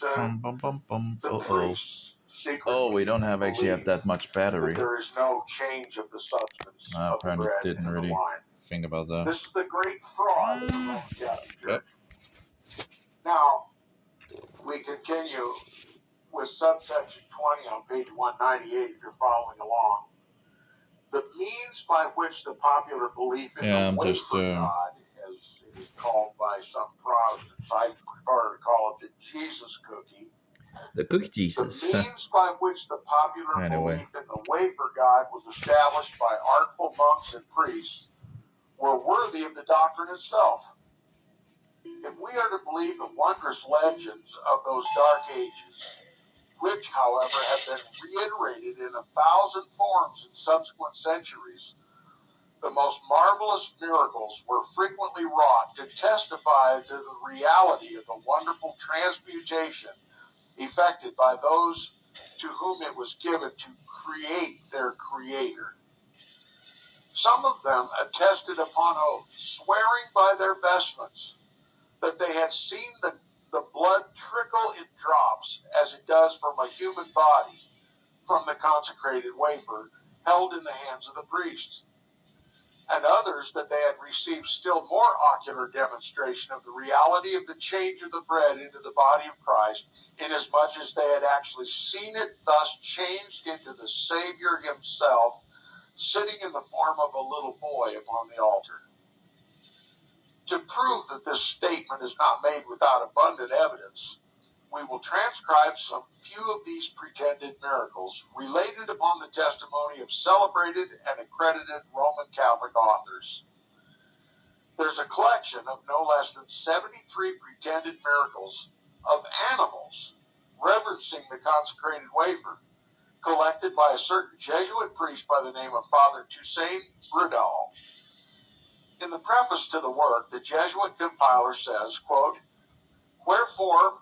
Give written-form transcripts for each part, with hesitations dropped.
Bum, bum, bum, bum. the Uh-oh. priests secretly Oh, we don't have actually have that much battery. that there is no change of the substance of the Apparently bread didn't and the really wine. think about that. This is the great fraud of the Roman Catholic Church. Yep. Now, we continue with subsection 20 on page 198 if you're following along. The means by which the popular belief in the wafer God, as it is called by some Protestants, I prefer to call it the Jesus cookie. The cookie Jesus. The means by which the popular belief in the wafer God was established by artful monks and priests were worthy of the doctrine itself. If we are to believe the wondrous legends of those dark ages, which, however, have been reiterated in 1,000 forms in subsequent centuries, the most marvelous miracles were frequently wrought to testify to the reality of the wonderful transmutation effected by those to whom it was given to create their Creator. Some of them attested upon oath, swearing by their vestments, that they had seen the blood trickle in drops, as it does from a human body, from the consecrated wafer held in the hands of the priests. And others that they had received still more ocular demonstration of the reality of the change of the bread into the body of Christ, inasmuch as they had actually seen it thus changed into the Savior himself, sitting in the form of a little boy upon the altar. To prove that this statement is not made without abundant evidence, we will transcribe some few of these pretended miracles related upon the testimony of celebrated and accredited Roman Catholic authors. There's a collection of no less than 73 pretended miracles of animals reverencing the consecrated wafer, collected by a certain Jesuit priest by the name of Father Toussaint Brudal. In the preface to the work, the Jesuit compiler says, quote, "Wherefore,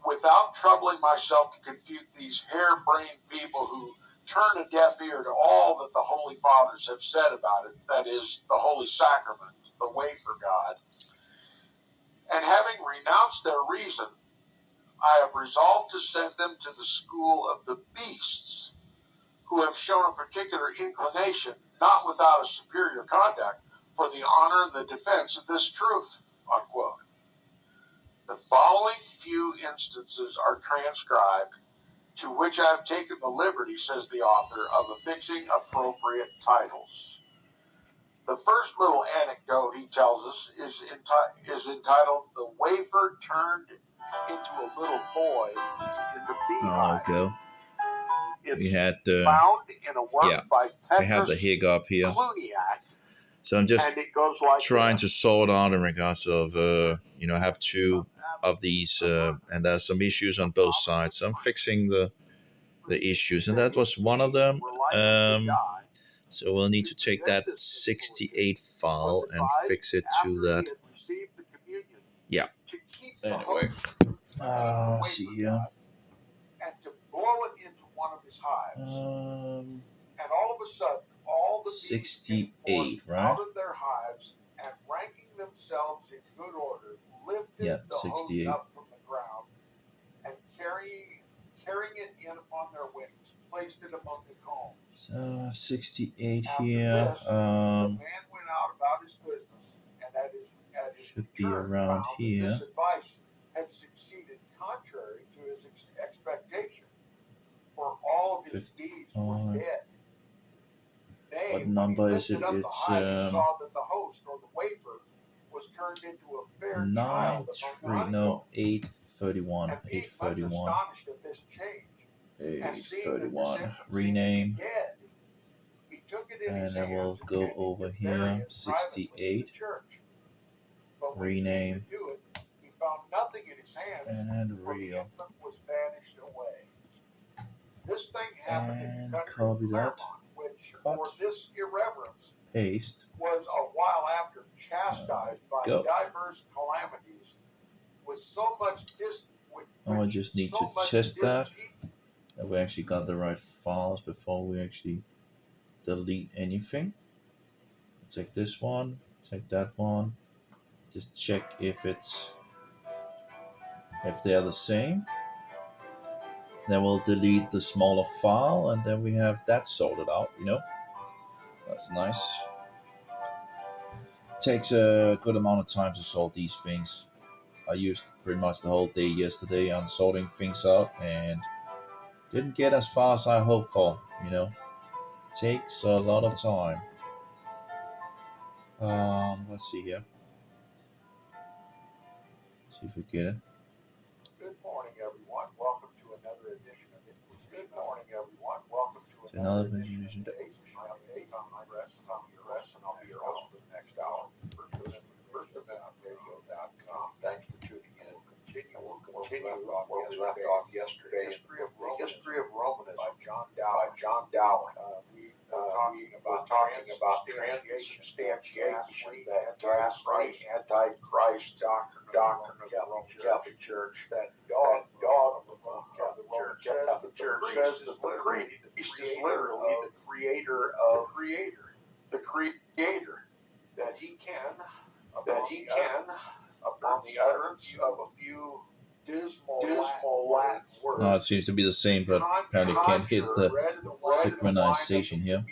without troubling myself to confute these harebrained people who turn a deaf ear to all that the Holy Fathers have said about it, that is, the Holy Sacrament, the wafer God, and having renounced their reason, I have resolved to send them to the school of the beasts, who have shown a particular inclination, not without a superior conduct, for the honor and the defense of this truth," unquote. The following few instances are transcribed, to which I have taken the liberty, says the author, of affixing appropriate titles. The first little anecdote, he tells us, is entitled "The Wafer Turned into a Little Boy in the Beehive." Oh, okay. It's We had found in a work by we have the Petrus hiccup here. Cluniac, So I'm just and it goes like trying this. to sort out in regards of I have two of these and there's some issues on both sides. So I'm fixing the issues, and that was one of them. So we'll need to take that 68 file and fix it to that. Yeah. Anyway, let's see here. And to blow it into one of his hives. And all of a sudden, all the bees 68, right? out of their hives and ranking themselves in good order, lifted the host up from the ground and carrying it in upon their wings, placed it among the combs. So 68 After here. this, the man went out about his business, and at his Should be return, around found here. that this advice had succeeded contrary to his expectation, for all of his deeds were dead. What number is it? It's saw that the host or the wafer was turned into a fair 831. 831. 831. Rename. And then we'll go over here. 68. Rename. And real. And copy that. Cut. Paste. Was a while after chastised by diverse calamities with so much I just need to test that we actually got the right files before we actually delete anything. Take this one, take that one, just check if it's If they are the same, then we'll delete the smaller file, and then we have that sorted out. That's nice. Takes a good amount of time to sort these things. I used pretty much the whole day yesterday on sorting things out and didn't get as far as I hoped for. Takes a lot of time. Let's see here. See if we get it. Good morning, everyone. Welcome to another edition of Inquisition. Good morning, everyone. Welcome to Another another edition of edition. today's update on my rest, and I'll be your host, for the next hour. First Amendment Radio.com. Thanks for tuning in. We'll continue where we left off yesterday. The History of Romanism by John Dowling. We were talking about transubstantiation, that anti-Christ doctrine of the Roman Catholic Church, that dog of the Roman Catholic Church says that the priest is literally the creator, that he can, upon the utterance of a few dismal Latin words. Oh, it seems to be the same, but apparently can't hit the synchronization here.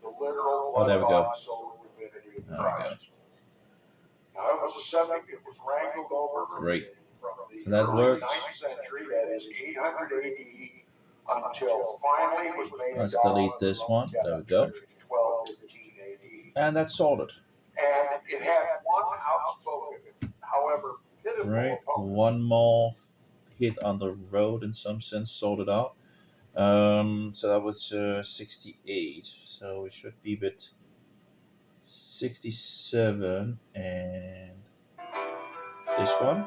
Oh, there we go. There we go. Now Now, it was a subject that was wrangled over Great. from the So that early works. 9th century, that is 800 AD, until finally it was made Let's a dogma delete of the this Roman one. There we Catholic go. Church in 1215 AD. And that's sorted. And it had one outspoken, however pitiful Right. opponent. One more hit on the road in some sense sorted out. So that was 68. So it should be bit 67 and this one.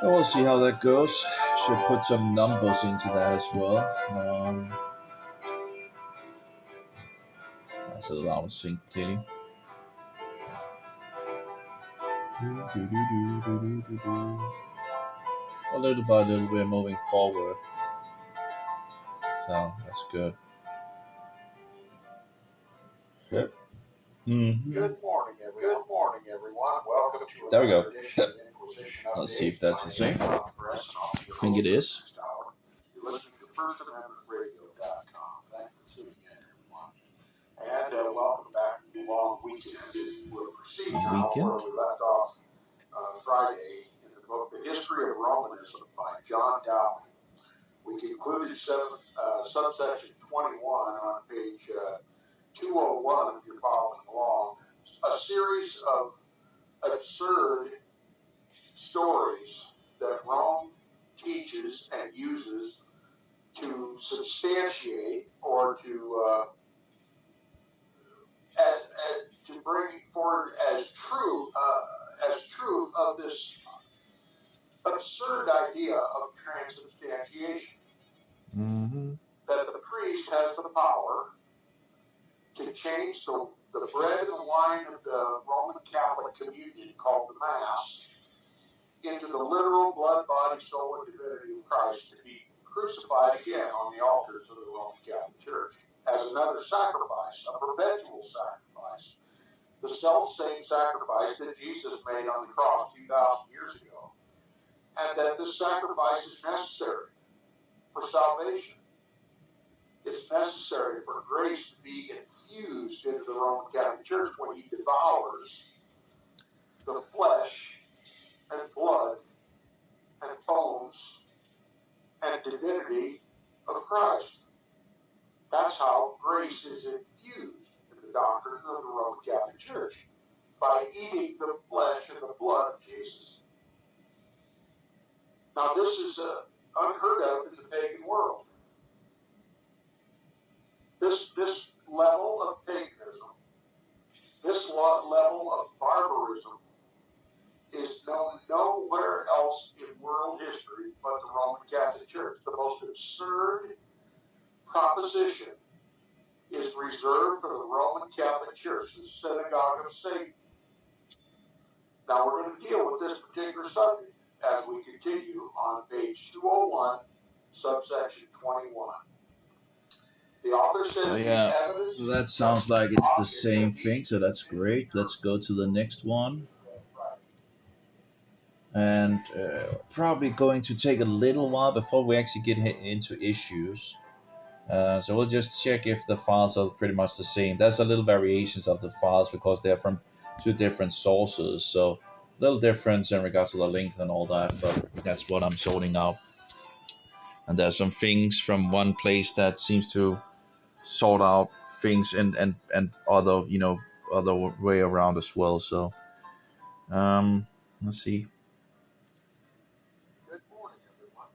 And we'll see how that goes. Should put some numbers into that as well. That's a loud sync clearly. A little by little we're moving forward. So that's good. Yep. Mm-hmm. Good morning, everyone. Welcome to There we go. another edition of Inquisition Let's Update. see if that's the same. My name is Tom Press, and I'll be your I think it host is. for the next hour. You're listening to First Amendment Radio.com. Thanks for tuning in, everyone. And welcome back to the long weekend. We'll proceed now where we left off Friday in the book The History of Romanism by John Dowling. We concluded subsection 21 on page 201 if you're following along. A series of absurd stories that Rome teaches and uses to substantiate or to bring forward as truth of this absurd idea of transubstantiation. Mm-hmm. That the priest has the power to change the bread and the wine of the Roman Catholic communion, called the Mass, into the literal blood, body, soul, and divinity of Christ to be crucified again on the altars of the Roman Catholic Church as another sacrifice, a perpetual sacrifice, the self-same sacrifice that Jesus made on the cross 2,000 years ago, and that this sacrifice is necessary for salvation. It's necessary for grace to be infused into the Roman Catholic Church when he devours the flesh and blood and bones and divinity of Christ. That's how grace is infused in the doctrine of the Roman Catholic Church, by eating the flesh and the blood of Jesus. Now this is unheard of in the pagan world. This level of paganism, this level of barbarism is known nowhere else in world history but the Roman Catholic Church. The most absurd proposition is reserved for the Roman Catholic Church, the synagogue of Satan. Now we're going to deal with this particular subject as we continue on page 201, subsection 21. The author says So yeah, so that sounds like it's the same thing. So that's great. Let's go to the next one. And probably going to take a little while before we actually get into issues. So we'll just check if the files are pretty much the same. There's a little variations of the files because they're from two different sources. So a little difference in regards to the length and all that, but that's what I'm sorting out. And there's some things from one place that seems to sort out things and other, other way around as well. So let's see. Good morning, everyone.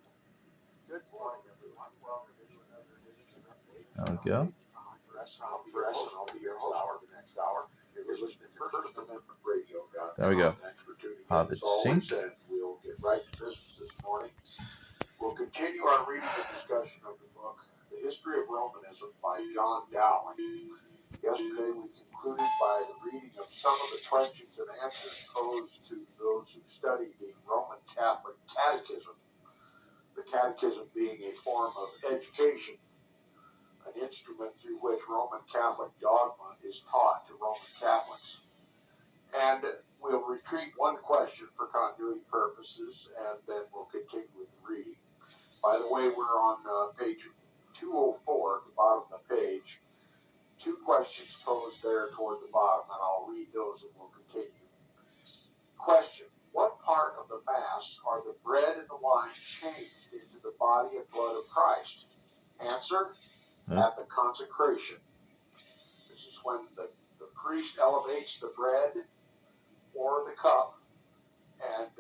Good morning, everyone. Welcome to another edition update. There we go. I'll be your host for the next hour. You're listening to First Amendment Radio. There we go. Thanks for tuning in. Have it sync. And we'll get right to business this morning. We'll continue our reading and discussion of the book, The History of Romanism by John Dowling. Yesterday we concluded by the reading of some of the questions and answers posed to those who study the Roman Catholic Catechism. The Catechism being a form of education, an instrument through which Roman Catholic dogma is taught to Roman Catholics. And we'll retreat one question for continuity purposes, and then we'll continue with the reading. By the way, we're on page 204 at the bottom of the page. Two questions posed there toward the bottom, and I'll read those and we'll continue. Question: what part of the Mass are the bread and the wine changed into the body and blood of Christ? Answer: at the consecration. This is when the priest elevates the bread or the cup and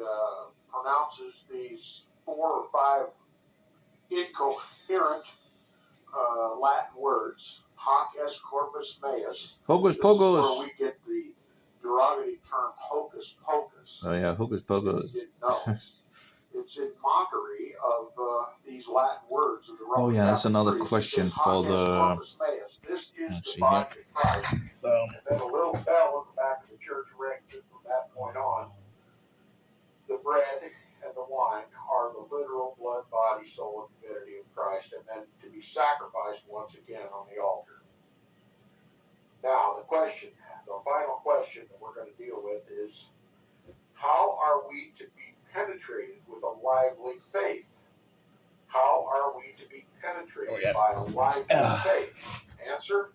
pronounces these 4 or 5 incoherent Latin words. Hoc est corpus meus. Hocus This pocus. is where we get the derogatory term hocus pocus. Oh yeah, hocus pocus. You didn't know. It's in mockery of these Latin words of the Roman Oh yeah, that's Catholic another priest. question Hoc for est the. corpus meus. This is Let's the see body here. of Christ. And then a little bell in the back of the church rings, and from that point on, the bread and the wine are the literal blood, body, soul, and divinity of Christ, and then to be sacrificed once again on the altar. Now, the final question that we're going to deal with is, how are we to be penetrated with a lively faith? How are we to be penetrated by a lively faith? Answer: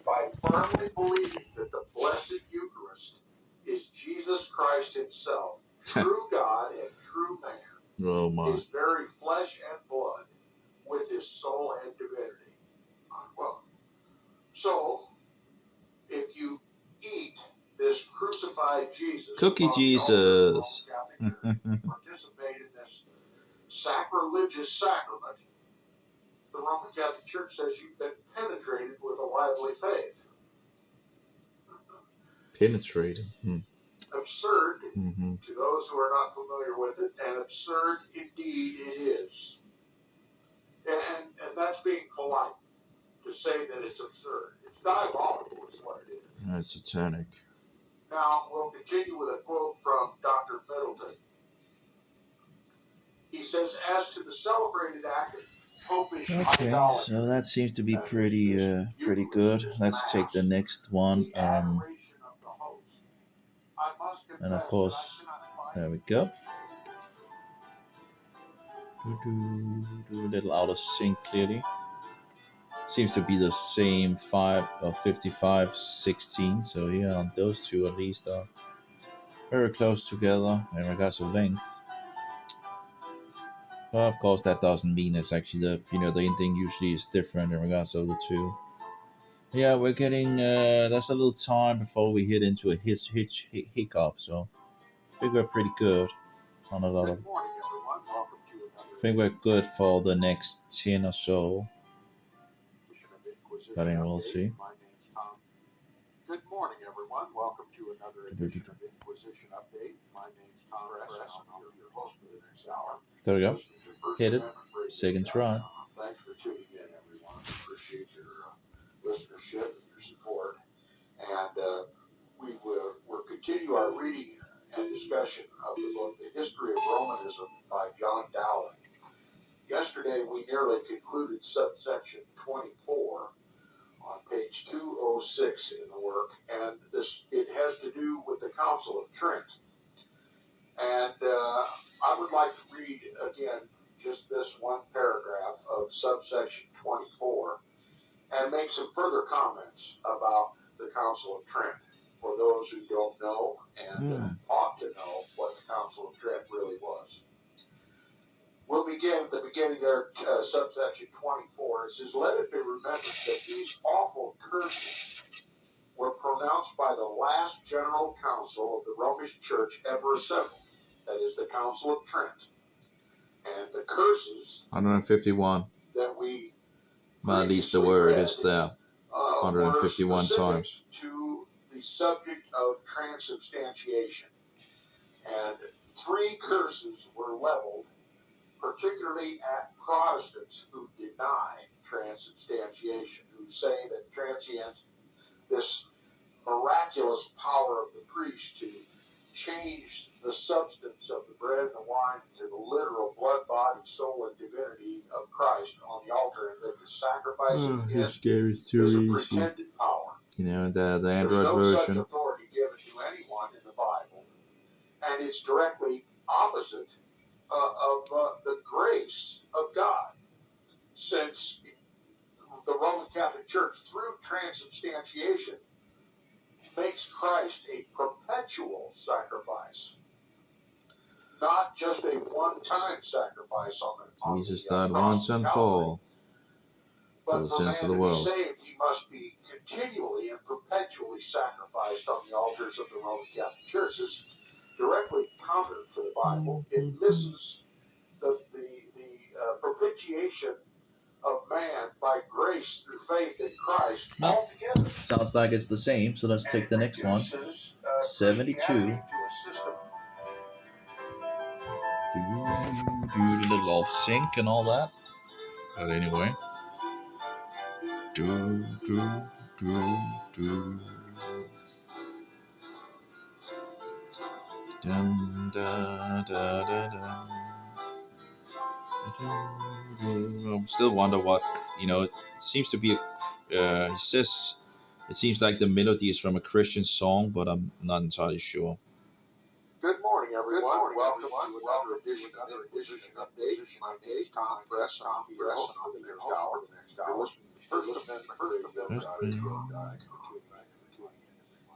by firmly believing that the Blessed Eucharist is Jesus Christ himself, true God and true man, Oh my. his very flesh and blood, with his soul and divinity. Unquote. So, if you eat this crucified Jesus, Cookie Jesus. participate in this sacrilegious sacrament, the Roman Catholic Church says you've been penetrated with a lively faith. Penetrating. Absurd to those who are not familiar with it, and absurd indeed it is. And that's being polite to say that it's absurd. It's diabolical is what it is. That's satanic. Now, we'll continue with a quote from Dr. Middleton. He says, as to the celebrated act of popish idolatry, so that seems to be pretty good. Let's take the next one. And of course, there we go. A little out of sync clearly. Seems to be the same 5 or 55-16. So yeah, those two at least are very close together in regards to length. But of course, that doesn't mean it's actually the ending usually is different in regards to the two. Yeah, we're getting there's a little time before we hit into a hiccup, so I think we're pretty good on a lot of. I think we're good for the next 10 or so. But anyway, we'll see. Good morning, everyone. Welcome to another edition of Inquisition Update. My name's Tom Press, and I'll be your host for the next hour. There we go. Hit it. Second try. Thanks for tuning in, everyone. Appreciate your listenership and your support. And we'll continue our reading and discussion of the book, The History of Romanism by John Dowling. Yesterday, Yesterday we nearly concluded subsection 24 on page 206 in the work, and it has to do with the Council of Trent. And I would like to read again just this one paragraph of subsection 24 and make some further comments about the Council of Trent for those who don't know and ought to know what the Council of Trent really was. We'll begin at the beginning there, subsection 24. It says, "Let it be remembered that these awful curses were pronounced by the last General Council of the Romish Church ever assembled, that is the Council of Trent. And the curses 151. that we Well, at least the word is there 151 times. To the subject of transubstantiation. And 3 curses were leveled, particularly at Protestants who deny transubstantiation, who say that this miraculous power of the priest to change the substance of the bread and the wine to the literal blood, body, soul, and divinity of Christ on the altar, and that the sacrifice is a pretended power. You know, the Android There's no version. such authority given to anyone in the Bible, and it's directly opposite of the grace of God, since the Roman Catholic Church, through transubstantiation, makes Christ a perpetual sacrifice, not just a one-time sacrifice on Jesus the died cross once and of for Calvary. all But for the sins of the man world. to be saved, he must be continually and perpetually sacrificed on the altars of the Roman Catholic Church. This is directly counter to the Bible. It misses the propitiation of man by grace through faith in Christ altogether. Sounds like it's the same, so let's take the next one. 72. Do the little off sync and all that. But anyway. Do. Dun, da, da, da, da. I still wonder what, it seems to be he says it seems like the melody is from a Christian song, but I'm not entirely sure. Good morning, everyone. Welcome to another edition update. My name is Tom Press. I'm the host for the next hour. You're listening to the First Amendment Radio.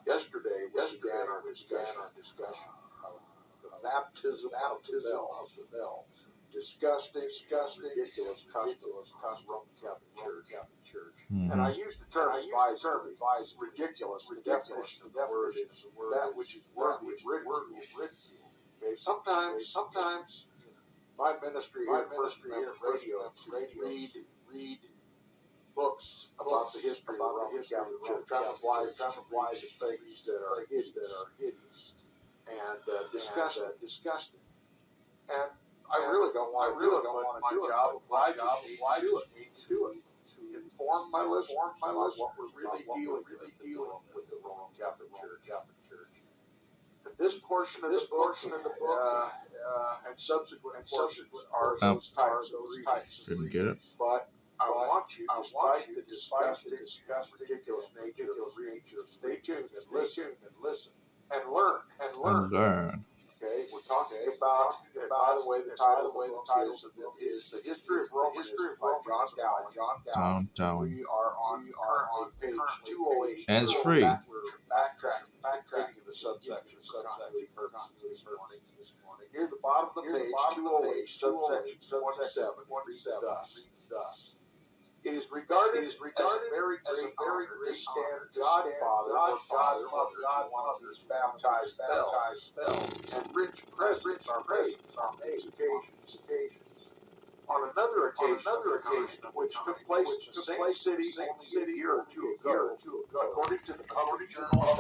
Yesterday, we began our discussion of the baptism of the bell. Disgusting, ridiculous customs of the Roman Catholic Church. And I use the term advise ridiculous. The definition of the word is that which is worthy of ridicule. Okay, sometimes my ministry here at radio to read books about the history of the Roman Catholic Church. I'm obliged to things that are hideous and disgusting. And I really don't want to do it. My job obliges me to do it. To inform my listeners about what we're really dealing with the Roman Catholic Church. And this portion of the book and subsequent portions are those types of readings. Didn't get it. But I want you, despite the disgusting, ridiculous nature of reading, stay tuned and listen and learn. Okay, we're talking about, and by the way, the title of the book is The History of Romanism by John Dowling. We are on page 208. And it's free. We're backtracking in the subsection for continuity purposes this morning. Near the bottom of the page, 208, subsection 27, reads thus. It is regarded as a very great standard Godfather or Godmother baptized bell, and rich presents are made on these occasions. On another occasion, which took place in the same city only a year or two ago, according to the public journal of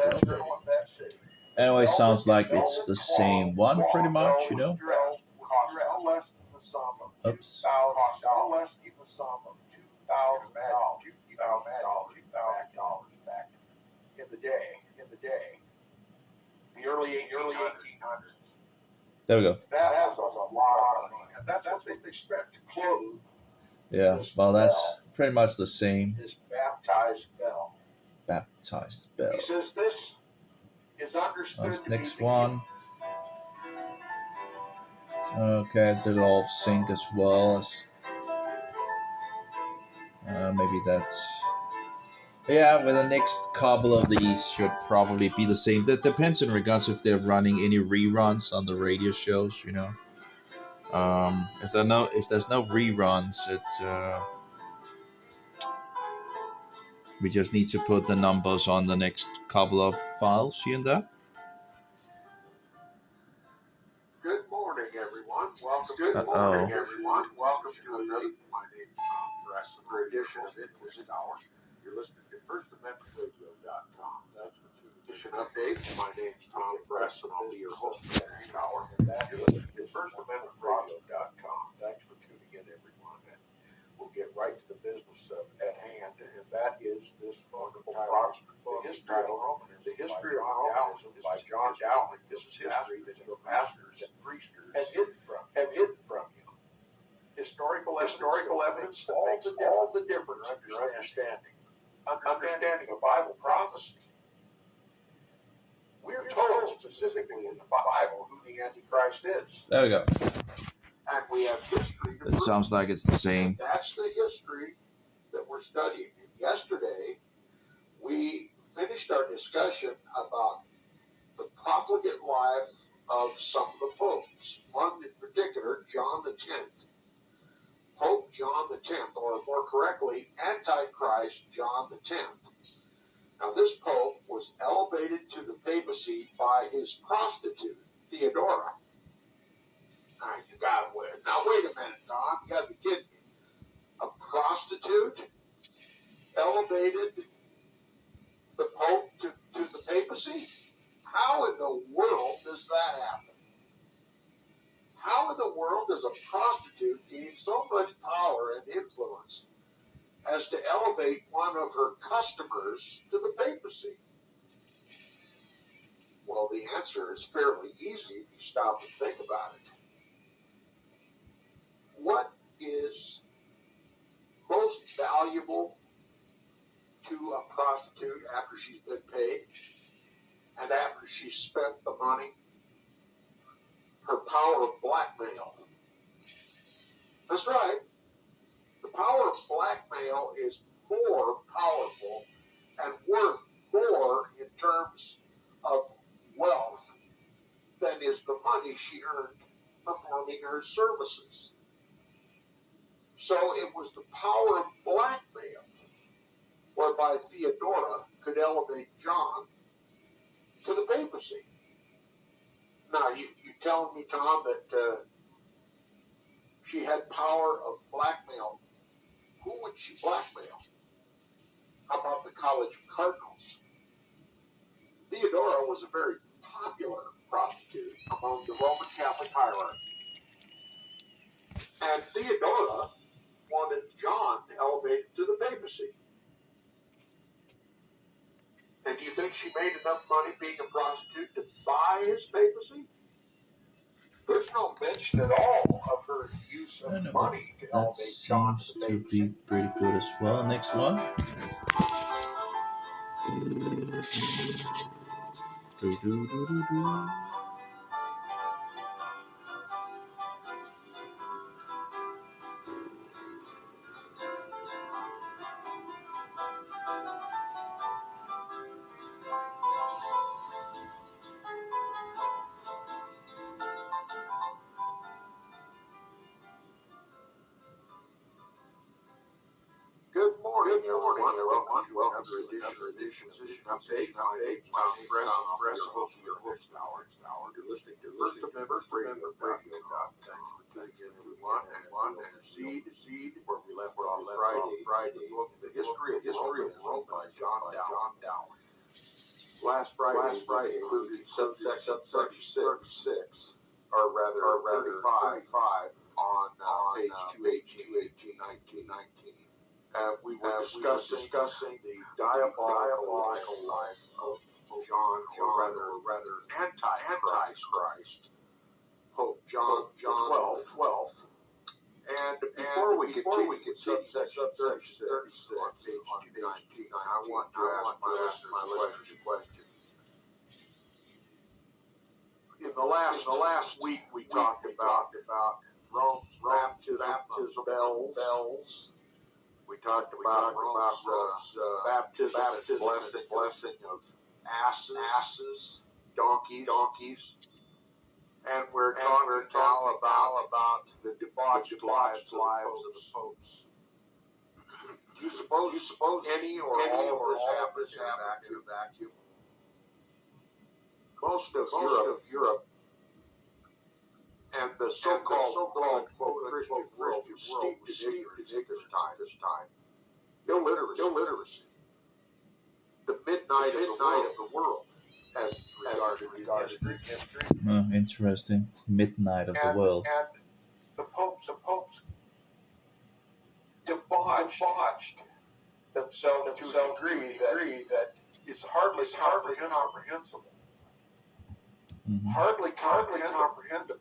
that city. Anyway, sounds like it's the same one, pretty much, Cost no less than the sum of Oops. $2,000 back in the day, the early 1800s. There we go. That was a lot of money, and that's what they spent to clothe Yeah, this well, that's bell, pretty much the same. this baptized bell. Baptized bell. He says this is understood That's to be next the one. Okay, it's a little off sync as well as maybe that's. Yeah, well, the next couple of these should probably be the same. That depends in regards if they're running any reruns on the radio shows. You know, if there's no reruns, it's we just need to put the numbers on the next couple of files here and there. Good morning, everyone. Welcome. Good morning, everyone. Welcome to another. My name is Tom Press, another edition of Interest Hour. You're listening to FirstAmendmentRadio.com. That's the edition update. My name is Tom Press, and I'll be your host for the next hour. And that you're listening to FirstAmendmentRadio.com. Thanks for tuning in, everyone. And we'll get right to the business at hand, and that is this wonderful Protestant book, the History of Romanism, by John Dowling. This is history that your pastors and priesters have hidden from you. Historical evidence that makes all the difference in your understanding of Bible prophecy. We're told specifically in the Bible who the Antichrist is. There we go. And we have history to It sounds like it's the same. That's the history that we're studying. Yesterday, we finished our discussion about the profligate life of some of the popes. One in particular, John the Tenth. Pope John the Tenth, or more correctly, Antichrist John the Tenth. Now, this pope was elevated to the papacy by his prostitute, Theodora. Now, you got to wait. Now, wait a minute, Tom. You got to be kidding me. A prostitute elevated the Pope to the papacy? How in the world does that happen? How in the world does a prostitute gain so much power and influence as to elevate one of her customers to the papacy? Well, the answer is fairly easy if you stop and think about it. What is most valuable to a prostitute after she's been paid and after she's spent the money? Her power of blackmail. That's right. The power of blackmail is more powerful and worth more in terms of wealth than is the money she earned performing her services. So it was the power of blackmail whereby Theodora could elevate John to the papacy. Now, you telling me, Tom, that she had power of blackmail? Who would she blackmail? How about the College of Cardinals? Theodora was a very popular prostitute among the Roman Catholic hierarchy. And Theodora wanted John elevated to the papacy. And do you think she made enough money being a prostitute to buy his papacy? There's no mention at all of her use of money to That elevate John seems to the to papacy. be pretty good as well. Next one. Good morning, everyone. Welcome to another edition of Position Update. My name is Tom Press. I'm your host hour. You're listening to First Amendment Radio. Thanks for tuning in, everyone. And Seed, where we left on Friday. The history of Rome by John Dowling. Last Friday included subsection 36, or rather 35 on page 218, 19. We were discussing the diabolical life of John, or rather Antichrist, Pope John 12th. And before we continue with subsection 36 on page 219, I want to ask my listeners a question. In the last week, we talked about Rome's baptism bells. We talked about Rome's baptism blessing of asses, donkeys, and we're talking now about the debauched lives of the popes. Do you suppose any or all of this happens in a vacuum? Most of Europe and the so-called Christian world was steeped in ignorance at this time. Illiteracy. The midnight of the world, as regarded history. Interesting. Midnight of the world. And the popes debauched themselves to a degree that is hardly comprehensible. Mm-hmm. Hardly comprehensible.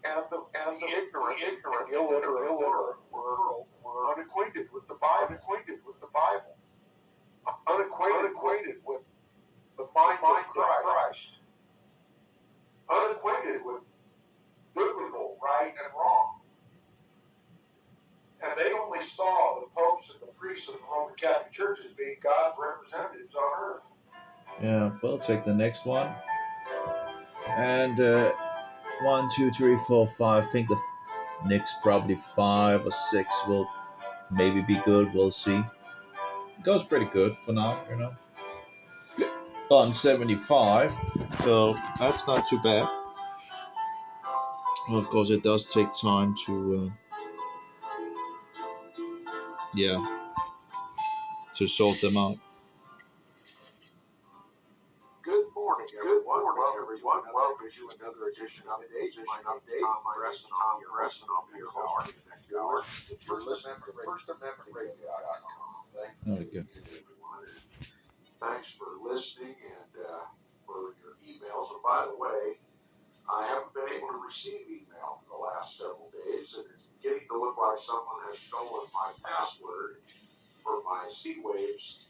And the ignorant and illiterate were unacquainted with the Bible, unacquainted with the mind of Christ, unacquainted with biblical right and wrong. And they only saw the popes and the priests of the Roman Catholic Church as being God's representatives on earth. Yeah, we'll take the next one. And 1, 2, 3, 4, 5. I think the next probably 5 or 6 will maybe be good. We'll see. It goes pretty good for now, On 75, so that's not too bad. Well, of course, it does take time to, to sort them out. Good morning, everyone. Welcome to another edition of Today's Tom Gress, and I'll be your host for the next hour. You're listening to FirstAmendmentRadio.com. Thank you, everyone. Thanks for listening and for your emails. And by the way, I haven't been able to receive email for the last several days, and it's beginning to look like someone has stolen my password for my C-Waves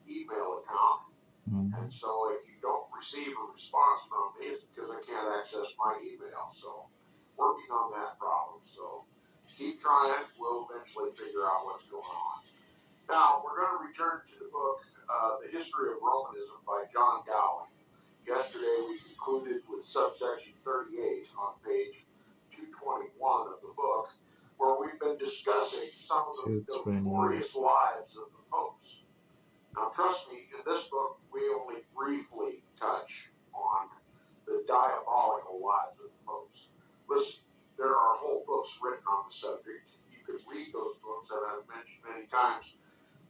email account. And so if you don't receive a response from me, it's because I can't access my email. So working on that problem. So keep trying. We'll eventually figure out what's going on. Now, we're going to return to the book, The History of Romanism by John Gowen. Yesterday, we concluded with subsection 38 on page 221 of the book, where we've been discussing some of the notorious lives of the popes. Now, trust me, in this book, we only briefly touch on the diabolical lives of the popes. Listen, there are whole books written on the subject. You can read those books that I've mentioned many times.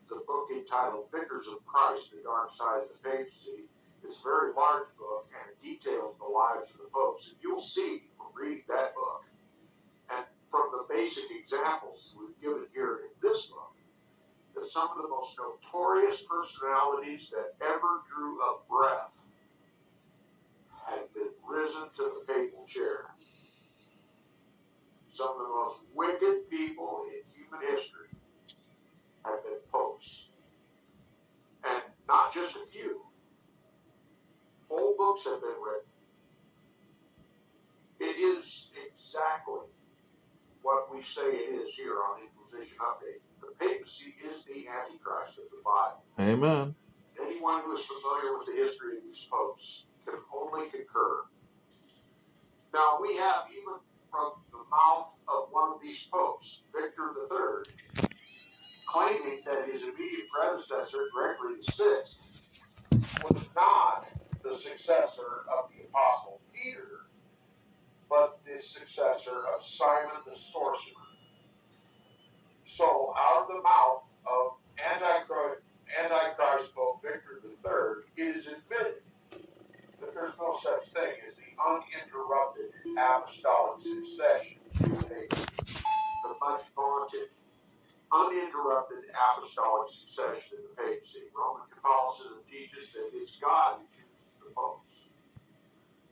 The book entitled Vicars of Christ, The Dark Side of the Papacy. It's a very large book, and it details the lives of the popes. And you'll see from reading that book, and from the basic examples we've given here in this book, that some of the most notorious personalities that ever drew a breath had been risen to the papal chair. Some of the most wicked people in human history have been popes. And not just a few. Whole books have been written. It is exactly what we say it is here on Inquisition Update. The papacy is the Antichrist of the Bible. Amen. Anyone who is familiar with the history of these popes can only concur. Now, we have, even from the mouth of one of these popes, Victor III, claiming that his immediate predecessor, Gregory VI, was not the successor of the Apostle Peter, but the successor of Simon the Sorcerer. So, out of the mouth of Antichrist Pope Victor III, it is admitted that there's no such thing as the uninterrupted apostolic succession. The much vaunted uninterrupted apostolic succession in the papacy. Roman Catholicism teaches that it's God who chooses the popes.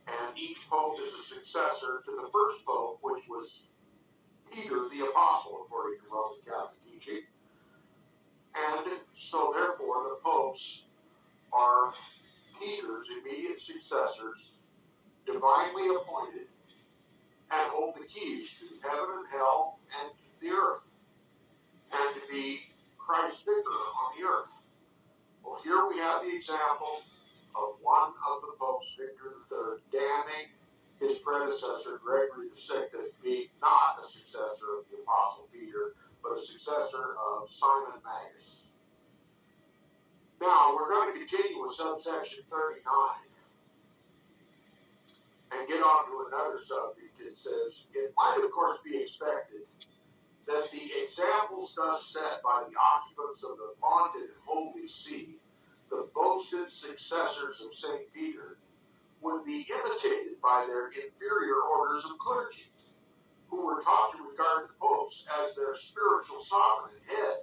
And each pope is a successor to the first pope, which was Peter the Apostle, according to Roman Catholic teaching. And so, therefore, the popes are Peter's immediate successors, divinely appointed, and hold the keys to heaven and hell and to the earth, and to be Christ's vicar on the earth. Well, here we have the example of one of the popes, Victor III, damning his predecessor, Gregory VI, as being not a successor of the Apostle Peter, but a successor of Simon Magus. Now, we're going to continue with subsection 39 and get on to another subject. It says, it might, of course, be expected that the examples thus set by the occupants of the vaunted Holy See, the boasted successors of St. Peter, would be imitated by their inferior orders of clergy, who were taught to regard the popes as their spiritual sovereign and head,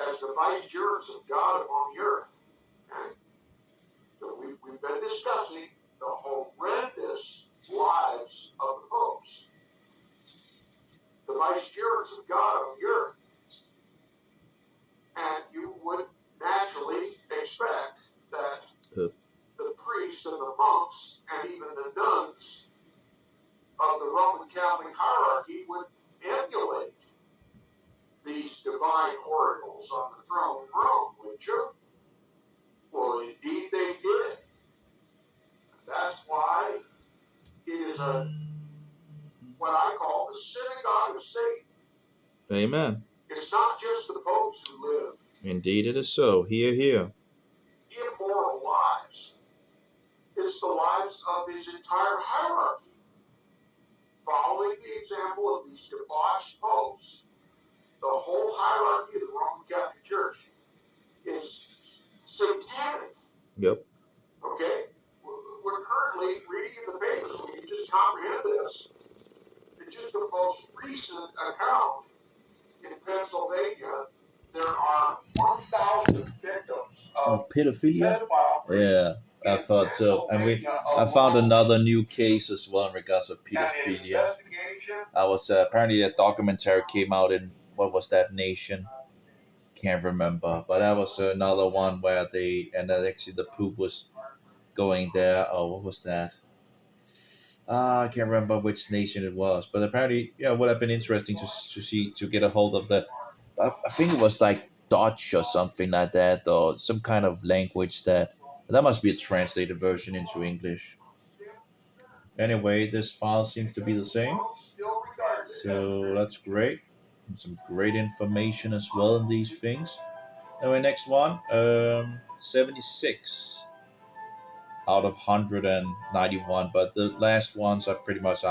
as the vicegerents of God upon the earth. Okay? So we've been discussing the horrendous lives of the popes, the vicegerents of God on the earth. And you would naturally expect that the priests and the monks and even the nuns of the Roman Catholic hierarchy would emulate these divine oracles on the throne in Rome, wouldn't you? Well, indeed they did. That's why it is what I call the synagogue of Satan. Amen. It's not just the popes who live Indeed it is so. Hear, hear. immoral lives. It's the lives of his entire hierarchy. Following the example of these debauched popes, the whole hierarchy of the Roman Catholic Church is satanic. Yep. Okay? We're currently reading in the papers, we can just comprehend this. In just the most recent account in Pennsylvania, there are 1,000 victims of pedophilia? pedophile. Yeah, I thought so. And I found another new case as well in regards of pedophilia. I was apparently a documentary came out in what was that nation? Can't remember, but that was another one where actually the poop was going there. Oh, what was that? I can't remember which nation it was, but apparently, yeah, it would have been interesting to get a hold of the. I think it was like Dutch or something like that, or some kind of language that must be a translated version into English. Anyway, this file seems to be the same, so that's great. And some great information as well in these things. Anyway, next one, 76 out of 191, but the last ones are pretty much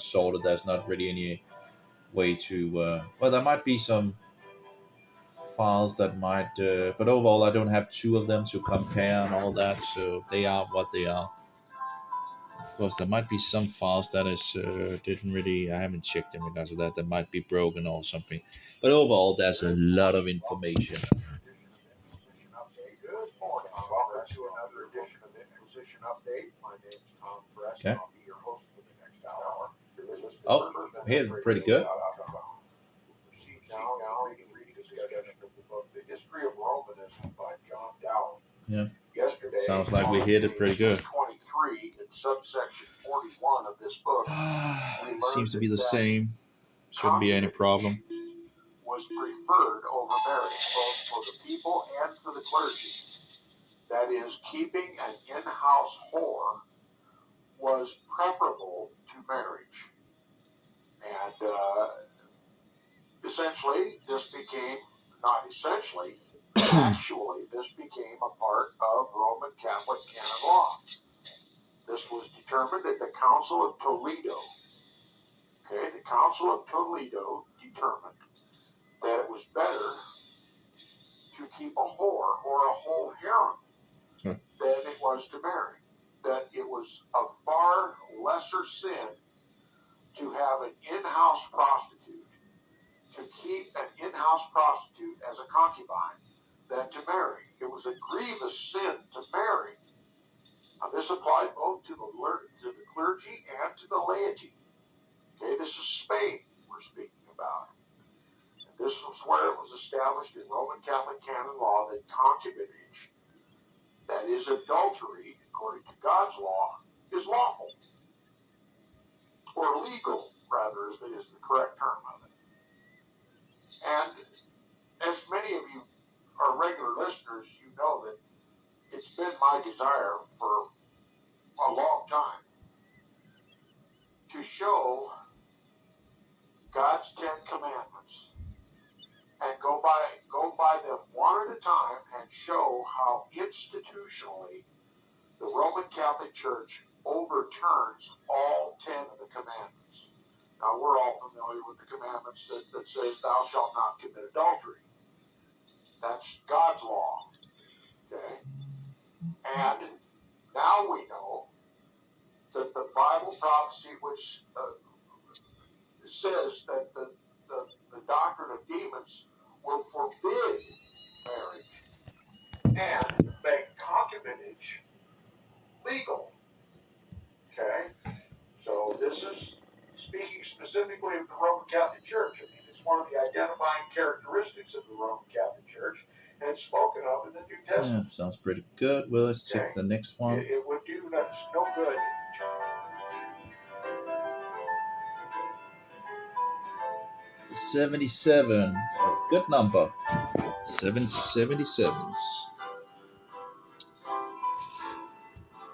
sorted. There's not really any way to well, there might be some files that might but overall I don't have two of them to compare and all that, so they are what they are. Of course there might be some files that is didn't really, I haven't checked in regards to that might be broken or something, but overall there's a lot of information. Good morning. Welcome to another edition of Inquisition Update. My name is Tom Press, Okay. and I'll be your host for the next hour. Oh, here, pretty good. Proceed now, reading discussion of the book, The History of Romanism by John Dowling. Yeah. Yesterday, Sounds like we hit it pretty good. 23 in subsection 41 of this book. Seems to be the same. Shouldn't be any problem. Was preferred over marriage, both for the people and for the clergy. That is, keeping an in-house whore was preferable to marriage. And essentially, this became, not essentially, actually, this became a part of Roman Catholic canon law. This was determined at the Council of Toledo. Okay, the Council of Toledo determined that it was better to keep a whore or a whole harem than it was to marry. That it was a far lesser sin to have an in-house prostitute, to keep an in-house prostitute as a concubine, than to marry. It was a grievous sin to marry. Now, this This applied both to the clergy and to the laity. Okay, this is Spain we're speaking about. And this was where it was established in Roman Catholic canon law that concubinage, that is adultery, according to God's law, is lawful. Or legal, rather, is the correct term of it. And as many of you are regular listeners, you know that it's been my desire for a long time to show God's 10 Commandments and go by them one at a time and show how institutionally the Roman Catholic Church overturns all 10 of the commandments. Now, we're all familiar with the commandments that says, thou shalt not commit adultery. That's God's law. Okay? And now we know that the Bible prophecy, which says that the doctrine of demons will forbid marriage and make concubinage legal. Okay? So this is speaking specifically of the Roman Catholic Church. I mean, it's one of the identifying characteristics of the Roman Catholic Church, and it's spoken of in the New Testament. Yeah, sounds pretty good. Well, let's check the next one. It would do us no good. 77. Oh, good number. 77s.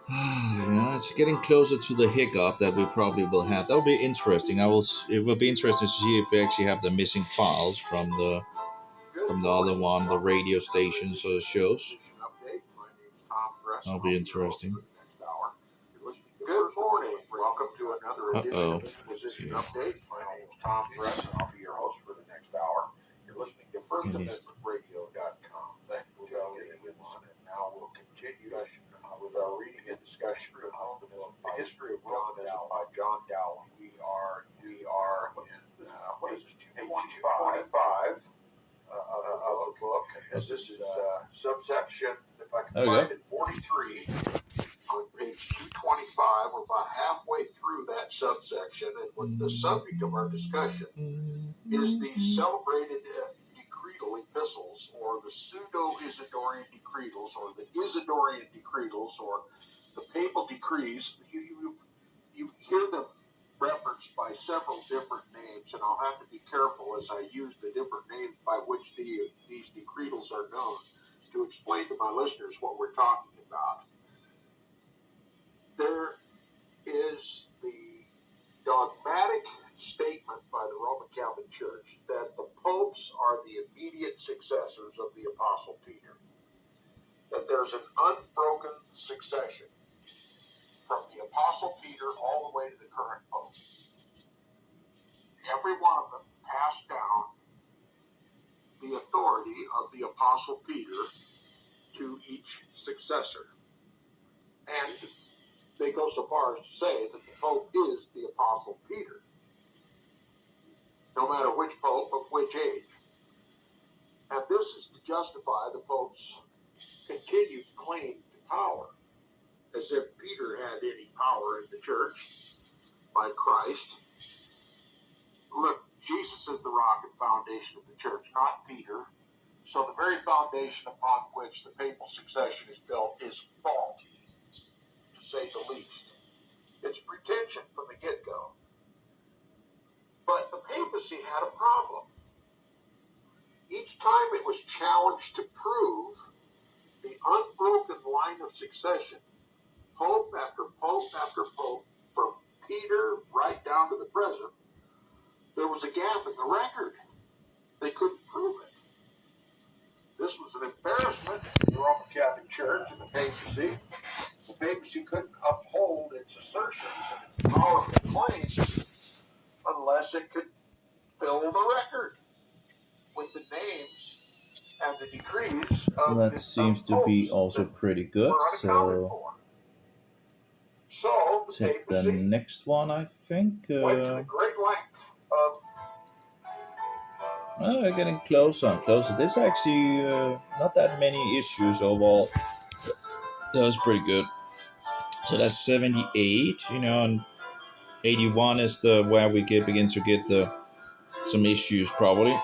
Yeah, it's getting closer to the hiccup that we probably will have. That will be interesting. It will be interesting to see if we actually have the missing files from the other one, the radio stations or the shows. That'll be interesting. Good morning. Welcome to another edition of Inquisition Update. My name is Tom Press, and I'll be your host for the next hour. You're listening to FirstAmendmentRadio.com. Thank you for joining us, and now we'll continue with our reading and discussion of the history of Romanism by John Dowling. We are in what is this, page 25 of the book, as this is subsection, if I can find it, 43. On page 225, we're about halfway through that subsection, and what the subject of our discussion is the celebrated decretal epistles, or the pseudo-Isidorian decretals, or the Isidorian decretals, or the papal decrees. You hear them referenced by several different names, and I'll have to be careful as I use the different names by which these decretals are known to explain to my listeners what we're talking about. There is the dogmatic statement by the Roman Catholic Church that the popes are the immediate successors of the Apostle Peter. That there's an unbroken succession from the Apostle Peter all the way to the current pope. Every one of them passed down the authority of the Apostle Peter to each successor. And they go so far as to say that the Pope is the Apostle Peter, no matter which Pope of which age. And this is to justify the Pope's continued claim to power, as if Peter had any power in the church by Christ. Look, Jesus is the rock and foundation of the church, not Peter. So the very foundation upon which the papal succession is built is faulty, to say the least. It's pretension from the get-go. But the papacy had a problem. Each time it was challenged to prove the unbroken line of succession, pope after pope after pope, from Peter right down to the present, there was a gap in the record. They couldn't prove it. This was an embarrassment to the Roman Catholic Church and the papacy. The papacy couldn't uphold its assertions and its powerful claims unless it could fill the record with the names and the decrees So that seems to be also pretty good. So check the next one, I think. Went to the great length of we're getting closer and closer. There's actually not that many issues overall. That was pretty good. So that's 78, and 81 is the where we begin to get some issues probably.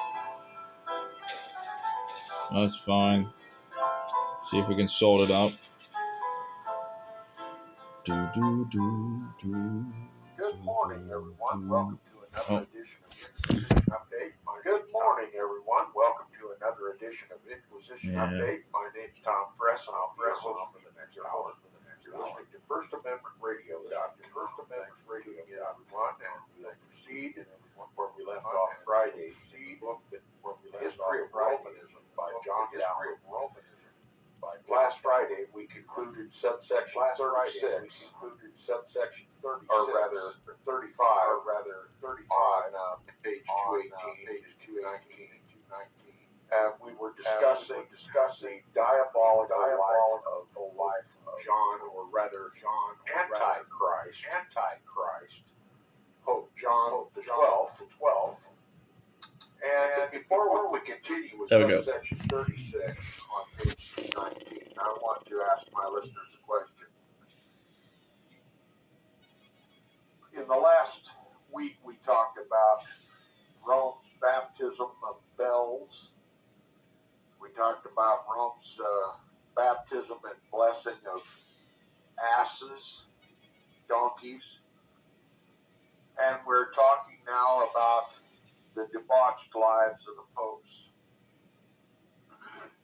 That's fine. See if we can sort it out. Good morning, everyone. Welcome to another edition of Inquisition Update. Good morning, everyone. Welcome to another edition of Inquisition Update. My name's Tom Press, and I'll be your host for the next hour. You're listening to First Amendment Radio. First Amendment Radio, everyone, and we'll proceed where we left off Friday. History of Romanism by John Dowd. Last Friday, we concluded subsection 36, or rather 35, on page 218 and 219. We were discussing the diabolical life of John, or rather Antichrist, Pope John the 12th. And before we continue with subsection 36 on page 219, I want to ask my listeners a question. In the last week, we talked about Rome's baptism of bells. We talked about Rome's baptism and blessing of asses, donkeys. And we're talking now about the debauched lives of the popes.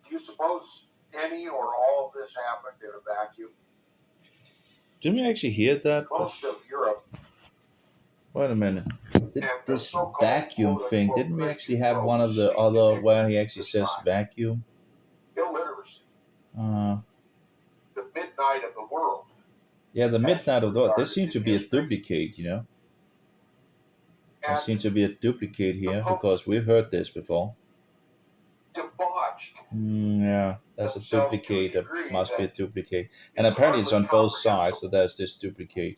Do you suppose any or all of this happened in a vacuum? Didn't we actually hear that? Most of Europe. Wait a minute. This vacuum thing, didn't we actually have one of the other where he actually says vacuum? Illiteracy. The midnight of the world. Yeah, the midnight of the world. There seems to be a duplicate, There seems to be a duplicate here because we've heard this before. Debauched. Yeah, that's a duplicate. There must be a duplicate. And apparently it's on both sides, so there's this duplicate.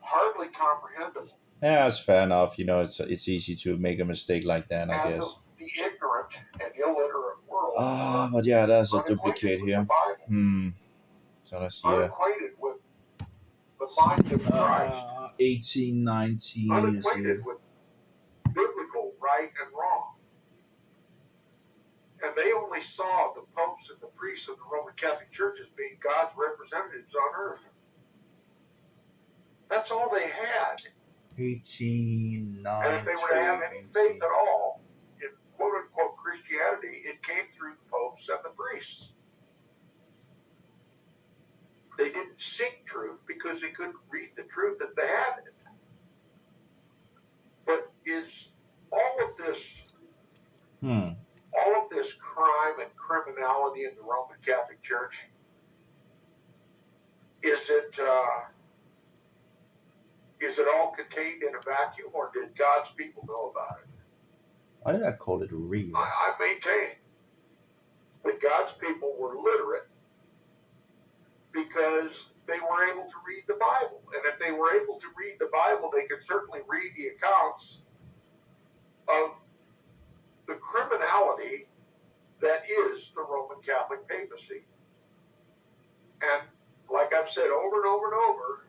Hardly comprehensible. Yeah, that's fair enough. It's easy to make a mistake like that, I guess. The ignorant and illiterate world. But yeah, there's a duplicate here. So let's see. Unacquainted with the mind of Christ. 1819. Unacquainted with biblical right and wrong. And they only saw the popes and the priests of the Roman Catholic Church as being God's representatives on earth. That's all they had. 1819. And if they were to have any faith at all in quote-unquote Christianity, it came through the popes and the priests. They didn't seek truth because they couldn't read the truth that they had. But is all of this crime and criminality in the Roman Catholic Church, is it all contained in a vacuum, or did God's people know about it? Why did I call it real? I maintain that God's people were literate because they were able to read the Bible. And if they were able to read the Bible, they could certainly read the accounts of the criminality that is the Roman Catholic papacy. And like I've said over and over and over,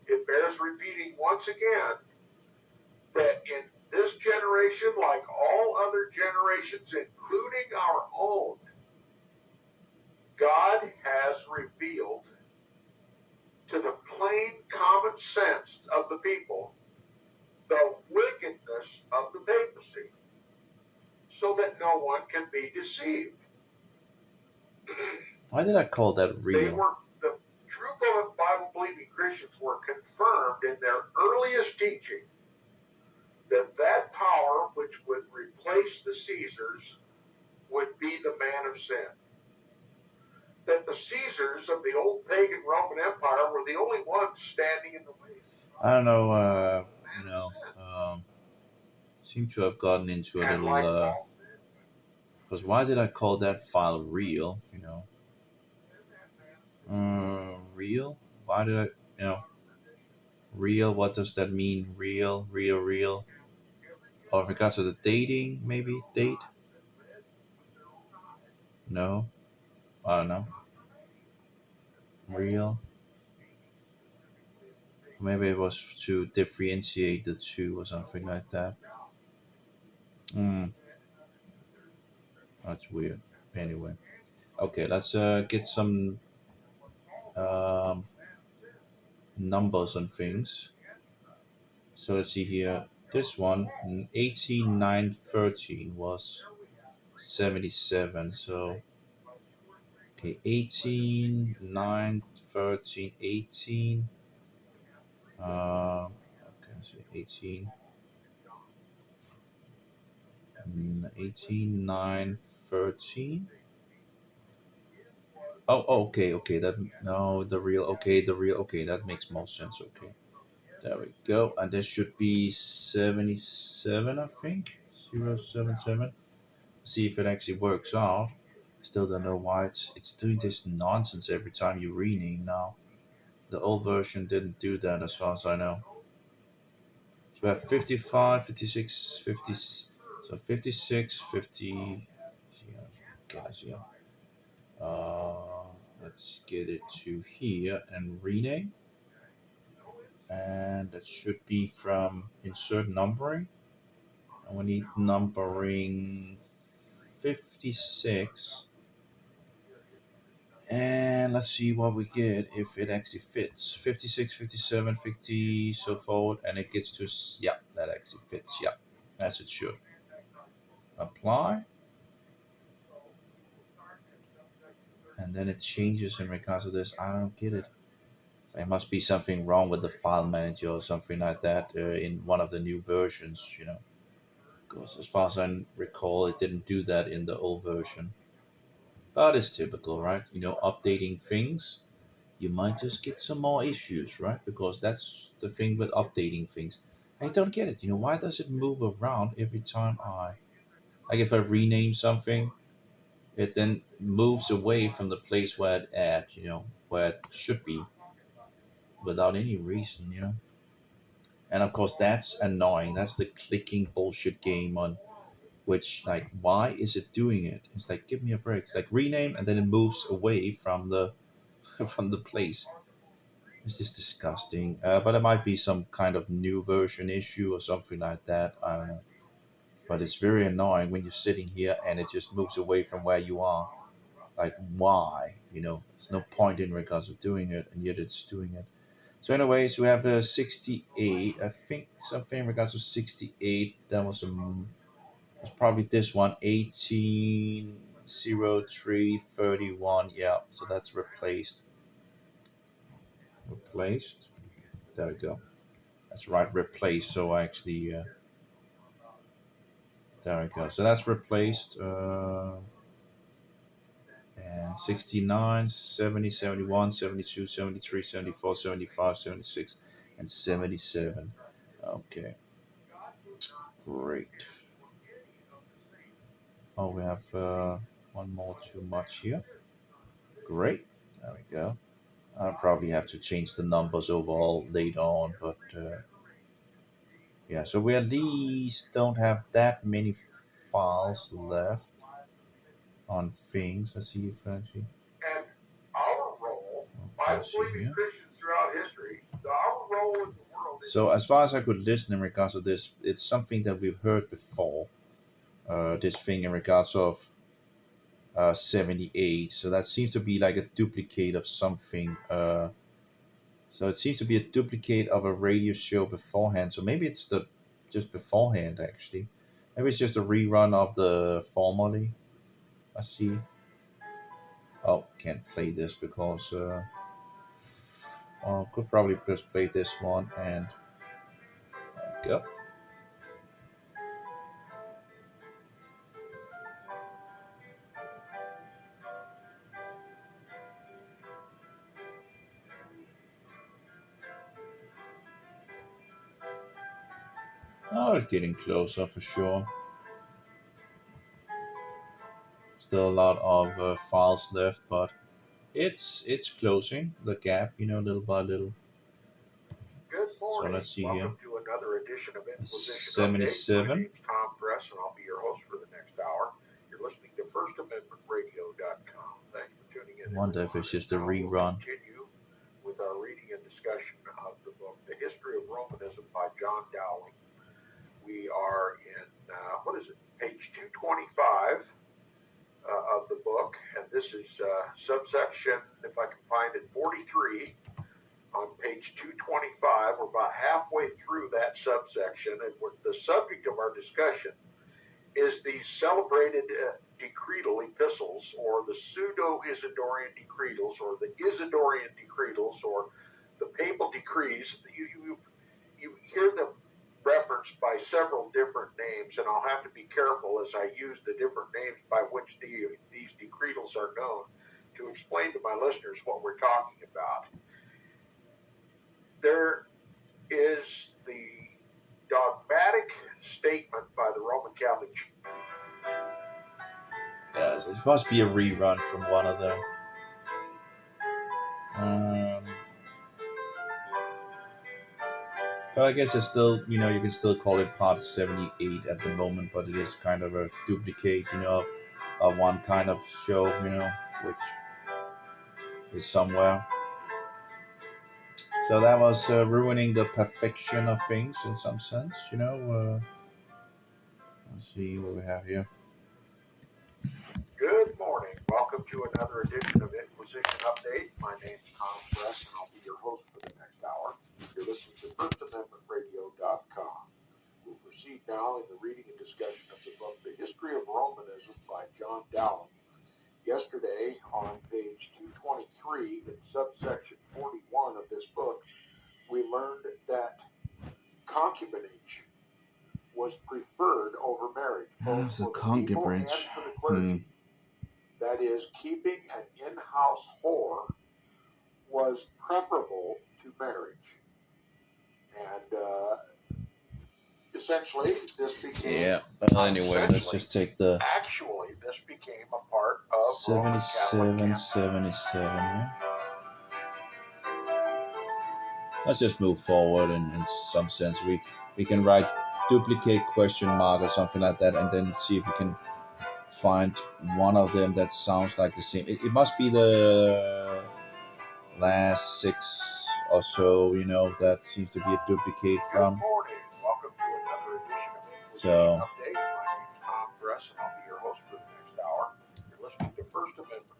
it bears repeating once again that in this generation, like all other generations, including our own, God has revealed to the plain common sense of the people the wickedness of the papacy, so that no one can be deceived. Why did I call that real? The true Bible-believing Christians were confirmed in their earliest teaching that power which would replace the Caesars would be the man of sin. That the Caesars of the old pagan Roman Empire were the only ones standing in the way. I don't know, seem to have gotten into a little, because why did I call that file real, real? Why did I, real, what does that mean? Real? Or because of the dating, maybe? Date? No? I don't know. Real? Maybe it was to differentiate the two or something like that. Hmm, that's weird. Anyway, okay, let's get some um, numbers on things. So let's see here. This one, 18913 was 77. So, okay, 18, 9, 13, 18. Okay, so 18, 18, 9, 13. Oh, okay, okay. That no, the real. Okay, the real. Okay, that makes more sense. Okay, there we go. And this should be 77, I think. 077. See if it actually works out. Still don't know why it's doing this nonsense every time you rename now. The old version didn't do that as far as I know. So we have 55, 56, 50. So 56, 50. Okay, let's see. Uh, let's get it to here and rename. And that should be from insert numbering. And we need numbering 56. And let's see what we get if it actually fits. 56, 57, 50, so forward. And it gets to, yeah, that actually fits. Yeah, as it should. Apply. And then it changes in regards to this. I don't get it. There must be something wrong with the file manager or something like that in one of the new versions, Because as far as I recall, it didn't do that in the old version. But it's typical, right? Updating things, you might just get some more issues, right? Because that's the thing with updating things. I don't get it. Why does it move around every time like if I rename something, it then moves away from the place where it at, where it should be without any reason. And of course, that's annoying. That's the clicking bullshit game on which, like, why is it doing it? It's like, give me a break. It's like rename and then it moves away from the from the place. It's just disgusting. But it might be some kind of new version issue or something like that. I don't know. But it's very annoying when you're sitting here and it just moves away from where you are. Like, why? There's no point in regards of doing it, and yet it's doing it. So, anyways, we have 68. I think something in regards to 68. That was probably this one, 180331. Yeah, so that's replaced. Replaced. There we go. That's right, replaced. So I actually, there we go. So that's replaced. And 69, 70, 71, 72, 73, 74, 75, 76, and 77. Okay, great. Oh, we have one more too much here. Great. There we go. I'll probably have to change the numbers overall later on, but yeah, so we at least don't have that many files left on things. Let's see if actually. And our role, Okay, Bible believing Christians throughout history, our role in the world is. So as far as I could listen in regards to this, it's something that we've heard before. This thing in regards of 78. So that seems to be like a duplicate of something. So it seems to be a duplicate of a radio show beforehand. So maybe it's the just beforehand actually. Maybe it's just a rerun of the formerly. I see. Oh, can't play this because could probably just play this one and go. Oh, it's getting closer for sure. Still a lot of files left, but it's closing the gap, little by little. Good So morning. let's see here. Welcome to another edition of Inquisition Update. My 77. name's Tom Press, and I'll be your host for the next hour. You're listening to FirstAmendmentRadio.com. Thanks for tuning in. I wonder if it's just a rerun. We'll continue with our reading and discussion of the book, The John Dowling. We are in, page 225 of the book, and this is subsection, if I can find it, 43 on page 225. We're about halfway through that subsection, and the subject of our discussion is the celebrated decretal epistles, or the pseudo-Isidorian decretals, or the Isidorian decretals, or the papal decrees. You hear them referenced by several different names, and I'll have to be careful as I use the different names by which these decretals are known to explain to my listeners what we're talking about. There is the dogmatic statement by the Roman Catholic Church. Yes, it must be a rerun from one of them. But I guess it's still, you can still call it part 78 at the moment, but it is kind of a duplicate, of one kind of show, which is somewhere. So that was ruining the perfection of things in some sense, Let's see what we have here. Good morning. Welcome to another edition of Inquisition Update. My name's Tom Press, and I'll be your host for the next hour. You're listening to FirstAmendmentRadio.com. We'll proceed now in the reading and discussion of the book, The History of Romanism by John Dowling. Yesterday, on page 223, in subsection 41 of this book, we learned that concubinage was preferred over marriage, both for the people and for the clergy. That is, keeping an in-house whore was preferable to marriage. And essentially, this became... Anyway, let's just take the... Actually, this became a part of 77. Let's just move forward in some sense. We can write duplicate question mark or something like that, and then see if we can find one of them that sounds like the same. It must be the last 6 or so, that seems to be a duplicate from. Good morning. Welcome to another edition of Inquisition So, Update. My name's Tom Press, and I'll be your host for the next hour. You're listening to First Amendment.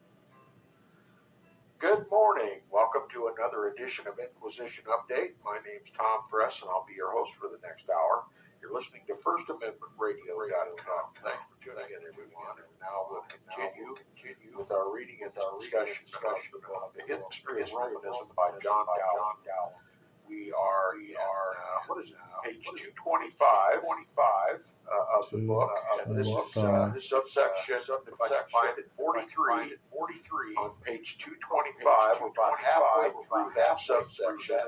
Good morning. Welcome to another edition of Inquisition Update. My name's Tom Press, and I'll be your host for the next hour. You're listening to FirstAmendmentRadio.com. Thanks for tuning in, everyone. And now we'll continue with our reading and discussion of the book, The History of Romanism by John Dowling. We are in, page 225 of the book, and this is subsection, if I can find it, 43 on page 225. We're about halfway through that subsection.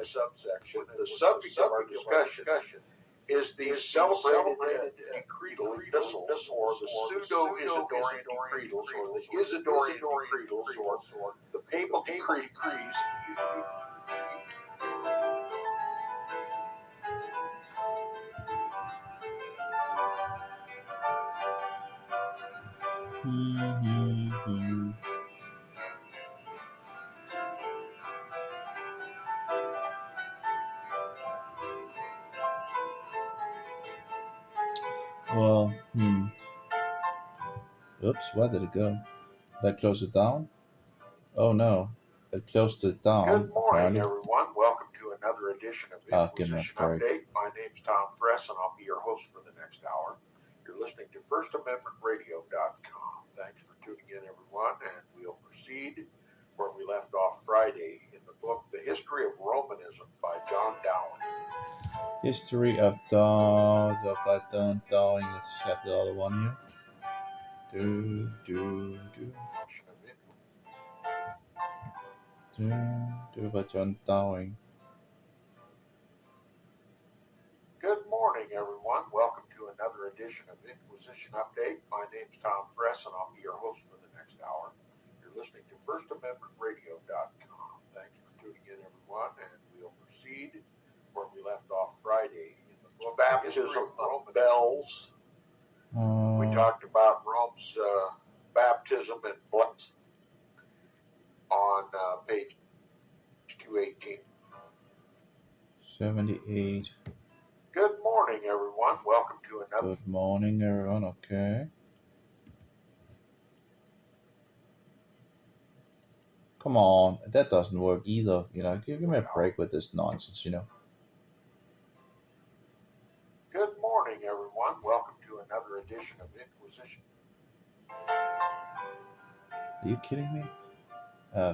The subject of our discussion is the celebrated decretal epistles, or the pseudo-Isidorian decretals, or the Isidorian decretals, or the papal decrees. Well, Oops, where did it go? Did I close it down? Oh no, it closed it down. Good morning, apparently. everyone. Welcome to another edition of Inquisition Update. My name's Tom Press, and I'll be your host for the next hour. You're listening to FirstAmendmentRadio.com. Thanks for tuning in, everyone, and we'll proceed where we left off Friday in the book, The History of Romanism by John Dowling. History of Dowling. Let's have the other one here. Do about John Dowling. Good morning, everyone. Welcome to another edition of Inquisition Update. My name's Tom Press, and I'll be your host for the next hour. You're listening to FirstAmendmentRadio.com. Thanks for tuning in, everyone, and we'll proceed where we left off Friday in the book, Baptism of Bells. We talked about Rome's baptism and blood on page 218. 78. morning, everyone. Welcome to another. Good morning, everyone. Okay. Come on, that doesn't work either. Give me a break with this nonsense. Good morning, everyone. Welcome to another edition of Inquisition. Are you kidding me?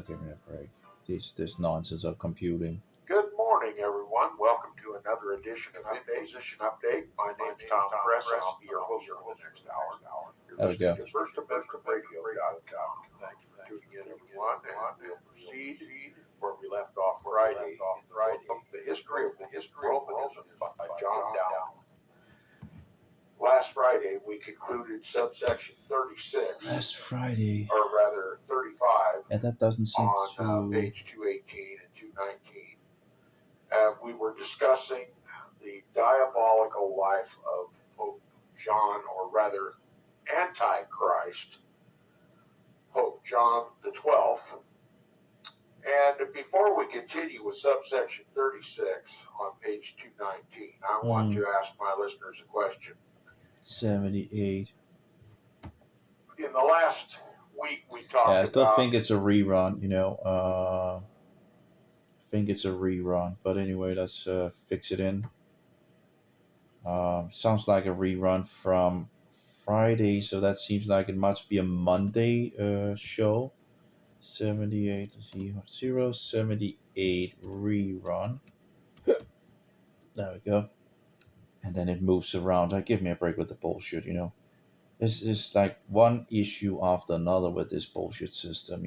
Give me a break. This nonsense of computing. Good morning, everyone. Welcome to another edition of Inquisition Update. My name's Tom Press, and I'll be your host for the next hour. There we go. First Amendment Radio.com. Thanks for tuning in, everyone, and we'll proceed where we left off Friday. The history of Romanism by John Dowland. Last Friday, we concluded subsection 36. Last Friday. Or rather, 35. And that doesn't seem on to... page 218 and 219. We were discussing the diabolical life of Pope John, or rather, Antichrist, Pope John the 12th. And before we continue with subsection 36 on page 219, I want to ask my listeners a question. 78. In the last week, we talked about... I still think it's a rerun, I think it's a rerun. But anyway, let's fix it in. Sounds like a rerun from Friday, so that seems like it must be a Monday show. 78, 078 rerun. There we go. And then it moves around. Give me a break with the bullshit, This is like one issue after another with this bullshit system,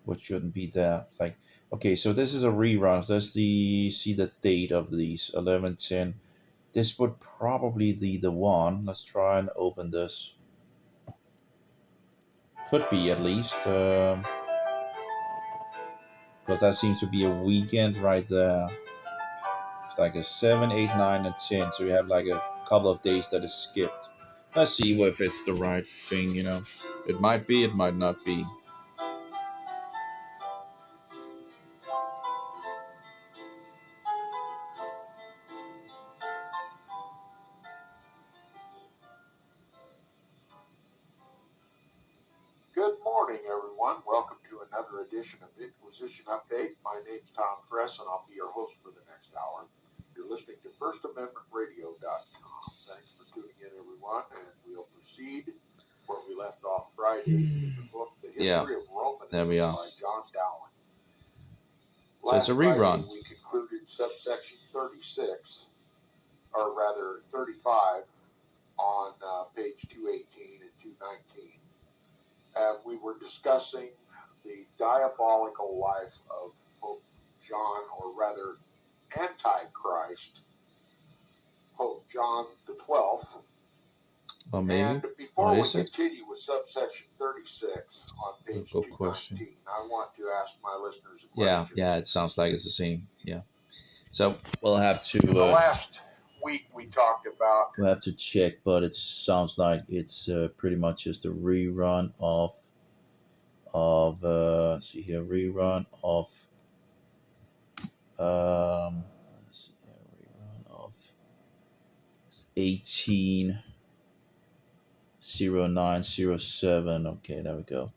What shouldn't be there. It's like, okay, so this is a rerun. So let's see the date of these, 11/10. This would probably be the one. Let's try and open this. Could be at least. Because that seems to be a weekend right there. It's like a 7, 8, 9, and 10. So we have like a couple of days that is skipped. Let's see if it's the right thing, It might be, it might not be. Good morning, everyone. Welcome to another edition of Inquisition Update. My name's Tom Press, and I'll be your host for the next hour. You're listening to FirstAmendmentRadio.com. Thanks for tuning in, everyone, and we'll proceed where we left off Friday with the book, The History of Romanism there we are. by John Dowland. So it's a rerun. Friday, we concluded subsection 36, or rather 35, on page 218 and 219. We were discussing the diabolical life of Pope John, or rather Antichrist, Pope John the 12th. Or maybe. And before we continue with subsection 36 on page 219, I want to ask my listeners a question. Yeah, it sounds like it's the same. Yeah. So we'll have to... the last week we talked about... We'll have to check, but it sounds like it's pretty much just a rerun of see here, rerun of let's see here, rerun of 180907. Okay, there we go.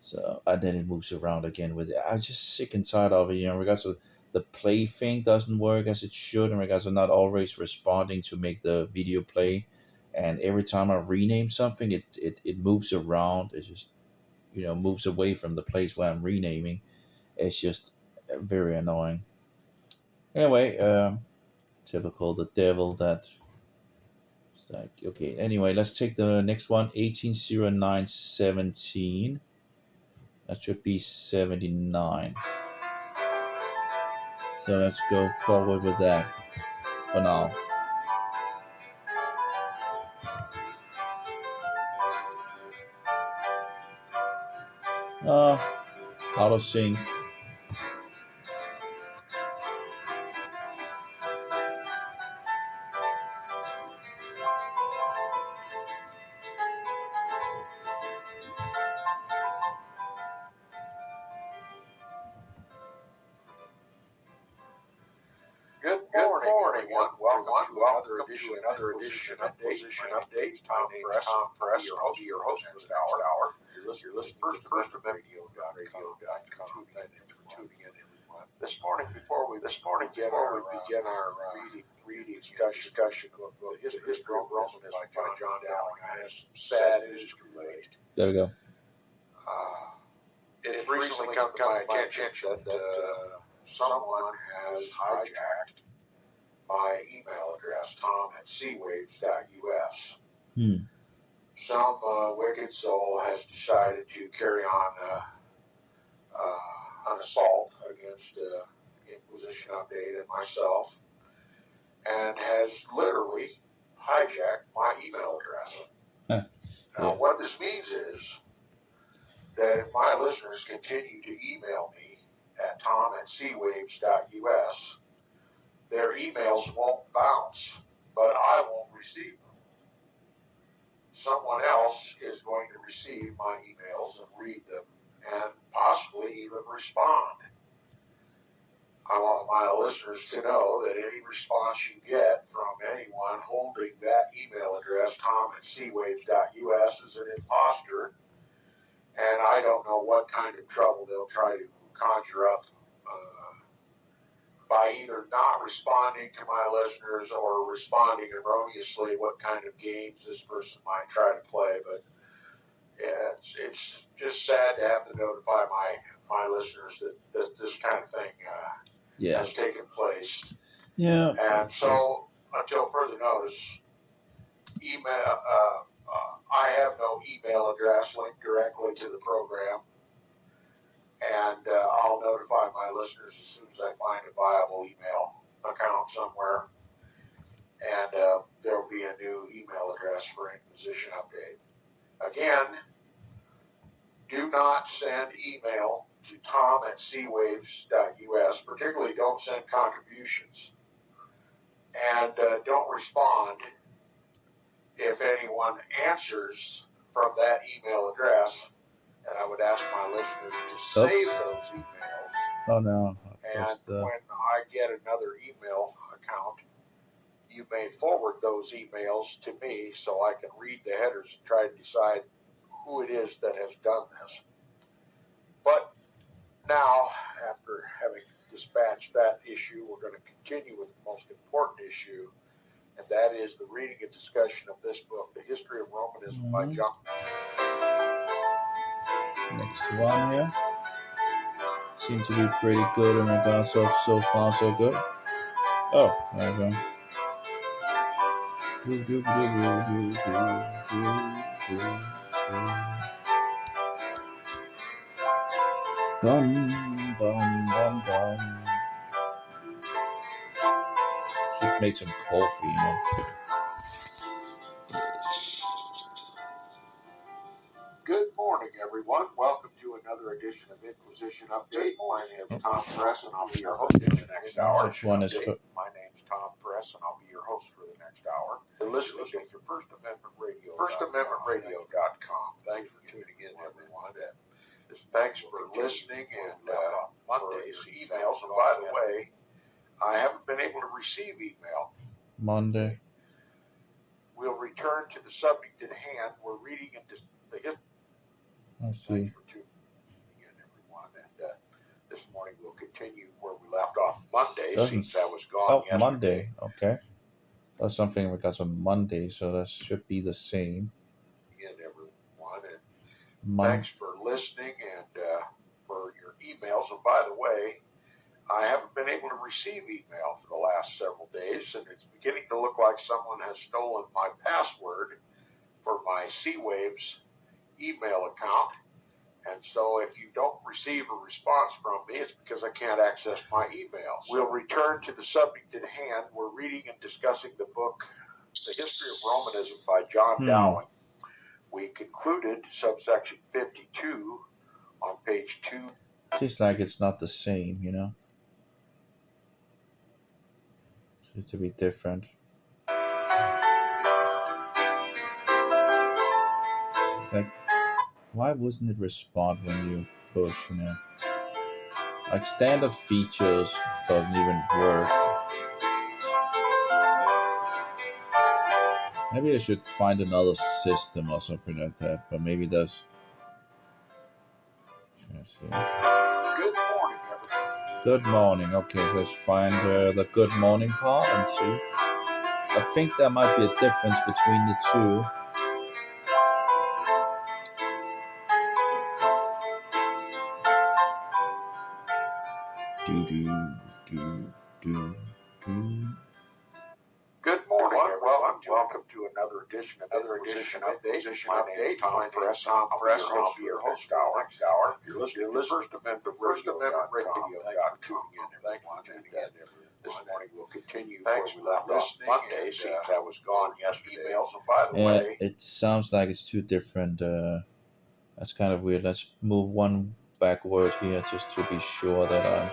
So and then it moves around again with it. I'm just sick and tired of it, in regards to the play thing doesn't work as it should, in regards to not always responding to make the video play. And every time I rename something, it moves around. It just moves away from the place where I'm renaming. It's just very annoying. Anyway, typical the devil that. It's like, okay. Anyway, let's take the next one. 180917. That should be 79. So let's go forward with that for now. Out of sync. Good morning, everyone. Welcome another edition of Inquisition Update. Tom Press, your host for this hour. You're listening to First Amendment Radio.com. Tuning in every month. This morning, before we begin our reading discussion of the history of Romanism by John Dowling, I have some sad news to relate. There we go. It's recently come to my attention that someone has hijacked my email address, tom@cwaves.us. Some wicked soul has decided to carry on an assault against Inquisition Update and myself, and has literally hijacked my email address. Now, what this means is that if my listeners continue to email me at tom@cwaves.us, their emails won't bounce, but I won't receive them. Someone else is going to receive my emails and read them and possibly even respond. I want my listeners to know that any response you get from anyone holding that email address, tom@cwaves.us, is an imposter, and I don't know what kind of trouble they'll try to conjure up by either not responding to my listeners or responding erroneously, what kind of games this person might try to play. But it's just sad to have to notify my listeners that this kind of thing has taken place. Yeah. And so, until further notice, I have no email address linked directly to the program. And I'll notify my listeners as soon as I find a viable email account somewhere. And there will be a new email address for Inquisition Update. Again, do not send email to tom@cwaves.us. Particularly, don't send contributions. And don't respond if anyone answers from that email address. And I would ask my listeners to save those emails. Oh, no. And when I get another email account, you may forward those emails to me so I can read the headers and try to decide who it is that has done this. But now, after having dispatched that issue, we're going to continue with the most important issue, and that is the reading and discussion of this book, The History of Romanism by John. Next one here. Seems to be pretty good in regards of so far so good. Oh, there we go. Bum, bum, bum, bum. Should make some coffee, you know. Good morning, everyone. Welcome to another edition of Inquisition Update. My name is Tom Press, and I'll be your host for the next hour. Which one is My name's Tom Press, and I'll be your host for the next hour. You're listening to First Amendment Radio. FirstAmendmentRadio.com. Thanks for tuning in, everyone. Thanks for listening and Monday's emails. And by the way, I haven't been able to receive email. Monday. We'll return to the subject at hand. We're reading into the history. I see. Thanks for tuning in, everyone. And this morning we'll continue where we left off Monday. Since I was gone yesterday. Monday. Okay. That's something we got on Monday, so that should be the same. Again, everyone. And thanks for listening and for your emails. And by the way, I haven't been able to receive email for the last several days, and it's beginning to look like someone has stolen my password for my C-Waves email account. And so if you don't receive a response from me, it's because I can't access my emails. We'll return to the subject at hand. We're reading and discussing the book, The History of Romanism by John Dowling. We concluded subsection 52 on page 2. Seems like it's not the same, you know. Seems to be different. It's like, why wouldn't it respond when you push, you know? Like standard features doesn't even work. Maybe I should find another system or something like that, but maybe that's... Let's see. Good morning, everyone. Good morning. Okay, so let's find the good morning part and see. I think there might be a difference between the two. Do do do do do. Good morning, everyone. Welcome to another edition of Inquisition Update. My name is Tom Press. I'll be your host next hour. You're listening to First Amendment Radio. Thanks for tuning in. Thank you for tuning in. This morning we'll continue where we left off Monday. Seems I was gone yesterday. And by the way, it sounds like it's two different. That's kind of weird. Let's move one backward here just to be sure that I'm.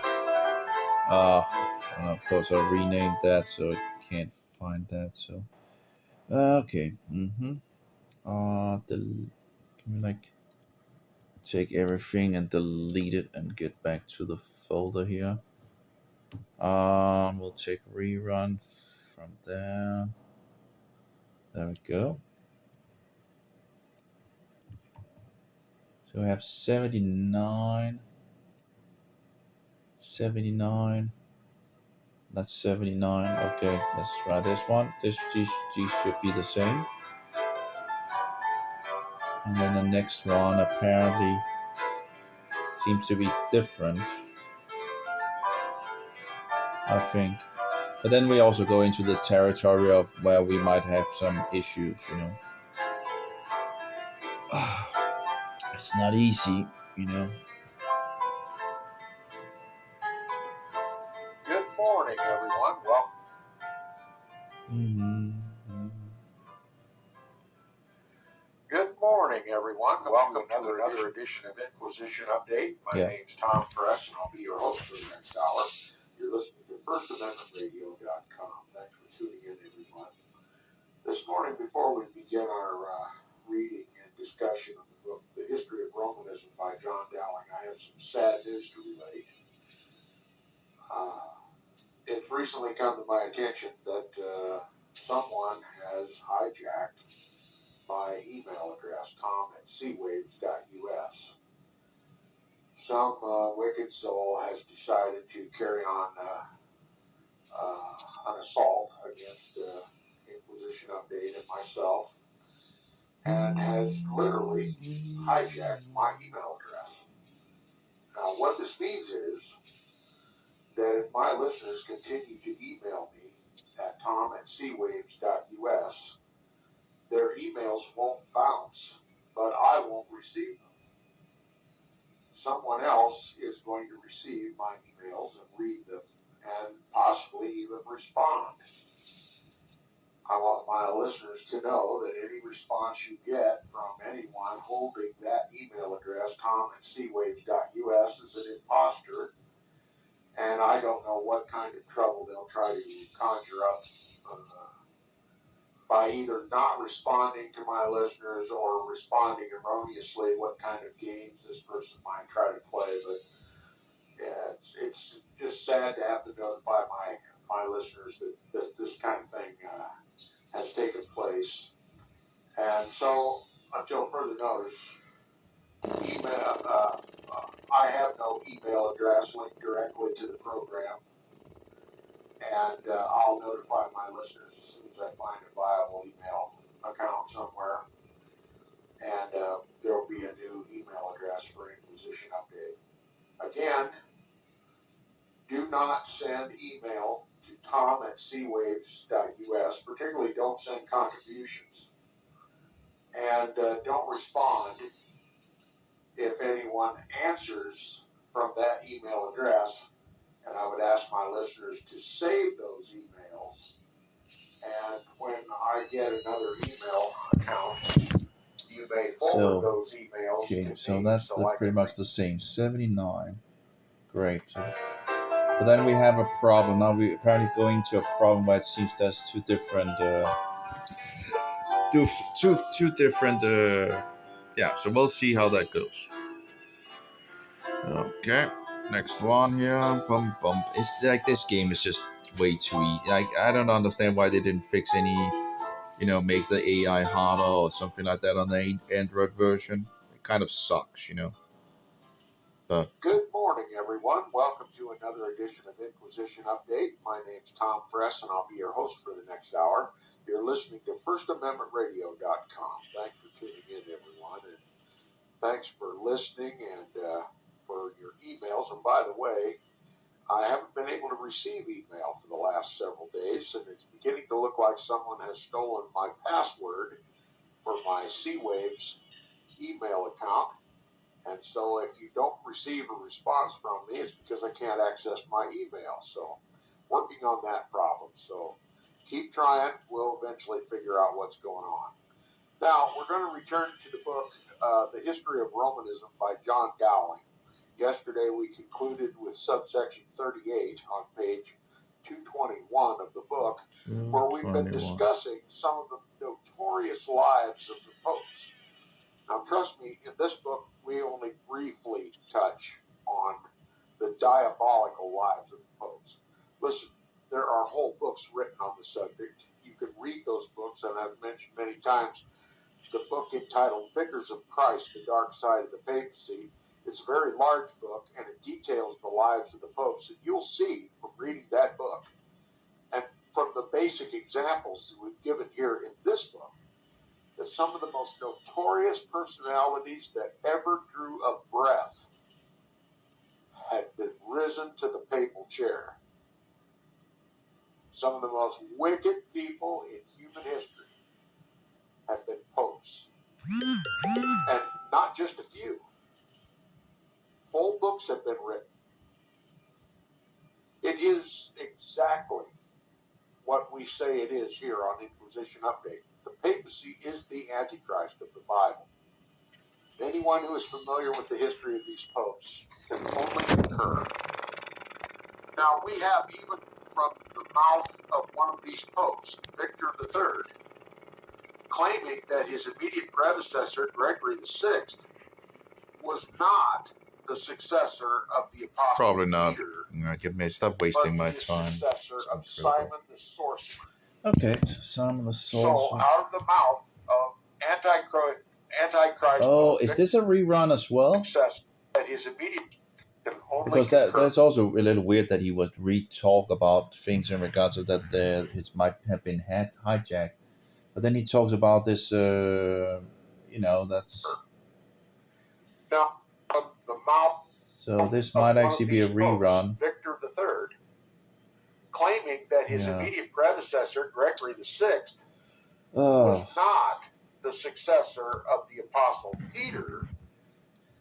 And of course I renamed that so it can't find that. So okay. Can we like take everything and delete it and get back to the folder here? We'll take rerun from there. There we go. So we have 79. That's 79. Okay, let's try this one. These should be the same. And then the next one apparently seems to be different, I think. But then we also go into the territory of where we might have some issues, you know. It's not easy, you know. good morning, everyone. Welcome. Good morning, everyone. Welcome to another edition of Inquisition Update. My name's Tom Press, and I'll be your host for the next hour. You're listening to FirstAmendmentRadio.com. Thanks for tuning in, everyone. This morning, before we begin our reading and discussion of the book, The History of Romanism by John Dowling, I have some sad news to relate. It's recently come to my attention that someone has hijacked my email address, tom@cwaves.us. Some wicked soul has decided to carry on an assault against Inquisition Update and myself, and has literally hijacked my email address. Now, what this means is that if my listeners continue to email me at tom@cwaves.us, their emails won't bounce, but I won't receive them. Someone else is going to receive my emails and read them and possibly even respond. I want my listeners to know that any response you get from anyone holding that email address, tom@cwaves.us, is an imposter, and I don't know what kind of trouble they'll try to conjure up by either not responding to my listeners or responding erroneously, what kind of games this person might try to play. But yeah, it's just sad to have to notify my listeners that this kind of thing has taken place. And so, until further notice, I have no email address linked directly to the program, and I'll notify my listeners as soon as I find a viable email account somewhere, and there will be a new email address for Inquisition Update. Again, do not send email to tom@cwaves.us, particularly don't send contributions, and don't respond if anyone answers from that email address. And I would ask my listeners to save those emails, and when I get another email account, you may forward those emails to me. So that's pretty much the same, 79. Great. But then we have a problem. Now we're apparently going to a problem where it seems there's two different... two different... yeah, so we'll see how that goes. Okay, next one here. Bump bump. It's like this game is just way too easy. Like, I don't understand why they didn't fix any make the AI harder or something like that on the Android version. It kind of sucks, But Good morning, everyone. Welcome to another edition of Inquisition Update. My name's Tom Fress, and I'll be your host for the next hour. You're listening to FirstAmendmentRadio.com. Thanks for tuning in, everyone, and thanks for listening and for your emails. And by the way, I haven't been able to receive email for the last several days, and it's beginning to look like someone has stolen my password for my C-Waves email account. And so if you don't receive a response from me, it's because I can't access my email. So working on that problem. So keep trying. We'll eventually figure out what's going on. Now, we're going to return to the book, The History of Romanism by John Dowling. Yesterday, we concluded with subsection 38 on page 221 of the book, where we've been discussing some of the notorious lives of the popes. Now, trust me, in this book, we only briefly touch on the diabolical lives of the popes. Listen, there are whole books written on the subject. You can read those books, and I've mentioned many times the book entitled Vicars of Christ, The Dark Side of the Papacy. It's a very large book, and it details the lives of the popes. And you'll see from reading that book, and from the basic examples that we've given here in this book, that some of the most notorious personalities that ever drew a breath had been risen to the papal chair. Some of the most wicked people in human history have been popes. And not just a few. Whole books have been written. It is exactly what we say it is here on Inquisition Update. The papacy is the Antichrist of the Bible. Anyone who is familiar with the history of these popes can only concur. Now, we have even from the mouth of one of these popes, Victor III, claiming that his immediate predecessor, Gregory VI, was not the successor of the Apostle probably not. Peter, Stop wasting my but the time. successor of Simon the Sorcerer. Okay, so Simon the Sorcerer. So, out of the mouth of Antichrist. Oh, is this a rerun as well? That his immediate Because that's also a little weird that he would re-talk about things in regards to that it might have been hijacked. But then he talks about this, that's... Now, from the mouth so this might actually be a rerun. Victor III, claiming that his immediate predecessor, Gregory VI, was not the successor of the Apostle Peter,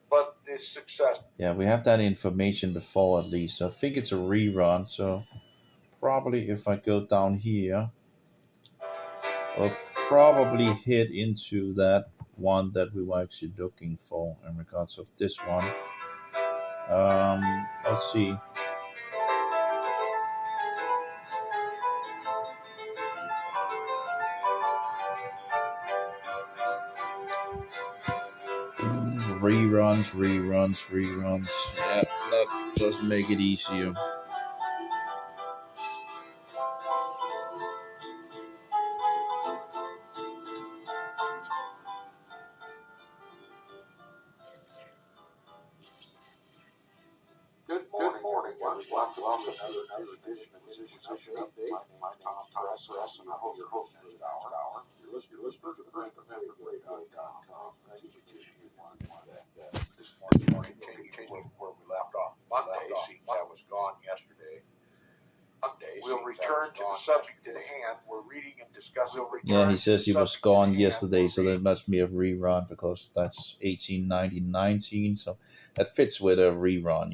but the successor. Yeah, we have that information before at least. So I think it's a rerun. So probably if I go down here, I'll probably hit into that one that we were actually looking for in regards of this one. Let's see. Reruns. Yeah, that doesn't make it easier. Good morning, everyone. Welcome to another edition of Inquisition Update. My name is Tom Fress, and I'm your host for this hour. You're listening to the FirstAmendmentRadio.com. Thank you for tuning in. This morning, we'll continue where we left off Monday, since I was gone yesterday. We'll return to the subject at hand. We're reading and discussing. Yeah, he says he was gone yesterday, so that must be a rerun because that's 1819, so that fits with a rerun,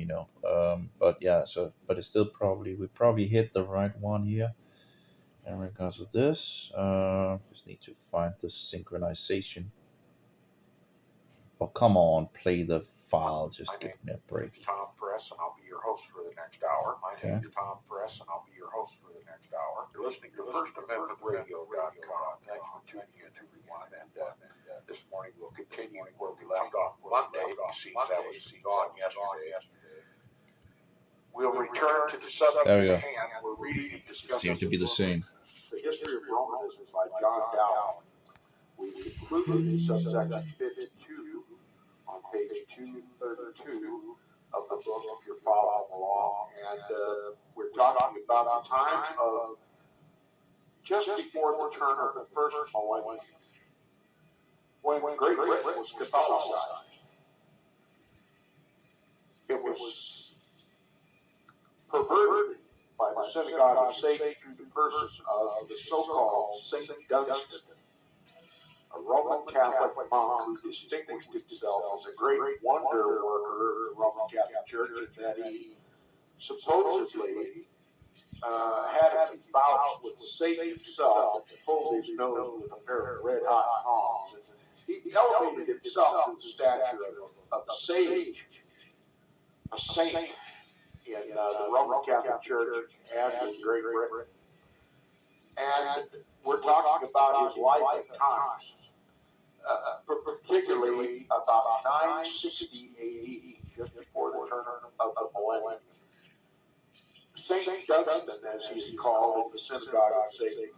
But yeah, but it's still we probably hit the right one here. In regards to this, just need to find the synchronization. Oh, come on, play the file. Just give me a break. Tom Fress, and I'll be your host for the next hour. My name is Tom Fress, and I'll be your host for the next hour. You're listening to FirstAmendmentRadio.com. Thanks for tuning in, everyone. And this morning we'll continue where we left off Monday, since I was gone yesterday. We'll return to the subject at hand. We're reading and discussing. Seems to be the same. The History of Romanism by John John Dowling. We included in subsection 52 on page 232 of the book if you're following along, and we're talking about the time of just before the turn of the first millennium, when Great Britain was Catholicized. It was perverted by the synagogue of Satan through the person of the so-called Saint Dunstan, a Roman Catholic monk who distinguished himself as a great wonder worker of the Roman Catholic Church, and that he supposedly had a bout with Satan himself and pulled his nose with a pair of red-hot tongs. He elevated himself to the stature of a sage, a saint in the Roman Catholic Church and in Great Britain. And we're talking about his life at times, particularly about 960 AD, just before the turn of the millennium. Saint Dunstan, as he is called in the synagogue of Satan,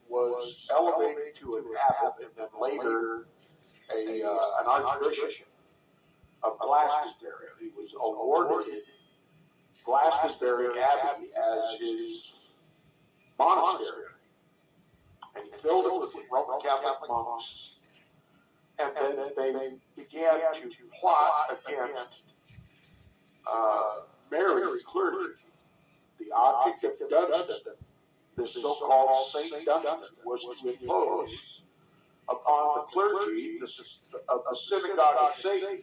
was elevated to an abbot and then later an archbishop of Glastonbury. He was awarded Glastonbury Abbey as his monastery, and he filled it with Roman Catholic monks, and then they began to plot against married clergy. The object of Dunstan, this so-called Saint Dunstan, was to impose upon the clergy of the synagogue of Satan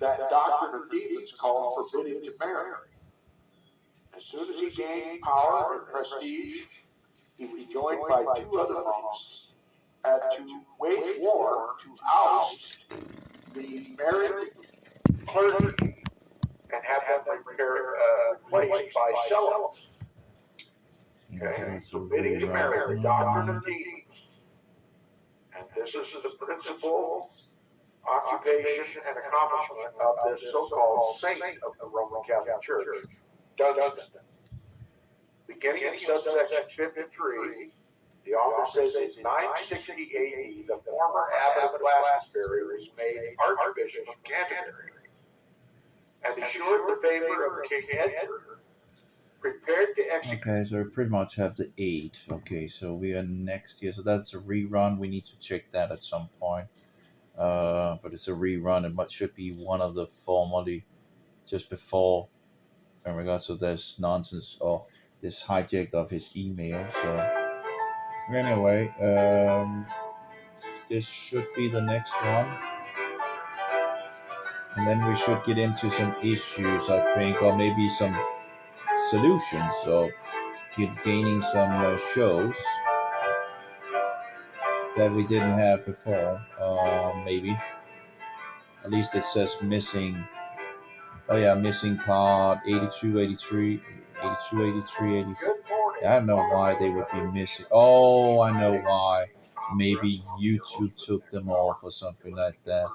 that doctrine of demons called forbidding to marry. As soon as he gained power and prestige, he was joined by two other monks to wage war to oust the married clergy and have them replaced by celibates. Okay, forbidding to marry, the doctrine of demons. And this is the principal occupation and accomplishment of this so-called saint of the Roman Catholic Church, Dunstan. Beginning in subsection 53, the author says in 960 AD, the former abbot of Glastonbury was made Archbishop of Canterbury, and assured the favor of King Edward, prepared to execute. Okay, so we pretty much have the 8. Okay, so we are next here. So that's a rerun. We need to check that at some point. But it's a rerun. It should be one of the formerly just before in regards to this nonsense or this hijack of his email. So anyway, this should be the next one. And then we should get into some issues, I think, or maybe some solutions, or gaining some shows that we didn't have before. Maybe. At least it says missing. Oh yeah, missing part 82, 83, 82, 83, 84. I don't know why they would be missing. Oh, I know why. Maybe YouTube took them off or something like that.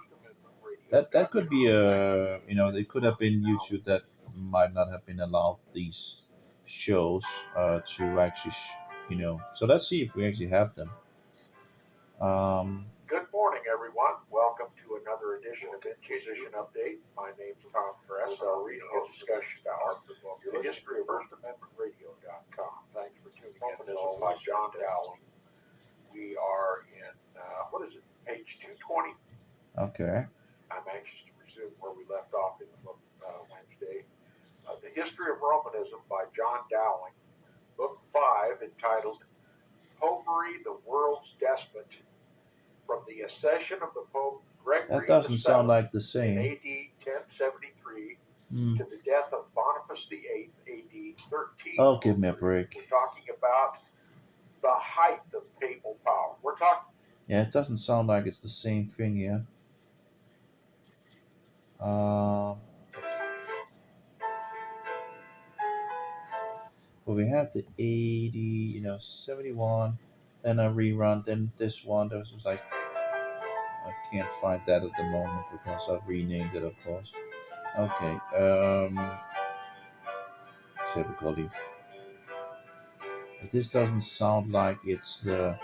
That could be it could have been YouTube that might not have been allowed these shows to actually, So let's see if we actually have them. Good morning, everyone. Welcome to another edition of Inquisition Update. My name's Tom Kress. Our reading and discussion hour, the history of First Amendment Radio.com. Thanks for tuning in. Romanism by John Dowling. We are in, page 220. Okay. I'm anxious to resume where we left off in the book Wednesday. The History of Romanism by John Dowling, book 5, entitled Popery, the World's Despot, from the accession of the Pope Gregory That doesn't sound like the in same. AD 1073 to the death of Boniface VIII, AD 13. Oh, give me a break. We're talking about the height of papal power. We're talking. Yeah, it doesn't sound like it's the same thing here. Well, we had the 80, 71, then a rerun, then this one. That was like, I can't find that at the moment because I've renamed it, of course. Okay, typically. But this doesn't sound like it's the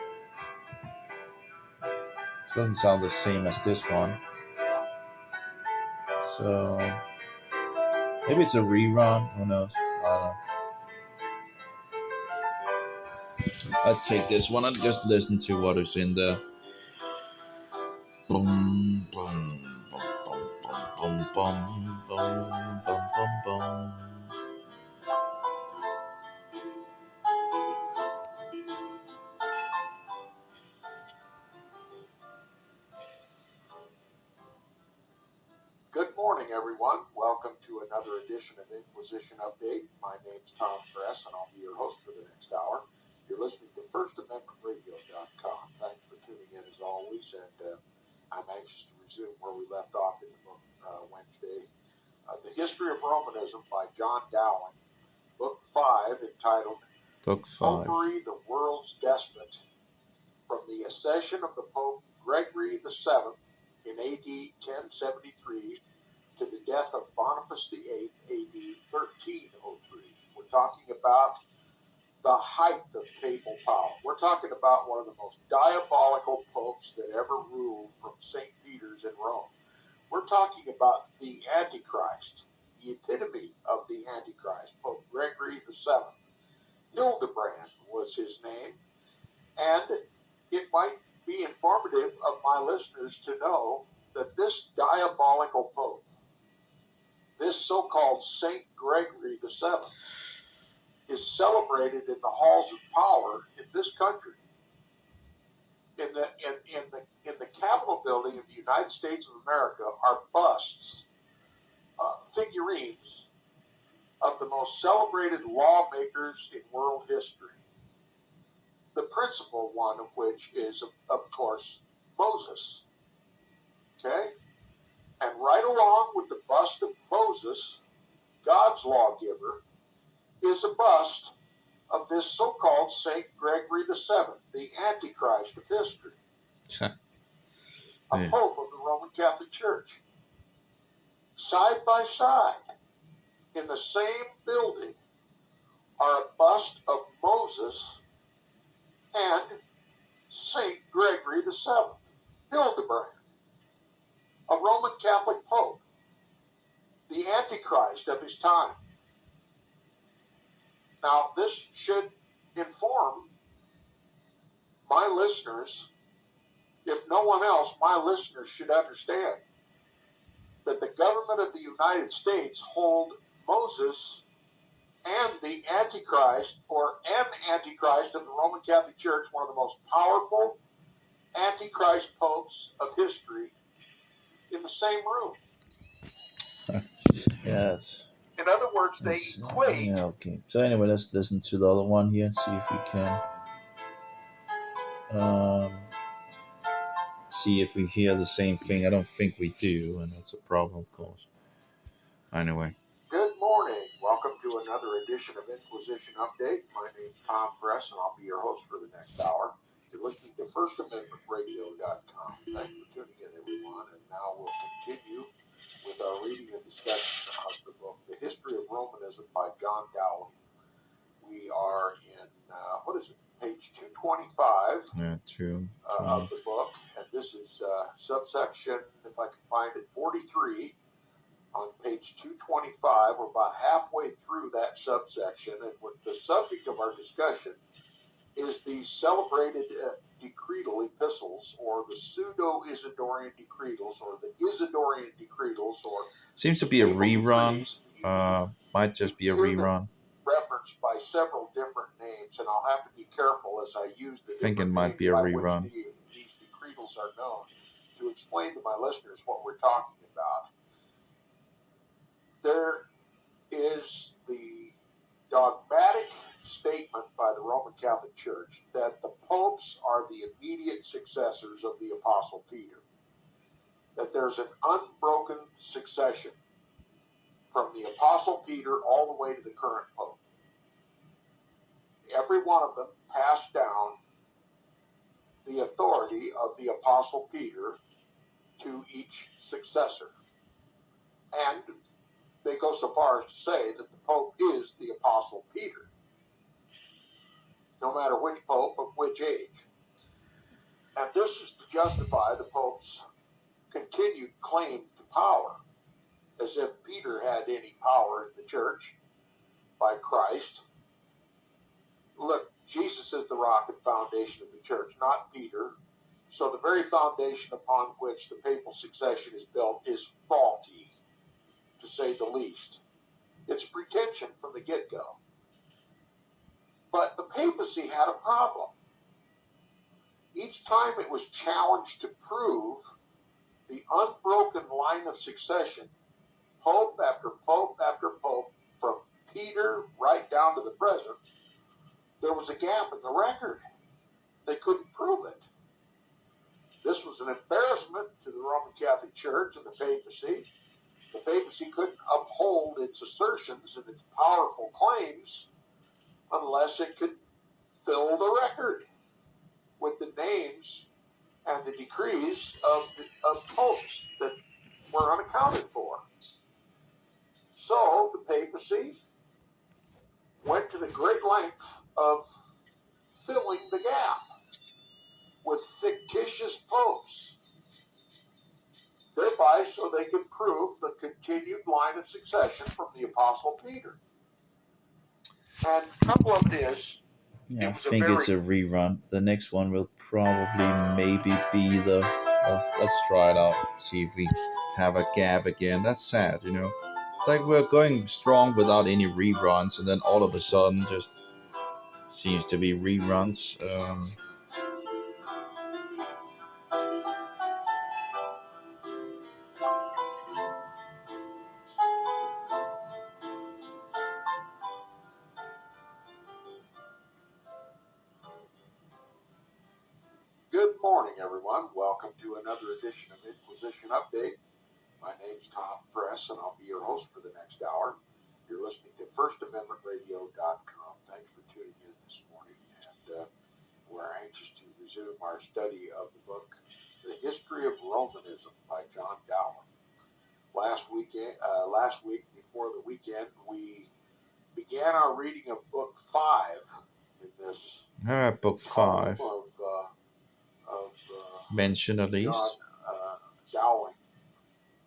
Doesn't sound the same as this one. So maybe it's a rerun. Who knows? I don't know. Let's take this one and just listen to what is in the. Boom, boom, boom, boom, boom, boom, boom, boom, boom, boom. Good morning, everyone. Welcome to another edition of Inquisition Update. My name's Tom Press, and I'll be your host for the next hour. You're listening to FirstAmendmentRadio.com. Thanks for tuning in as always, and I'm anxious to resume where we left off in the book Wednesday. The History of Romanism by John Dowling, Book 5, entitled Book 5. Popery, the World's Despot, from the accession of the Pope Gregory VII in AD 1073 to the death of Boniface VIII, AD 1303. We're talking about the height of papal power. We're talking about one of the most diabolical popes that ever ruled from St. Peter's in Rome. We're talking about the Antichrist, the epitome of the Antichrist, Pope Gregory VII. Hildebrand was his name, and it might be informative of my listeners to know that this diabolical pope, this so-called Saint Gregory VII, is celebrated in the halls of power in this country. In the Capitol building of the United States of America are busts, figurines of the most celebrated lawmakers in world history. The principal one of which is, of course, Moses. Okay? And right along with the bust of Moses, God's lawgiver, is a bust of this so-called Saint Gregory VII, the Antichrist of history, a pope of the Roman Catholic Church. Side by side, in the same building, are a bust of Moses and Saint Gregory VII, Hildebrand, a Roman Catholic pope, the Antichrist of his time. Now, this should inform my listeners, if no one else, my listeners should understand that the government of the United States hold Moses and the Antichrist, or an Antichrist of the Roman Catholic Church, one of the most powerful Antichrist popes of history, in the same room. Yes. In other words, they equate. Yeah, okay. So anyway, let's listen to the other one here and see if we can see if we hear the same thing. I don't think we do, and that's a problem, of course. Anyway. Good morning. Welcome to another edition of Inquisition Update. My name's Tom Press, and I'll be your host for the next hour. You're listening to FirstAmendmentRadio.com. Thanks for tuning in, everyone. And now we'll continue with our reading and discussion of the book, The History of Romanism by John Dowling. We are in, page 225 of the book. And this is subsection, if I can find it, 43. On page 225, we're about halfway through that subsection, and the subject of our discussion is the celebrated decretal epistles, or the pseudo-Isidorian decretals, or the Isidorian decretals, or seems to be a rerun. Might just be a rerun. Referenced by several different names, and I'll have to be careful as I use the thinking might be a rerun. These decretals are known, to explain to my listeners what we're talking about. There is the dogmatic statement by the Roman Catholic Church that the popes are the immediate successors of the Apostle Peter, that there's an unbroken succession from the Apostle Peter all the way to the current pope. Every one of them passed down the authority of the Apostle Peter to each successor. And they go so far as to say that the Pope is the Apostle Peter, no matter which Pope of which age. And this is to justify the Pope's continued claim to power, as if Peter had any power in the church by Christ. Look, Jesus is the rock and foundation of the church, not Peter. So the very foundation upon which the papal succession is built is faulty, to say the least. It's pretension from the get-go. But the papacy had a problem. Each time it was challenged to prove the unbroken line of succession, pope after pope after pope, from Peter right down to the present, there was a gap in the record. They couldn't prove it. This was an embarrassment to the Roman Catholic Church and the papacy. The papacy couldn't uphold its assertions and its powerful claims unless it could fill the record with the names and the decrees of popes that were unaccounted for. So the papacy went to the great length of filling the gap with fictitious popes, thereby so they could prove the continued line of succession from the Apostle Peter. And the trouble of it is, Yeah, I think it's a rerun. The next one will probably maybe be the. Let's try it out. See if we have a gap again. That's sad, you know. It's like we're going strong without any reruns, and then all of a sudden, just seems to be reruns. Good morning, everyone. Welcome to another edition of Inquisition Update. My name's Tom Press, and I'll be your host for the next hour. You're listening to FirstAmendmentRadio.com. Thanks for tuning in this morning, and we're anxious to resume our study of the book, The History of Romanism by John Dowling. Last week, before the weekend, we began our reading of Book 5 in this Book 5. of Mentioned at least. John Dowling.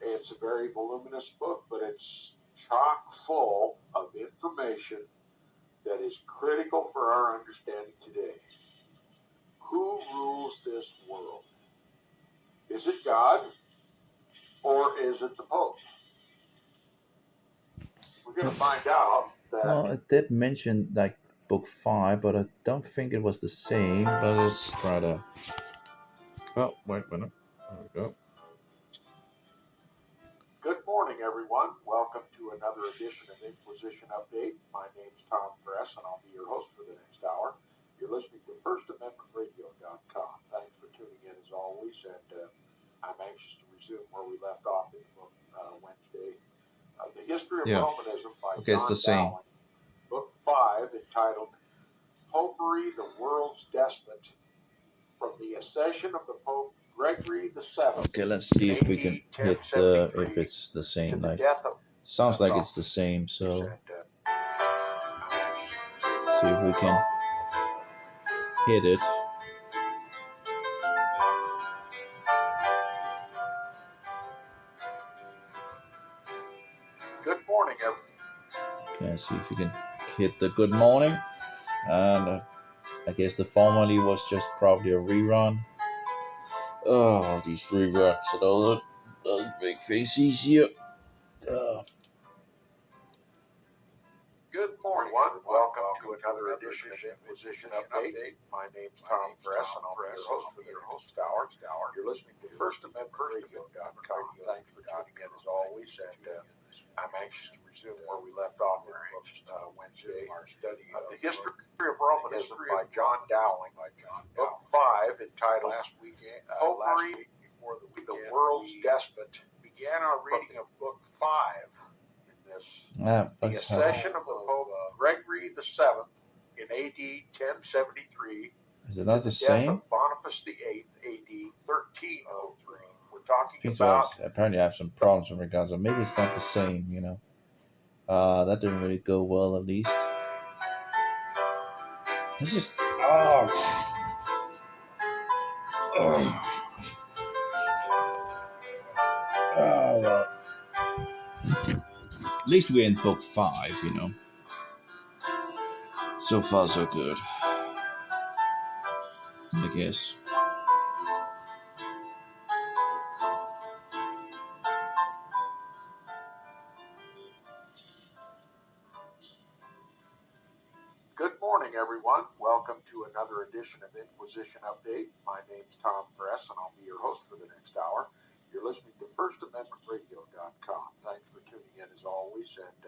It's a very voluminous book, but it's chock full of information that is critical for our understanding today. Who rules this world? Is it God or is it the Pope? We're going to find out that... Well, it did mention like Book 5, but I don't think it was the same. But let's try to... Oh, wait a minute. There we go. Good morning, everyone. Welcome to another edition of Inquisition Update. My name's Tom Press, and I'll be your host for the next hour. You're listening to FirstAmendmentRadio.com. Thanks for tuning in as always, and I'm anxious to resume where we left off in the book Wednesday. The History of Romanism by John it's the same. Dowling. Book 5, entitled Popery, the World's Despot, from the accession of the Pope Gregory VII. Okay, let's see if we can hit if it's the same. Like, sounds like it's the same. So see if we can hit it. Good morning, everyone. Okay, see if we can hit the good morning. And I guess the formerly was just probably a rerun. Oh, these reruns, it all doesn't make things easier. Good morning, everyone. Welcome to another edition of Inquisition Update. My name's Tom Press, and I'll be your host for the next hour. You're listening to FirstAmendmentRadio.com. Thanks for tuning in as always, and I'm anxious to resume where we left off in Wednesday. Our study of The History of Romanism by John Dowling. Book 5, entitled Popery, the World's Despot. Began our reading of Book 5 in this. The accession of the Pope Gregory VII in AD 1073. Is it not the same? Death of Boniface VIII, AD 1303. We're talking about... Apparently I have some problems in regards to maybe it's not the same, you know. That didn't really go well, at least. This is... Well. At least we're in book 5, you know. So far, so good. I guess. Good morning, everyone. Welcome to another edition of Inquisition Update. My name's Tom Press, and I'll be your host for the next hour. You're listening to FirstAmendmentRadio.com. Thanks for tuning in as always, and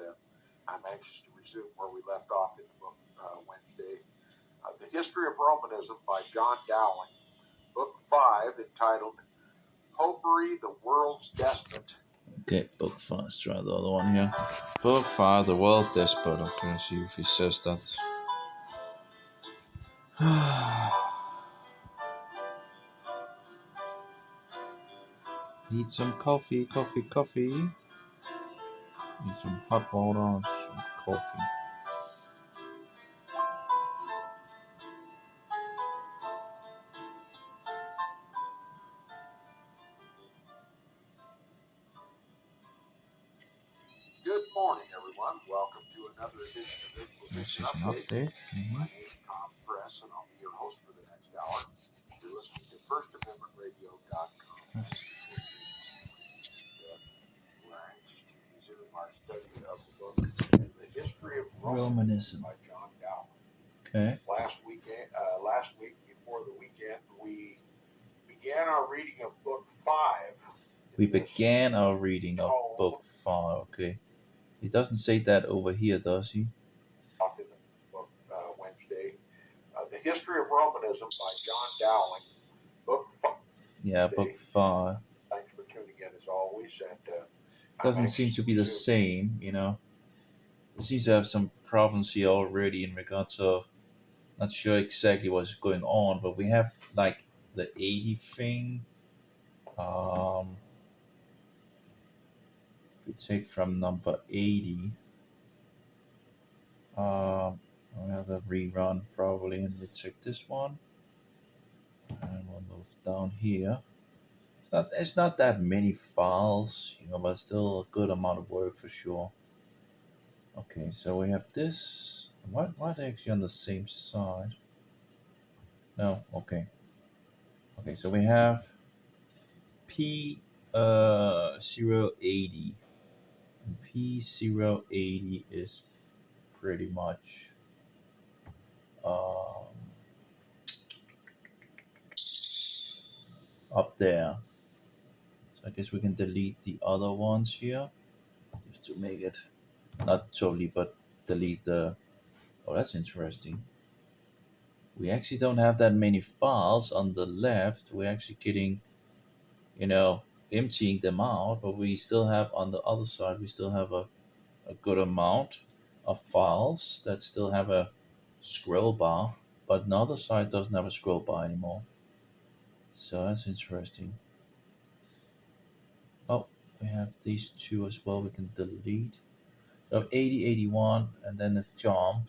I'm anxious to resume where we left off in the book Wednesday. The History of Romanism by John Dowling, Book 5, entitled Popery, the World's Despot. Okay, book 5. Let's try the other one here. Book 5, the World Despot. I'm gonna see if he says that. Need some coffee. Need some hot water, some coffee. Good morning, everyone. Welcome to another edition of This Inquisition is an Update. update. My name's Tom Press, and I'll be your host for the next hour. You're listening to FirstAmendmentRadio.com. We're anxious to resume our study of the book The History of Romanism by John Dowling. Okay. Last week before the weekend, we began our reading of Book 5. We began our reading of book 5. Okay. He doesn't say that over here, does he? Off in the book Wednesday. The History of Romanism by John Dowling. Book 5. Yeah, book 5. Thanks for tuning in as always. And Doesn't seem to be the same, you know. It seems to have some problems here already in regards of not sure exactly what's going on, but we have like the 80 thing. If we take from number 80, we have a rerun probably, and we check this one, and we'll move down here. It's not that many files, you know, but still a good amount of work for sure. Okay, so we have this. Why are they actually on the same side? No, okay. Okay, so we have P 080. And P 080 is pretty much up there. So I guess we can delete the other ones here just to make it not totally, but delete the. Oh, that's interesting. We actually don't have that many files on the left. We're actually getting, you know, emptying them out, but we still have on the other side, we still have a good amount of files that still have a scroll bar, but the other side doesn't have a scroll bar anymore. So that's interesting. Oh, we have these two as well we can delete. So 80, 81, and then a jump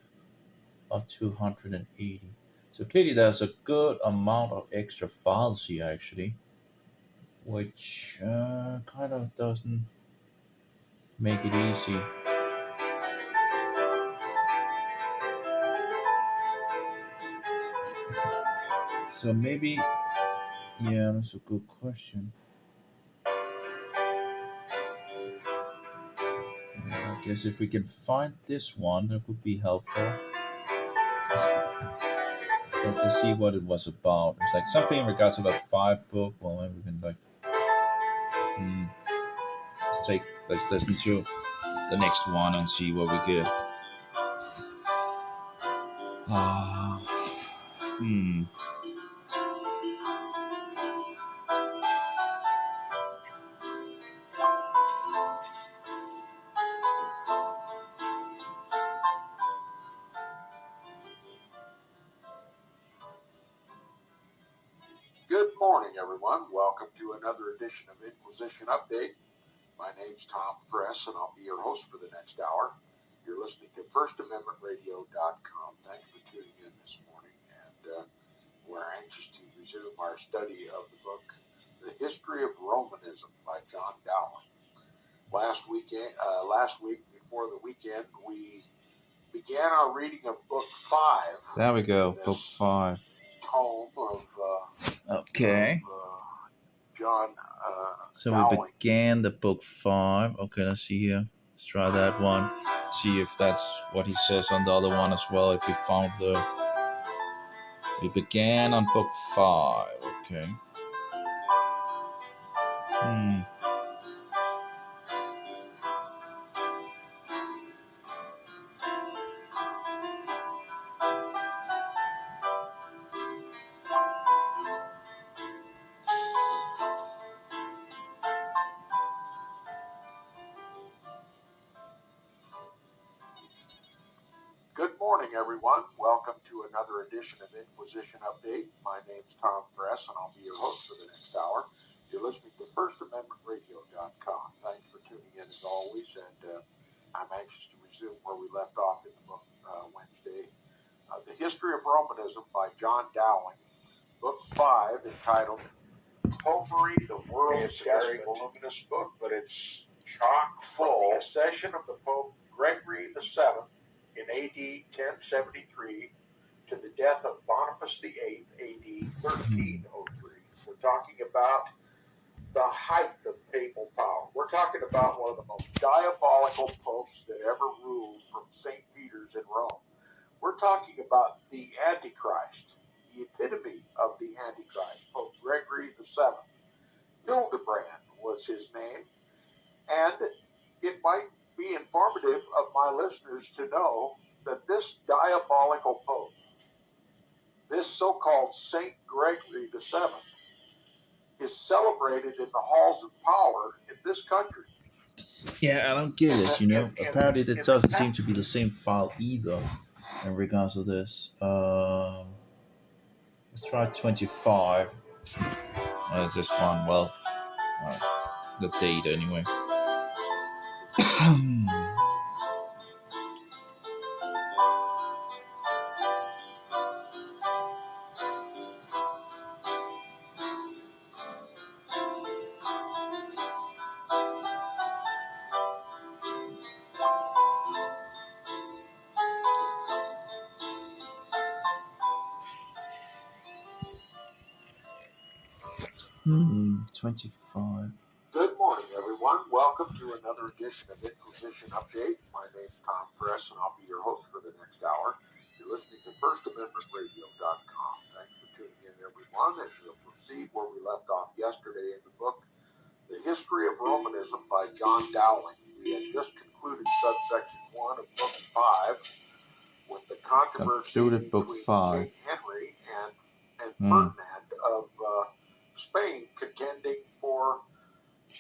of 280. So clearly there's a good amount of extra files here actually, which kind of doesn't make it easy. So maybe, yeah, that's a good question. I guess if we can find this one, that would be helpful. So to see what it was about. It's like something in regards to the 5 book. Well, maybe we can like, let's listen to the next one and see what we get. Good morning, everyone. Welcome to another edition of Inquisition Update. My name's Tom Press, and I'll be your host for the next hour. You're listening to FirstAmendmentRadio.com. Thanks for tuning in this morning, and we're anxious to resume our study study of the book, The History of Romanism by John Dowling. Last week, before the weekend, we began our reading of Book 5. There we go, Book 5. Tome of Okay. John So Dowling. we began the Book 5. Okay, let's see here. Let's try that one. See if that's what he says on the other one as well. If he found the... We began on Book 5. Okay. Good morning, everyone. Welcome to another edition of Inquisition Update. My name's Tom Press, and I'll be your host for the next hour. You're listening to FirstAmendmentRadio.com. Thanks for tuning in as always, and I'm anxious to resume where we left off in the book Wednesday. The History of Romanism by John Dowling, Book 5, entitled Popery, the World. It's a very voluminous book, but it's chock full. The accession of the Pope Gregory VII in AD 1073 to the death of Boniface VIII, AD 1303. We're talking about the height of papal power. We're talking about one of the most diabolical popes that ever ruled from St. Peter's in Rome. We're talking about the Antichrist, the epitome of the Antichrist, Pope Gregory VII. Hildebrand was his name, and it might be informative of my listeners to know that this diabolical pope, this so-called Saint Gregory VII, is celebrated in the halls of power in this country. Yeah, I don't get it, you know. Apparently it doesn't seem to be the same file either in regards to this. Let's try 25. Is this one? Well, the date anyway. Hmm, 25. Good morning, everyone. Welcome to another edition of Inquisition Update. My name's Tom Press, and I'll be your host for the next hour. You're listening to FirstAmendmentRadio.com. Thanks for tuning in, everyone, and we'll proceed where we left off yesterday in the book, The History of Romanism by John Dowling. We had just concluded subsection 1 of Book 5 with the controversy Concluded Book between 5. King Henry and Ferdinand of Spain contending for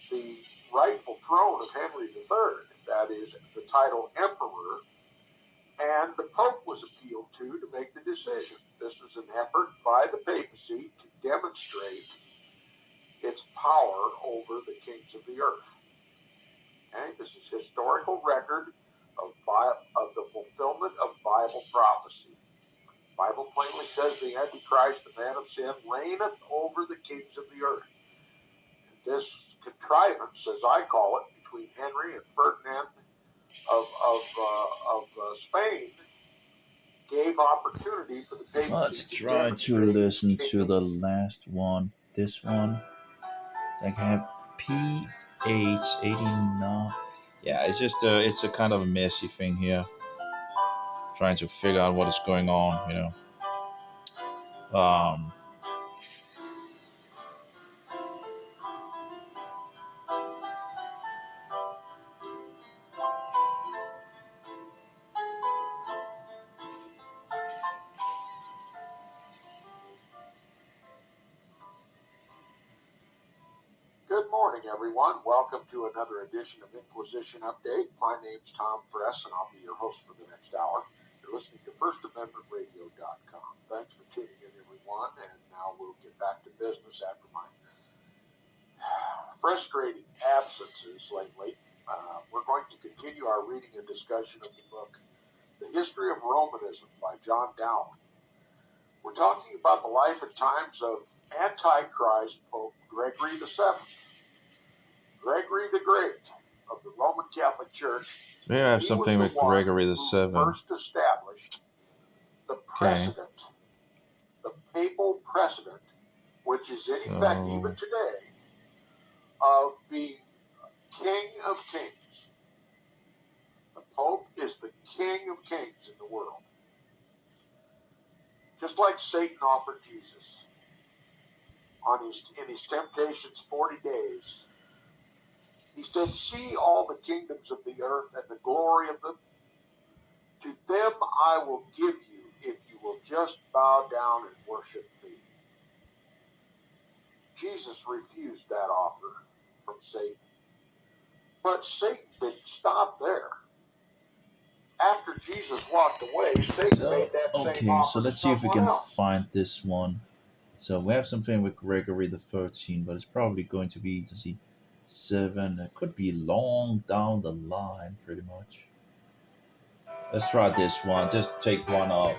the rightful throne of Henry III, that is, the title Emperor, and the Pope was appealed to make the decision. This was an effort by the papacy to demonstrate its power over the kings of the earth. Okay? This is historical record of the fulfillment of Bible prophecy. The Bible plainly says the Antichrist, the man of sin, reigneth over the kings of the earth. And this contrivance, as I call it, between Henry and Ferdinand of Spain gave opportunity for the papacy. Let's try to listen to the last one. This one. It's like I have PH89. Yeah, it's just it's a kind of a messy thing here. Trying to figure out what is going on, you know. Good morning, everyone. Welcome to another edition of Inquisition Update. My name's Tom Press, and I'll be your host for the next hour. You're listening to FirstAmendmentRadio.com. Thanks for tuning in, everyone, and now we'll get back to business after my frustrating absences lately. We're going to continue our reading and discussion of the book, The History of Romanism by John Dowling. We're talking about the life and times of Antichrist Pope Gregory VII. Gregory the Great of the Roman Catholic Church. So here I have something with Gregory the Seventh. First established the precedent, the papal precedent, which is in effect even today, of being King of Kings. The Pope is the King of Kings in the world. Just like Satan offered Jesus in his temptations 40 days. He said, see all the kingdoms of the earth and the glory of them. To them I will give you if you will just bow down and worship me. Jesus refused that offer from Satan. But Satan didn't stop there. After Jesus walked away, Satan made that same offer. So let's see if we can find this one. So we have something with Gregory the 13th, but it's probably going to be, to see, 7. It could be long down the line, pretty much. Let's try this one. Just take one out.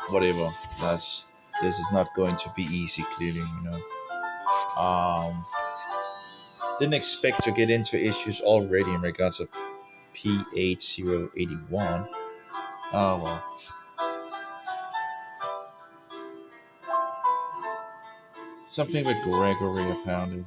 Whatever. This is not going to be easy, clearly, Didn't expect to get into issues already in regards of P8081. Oh well. Something with Gregory apparently.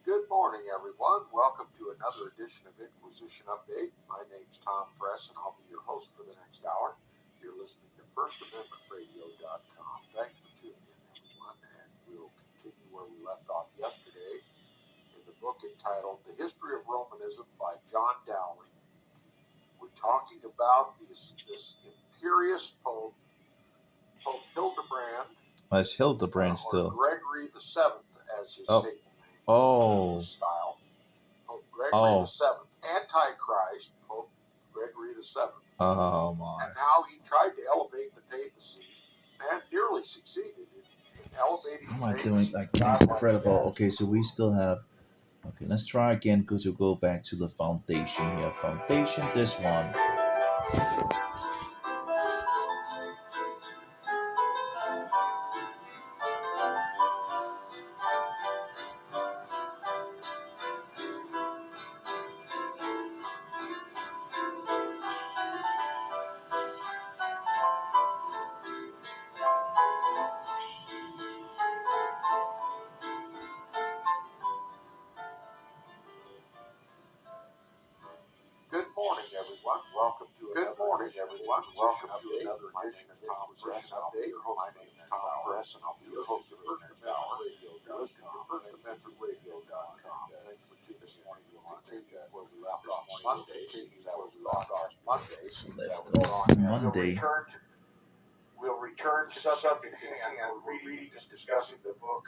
Good morning, everyone. Welcome to another edition of Inquisition Update. My name's Tom Press, and I'll be your host for the next hour. You're listening to FirstAmendmentRadio.com. Thanks for tuning in, everyone, and we'll continue where we left off yesterday in the book entitled The History of Romanism by John Dowling. We're talking about this imperious Pope Hildebrand. That's Hildebrand still. Gregory the Seventh, as his papal name. Style. Pope Gregory VII. Antichrist Pope Gregory VII. Oh my. And now he tried to elevate the papacy and nearly succeeded in elevating the papacy. Like incredible. Okay, so we still have. Okay, let's try again because we'll go back to the foundation here. Foundation, this one. Good morning, everyone. Welcome to another edition of Inquisition Update. My name is Tom Press, and I'll be your host of FirstAmendmentRadio.com. Thanks for tuning this morning. We'll continue where we left off Monday. We'll return to the subject at hand. We're reading and discussing the book,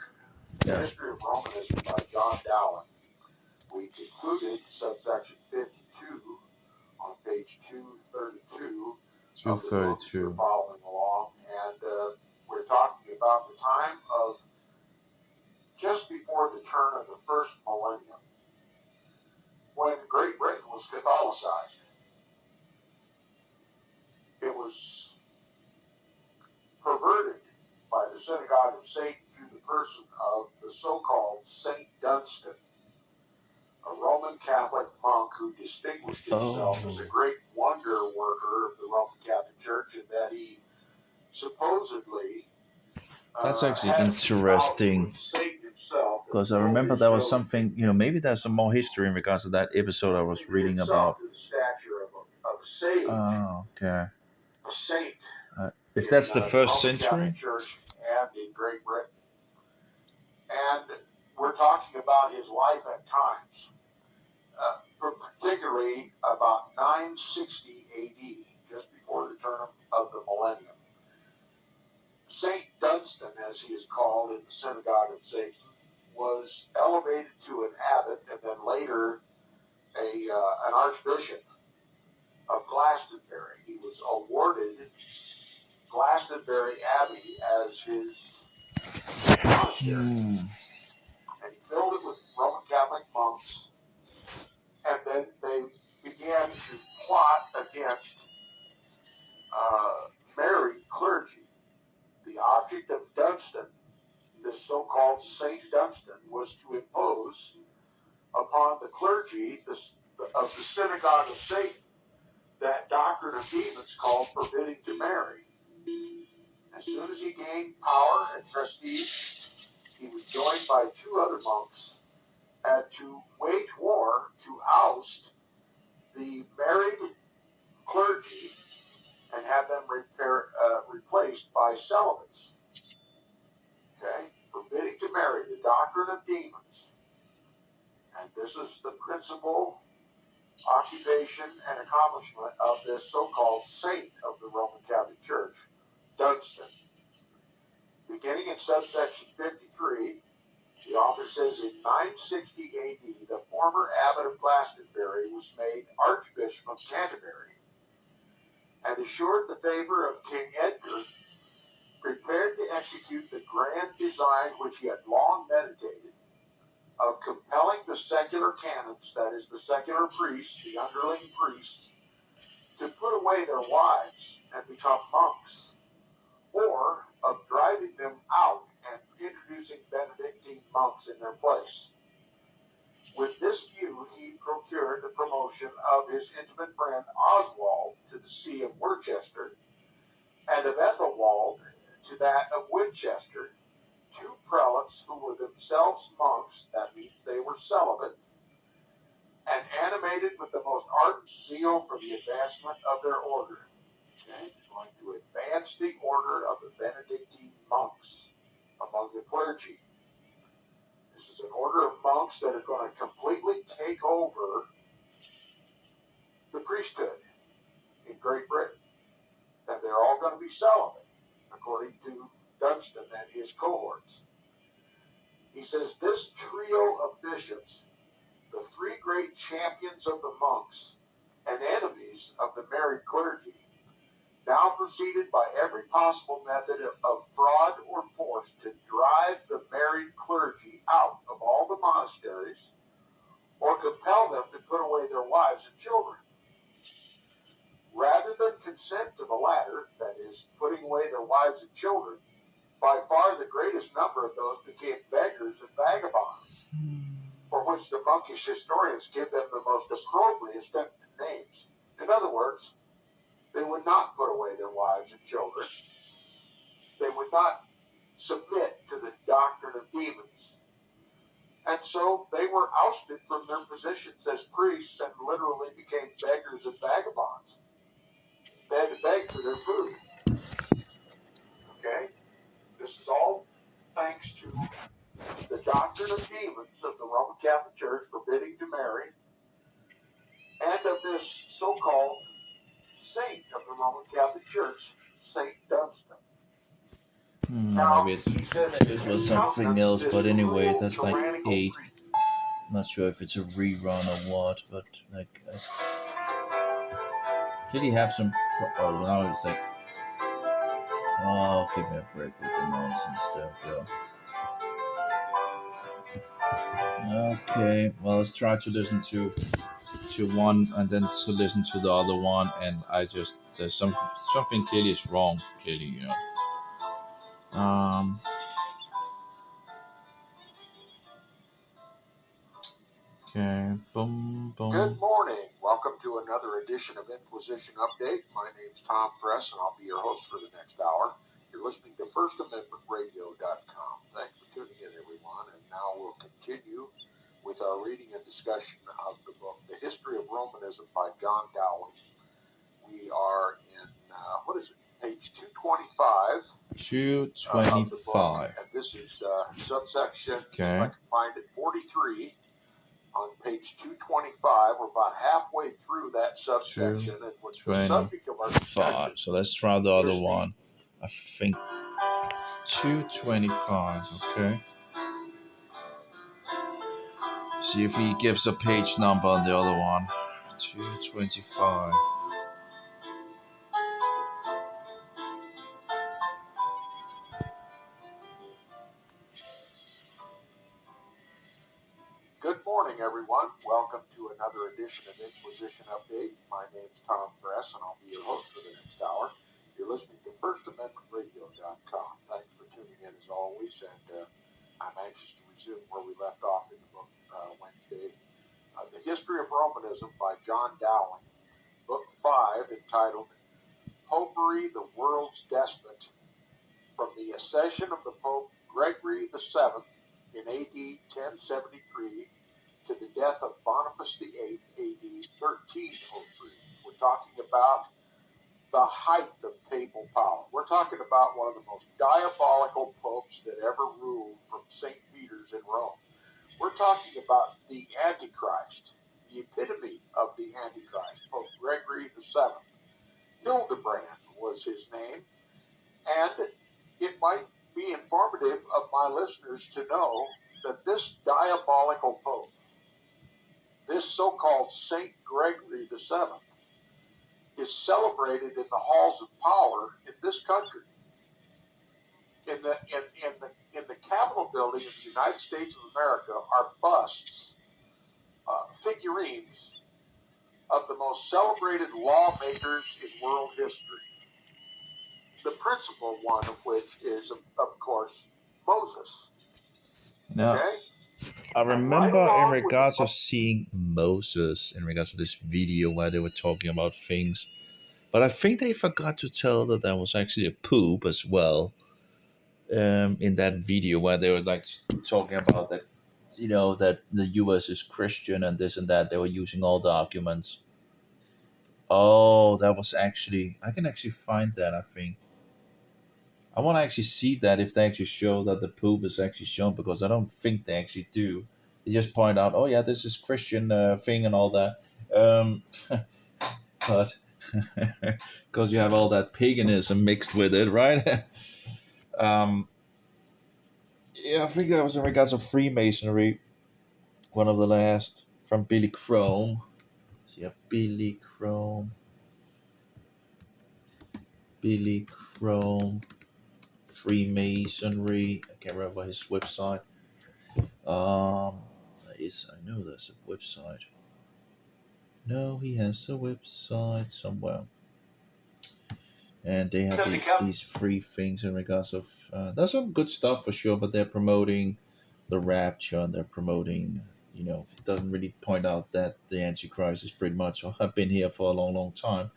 The History of Romanism by John Dowling. We concluded subsection 52 on page 232. 232. Following along, and we're talking about the time of just before the turn of the first millennium, when Great Britain was Catholicized. It was perverted by the synagogue of Satan through the person of the so-called Saint Dunstan, a Roman Catholic monk who distinguished himself as a great wonder worker of the Roman Catholic Church, and that he supposedly that's actually interesting, because I remember there was something, maybe there's some more history in regards to that episode I was reading about. Oh, okay. A saint. If that's the first century? Church and in Great Britain. And we're talking about his life at times. Particularly about 960 AD, just before the turn of the millennium. Saint Dunstan, as he is called in the synagogue of Satan, was elevated to an abbot and then later an archbishop of Glastonbury. He was awarded Glastonbury Abbey as his monastery. And he filled it with Roman Catholic monks. And then they began to plot against of the synagogue of Satan, that doctrine of demons called forbidding to marry. As soon as he gained power and prestige, he was joined by two other monks and to wage war to oust the married clergy and have them replaced by celibates. Okay? Forbidding to marry, the doctrine of demons. And this is the principal occupation and accomplishment of this so-called saint of the Roman Catholic Church, Dunstan. Beginning in subsection 53, the author says in 960 AD, the former abbot of Glastonbury was made Archbishop of Canterbury and assured the favor of King Edgar, prepared to execute the grand design which he had long meditated of compelling the secular canons, that is, the secular priests, the underling priests, to put away their wives and become monks, or of driving them out and introducing Benedictine monks in their place. With this view, he procured the promotion of his intimate friend Oswald to the see of Worcester, and of Ethelwald to that of Winchester, two prelates who were themselves monks, that means they were celibate, and animated with the most ardent zeal for the advancement of their order. Okay? He's going to advance the order of the Benedictine monks among the clergy. This is an order of monks that are going to completely take over the priesthood in Great Britain. And they're all going to be celibate, according to Dunstan and his cohorts. He says this trio of bishops, the three great champions of the monks and enemies of the married clergy, now proceeded by every possible method of fraud or force to drive the married clergy out of all the monasteries or compel them to put away their wives and children. Rather than consent to the latter, that is, putting away their wives and children, by far the greatest number of those became beggars and vagabonds, for which the monkish historians give them the most appropriate names. In other words, they would not put away their wives and children. They would not submit to the doctrine of demons. And so they were ousted from their positions as priests and literally became beggars and vagabonds. They had to beg for their food. Okay? This is all thanks to the doctrine of demons of the Roman Catholic Church forbidding to marry, and of this so-called saint of the Roman Catholic Church, Saint Dunstan. Maybe it was something else, but anyway, that's like 8. Not sure if it's a rerun or what, but like, did he have some? Oh, now it's like, oh, give me a break with the nonsense. There we go. Okay, well, let's try to listen to one and then to listen to the other one, and there's something clearly is wrong. Clearly, Okay, boom, boom. Good morning. Welcome to another edition of Inquisition Update. My name's Tom Press, and I'll be your host for the next hour. You're listening to FirstAmendmentRadio.com. Thanks for tuning in, everyone. And now we'll continue with our reading and discussion of the book, The History of Romanism by John Dowling. We are in, page 225. 225. And this is subsection, Okay. if I can find it, 43. On page 225, we're about halfway through that subsection, and what's the subject of our discussion. So let's try the other one. I think 225. Okay. See if he gives a page number on the other one. 225. Good morning, everyone. Welcome to another edition of Inquisition Update. My name's Tom Press, and I'll be your host for the next hour. You're listening to FirstAmendmentRadio.com. Thanks for tuning in as always, and I'm anxious to resume where we left off in the book Wednesday. The History of Romanism by John Dowling, Book 5, entitled Popery, the World's Despot, from the accession of the Pope Gregory VII in AD 1073 to the death of Boniface VIII, AD 1303. We're talking about the height of papal power. We're talking about one of the most diabolical popes that ever ruled from St. Peter's in Rome. We're talking about the Antichrist, the epitome of the Antichrist, Pope Gregory VII. Hildebrand was his name, and it might be informative of my listeners to know that this diabolical pope, this so-called Saint Gregory VII, is celebrated in the halls of power in this country. In the Capitol building in the United States of America are busts, figurines of the most celebrated lawmakers in world history. The principal one of which is, of course, Moses. Now, okay? I remember Right in along with regards of seeing Moses, in regards to this video where they were talking about things, but I think they forgot to tell that there was actually a poop as well. In that video where they were like talking about that, that the U.S. is Christian and this and that, they were using all the arguments. Oh, that was actually, I can actually find that. I think I want to actually see that if they actually show that the poop is actually shown, because I don't think they actually do. They just point out, oh yeah, this is Christian thing and all that. But because you have all that paganism mixed with it, right? um, yeah, I think that was in regards of Freemasonry. One of the last from Billy Crome. So you have Billy Crome, Freemasonry. I can't remember his website. I know there's a website. No, he has a website somewhere, and they have these free things in regards of. There's some good stuff for sure, but they're promoting the rapture and they're promoting. It doesn't really point out that the Antichrist is pretty much have been here for a long, long time.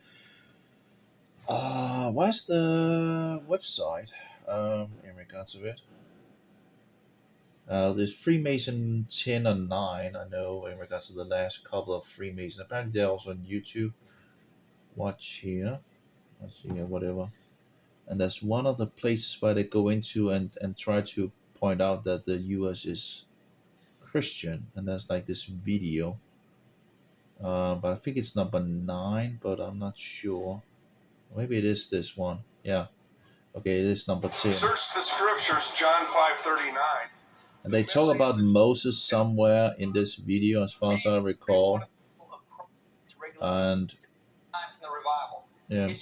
Where's the website in regards of it? There's Freemason 10 and 9, I know, in regards to the last couple of Freemasons. Apparently, they're also on YouTube. Watch here. Let's see here, whatever. And that's one of the places where they go into and try to point out that the U.S. is Christian. And that's like this video. But I think it's number 9, but I'm not sure. Maybe it is this one. Yeah. Okay, it is number 10. Search the scriptures, John 5:39. And they talk about Moses somewhere in this video, as far as I recall. And yeah,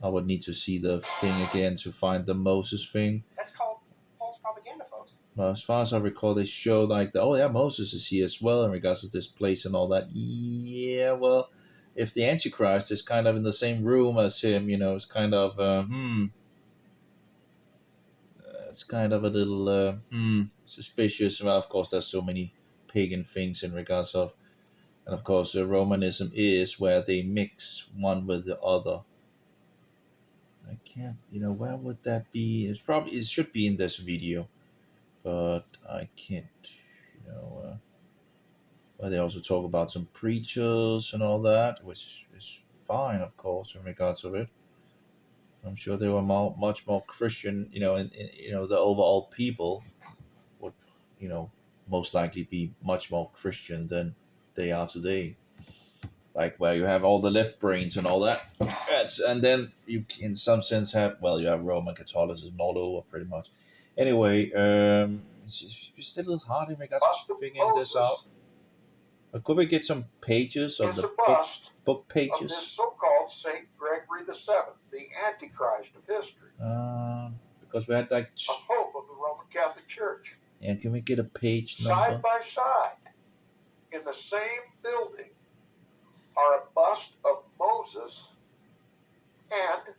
I would need to see the thing again to find the Moses thing. That's called false propaganda, folks. Well, as far as I recall, they show like oh yeah, Moses is here as well in regards to this place and all that. Yeah, well, if the Antichrist is kind of in the same room as him, it's kind of it's kind of a little suspicious. Well, of course, there's so many pagan things in regards of, and of course, Romanism is where they mix one with the other. I can't, where would that be? It should be in this video, but I can't, But they also talk about some preachers and all that, which is fine, of course, in regards of it. I'm sure they were much more Christian, and the overall people would, most likely be much more Christian than they are today. Like where you have all the left brains and all that. And then you, in some sense, you have Roman Catholicism all over pretty much. Anyway, it's just a little hard in regards to figuring this out. But could we get some pages of the book pages? Of this so-called Saint Gregory VII, the Antichrist of history. Because we had like a pope of the Roman Catholic Church. And can we get a page number? Side by side, in the same building, are a bust of Moses and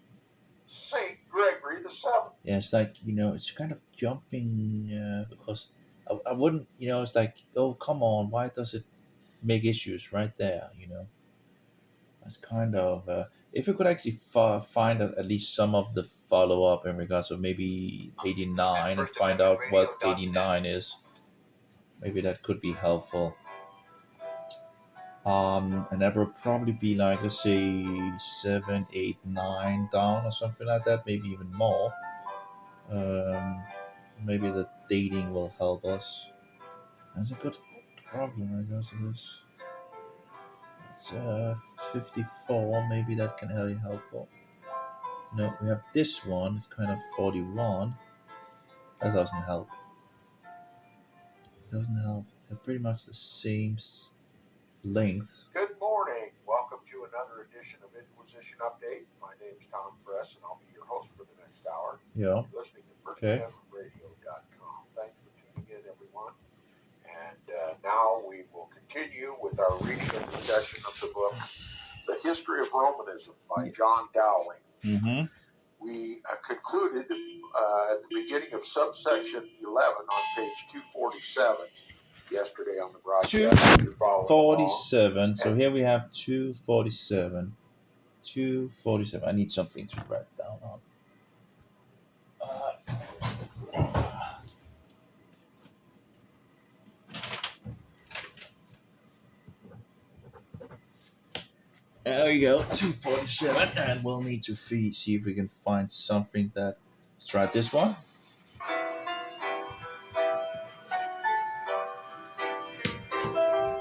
Saint Gregory VII. Yeah, it's like it's kind of jumping because I wouldn't, it's like, oh, come on, why does it make issues right there? That's kind of, if we could actually find at least some of the follow up in regards of maybe 89 and find out what 89 is, maybe that could be helpful. And that would probably be like, let's say 7, 8, 9 down or something like that, maybe even more. Maybe the dating will help us. That's a good problem in regards to this. It's 54, maybe that can be helpful. No, we have this one, it's kind of 41. That doesn't help. Doesn't help. They're pretty much the same length. Good morning. Welcome to another edition of Inquisition Update. My name's Tom Press, and I'll be your host for the next hour. Yeah. You're listening to Okay. FirstAmendmentRadio.com. Thanks for tuning in, everyone. And now we will continue with our reading and discussion of the book, The History of Romanism by John Dowling. Mm-hmm. We concluded at the beginning of subsection 11 on page 247 yesterday on the broadcast. 247. So here we have 247. 247. I need something to write down on. There we go, 247, and we'll need to see if we can find something that. Let's try this one.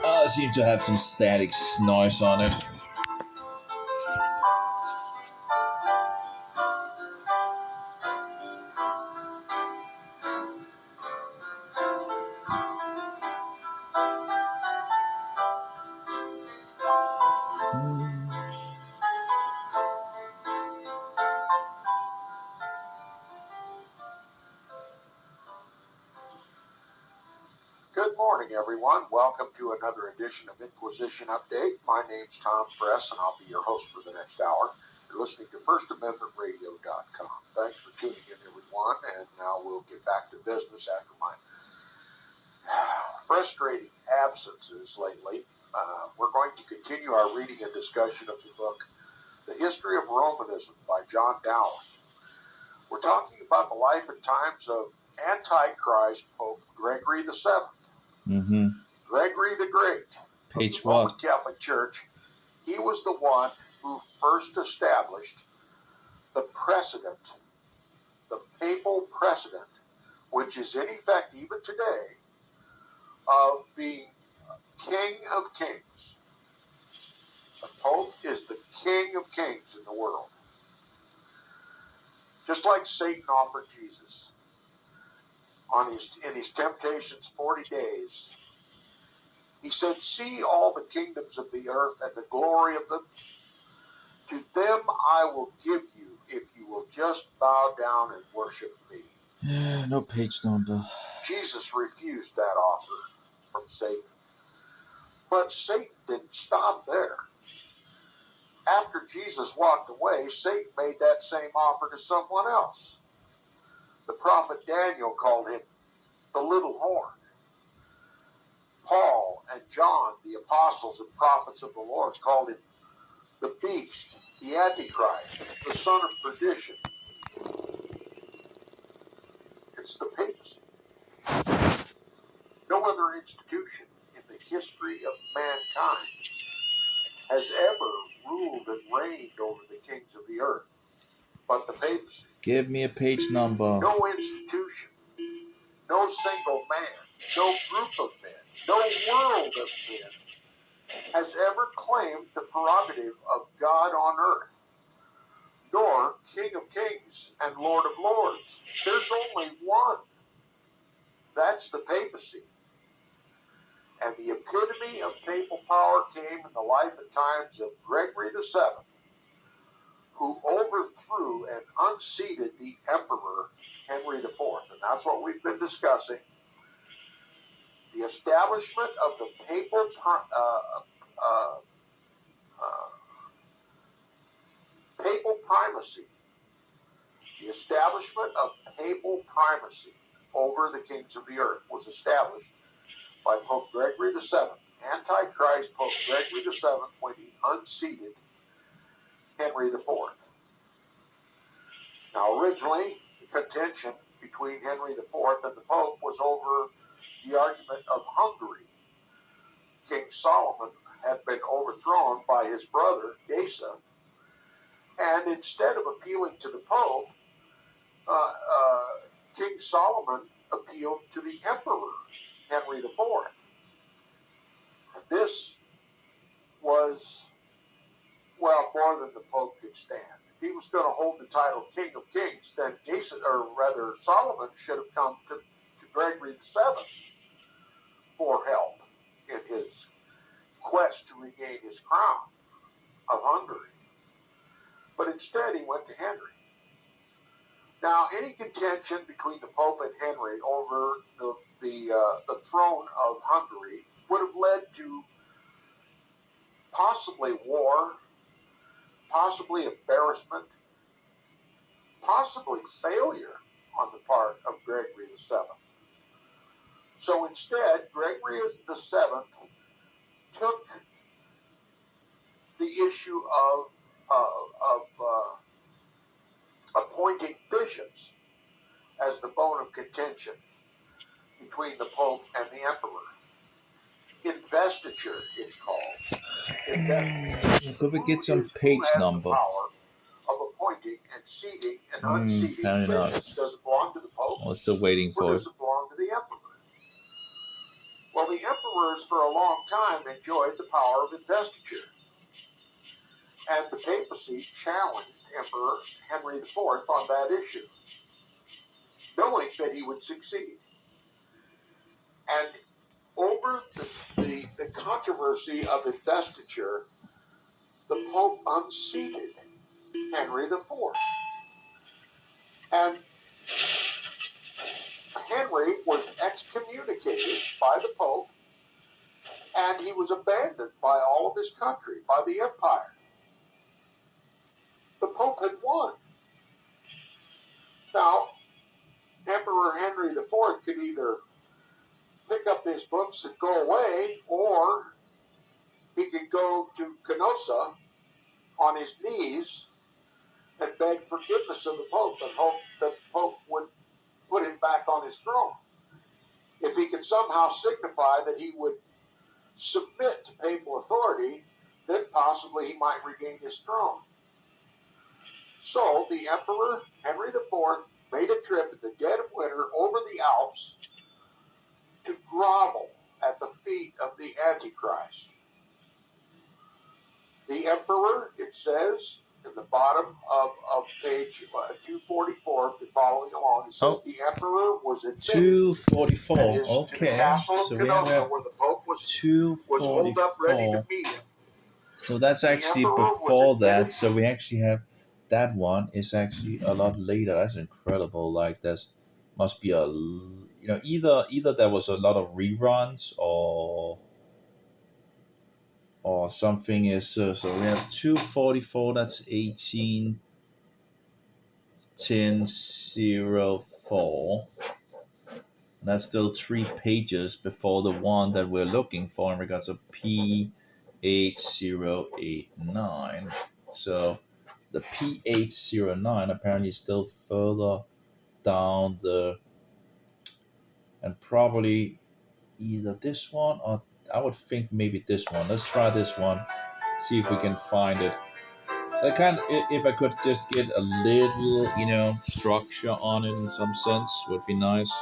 I seem to have some static noise on it. Good morning, everyone. Welcome to another edition of Inquisition Update. My name's Tom Press, and I'll be your host for the next hour. You're listening to FirstAmendmentRadio.com. Thanks for tuning in, everyone, and now we'll get back to business after my frustrating absences lately. We're going to continue our reading and discussion of the book, The History of Romanism by John Dowling. We're talking about the life and times of Antichrist Pope Gregory the Seventh. Mm-hmm. Gregory the Great, Page of the Roman what? Catholic Church. He was the one who first established the precedent, the papal precedent, which is in effect even today, of being King of Kings. The Pope is the King of Kings in the world. Just like Satan offered Jesus in his temptations 40 days, he said, "See all the kingdoms of the earth and the glory of them. To them I will give you if you will just bow down and worship me." No page number. Jesus refused that offer from Satan. But Satan didn't stop there. After Jesus walked away, Satan made that same offer to someone else. The prophet Daniel called him the little horn. Paul and John, the apostles and prophets of the Lord, called him the beast, the Antichrist, the son of perdition. It's the papacy. No other institution in the history of mankind has ever ruled and reigned over the kings of the earth but the papacy. Give me a page number. No institution, no single man, no group of men, no world of men has ever claimed the prerogative of God on earth, nor King of Kings and Lord of Lords. There's only one. That's the papacy. And the epitome of papal power came in the life and times of Gregory the Seventh, who overthrew and unseated the Emperor Henry IV. And that's what we've been discussing. The establishment of the papal primacy. The establishment of papal primacy over the kings of the earth was established by Pope Gregory VII. Antichrist Pope Gregory VII when he unseated Henry IV. Now, originally, the contention between Henry IV and the Pope was over the argument of Hungary. King Solomon had been overthrown by his brother, Asa, and instead of appealing to the Pope, King Solomon appealed to the Emperor, Henry IV. This was, well, more than the Pope could stand. If he was going to hold the title King of Kings, then Solomon should have come to Gregory VII for help in his quest to regain his crown of Hungary. But instead, he went to Henry. Now, any contention between the Pope and Henry over the throne of Hungary would have led to possibly war, possibly embarrassment, possibly failure on the part of Gregory VII. So instead, Gregory VII took the issue of appointing bishops as the bone of contention between the Pope and the Emperor. Investiture, it's called. Investiture. Could we get some page number? The power of appointing and seating and unseating bishops. Does it belong to the Pope? I'm still waiting for it. Or does it belong to the Emperor? Well, the emperors for a long time enjoyed the power of investiture. And the papacy challenged Emperor Henry IV on that issue, knowing that he would succeed. And over the controversy of investiture, the Pope unseated Henry IV. And Henry was excommunicated by the Pope, and he was abandoned by all of his country, by the empire. The Pope had won. Now, Emperor Henry IV could either pick up his books and go away, or he could go to Canossa on his knees and beg forgiveness of the Pope and hope that the Pope would put him back on his throne. If he could somehow signify that he would submit to papal authority, then possibly he might regain his throne. So the Emperor Henry IV made a trip in the dead of winter over the Alps to grovel at the feet of the Antichrist. The Emperor, it says, in the bottom of page 244, if you're following along, it says the Emperor was admitted 244, to the castle of Canossa, where the Pope was holed up ready to meet him. So that's actually before that. So we actually have that one is actually a lot later. That's incredible. Like there's must be a either there was a lot of reruns or something is so we have 244. That's 181004. That's still 3 pages before the one that we're looking for in regards to P8089. So the P809 apparently is still further down and probably either this one or I would think maybe this one. Let's try this one, see if we can find it. So if I could just get a little, structure on it in some sense, would be nice.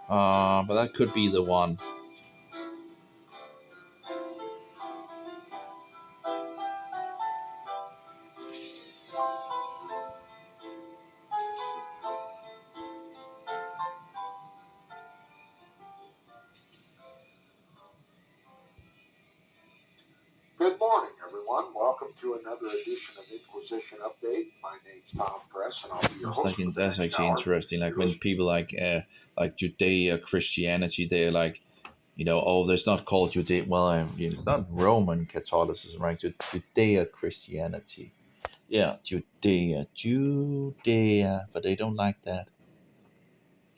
But that could be the one. Good morning, everyone. Welcome to another edition of Inquisition Update. My name's Tom Press, and I'll be your host. That's actually interesting. Like when people like Judea Christianity, they're like, there's not called Judea. Well, it's not Roman Catholicism, right? Judea Christianity. Yeah, Judea, but they don't like that.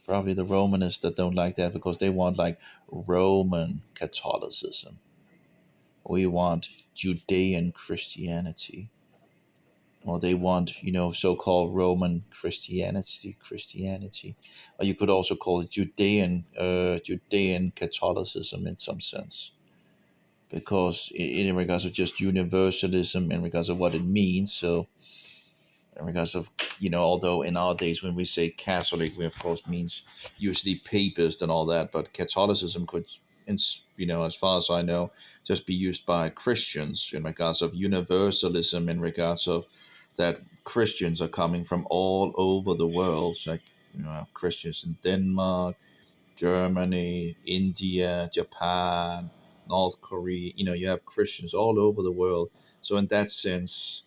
Probably the Romanists that don't like that because they want like Roman Catholicism. We want Judean Christianity. Or they want, so-called Roman Christianity. Or you could also call it Judean Catholicism in some sense. Because in regards of just universalism, in regards of what it means, so in regards of, although in our days when we say Catholic, we of course means usually papist and all that, but Catholicism could, as far as I know, just be used by Christians in regards of universalism, in regards of that Christians are coming from all over the world. It's like, have Christians in Denmark, Germany, India, Japan, North Korea. You have Christians all over the world. So in that sense,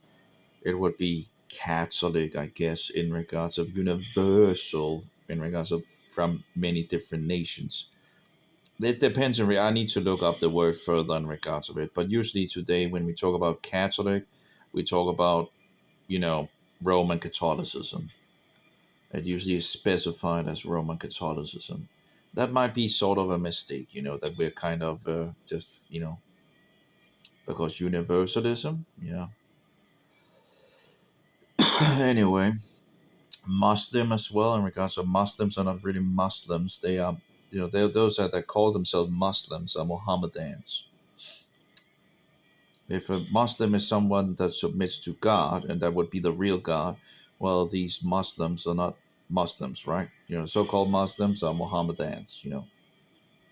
it would be Catholic, I guess, in regards of universal, in regards of from many different nations. It depends on. I need to look up the word further in regards of it. But usually today, when we talk about Catholic, we talk about Roman Catholicism. It usually is specified as Roman Catholicism. That might be sort of a mistake, that we're kind of just, because universalism, yeah. Anyway, Muslim as well, in regards of Muslims are not really Muslims. They are, those that call themselves Muslims are Mohammedans. If a Muslim is someone that submits to God, and that would be the real God, well, these Muslims are not Muslims, right? So-called Muslims are Mohammedans.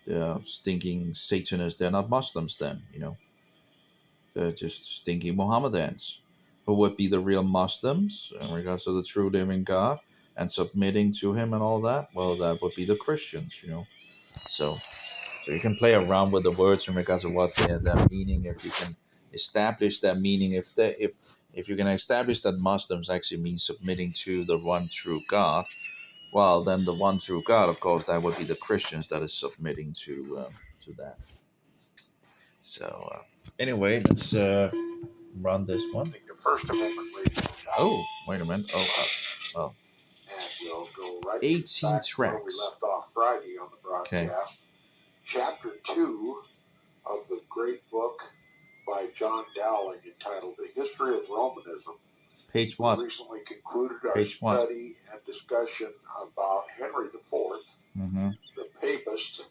They're stinking Satanists. They're not Muslims then. They're just stinking Mohammedans. Who would be the real Muslims in regards to the true living God and submitting to Him and all that? Well, that would be the Christians. So you can play around with the words in regards to what their meaning. If you can establish that meaning, if you can establish that Muslims actually mean submitting to the one true God, well, then the one true God, of course, that would be the Christians that is submitting to that. So anyway, let's run this one. The First Amendment radio. Oh, wait a minute. Well, And we'll go right 18 back tracks. where we left off Friday on the broadcast. Okay. Chapter 2 of the great book by John Dowling entitled The History of Romanism. Page what? We recently concluded our Page what? study and discussion about Henry IV, the papist,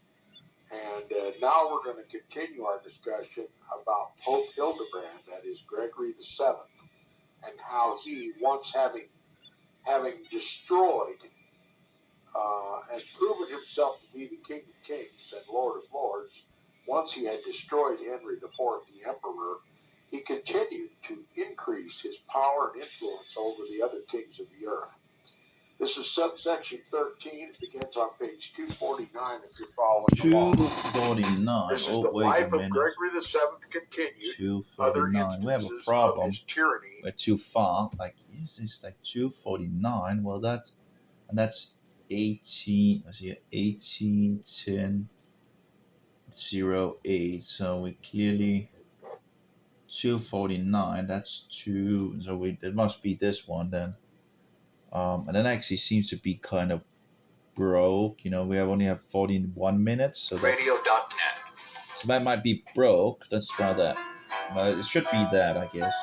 and now we're going to continue our discussion about Pope Hildebrand, that is Gregory VII, and how he, once having destroyed and proven himself to be the King of Kings and Lord of Lords, once he had destroyed Henry IV, the Emperor, he continued to increase his power and influence over the other kings of the earth. This is subsection 13. It begins on page 249 if you're following along. 249. This is Oh, the wait life a minute. of Gregory VII continued. 249. We have a problem. Of his tyranny. We're too far. Like, this is like 249. Well, that's 18. Let's see, 1810 08. So we clearly 249. That's two. So it must be this one then. And that actually seems to be kind of broke. We only have 41 minutes. So Radio.net. So that might be broke. Let's try that. But it should be that, I guess.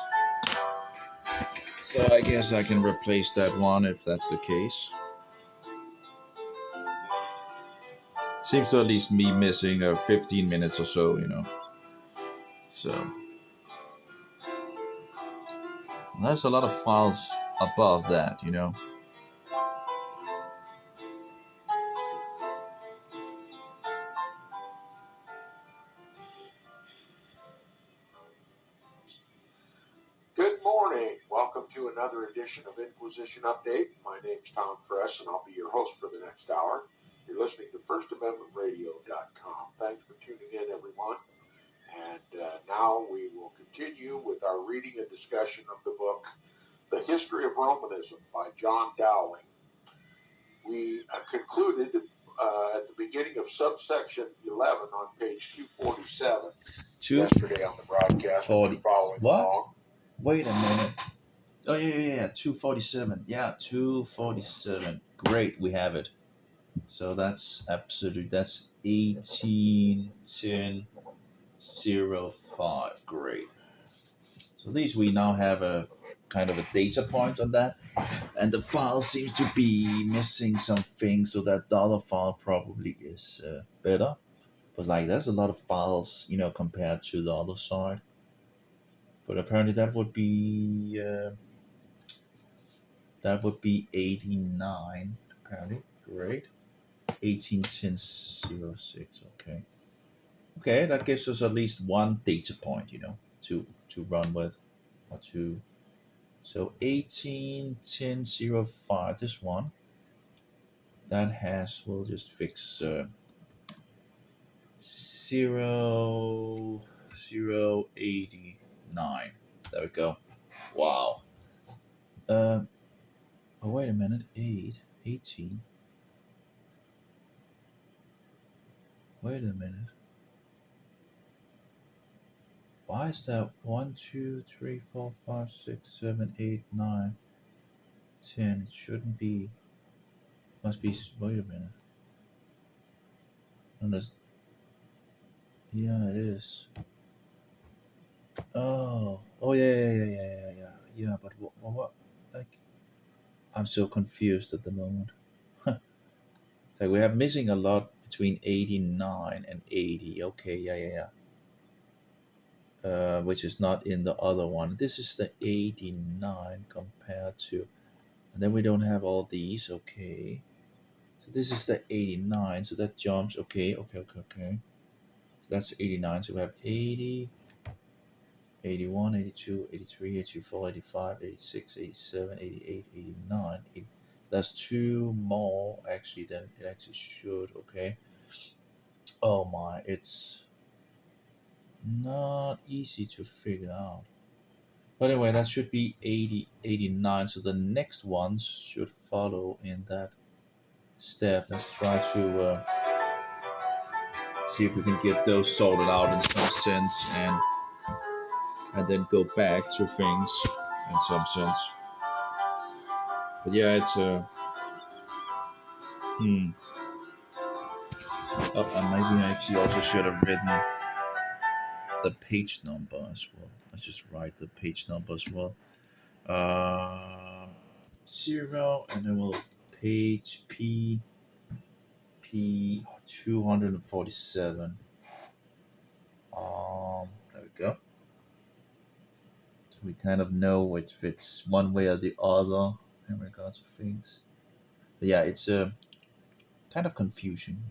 So I guess I can replace that one if that's the case. Seems to at least be missing 15 minutes or so, So there's a lot of files above that, Good morning. Welcome to another edition of Inquisition Update. My name's Tom Press, and I'll be your host for the next hour. You're listening to FirstAmendmentRadio.com. Thanks for tuning in, everyone. And now we will continue with our reading and discussion of the book, The History of Romanism by John Dowling. We concluded at the beginning of subsection 11 on page 247 yesterday on the broadcast. 40. What? Along. Wait a minute. Oh, yeah. 247. Yeah, 247. Great, we have it. So that's absolute. That's 181005. Great. So these we now have a kind of a data point on that, and the file seems to be missing something, so that the other file probably is better. But like, there's a lot of files, compared to the other side. But apparently that would be 89. Apparently, great. 181006. Okay. Okay, that gives us at least one data point, to run with, or to. So 181005. This one that has. We'll just fix 0089. There we go. Wow. Uh, oh, wait a minute. 18. Wait a minute. Why is that 1, 2, 3, 4, 5, 6, 7, 8, 9, 10? It shouldn't be. Must be. Wait a minute. No, yeah, it is. Oh, yeah, yeah, yeah, yeah, yeah, yeah. Yeah, but what? Like, I'm so confused at the moment. It's like we have missing a lot between 89 and 80. Okay, yeah, yeah, yeah. Which is not in the other one. This is the 89 compared to, and then we don't have all these. Okay, so this is the 89. So that jumps. Okay, okay, okay, okay. That's 89. So we have 80, 81, 82, 83, 84, 85, 86, 87, 88, 89. That's two more actually than it actually should. Okay. Oh my, it's not easy to figure out. But anyway, that should be 80, 89. So the next ones should follow in that step. Let's try to see if we can get those sorted out in some sense, and then go back to things in some sense. But yeah, it's a Oh, and maybe I actually also should have written the page number as well. Let's just write the page number as well. 0, and then we'll page P 247. There we go. So we kind of know if it's one way or the other in regards to things. But yeah, it's a kind of confusion.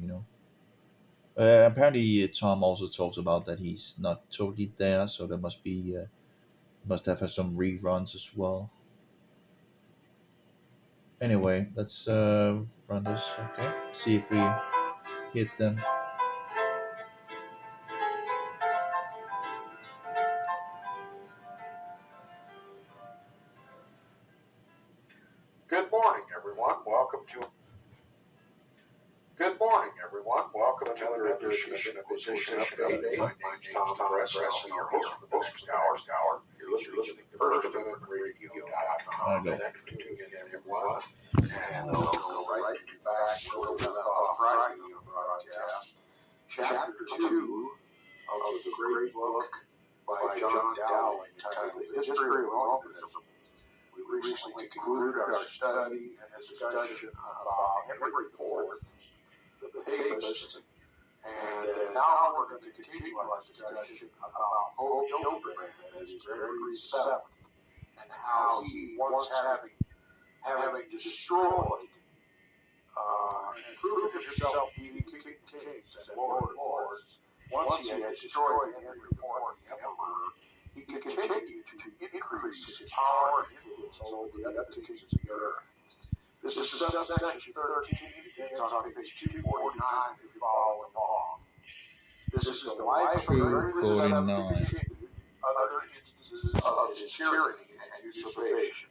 Apparently, Tom also talks about that he's not totally there, so there must have had some reruns as well. Anyway, let's run this. Okay, see if we hit them. Good morning, everyone. Welcome to another edition of Acquisition Update. My name is Tom Press, and I'll be your host for the next hour. You're listening to FirstAmendmentRadio.com. Thank you for tuning in, everyone. And we'll go right back where we left off Friday on the broadcast. Chapter 2 of the great book by John Dowling entitled The History of Romanism. We recently concluded our study and discussion about Henry IV, the papacy, and now we're going to continue our discussion about Pope Hildebrand as Gregory VII, and how he, once having destroyed and proved himself to be King of Kings and Lord of Lords, once he had destroyed Henry IV the Emperor, he continued to increase his power and influence over the other kings of the earth. This is subsection 13, begins on page 249 if you follow along. This is the life of Gregory VII continued other instances of his tyranny and usurpation.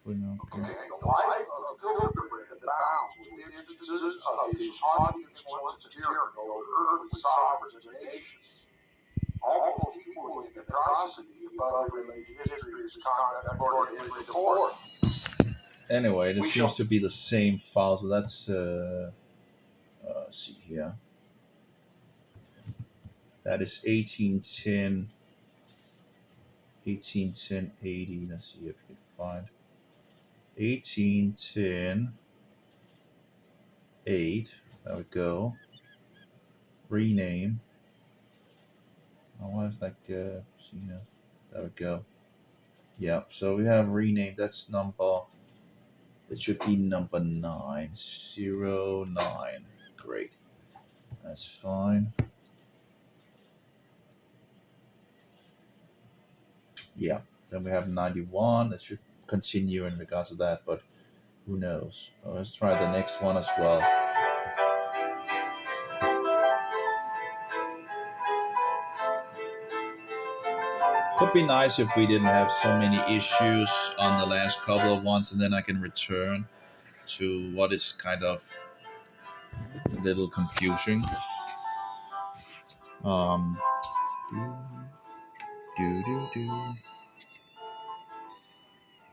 Okay, the life of Hildebrand abounds with instances of his haughty insolence and tyranny over earthly sovereigns and nations. Almost equally in atrocity above related history of his conduct toward Henry IV. Anyway, it seems to be the same file, so that's let's see here. That is 1810. 181080. Let's see if we can find 1810.8. There we go. Rename. I was like, see here. There we go. Yeah, so we have renamed. That's number. It should be number 909. Great. That's fine. Yeah. Then we have 91. It should continue in regards to that, but who knows? So let's try the next one as well. Could be nice if we didn't have so many issues on the last couple of ones, and then I can return to what is kind of a little confusing.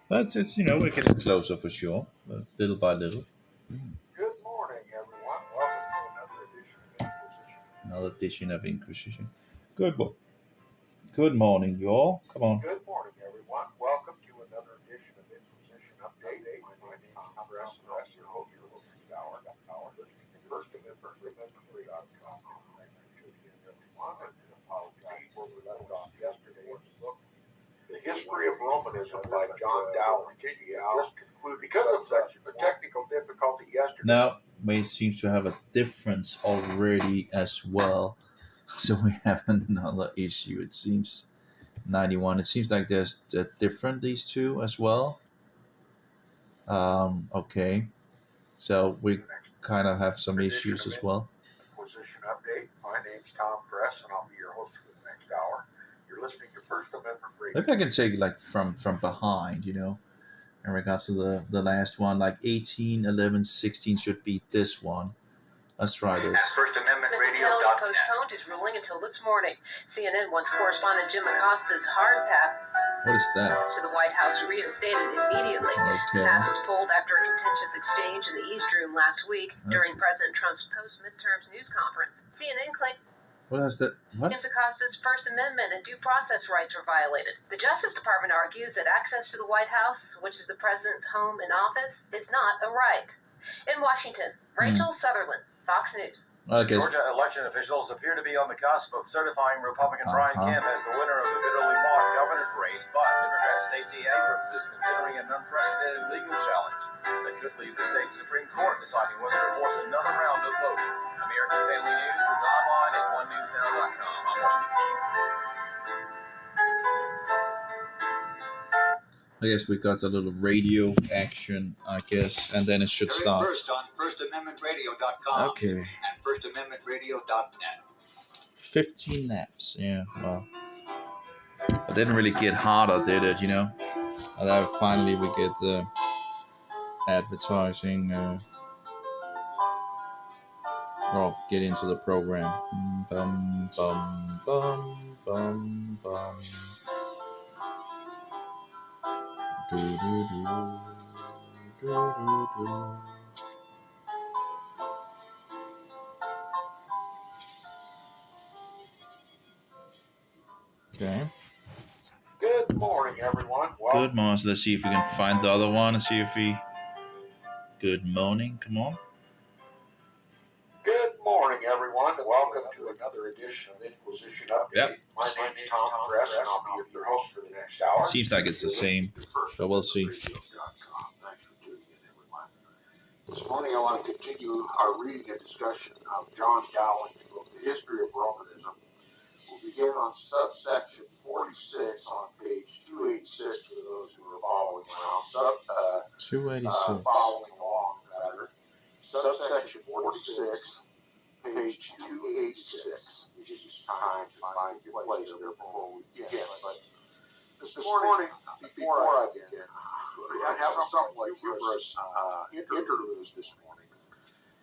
But it's, we're getting closer for sure, but little by little. Good morning, everyone. Welcome to another edition of Inquisition. Another edition of Inquisition. Good morning, y'all. Come on. Good morning, everyone. Welcome to another edition of Inquisition Update. My name is Tom Bress, and I'm your host for this hour. Listening to First Amendment Radio.com. Thank you again, everyone. And apologies where we left off yesterday. The History of Romanism by John Dowling. Just concluded because of such a technical difficulty yesterday. Now, we seem to have a difference already as well. So we have another issue. It seems 91. It seems like there's different, these two as well. Okay. So we kind of have some issues as well. Inquisition Update. My name's Tom Press, and I'll be your host for the next hour. You're listening to First Amendment Radio. Maybe I can say like from behind, in regards to the last one, like 18, 11, 16 should be this one. Let's try this. First Amendment Radio. Postponed his ruling until this morning. CNN wants correspondent Jim Acosta's hard pass What is that? to the White House reinstated immediately. Okay. The pass was pulled after a contentious exchange in the East Room last week during President Trump's post-midterms news conference. CNN claimed What is that? What? James Acosta's First Amendment and due process rights were violated. The Justice Department argues that access to the White House, which is the president's home and office, is not a right. In Washington, Rachel Sutherland, Fox News. Okay. Georgia election officials appear to be on the cusp of certifying Republican Brian Kemp as the winner of the bitterly fought governor's race, but Democrat Stacey Abrams is considering an unprecedented legal challenge that could leave the state's Supreme Court deciding whether to force another round of voting. American Family News is online at onenewsnow.com. I'm Washington. I guess we got a little radio action, I guess, and then it should stop. First on FirstAmendmentRadio.com Okay. and FirstAmendmentRadio.net. 15 naps, yeah, well. It didn't really get harder, did it, And then finally we get the advertising, get into the program. Bum, bum, bum, bum, bum. Do, do, do, do, do, do. Okay. Good morning, everyone. Good morning. So let's see if we can find the other one and see if we. Good morning. Come on. Good morning, everyone. Welcome to another edition of Inquisition Update. Yep. My name's Tom Press, and I'll be your host for the next hour. Seems like it's the same, but we'll see. Thanks for tuning in, everyone. This morning, I want to continue our reading and discussion of John Dowling's book, The History of Romanism. We'll begin on subsection 46 on page 286 for those who are following along. 286. Following along, rather. Subsection 46, page 286. It gives time to find your place there before we begin. But this morning, before I begin, I have somewhat humorous interludes this morning.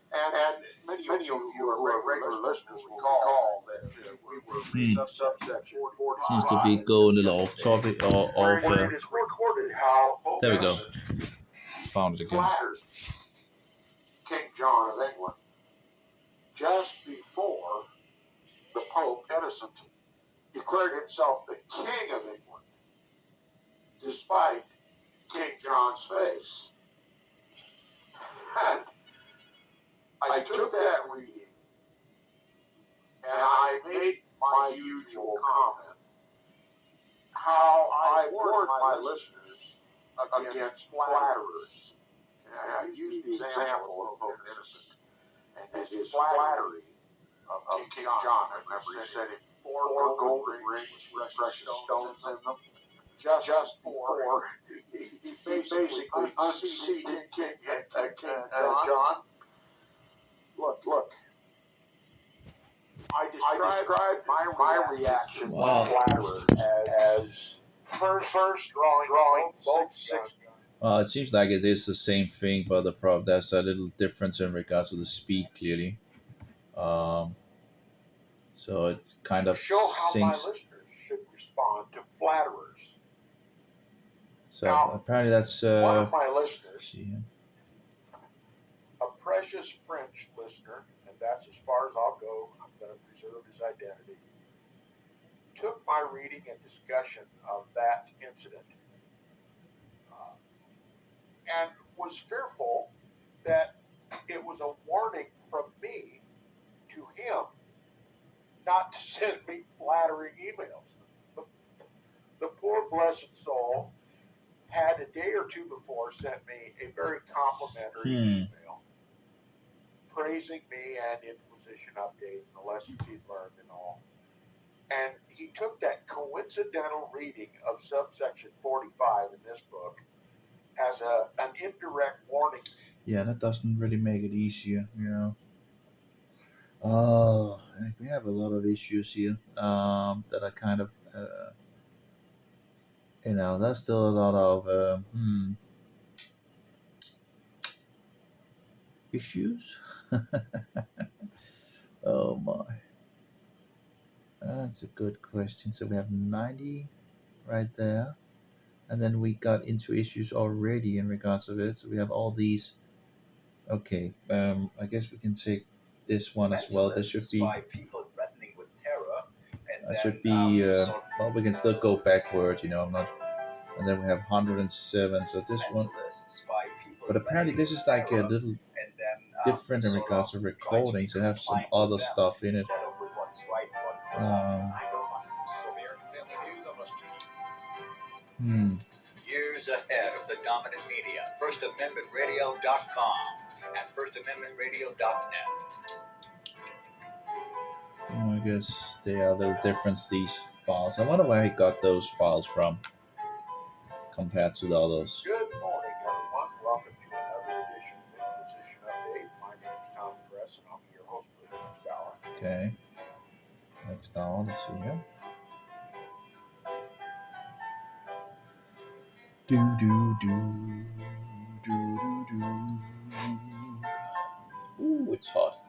And many of you who are regular listeners will recall that we were reading subsection 46. Seems to be going a little off topic or off. Where it is recorded how Pope There we go. Innocent Found it again. flattered King John of England just before the Pope Innocent declared himself the King of England, despite King John's face. And I took that reading and I made my usual comment, how I warned my listeners against flatterers. And I used the example of Pope Innocent and his flattery of King John. I remember he said, 4 golden rings with precious stones in them, just for he basically unseated King John. Look. I described my reaction to flatterers as first drawing both 6 Well, it seems like it is the same thing, but there's a little difference in regards to the speed, clearly. So it kind of show how my syncs. listeners should respond to flatterers. So Now, apparently that's one of my listeners, see here. a precious French listener, and that's as far as I'll go, I'm going to preserve his identity, took my reading and discussion of that incident and was fearful that it was a warning from me to him not to send me flattering emails. The poor blessed soul had a day or two before sent me a very complimentary email praising me and Inquisition update and the lessons he'd learned and all. And he took that coincidental reading of subsection 45 in this book as an indirect warning. Yeah, that doesn't really make it easier, you know. Oh, we have a lot of issues here that are kind of, there's still a lot of issues. Oh my, that's a good question. So we have 90 right there, and then we got into issues already in regards to it. So we have all these. Okay, I guess we can take this one as well. There should be. That should be. Well, we can still go backward. I'm not. And then we have 107. So this one. But apparently this is like a little different in regards to recordings. It has some other stuff in it. Years ahead of the dominant media. FirstAmendmentRadio.com and FirstAmendmentRadio.net. I guess they are a little different, these files. I wonder where he got those files from compared to the others. Good morning, everyone. Welcome to another edition of Inquisition Update. My name is Tom Gress, and I'll be your host for the next hour. Okay. Next hour, let's see here. Ooh, it's hot.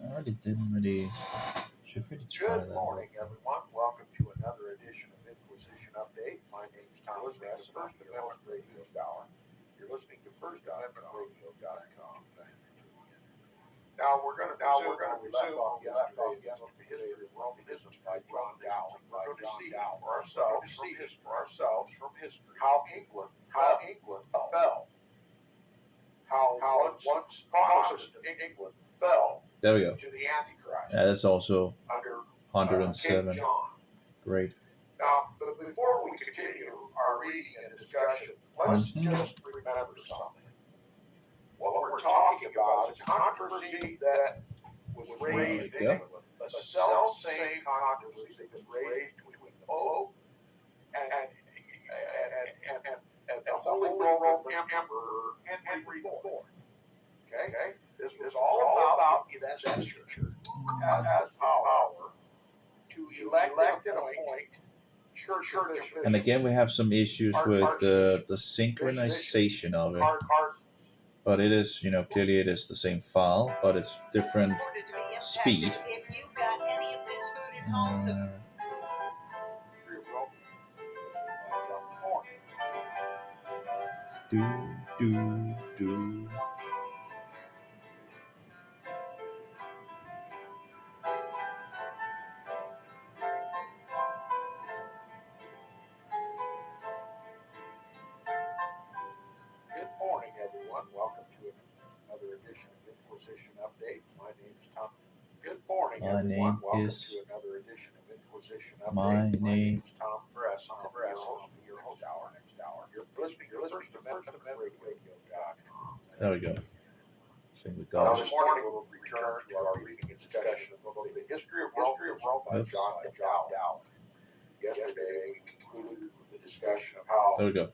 I really didn't really. Should really try that. Good morning, everyone. Welcome to another edition of Inquisition Update. My name is Tom Gress, and I'm your host for the next hour. You're listening to FirstAmendmentRadio.com. Thank you for tuning in. Now we're going to resume on the left off history of Romanism by John Dowling. We're going to see for ourselves from history how England fell. How once Protestant England fell. There we go. To the Antichrist. Yeah, that's also under 107. King John. Great. Now, but before we continue our reading and discussion, let's just remember something. What we're talking about is a controversy that was raised in England, the self-same controversy that was raised between the Pope and the Holy Roman Emperor Henry IV. Okay? This was all about investiture as power to elect and appoint church officials. And again, we have some issues with the synchronization of it. But it is, clearly it is the same file, but it's different speed. If you got any of this food at home, My name is. My name. Tom Press. Your host hour next hour. You're listening to First Amendment Radio. There we go. So we Now, got. this morning we'll return to our reading and discussion of the history of Rome by Oops. John Dow. Yesterday we concluded with the discussion of how There we go.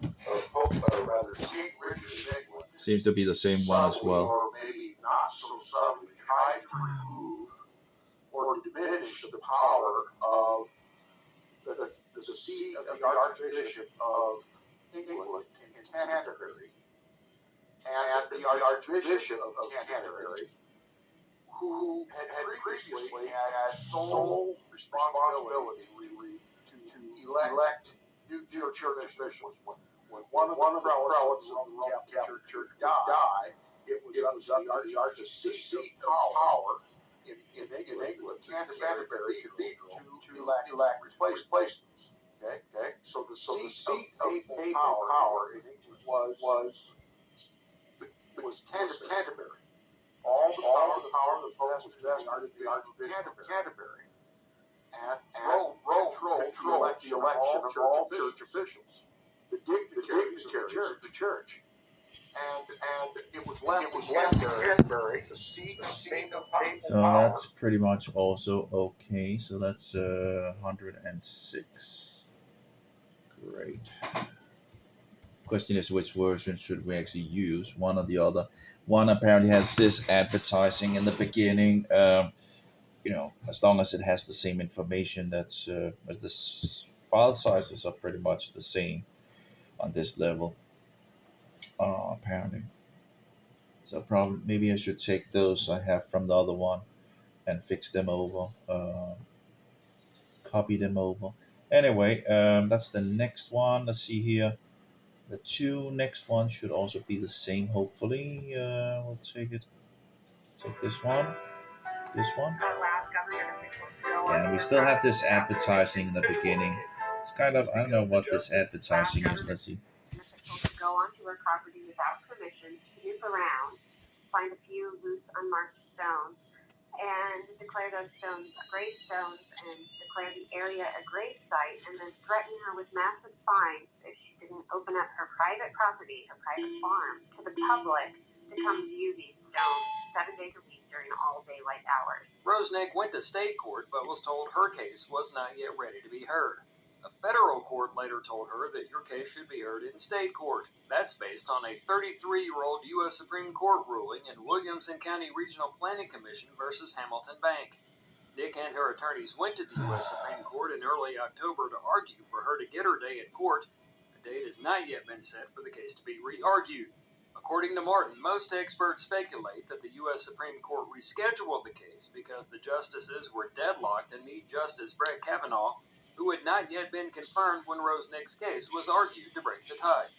Pope, rather King Richard of England, Seems to be the same one as well. or maybe not so subtly, tried to remove or diminish the power of the see of the Archbishop of England in Canterbury, and the Archbishop of Canterbury, who had previously had sole responsibility to elect new church officials. When one of the prelates of the Roman Catholic Church died, it was up to the seat of power in England, Canterbury Cathedral, to elect replacements. Okay. So the seat of power in England was Canterbury. All the power of the Pope was vested in the Archbishop of Canterbury, and Rome controlled the election of all church officials, the dignitaries of the church. And it was left to Canterbury, the seat of power. So that's pretty much also okay. So that's 106. Great. Question is, which version should we actually use? One or the other. One apparently has this advertising in the beginning. As long as it has the same information, that's as the file sizes are pretty much the same on this level. Apparently. So probably maybe I should take those I have from the other one and fix them over. Copy them over. Anyway, that's the next one. Let's see here. The two next ones should also be the same, hopefully. We'll take it. Take this one. This one. Yeah, and we still have this advertising in the beginning. It's kind of, I don't know what this advertising is. Let's see. Go onto her property without permission, snoop around, find a few loose, unmarked stones, and declare those stones grave stones, and declare the area a grave site, and then threaten her with massive fines if she didn't open up her private property, her private farm, to the public to come view these stones 7 days a week during all daylight hours. Rosenick went to state court but was told her case was not yet ready to be heard. A federal court later told her that your case should be heard in state court. That's based on a 33-year-old U.S. Supreme Court ruling in Williamson County Regional Planning Commission versus Hamilton Bank. Nick and her attorneys went to the U.S. Supreme Court in early October to argue for her to get her day in court. A date has not yet been set for the case to be re-argued. According to Martin, most experts speculate that the U.S. Supreme Court rescheduled the case because the justices were deadlocked and need Justice Brett Kavanaugh, who had not yet been confirmed when Rosenick's case was argued, to break the tie.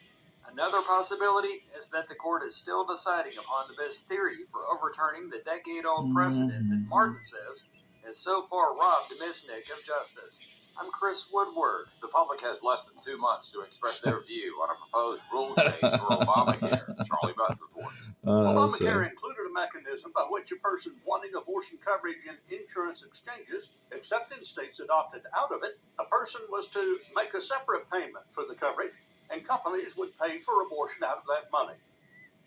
Another possibility is that the court is still deciding upon the best theory for overturning the decade-old precedent that Martin says has so far robbed Miss Nick of justice. I'm Chris Woodward. The public has less than 2 months to express their view on a proposed rule change for Obamacare. Charlie Butts reports. Obamacare included a mechanism by which a person wanting abortion coverage in insurance exchanges, except in states adopted out of it, a person was to make a separate payment for the coverage, and companies would pay for abortion out of that money.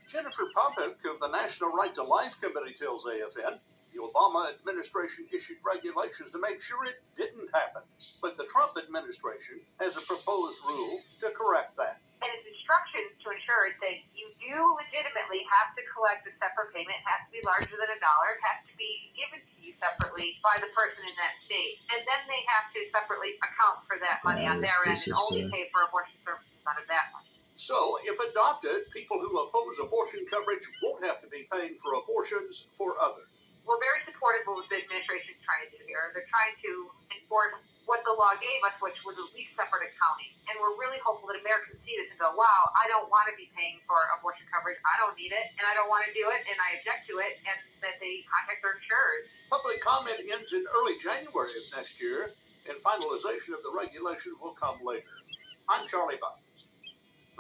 Jennifer Popovic of the National Right to Life Committee tells AFN, the Obama administration issued regulations to make sure it didn't happen, but the Trump administration has a proposed rule to correct that. And it's instructions to ensure that you do legitimately have to collect a separate payment. It has to be larger than $1. It has to be given to you separately by the person in that state. And then they have to separately account for that money on their end and only pay for abortion services out of that money. So, if adopted, people who oppose abortion coverage won't have to be paying for abortions for others. We're very supportive of what the administration is trying to do here. They're trying to enforce what the law gave us, which was at least separate accounting. And we're really hopeful that Americans see this and go, wow, I don't want to be paying for abortion coverage. I don't need it, and I don't want to do it, and I object to it, and that they contact their insurers. Public comment ends in early January of next year, and finalization of the regulation will come later. I'm Charlie Butts.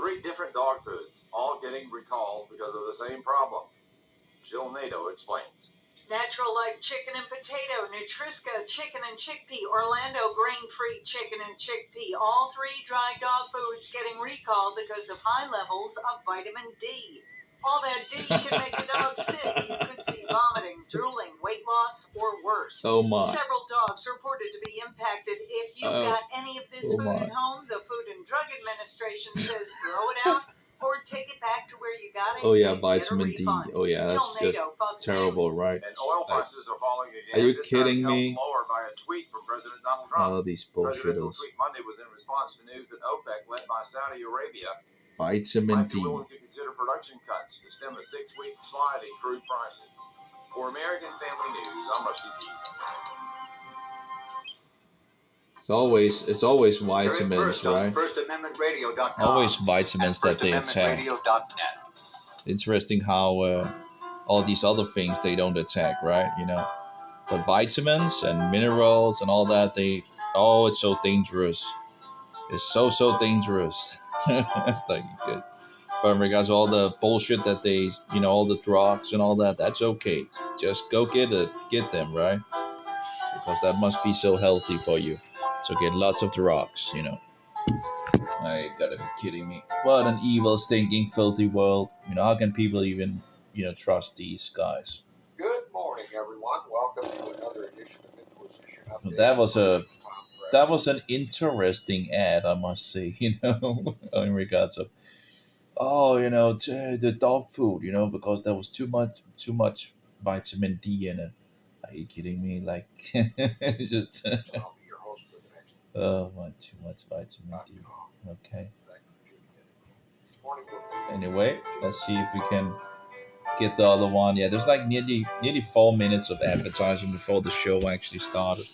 3 different dog foods, all getting recalled because of the same problem. Jill Nato explains. Natural Life Chicken and Potato, Nutrisca Chicken and Chickpea, Orlando Grain-Free Chicken and Chickpea. All three dry dog foods getting recalled because of high levels of vitamin D. All that D can make a dog sick. You could see vomiting, drooling, weight loss, or worse. Oh my. Several dogs reported to be impacted. If you've got any of this food at home, the Food and Drug Administration says throw it out or take it back to where you got it. Oh yeah, vitamin D. Oh yeah, that's just terrible, right? And oil prices are falling again. Are you This time kidding helped me? Lower by a tweet from President Donald Trump. Oh, these The presidential bullshitters. tweet Monday was in response to news that OPEC, led by Saudi Arabia, Vitamin might be D. willing to consider production cuts to stem a 6-week slide in crude prices. For American Family News, I'm Rusty P. It's always vitamins, right? FirstAmendmentRadio.com. Always vitamins that they attack. FirstAmendmentRadio.net. Interesting how all these other things they don't attack, right? You know, but vitamins and minerals and all that, it's so dangerous. It's so dangerous. It's like good. But in regards to all the bullshit that they, all the drugs and all that, that's okay. Just go get them, right? Because that must be so healthy for you. So get lots of drugs, I gotta be kidding me. What an evil, stinking, filthy world. How can people even, trust these guys? Good morning, everyone. Welcome to another edition of Inquisition Update. That was an interesting ad, I must say, in regards of, the dog food, because there was too much vitamin D in it. Are you kidding me? Like, it's just, I'll be your host for the next oh my, too much vitamin D. Okay. Anyway, let's see if we can get the other one. Yeah, there's like nearly 4 minutes of advertising before the show actually started.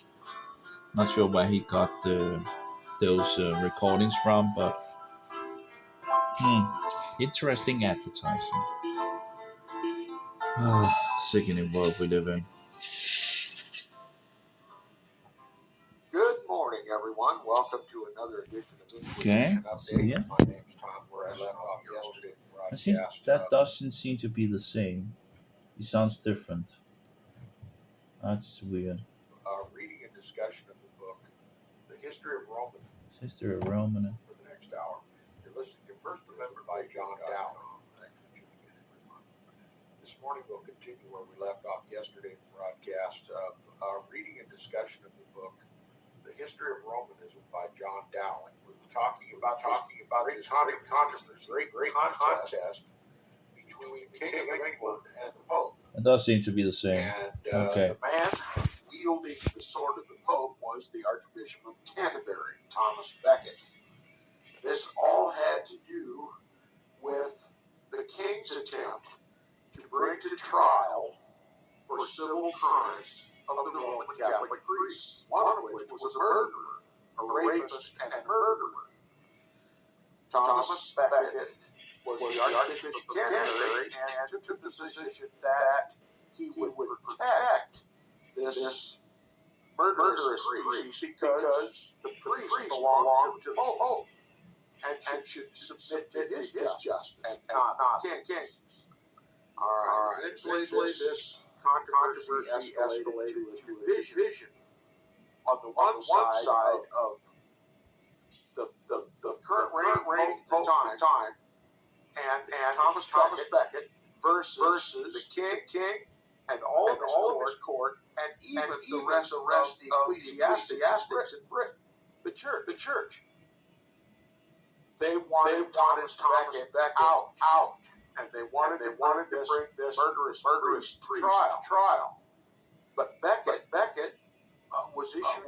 Not sure where he got those recordings from, but interesting advertising. Sickening world we live in. Good morning, everyone. Welcome to another edition of Inquisition Okay, Update. see ya. My name's Tom, where I left off yesterday. I think that doesn't seem to be the same. He sounds different. That's weird. Reading and discussion of the book, The History of Romanism. Sister of Roman. For the next hour. You're listening to First Amendment by John Dowling. This morning we'll continue where we left off yesterday in the broadcast of reading and discussion of the book, The History of Romanism by John Dowling. We were talking about this great contest between the King of England and the Pope. It does seem to be the same. And Okay. the man wielding the sword of the Pope was the Archbishop of Canterbury, Thomas Becket. This all had to do with the King's attempt to bring to trial for civil crimes of the Roman Catholic priests, one of which was a murderer, a rapist, and a murderer. Thomas Becket was the Archbishop of Canterbury and took the position that he would protect this murderous priest because the priest belonged to the Pope and should submit to his justice and not the King's. All right. Eventually, this controversy escalated to a division on the one side of the current reigning Pope at the time and Thomas Becket versus the King and all of his court and even the rest of the ecclesiastics in Britain, the church. They wanted Thomas Becket out. And they wanted to bring this murderous trial. But Becket was issued a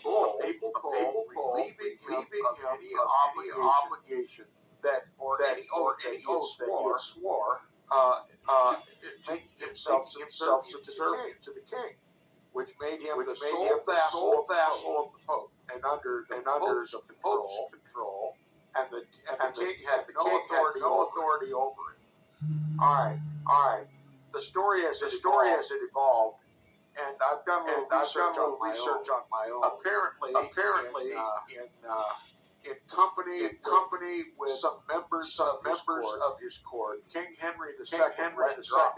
bull, relieving him of any obligation or any oath that he swore to make himself subservient to the king, which made him the sole vassal of the Pope, and under the Pope's control. And the king had no authority over it. All right. The story as it evolved, and I've done a little research on my own. Apparently, in in company with some members of his court, King Henry II let drop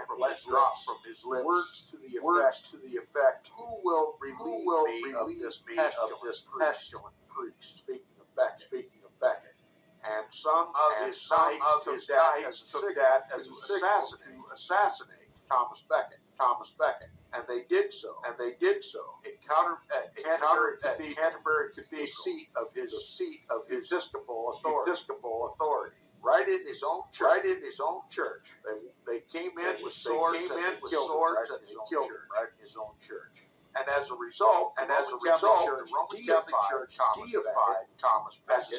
from his lips words to the effect, "Who will relieve me of this pestilent priest?" Speaking of Becket. And some of his knights took that as a signal to assassinate Thomas Becket. And they did so. In Canterbury Cathedral, the seat of his episcopal authority. Right in his own church. They came in with swords and killed him right in his own church. And as a result, the Roman Catholic Church deified Thomas Becket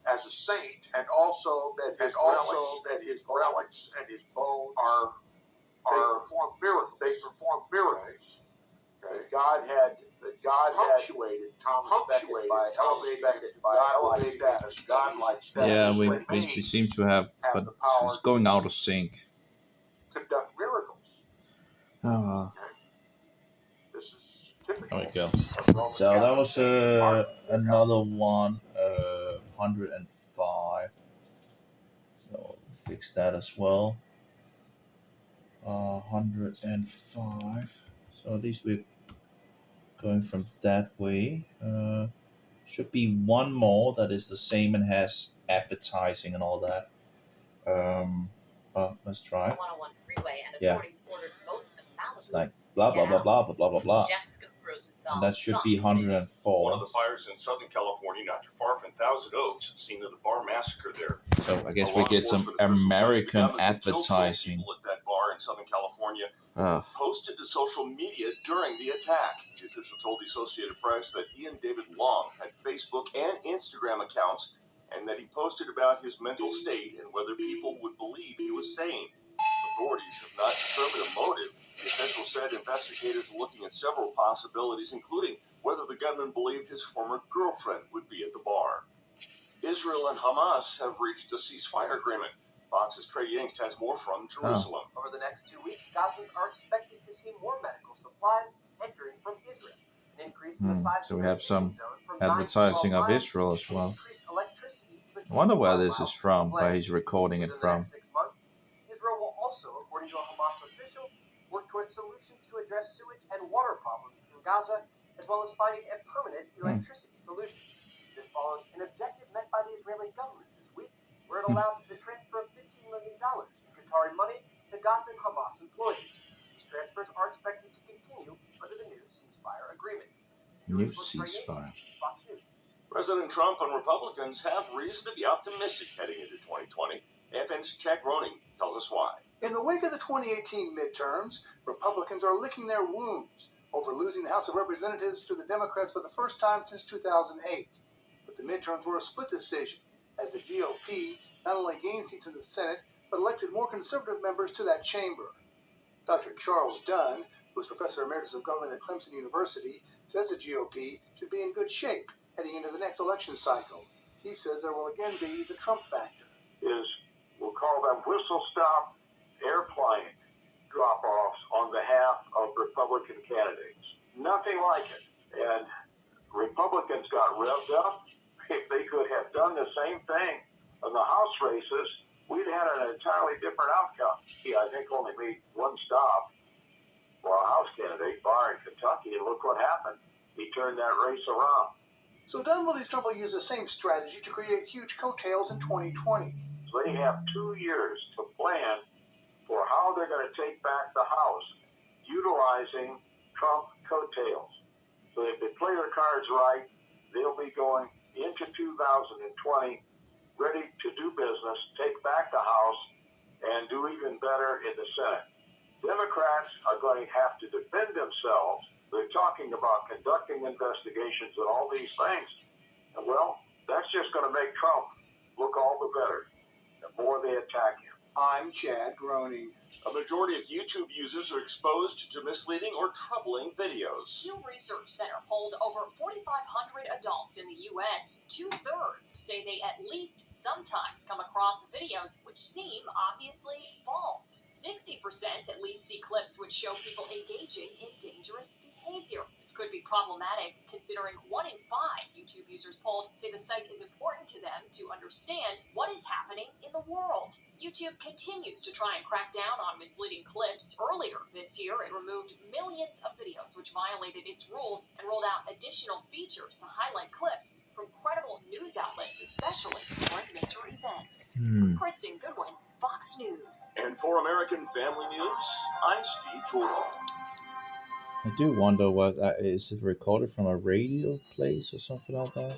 as a saint, and also that his relics and his bones they perform miracles. Okay. God had punctuated Thomas Becket by elevating godlike status. Yeah, we seem to have, but it's going out of sync. Conduct miracles. Oh well. Okay. This is typical. There we go. of Roman So that Catholic was saints. another one, 105. So fix that as well. 105. So at least we're going from that way. Should be one more that is the same and has advertising and all that. But let's try. 101 freeway and Yeah. authorities ordered most of Malibu It's like blah blah blah blah blah blah blah. Jessica Rosenthal. And that should be Fox News. 104. One of the fires in Southern California, not too far from Thousand Oaks, scene of the bar massacre there. So I guess we get some American advertising. People at that bar in Southern California Ugh. posted to social media during the attack. The official told the Associated Press that Ian David Long had Facebook and Instagram accounts, and that he posted about his mental state and whether people would believe he was sane. Authorities have not determined a motive. The official said investigators are looking at several possibilities, including whether the gunman believed his former girlfriend would be at the bar. Israel and Hamas have reached a ceasefire agreement. Fox's Trey Yingst has more from Jerusalem. Over the next 2 weeks, Gazans are expected to see more medical supplies entering from Israel. An increase in the size So of we the have some zone from 9 to advertising 12 of miles, Israel as and well. increased electricity for the I wonder where 25 this is miles from, away. where he's recording it Within the from. next 6 months, Israel will also, according to a Hamas official, work towards solutions to address sewage and water problems in Gaza, as well as finding a permanent electricity solution. This follows an objective met by the Israeli government this week, where it allowed the transfer of $15 million in Qatari money to Gaza and Hamas employees. These transfers are expected to continue under the new ceasefire agreement. New ceasefire. Fox News. President Trump and Republicans have reason to be optimistic heading into 2020. FN's Chad Groening tells us why. In the wake of the 2018 midterms, Republicans are licking their wounds over losing the House of Representatives to the Democrats for the first time since 2008. But the midterms were a split decision, as the GOP not only gained seats in the Senate, but elected more conservative members to that chamber. Dr. Charles Dunn, who is Professor Emeritus of Government at Clemson University, says the GOP should be in good shape heading into the next election cycle. He says there will again be the Trump factor. We'll call them whistle-stop airplane drop-offs on behalf of Republican candidates. Nothing like it. And Republicans got revved up. If they could have done the same thing in the House races, we'd had an entirely different outcome. He, I think, only made one stop for a House candidate, Barr in Kentucky, and look what happened. He turned that race around. So Dunn believes Trump will use the same strategy to create huge coattails in 2020. So they have 2 years to plan for how they're going to take back the House, utilizing Trump coattails. So if they play their cards right, they'll be going into 2020 ready to do business, take back the House, and do even better in the Senate. Democrats are going to have to defend themselves. They're talking about conducting investigations and all these things. And well, that's just going to make Trump look all the better the more they attack him. I'm Chad Groening. A majority of YouTube users are exposed to misleading or troubling videos. Pew Research Center polled over 4,500 adults in the U.S. 2/3 say they at least sometimes come across videos which seem obviously false. 60% at least see clips which show people engaging in dangerous behavior. This could be problematic considering 1 in 5 YouTube users polled say the site is important to them to understand what is happening in the world. YouTube continues to try and crack down on misleading clips. Earlier this year, it removed millions of videos which violated its rules and rolled out additional features to highlight clips from credible news outlets, especially during major events. Kristen Goodwin, Fox News. And for American Family News, I'm Steve Jordan. I do wonder what is it recorded from a radio place or something like that?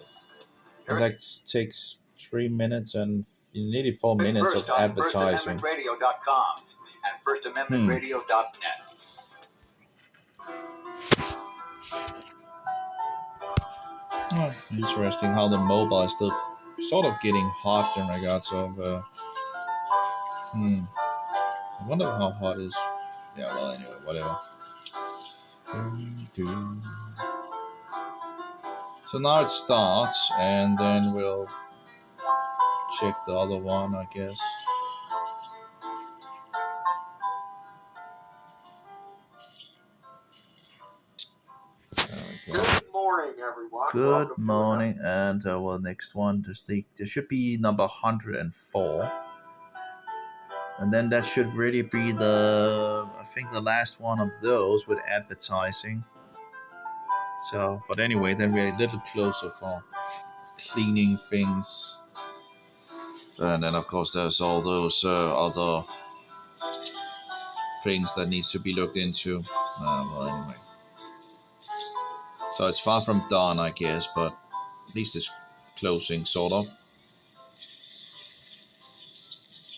It like takes 3 minutes and nearly 4 minutes of advertising. FirstAmendmentRadio.com and FirstAmendmentRadio.net. Oh, interesting how the mobile is still sort of getting hot in regards of. I wonder how hot it is. Yeah, well, anyway, whatever. So now it starts, and then we'll check the other one, I guess. Good morning, everyone. Good morning, and well, next one, there should be number 104, and then that should really be I think the last one of those with advertising. So, but anyway, then we're a little closer for cleaning things, and then of course there's all those other things that needs to be looked into. Well, anyway. So it's far from done, I guess, but at least it's closing, sort of.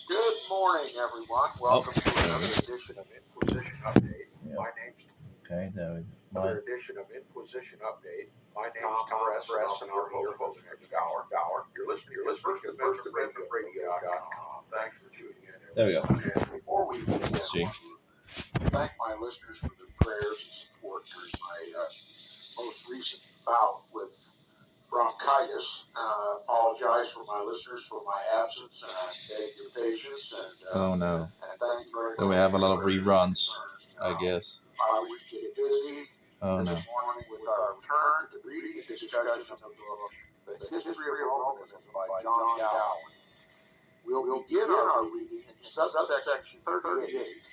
Good morning, everyone. Welcome to another edition of Inquisition Update. Yeah. My name's Okay, there we go. another edition of Inquisition Update. My name's Tom Press, and I'll be your host for next hour. You're listening to FirstAmendmentRadio.com. Thanks for tuning in. There we go. And before we begin, Let's see. thank my listeners for their prayers and support during my most recent bout with bronchitis. Apologize for my listeners for my absence and beg your patience. And Oh no. and thank you very much. So we have a lot of reruns, I guess. I was getting busy Oh this no. morning with our return to the reading and discussion of the book, The History of Romanism by John Gowan. We'll begin our reading in subsection 38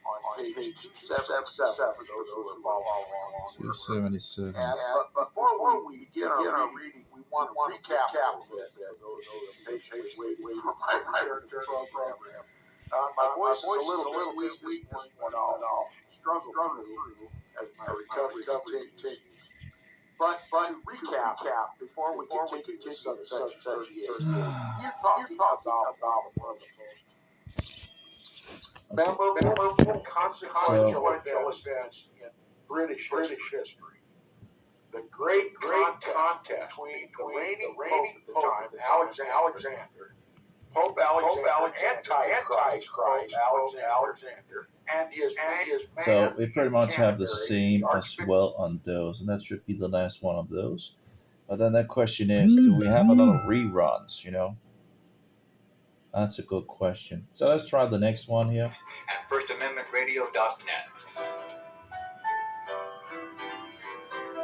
on page 277 for those who are following along. 277. But before we begin our reading, we want to recap a little bit for those who are patiently waiting for my return to the program. My voice is a little weak this morning, but I'll struggle through as my recovery continues. But to recap, before we continue to subsection 38, you're talking about one of the most memorable, consequential events in British history. The great contest between the reigning pope at the time, Alexander, Pope Alexander, Antichrist Pope Alexander, and his man. So we pretty much have the same as well on those, and that should be the last one of those. But then the question is, do we have a lot of reruns, you know? That's a good question. So let's try the next one here. And FirstAmendmentRadio.net.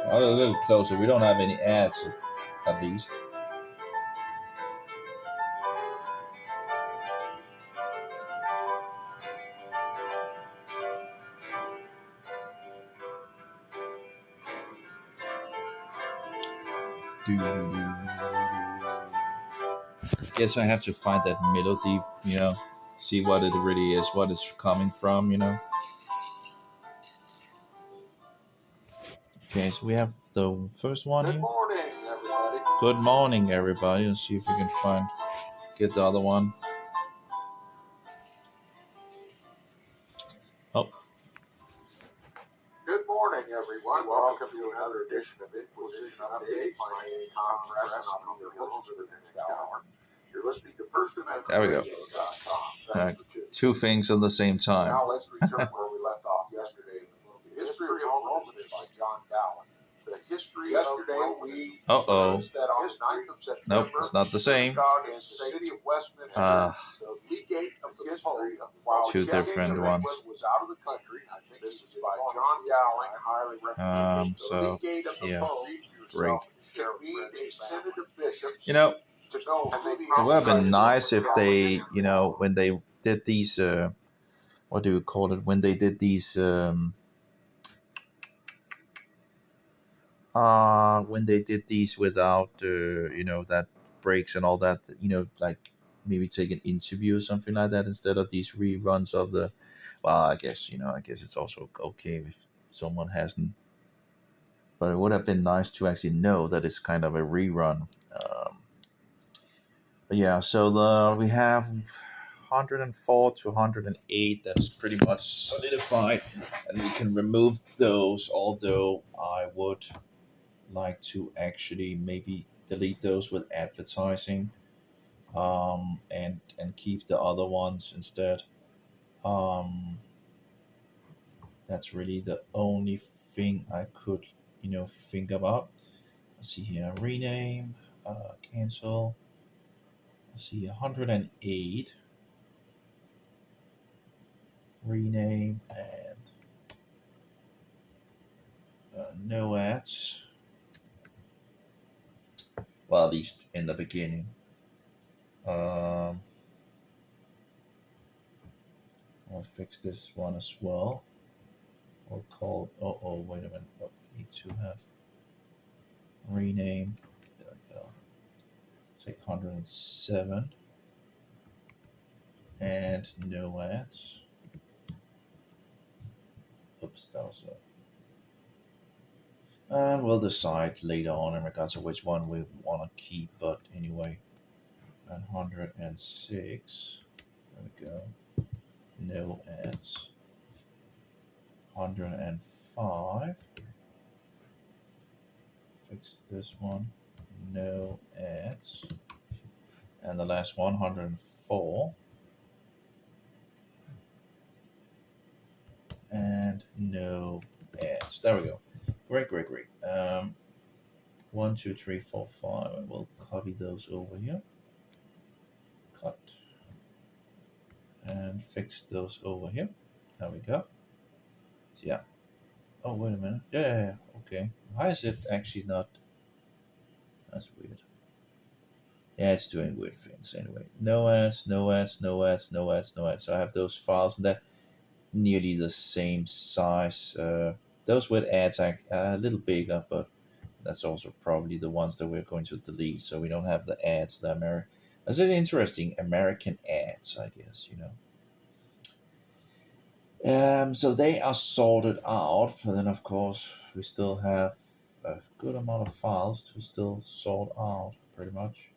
A little closer. We don't have any ads, at least. Guess I have to find that melody, you know, see what it really is, what it's coming from, you know. Okay, so we have the first one here. Good morning, everybody. Good morning, everybody. Let's see if we can get the other one. Oh. Good morning, everyone. Welcome to another edition of Inquisition Update. My name is Tom Press, and I'll be your host for the next hour. You're listening to There we go. FirstAmendmentRadio.com. Right. Thanks for tuning two things at the same time. Now let's return where we left off yesterday. The History of Romanism by John Dowling. The history yesterday of we Uh-oh. that on the 9th of September, Nope, it's not the same. God in the city of Westminster, the legate of the history of while Two different ones. was out of the country. I think this is by John Dowling, highly recommended. So, the legate of the yeah, Pope, great. convened a synod of bishops You know, to know it would have been nice if they, you know, when they did these, what do you call it? When they did these, when they did these without, you know, that breaks and all that, you know, like maybe take an interview or something like that instead of these reruns of the, well, I guess, you know, I guess it's also okay if someone hasn't, but it would have been nice to actually know that it's kind of a rerun. But yeah, so we have 104 to 108. That is pretty much solidified, and we can remove those. Although I would like to actually maybe delete those with advertising, and keep the other ones instead. That's really the only thing I could, you know, think about. Let's see here, rename, cancel. Let's see, 108. Rename and no ads. Well, at least in the beginning. I'll fix this one as well. Or called. Oh, wait a minute. Oh, need to have rename. There we go. Take 107 and no ads. Oops, that was a. And we'll decide later on in regards to which one we want to keep. But anyway, 106. There we go. No ads. 105. Fix this one. No ads. And the last one, 104. And no ads. There we go. Great. 1, 2, 3, 4, 5. And we'll copy those over here. Cut. And fix those over here. There we go. Yeah. Oh, wait a minute. Yeah. Okay. Why is it actually not? That's weird. Yeah, it's doing weird things anyway. No ads. So I have those files and they're nearly the same size. Those with ads are a little bigger, but that's also probably the ones that we're going to delete. So we don't have the ads. That's an interesting American ads, I guess, you know. So they are sorted out, but then of course we still have a good amount of files to still sort out, pretty much.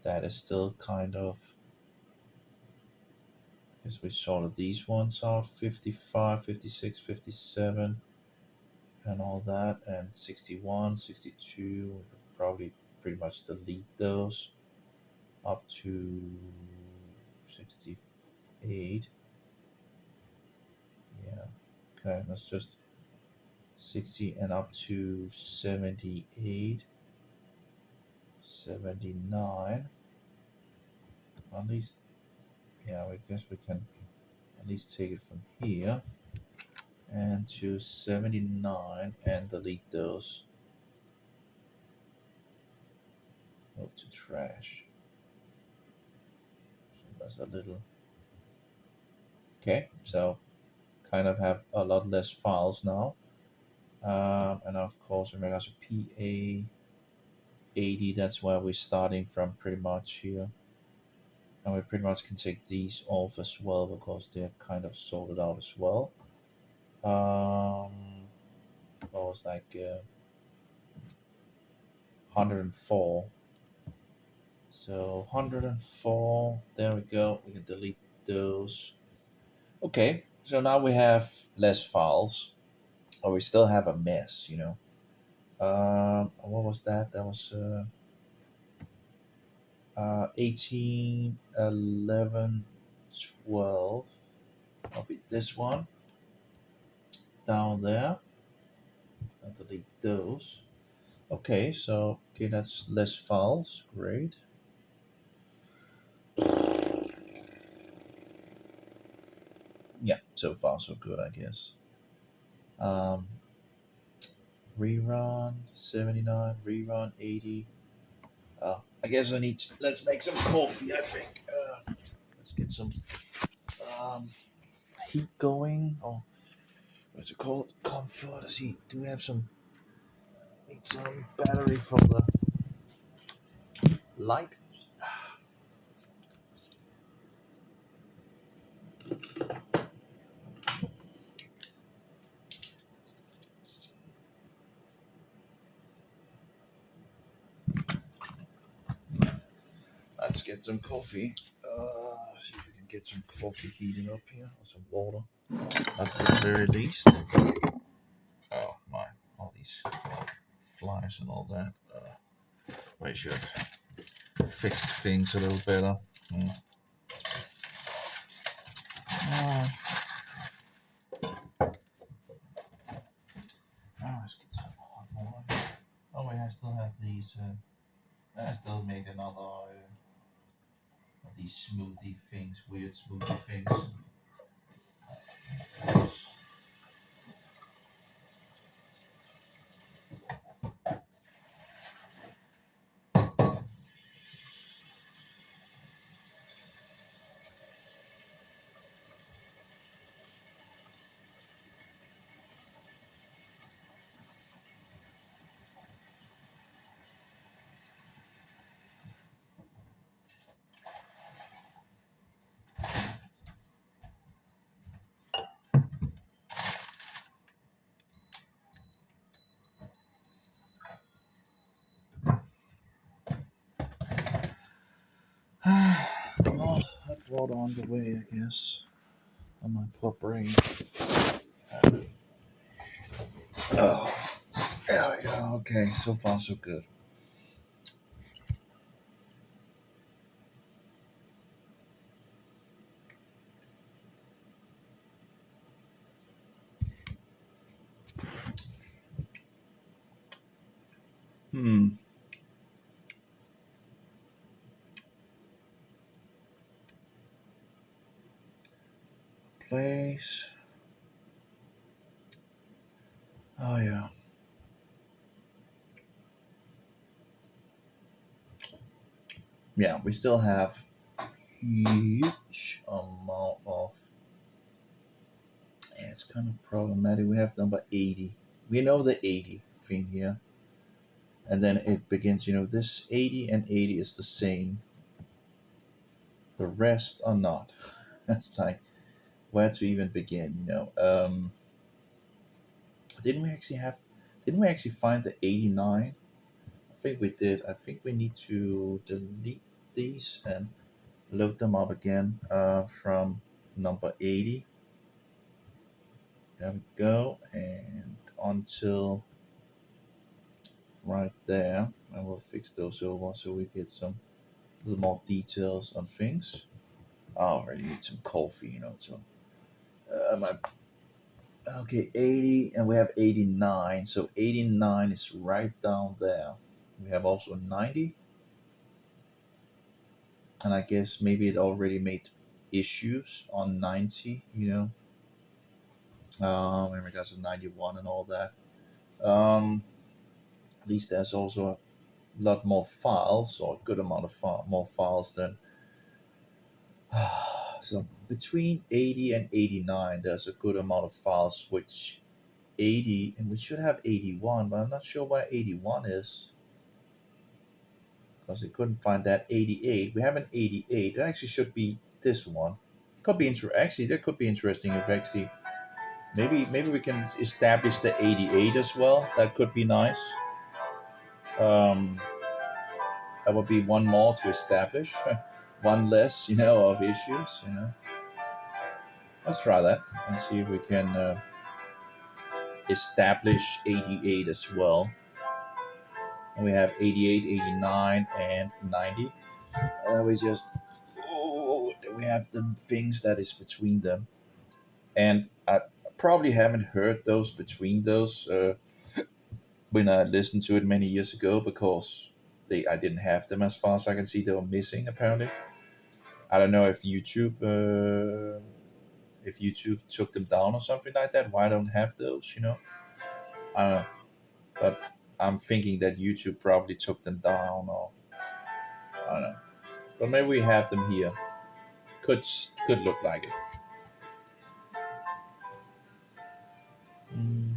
That is still kind of, I guess we sorted these ones out, 55, 56, 57, and all that, and 61, 62, we could probably pretty much delete those, up to 68. Yeah, okay, let's just 60 and up to 78, 79. At least, yeah, I guess we can at least take it from here and to 79 and delete those. Move to trash. So that's a little. Okay, so kind of have a lot less files now. And of course, in regards to PA 80, that's where we're starting from pretty much here. And we pretty much can take these off as well because they're kind of sorted out as well. What was like 104. So 104, there we go. We can delete those. Okay, so now we have less files, or we still have a mess, you know. What was that? That was 18, 11, 12. I'll be this one down there. I'll delete those. Okay, so that's less files. Great. Yeah, so far so good, I guess. Rerun 79, rerun 80. I guess I need to, let's make some coffee, I think. Let's get some heat going. Oh, what's it called? Comfort heat. Do we have some? Need some battery from the light. Let's get some coffee. See if we can get some coffee heating up here, or some water at the very least. Oh my, all these flies and all that. I should fix things a little better. Let's get some hot water. Oh, I still have these. I still make another of these smoothie things, weird smoothie things. Well, hot water on the way, I guess. On my poor brain. Oh, there we go. Okay, so far so good. Place. Oh yeah. Yeah, we still have huge amount of. Yeah, it's kind of problematic. We have number 80. We know the 80 thing here, and then it begins. This 80 and 80 is the same. The rest are not. That's like where to even begin. Didn't we actually have? Didn't we actually find the 89? I think we did. I think we need to delete these and load them up again from number 80. There we go, and until right there, and we'll fix those over so we get some little more details on things. I already need some coffee, so my okay, 80, and we have 89, so 89 is right down there. We have also 90, and I guess maybe it already made issues on 90, in regards to 91 and all that. At least there's also a lot more files, or a good amount of more files than. So between 80 and 89, there's a good amount of files, which 80, and we should have 81, but I'm not sure where 81 is, because we couldn't find that 88. We have an 88. It actually should be this one. Could be actually, that could be interesting if actually maybe we can establish the 88 as well. That could be nice. That would be one more to establish, one less, of issues. Let's try that and see if we can establish 88 as well. And we have 88, 89, and 90. We just we have the things that is between them, and I probably haven't heard those between those when I listened to it many years ago because I didn't have them as far as I can see. They were missing apparently. I don't know if YouTube took them down or something like that. Why I don't have those? I don't know, but I'm thinking that YouTube probably took them down, or I don't know. But maybe we have them here. Could look like it. Mm.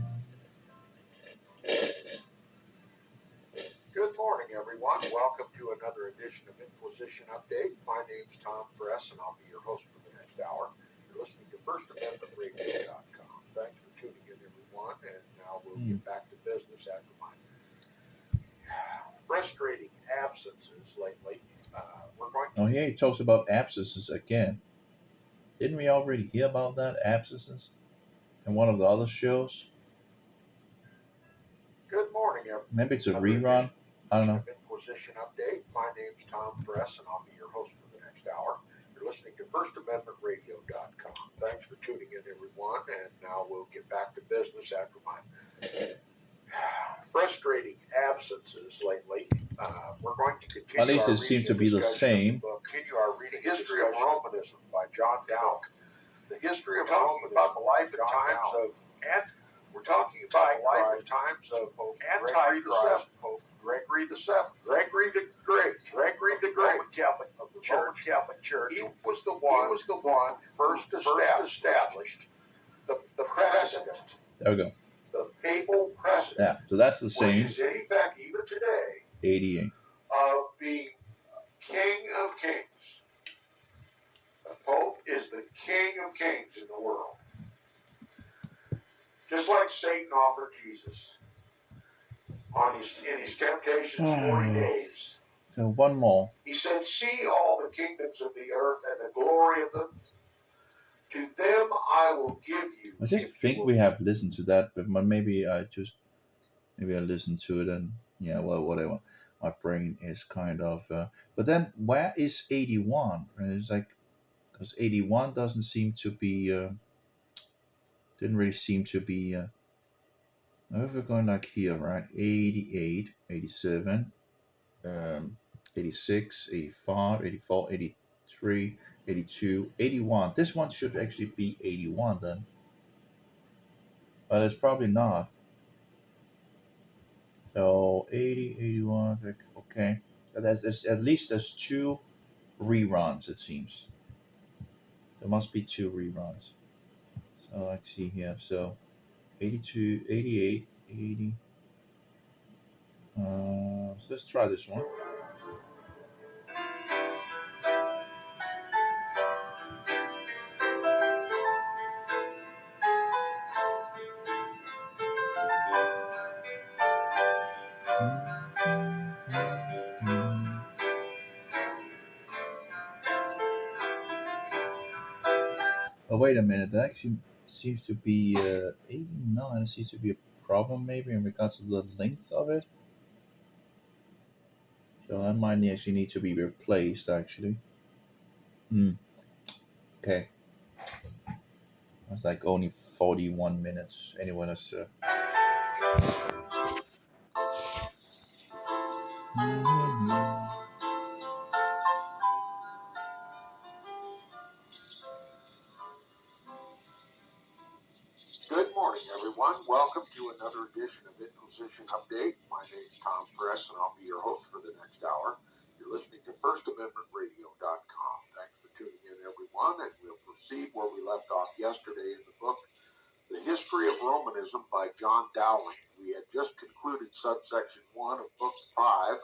Good morning, everyone. Welcome to another edition of Inquisition Update. My name's Tom Press, and I'll be your host for the next hour. You're listening to FirstAmendmentRadio.com. Thanks for tuning in, everyone, and now we'll get back to business after my frustrating absences lately. We're going to... Oh, here he talks about abscesses again. Didn't we already hear about that, abscesses, in one of the other shows? Good morning, everyone. Maybe it's a rerun. I don't know. Inquisition Update. My name's Tom Press, and I'll be your host for the next hour. You're listening to FirstAmendmentRadio.com. Thanks for tuning in, everyone, and now we'll get back to business after my frustrating absences lately. We're going to continue. At least it seems to be the same. Continue our reading. History of Romanism by John Dowd. The history of Romanism. About the life and times of we're talking about the life and times of Antichrist, Pope Gregory the Seventh, Gregory the Great, Roman Catholic of the Roman Catholic Church. He was the one first established the precedent. There we go. The papal precedent. Yeah, so that's the same. Which is in effect even today 88. of being King of Kings. The Pope is the King of Kings in the world. Just like Satan offered Jesus in his temptations 40 days. So one more. He said, "See all the kingdoms of the earth and the glory of them. To them I will give you." I just think we have listened to that, but maybe I listened to it and yeah, well, whatever. My brain is kind of. But then where is 81? It's like because 81 doesn't seem to be. Didn't really seem to be. Now if we're going like here, right? 88, 87, 86, 85, 84, 83, 82, 81. This one should actually be 81 then. But it's probably not. So 80, 81, okay. At least there's 2 reruns, it seems. There must be 2 reruns. So let's see here. So 82, 88, 80. So let's try this one. Oh, wait a minute. That actually seems to be 89. It seems to be a problem maybe in regards to the length of it. So that might actually need to be replaced actually. Okay. That's like only 41 minutes. Anyway, let's Good morning, everyone. Welcome to another edition of Inquisition Update. My name's Tom Press, and I'll be your host for the next hour. You're listening to FirstAmendmentRadio.com. Thanks for tuning in, everyone, and we'll proceed where we left off yesterday in the book, The History of Romanism by John Dowling. We had just concluded subsection 1 of book 5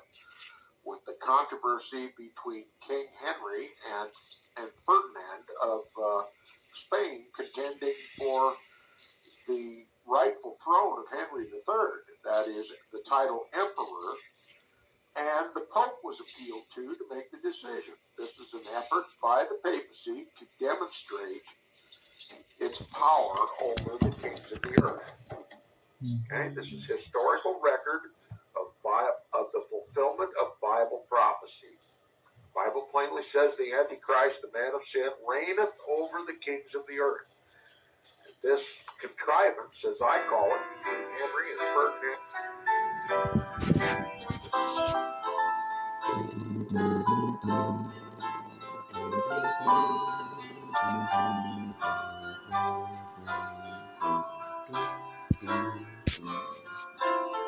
with the controversy between King Henry and Ferdinand of Spain contending for the rightful throne of Henry III, that is, the title Emperor, and the Pope was appealed to make the decision. This is an effort by the papacy to demonstrate its power over the kings of the earth. Okay, this is historical record of the fulfillment of Bible prophecy. The Bible plainly clearly says the Antichrist, the man of sin, reigneth over the kings of the earth. This contrivance, as I call it, between Henry and Ferdinand.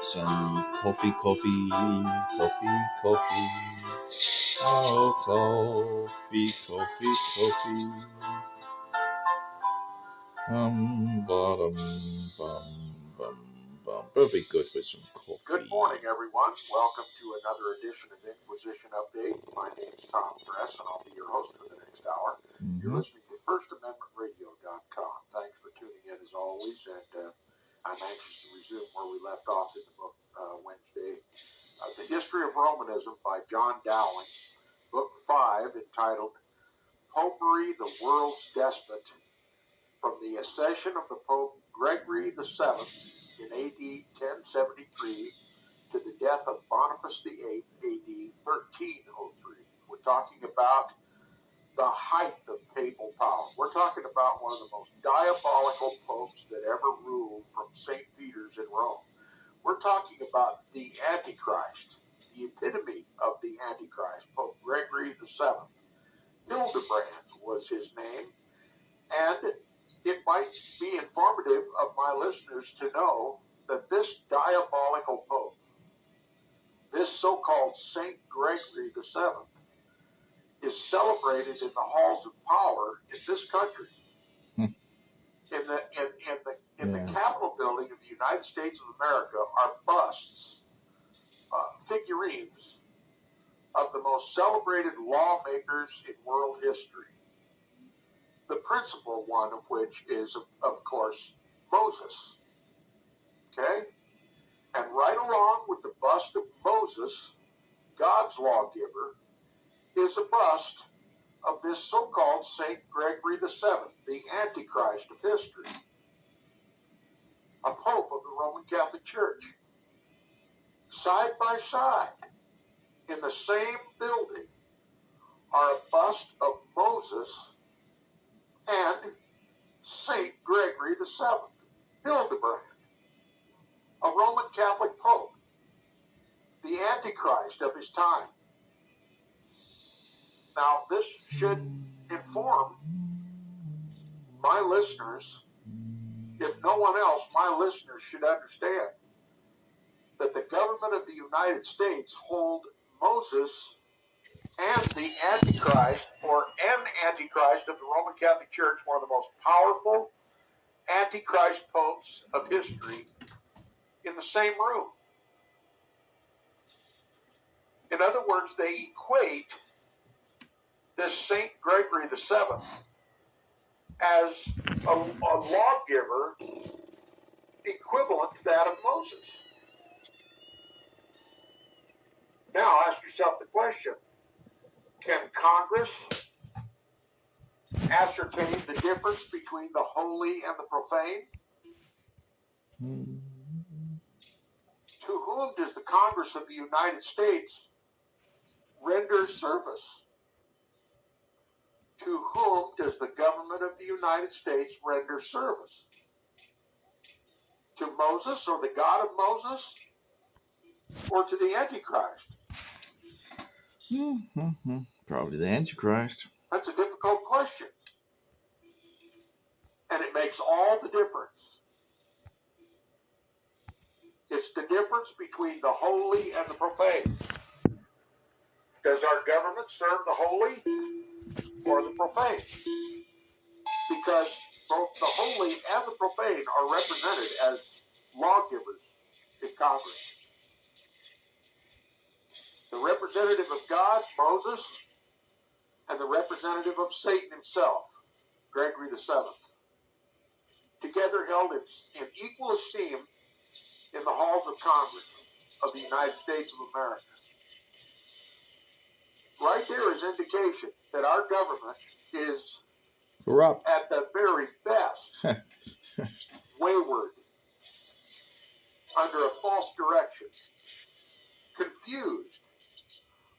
Some coffee. Oh, coffee. It'll be good with some coffee. Good morning, everyone. Welcome to another edition of Inquisition Update. My name's Tom Press, and I'll be your host for the next hour. You're listening to FirstAmendmentRadio.com. Thanks for tuning in as always, and I'm anxious to resume where we left off in the book Wednesday. The History of Romanism by John Dowling, Book 5, entitled Popery, the World's Despot, from the accession of the Pope Gregory VII in AD 1073 to the death of Boniface VIII, AD 1303. We're talking about the height of papal power. We're talking about one of the most diabolical popes that ever ruled from St. Peter's in Rome. We're talking about the Antichrist, the epitome of the Antichrist, Pope Gregory VII. Hildebrand was his name, and it might be informative of my listeners to know that this diabolical pope, this so-called Saint Gregory VII, is celebrated in the halls of power in this country. In the Capitol building of the United States of America are busts, figurines of the most celebrated lawmakers in world history. The principal one of which is, of course, Moses. Okay? And right along with the bust of Moses, God's lawgiver, is a bust of this so-called Saint Gregory VII, the Antichrist of history, a pope of the Roman Catholic Church. Side by side, in the same building, are a bust of Moses and Saint Gregory VII, Hildebrand, a Roman Catholic pope, the Antichrist of his time. Now, this should inform my listeners, if no one else, my listeners should understand that the government of the United States hold Moses and the Antichrist, or an Antichrist of the Roman Catholic Church, one of the most powerful Antichrist popes of history, in the same room. In other words, they equate this Saint Gregory VII as a lawgiver equivalent to that of Moses. Now ask yourself the question, can Congress ascertain the difference between the holy and the profane? To whom does the Congress of the United States render service? To whom does the government of the United States render service? To Moses, or the God of Moses, or to the Antichrist? Probably the Antichrist. That's a difficult question. And it makes all the difference. It's the difference between the holy and the profane. Does our government serve the holy or the profane? Because both the holy and the profane are represented as lawgivers in Congress. The representative of God, Moses, and the representative of Satan himself, Gregory VII, together held in equal esteem in the halls of Congress of the United States of America. Right there is indication that our government is corrupt, at the very best, wayward, under a false direction, confused,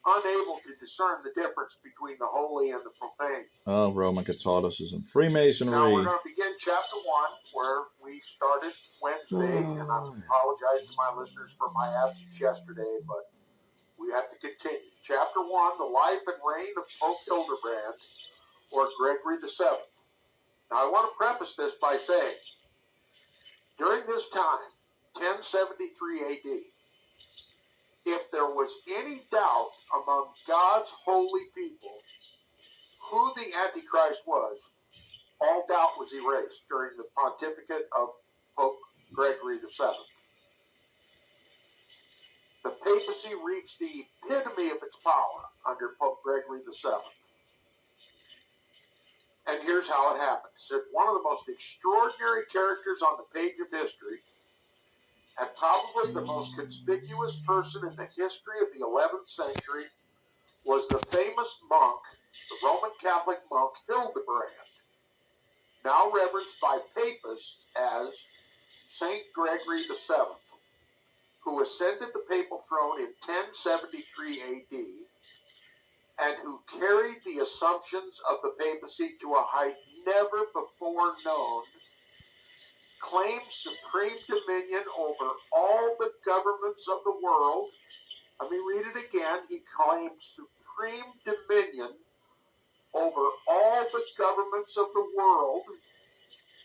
unable to discern the difference between the holy and the profane. Oh, Roman Catholicism. Now Freemasonry. we're going to begin chapter 1, where we started Wednesday, and I apologize to my listeners for my absence yesterday, but we have to continue. Chapter 1, the life and reign of Pope Hildebrand, or Gregory VII. Now I want to preface this by saying, during this time, 1073 AD, if there was any doubt among God's holy people who the Antichrist was, all doubt was erased during the pontificate of Pope Gregory VII. The papacy reached the epitome of its power under Pope Gregory VII. And here's how it happened. So one of the most extraordinary characters on the page of history, and probably the most conspicuous person in the history of the 11th century, was the famous monk, the Roman Catholic monk Hildebrand, now reverenced by papists as Saint Gregory VII, who ascended the papal throne in 1073 AD and who carried the assumptions of the papacy to a height never before known, claimed supreme dominion over all the governments of the world. Let me read it again. He claimed supreme dominion over all the governments of the world.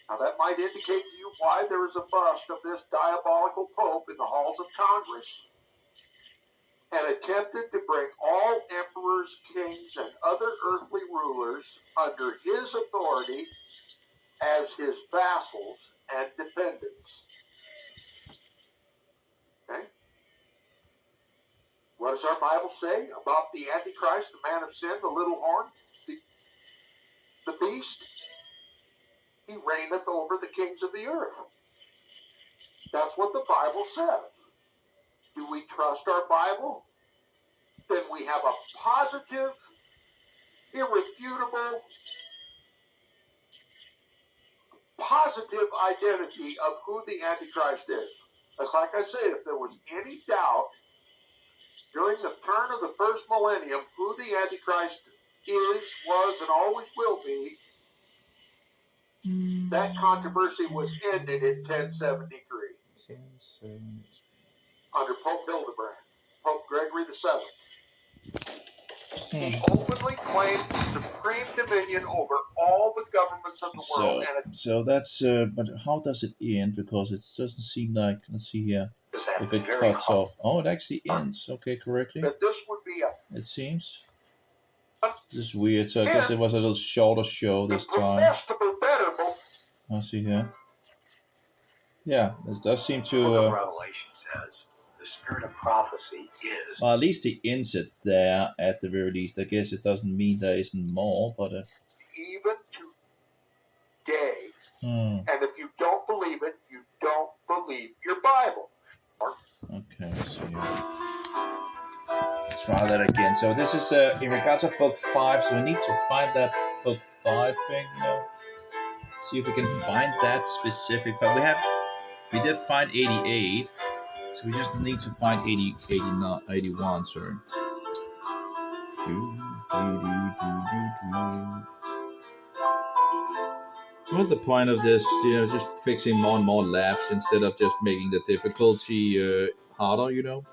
Now that might indicate to you why there is a bust of this diabolical pope in the halls of Congress, and attempted to bring all emperors, kings, and other earthly rulers under his authority as his vassals and dependents. Okay? What does our Bible say about the Antichrist, the man of sin, the little horn, the beast? He reigneth over the kings of the earth. That's what the Bible says. Do we trust our Bible? Then we have a positive, irrefutable, positive identity of who the Antichrist is. That's like I said, if there was any doubt during the turn of the first millennium who the Antichrist is, was, and always will be, that controversy was ended in 1073. Under Pope Hildebrand, Pope Gregory VII. He openly claimed supreme dominion over all the governments of the world. So that's, but how does it end? Because it doesn't seem like, let's see here, if it cuts off. Oh, it actually ends, okay, correctly. That this would be it seems. This is weird, so I guess it was a little shorter show this time. Let's see here. Yeah, it does seem to... Revelation says the spirit of prophecy is... Well, at least he ends it there, at the very least. I guess it doesn't mean there isn't more, but... Even today. And if you don't believe it, you don't believe your Bible. Okay, let's see here. Let's try that again. So this is in regards to book 5, so we need to find that book 5 thing, you know. See if we can find that specific, but we did find 88, so we just need to find 80, 89, 81, sorry. What's the point of this? You know, just fixing more and more labs instead of just making the difficulty harder, you know?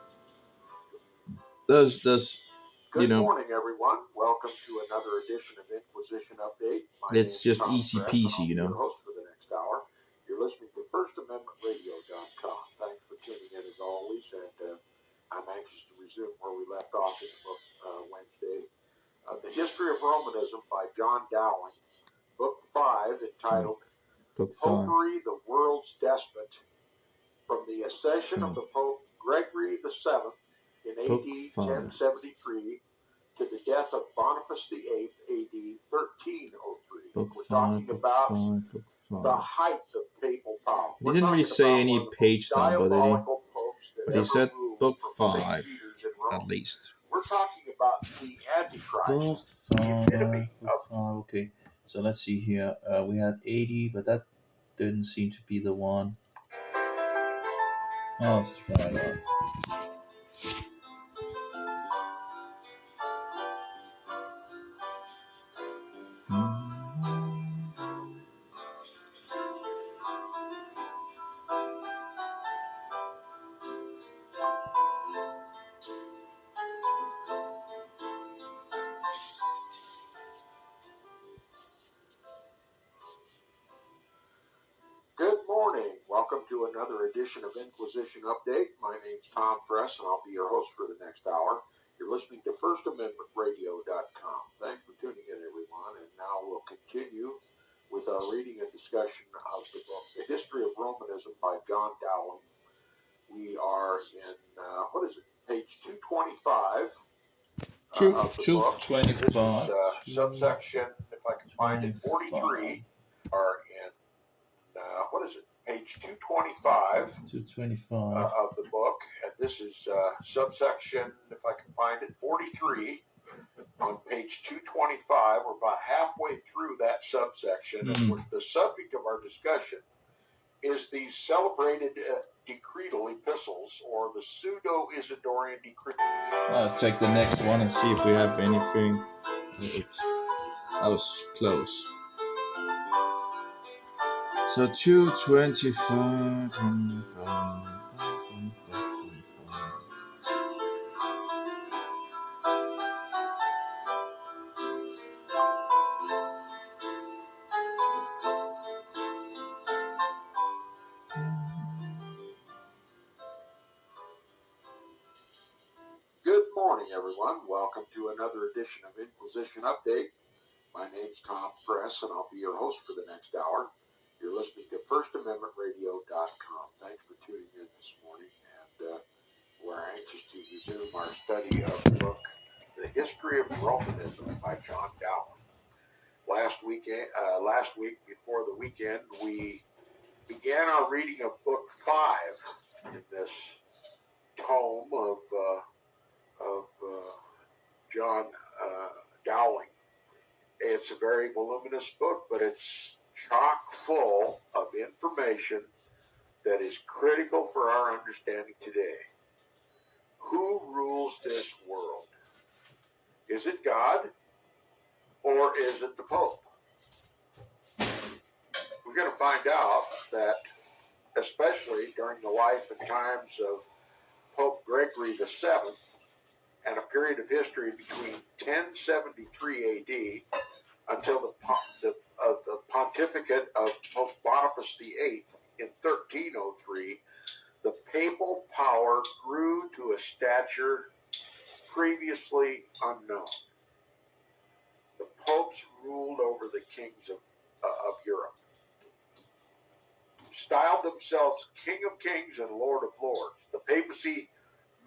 Does you know? Good morning, everyone. Welcome to another edition of Inquisition Update. It's just easy peasy, you know. Host for the next hour. You're listening to FirstAmendmentRadio.com. Thanks for tuning in as always, and I'm anxious to resume where we left off in the book Wednesday. The History of Romanism by John Dowling, Book 5, entitled Popery, the World's Despot, from the accession of the Pope Gregory VII in AD 1073 to the death of Boniface VIII, AD 1303. We're talking about the height of papal power. He didn't really say any page number, did he? But he said book 5, at least. We're talking about the Antichrist. Book 5, okay. So let's see here. We had 80, but that didn't seem to be the one. Oh, let's try that. to another edition of Inquisition Update. My name's Tom Press, and I'll be your host for the next hour. You're listening to FirstAmendmentRadio.com. Thanks for tuning in, everyone. And now we'll continue with our reading and discussion of the book, The History of Romanism by John Dowling. We are in, page 225 of the book. This is subsection, if I can find it, 43. Are in, page 225 of the book. And this is subsection, if I can find it, 43. On page 225, we're about halfway through that subsection, and the subject of our discussion is the celebrated decretal epistles, or the pseudo-Isidorian decretal. Let's check the next one and see if we have anything. Oops, that was close. So 225. Good morning, everyone. Welcome to another edition of Inquisition Update. My name's Tom Press, and I'll be your host for the next hour. You're listening to FirstAmendmentRadio.com. Thanks for tuning in this morning, and we're anxious to resume our study of the book, The History of Romanism by John Dowling. Last week, before the weekend, we began our reading of Book 5 in this tome of John Dowling. It's a very voluminous book, but it's chock full of information that is critical for our understanding today. Who rules this world? Is it God, or is it the Pope? We're going to find out that, especially during the life and times of Pope Gregory VII, and a period of history between 1073 AD until the pontificate of Pope Boniface VIII in 1303, the papal power grew to a stature previously unknown. The popes ruled over the kings of Europe, styled themselves King of Kings and Lord of Lords. The papacy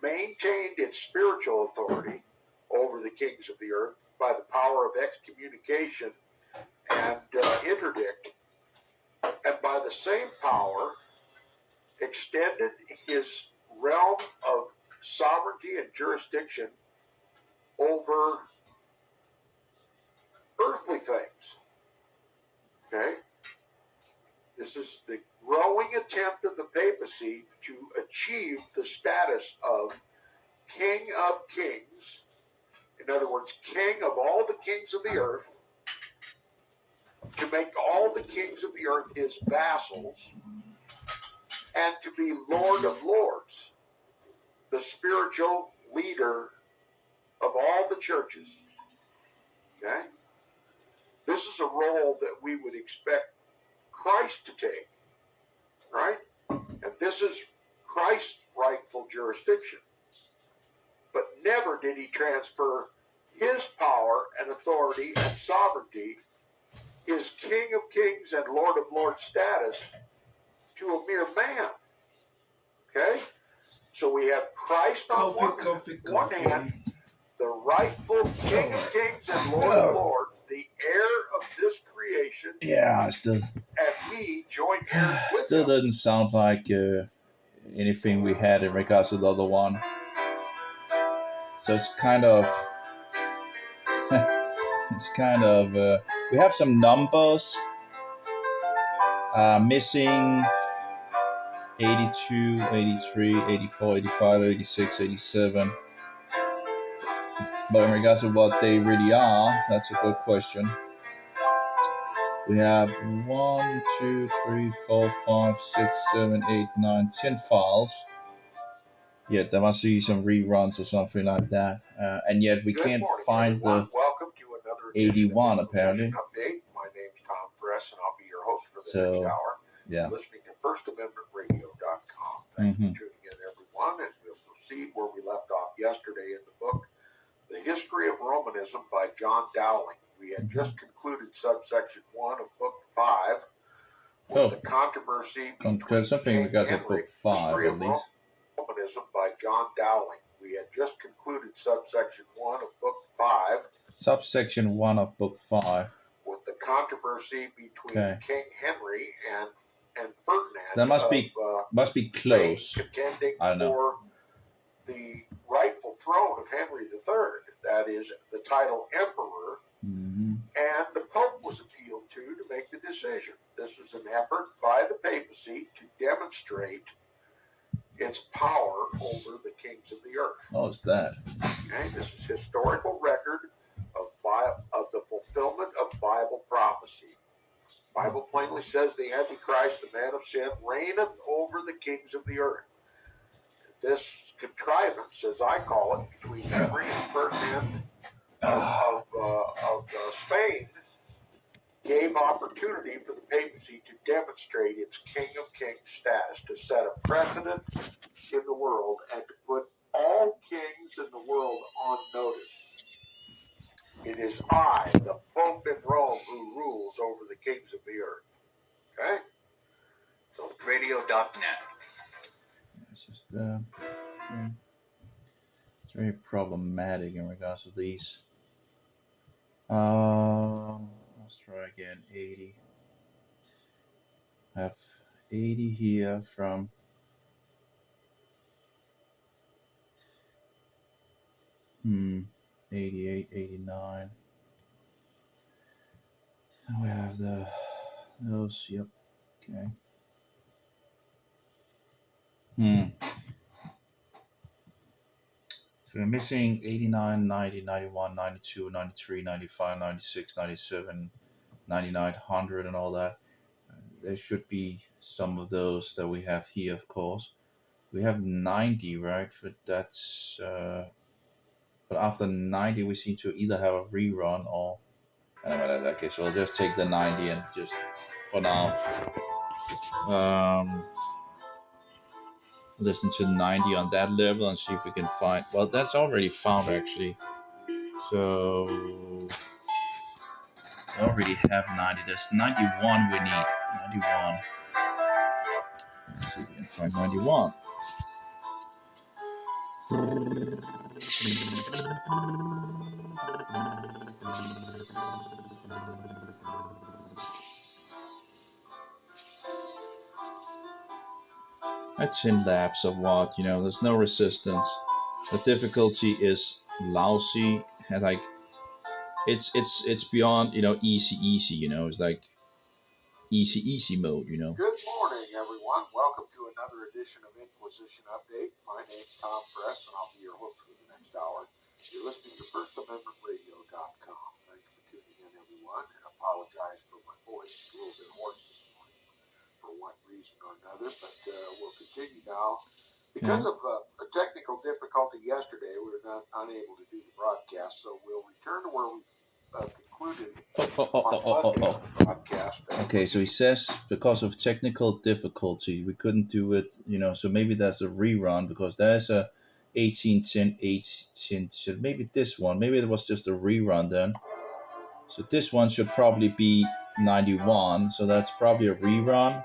maintained its spiritual authority over the kings of the earth by the power of excommunication and interdict, and by the same power extended his realm of sovereignty and jurisdiction over earthly things. Okay? This is the growing attempt of the papacy to achieve the status of King of Kings, in other words, King of all the kings of the earth, to make all the kings of the earth his vassals, and to be Lord of Lords, the spiritual leader of all the churches. Okay? This is a role that we would expect Christ to take, right? And this is Christ's rightful jurisdiction. But never did he transfer his power and authority and sovereignty, his King of Kings and Lord of Lords status, to a mere man. Okay? So we have Christ on one hand, the rightful King of Kings and Lord of Lords, the heir of this creation. Yeah, and we join heirs with still him. doesn't sound like anything we had in regards to the other one. So it's kind of we have some numbers missing: 82, 83, 84, 85, 86, 87. But in regards to what they really are, that's a good question. We have 1, 2, 3, 4, 5, 6, 7, 8, 9, 10 files. Yeah, there must be some reruns or something like that. And yet we can't find the 81 apparently. Update. My name's Tom Press, and I'll be your host for the next hour. Yeah. Listening to FirstAmendmentRadio.com. Thanks for tuning in, everyone, and we'll proceed where we left off yesterday in the book, The History of Romanism by John Dowling. We had just concluded subsection 1 of book 5 with the controversy between something King because of Henry. book 5 at least. Romanism by John Dowling. We had just concluded subsection 1 of book 5. Subsection 1 of book 5. With the controversy between King Henry and Ferdinand. So that must be close. Contending I don't know. for the rightful throne of Henry III, that is, the title Emperor, and the Pope was appealed to make the decision. This was an effort by the papacy to demonstrate its power over the kings of the earth. Oh, it's that. Okay, this is historical record of the fulfillment of Bible prophecy. Bible plainly says the Antichrist, the man of sin, reigneth over the kings of the earth. This contrivance, as I call it, between Henry and Ferdinand of Spain, gave opportunity for the papacy to demonstrate its King of Kings status, to set a precedent in the world, and to put all kings in the world on notice. It is I, the Pope in Rome, who rules over the kings of the earth. Okay? So, radio.net. It's just, it's very problematic in regards to these. Let's try again. 80. I have 80 here from 88, 89. And we have those. Yep. Okay. So we're missing 89, 90, 91, 92, 93, 95, 96, 97, 99, 100 and all that. There should be some of those that we have here, of course. We have 90, right? But that's... but after 90, we seem to either have a rerun or... Anyway, okay, so I'll just take the 90 and just, for now, listen to 90 on that level and see if we can find... Well, that's already found, actually. So... I already have 90. There's 91 we need. 91. Let's see if we can find 91. It's in labs of what, there's no resistance. The difficulty is lousy, and like it's beyond, easy, it's like easy mode, Good morning, everyone. Welcome to another edition of Inquisition Update. My name's Tom Press, and I'll be your host for the next hour. You're listening to FirstAmendmentRadio.com. Thanks for tuning in, everyone, and apologize for my voice. It's a little bit hoarse this morning for one reason or another, but we'll continue now. Because of a technical difficulty yesterday, we were not unable to do the broadcast, so we'll return to where we concluded on Monday's broadcast. Okay, so he says because of technical difficulty, we couldn't do it, so maybe that's a rerun, because there's a 1810, so maybe this one, maybe it was just a rerun then. So this one should probably be 91, so that's probably a rerun.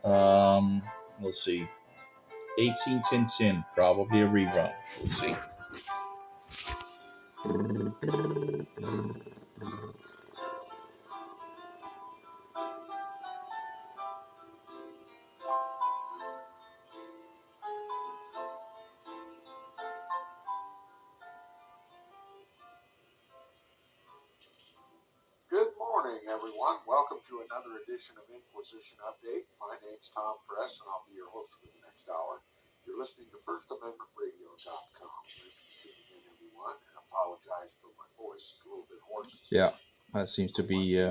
We'll see. 1810, probably a rerun. We'll see. Good morning, everyone. Welcome to another edition of Inquisition Update. My name's Tom Press, and I'll be your host for the next hour. You're listening to FirstAmendmentRadio.com. Thanks for tuning in, everyone, and apologize for my voice. It's a little bit hoarse. Yeah, that seems to be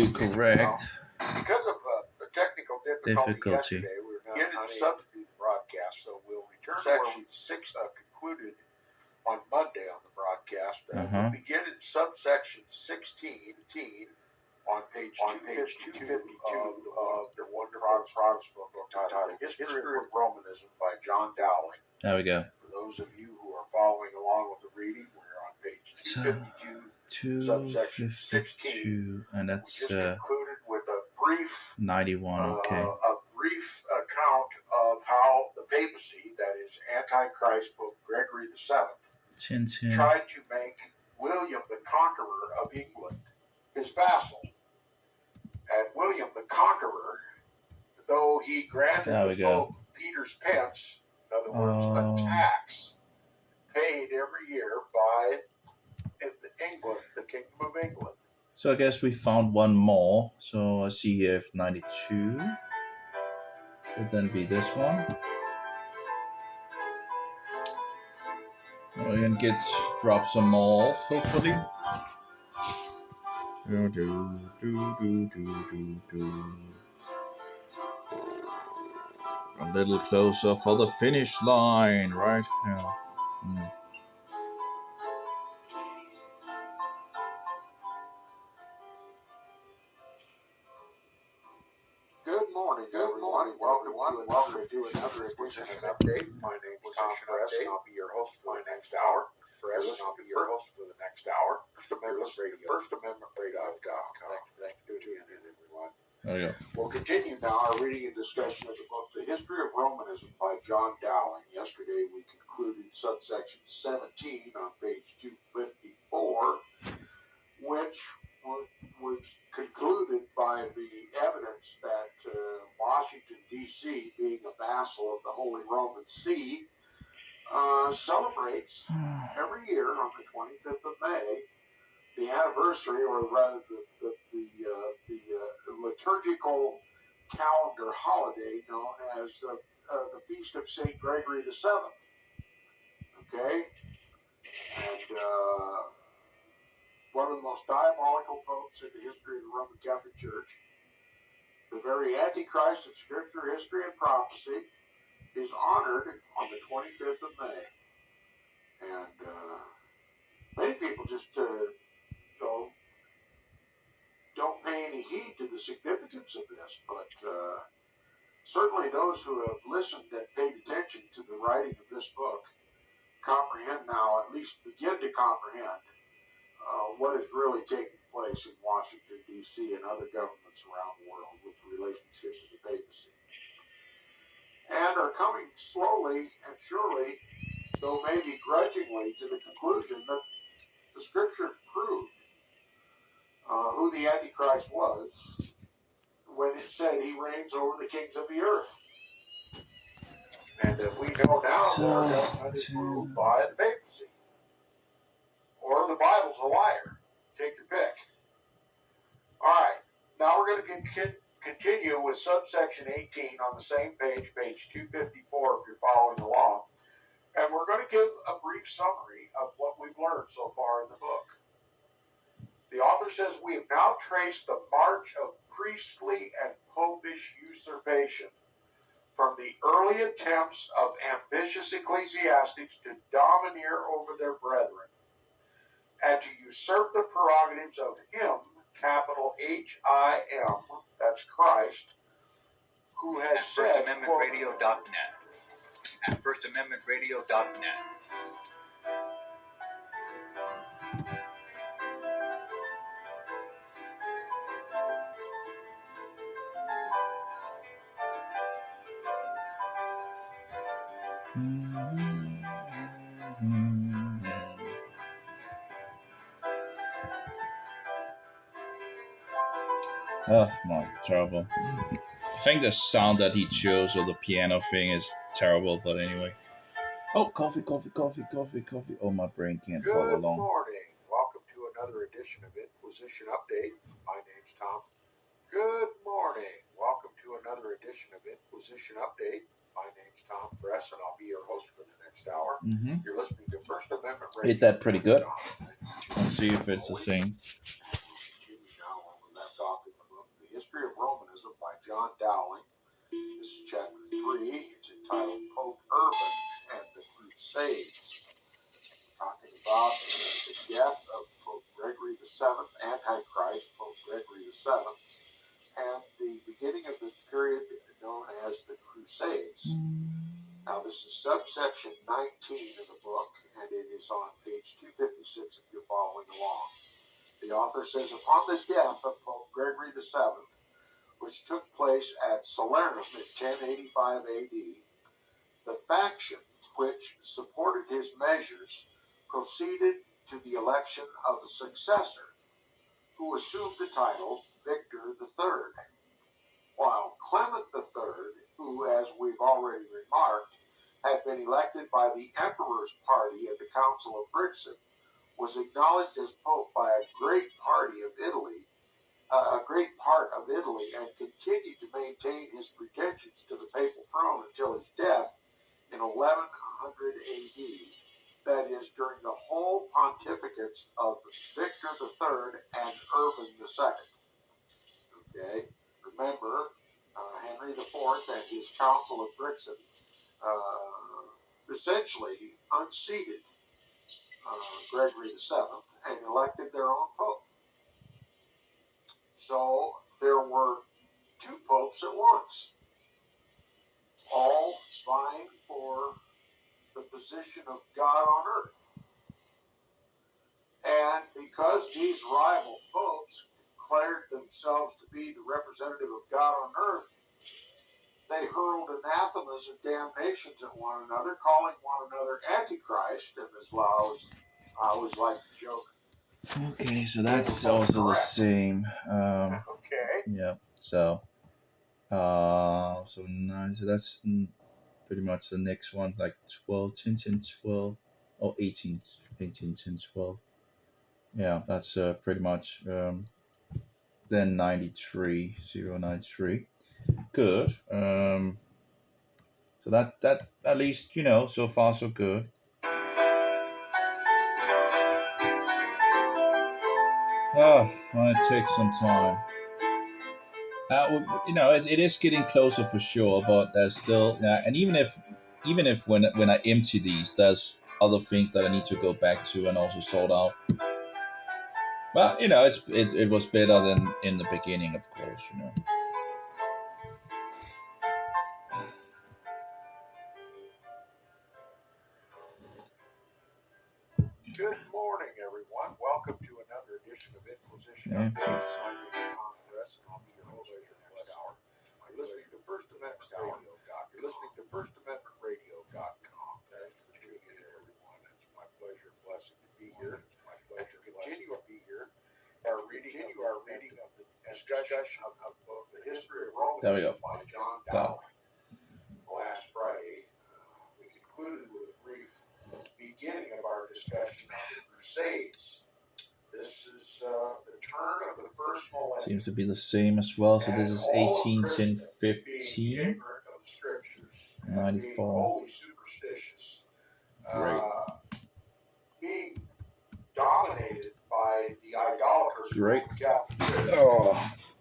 correct. Because of a technical difficulty yesterday, we were not unable to do the broadcast, so we'll return to where we concluded on Monday on the broadcast. We'll begin in subsection 16 on page 252 of the wonderful Protestant book entitled History of Romanism by John Dowling. There we go. For those of you who are following along with the reading, we're on page 252, subsection 16, and that's just concluded with a brief 91. Okay. a brief account of how the papacy, that is Antichrist Pope Gregory VII, tried to make William the Conqueror of England his vassal. And William the Conqueror, though he granted the Pope Peter's pence, in other words, a tax paid every year by England, the Kingdom of England. So I guess we found one more. So I see here 92. Should then be this one. We can drop some more, hopefully. A little closer for the finish line, right? Yeah. Good morning, everyone. Welcome to another edition of Update. My name is Tom Press, and I'll be your host for the next hour. First Amendment Radio.com. Thank you for tuning in, everyone. Oh, yeah. We'll continue now our reading and discussion of the book, The History of Romanism by John Dowling. Yesterday we concluded subsection 17 on page 254, which was concluded by the evidence that Washington, D.C., being a vassal of the Holy Roman See, celebrates every year on the 25th of May the anniversary, or rather the liturgical calendar holiday known as the Feast of St. Gregory VII. Okay? And one of the most diabolical popes in the history of the Roman Catholic Church, the very Antichrist of Scripture, history, and prophecy, is honored on the 25th of May. And many people just don't pay any heed to the significance of this, but certainly those who have listened and paid attention to the writing of this book comprehend now, at least begin to comprehend, what is really taking place in Washington, D.C. and other governments around the world with relationship to the papacy. And are coming slowly and surely, though maybe grudgingly, to the conclusion that the Scripture proved who the Antichrist was when it said he reigns over the kings of the earth. And that we know now that our government is ruled by the papacy. Or the Bible's a liar. Take your pick. All right. Now we're going to continue with subsection 18 on the same page, page 254 if you're following along. And we're going to give a brief summary of what we've learned so far in the book. The author says we have now traced the march of priestly and popish usurpation from the early attempts of ambitious ecclesiastics to domineer over their brethren and to usurp the prerogatives of him, capital H-I-M, that's Christ, who has said, FirstAmendmentRadio.net. At FirstAmendmentRadio.net. Oh, no, terrible. I think the sound that he chose of the piano thing is terrible, but anyway. Oh, coffee. Oh, my brain can't follow along. Good morning. Welcome to another edition of Inquisition Update. My name's Tom. Good morning. Welcome to another edition of Inquisition Update. My name's Tom Press, and I'll be your host for the next hour. You're listening to First Amendment Radio. Hit that pretty good. Let's see if it's the same. Continue now where we left off in the book, The History of Romanism by John Dowling. This is chapter 3. It's entitled Pope Urban and the Crusades. We're talking about the death of Pope Gregory VII, Antichrist, Pope Gregory VII, and the beginning of the period known as the Crusades. Now, this is subsection 19 of the book, and it is on page 256 if you're following along. The author says, upon the death of Pope Gregory VII, which took place at Salernum in 1085 AD, the faction which supported his measures proceeded to the election of a successor, who assumed the title Victor III, while Clement III, who, as we've already remarked, had been elected by the Emperor's party at the Council of Brixen, was acknowledged as Pope by a great part of Italy, and continued to maintain his pretensions to the papal throne until his death in 1100 AD, that is, during the whole pontificates of Victor III and Urban II. Okay, remember, Henry IV and his Council of Brixen essentially unseated Gregory VII and elected their own pope. So there were two popes at once, all vying for the position of God on earth. And because these rival popes declared themselves to be the representative of God on earth, they hurled anathemas and damnations at one another, calling one another Antichrist, and as I always like to joke. Okay, so that's also the same. Okay. Yeah. So that's pretty much the next one, like 12, 10, 10, 12, or 18, 18, 10, 12. Yeah, that's pretty much then 93, 093. Good. So that at least, so far so good. Oh, might take some time. It is getting closer for sure, but there's still, and even if when I empty these, there's other things that I need to go back to and also sort out. But it was better than in the beginning, of course. Good morning, everyone. Welcome to another edition of Inquisition Yeah, Update. I'm Congress, and I'll be your host for the next hour. You're listening to First Amendment Radio.com. You're listening to FirstAmendmentRadio.com. Thanks for tuning in, everyone. It's my pleasure and blessing to be here. And to continue to be here, our reading of the discussion of the history of Romanism there we go. by John Dowling. Last Friday, we concluded with a brief beginning of our discussion on the Crusades. This is the turn of the first millennium. Seems to be the same as well. So this is 18, 10, 15, 94. Wholly superstitious. Great. Being dominated by the idolaters of Great. the Catholic Church,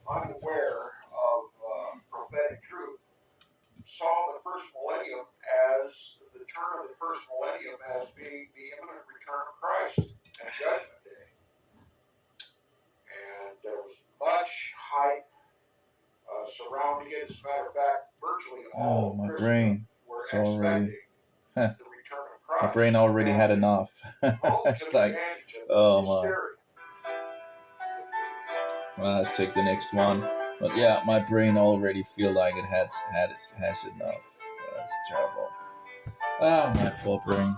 unaware of prophetic truth, saw the first millennium as the turn of the first millennium as being the imminent return of Christ and Judgment Day. And there was much hype surrounding it. As a matter of fact, virtually all my Christians brain. were It's already. expecting the return of Christ. My brain already had enough. It's like, oh my. Well, let's take the next one. But yeah, my brain already feel like it has enough. That's terrible. Ah, my poor brain.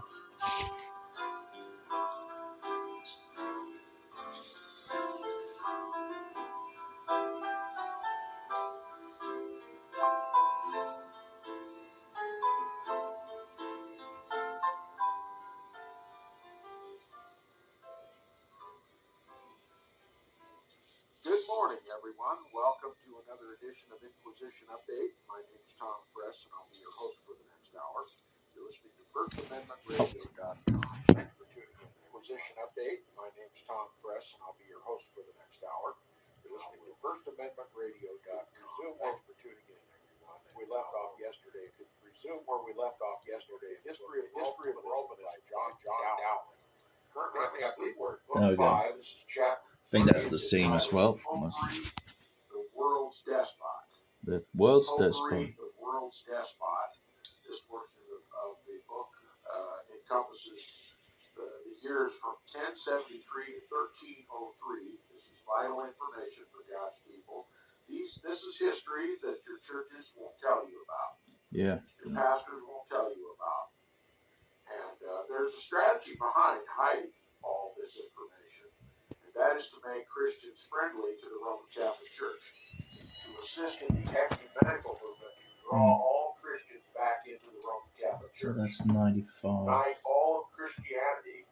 Good morning, everyone. Welcome to another edition of Inquisition Update. My name is Tom Press, and I'll be your host for the next hour. You're listening to FirstAmendmentRadio.com. Thanks for tuning in. Inquisition Update. My name is Tom Press, and I'll be your host for the next hour. You're listening to FirstAmendmentRadio.com. Thanks for tuning in, everyone. We left off yesterday. Resume where we left off yesterday. History of Romanism by John Dowling. Currently, I believe we're at book 5. This is chapter I think that's the same as well. Popery, the world's despot. The world's Popery, despot. the world's despot. This portion of the book encompasses the years from 1073 to 1303. This is vital information for God's people. This is history that your churches won't tell you about. Yeah. Your pastors won't tell you about. And there's a strategy behind hiding all this information, and that is to make Christians friendly to the Roman Catholic Church, to assist in the ecumenical movement, to draw all Christians back into the Roman Catholic So Church. that's 95. Unite all of Christianity.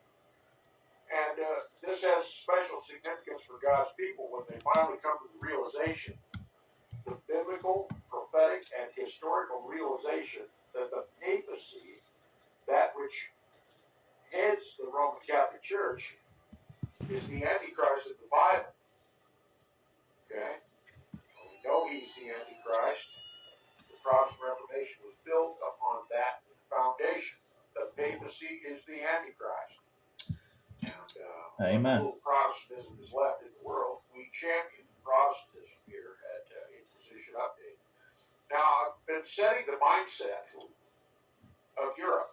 And this has special significance for God's people when they finally come to the realization, the biblical, prophetic, and historical realization that the papacy, that which heads the Roman Catholic Church, is the Antichrist of the Bible. Okay? Well, we know he's the Antichrist. The Protestant Reformation was built upon that foundation. The papacy is the Antichrist. And Amen. little Protestantism is left in the world. We champion Protestantism here at Inquisition Update. Now, I've been setting the mindset of Europe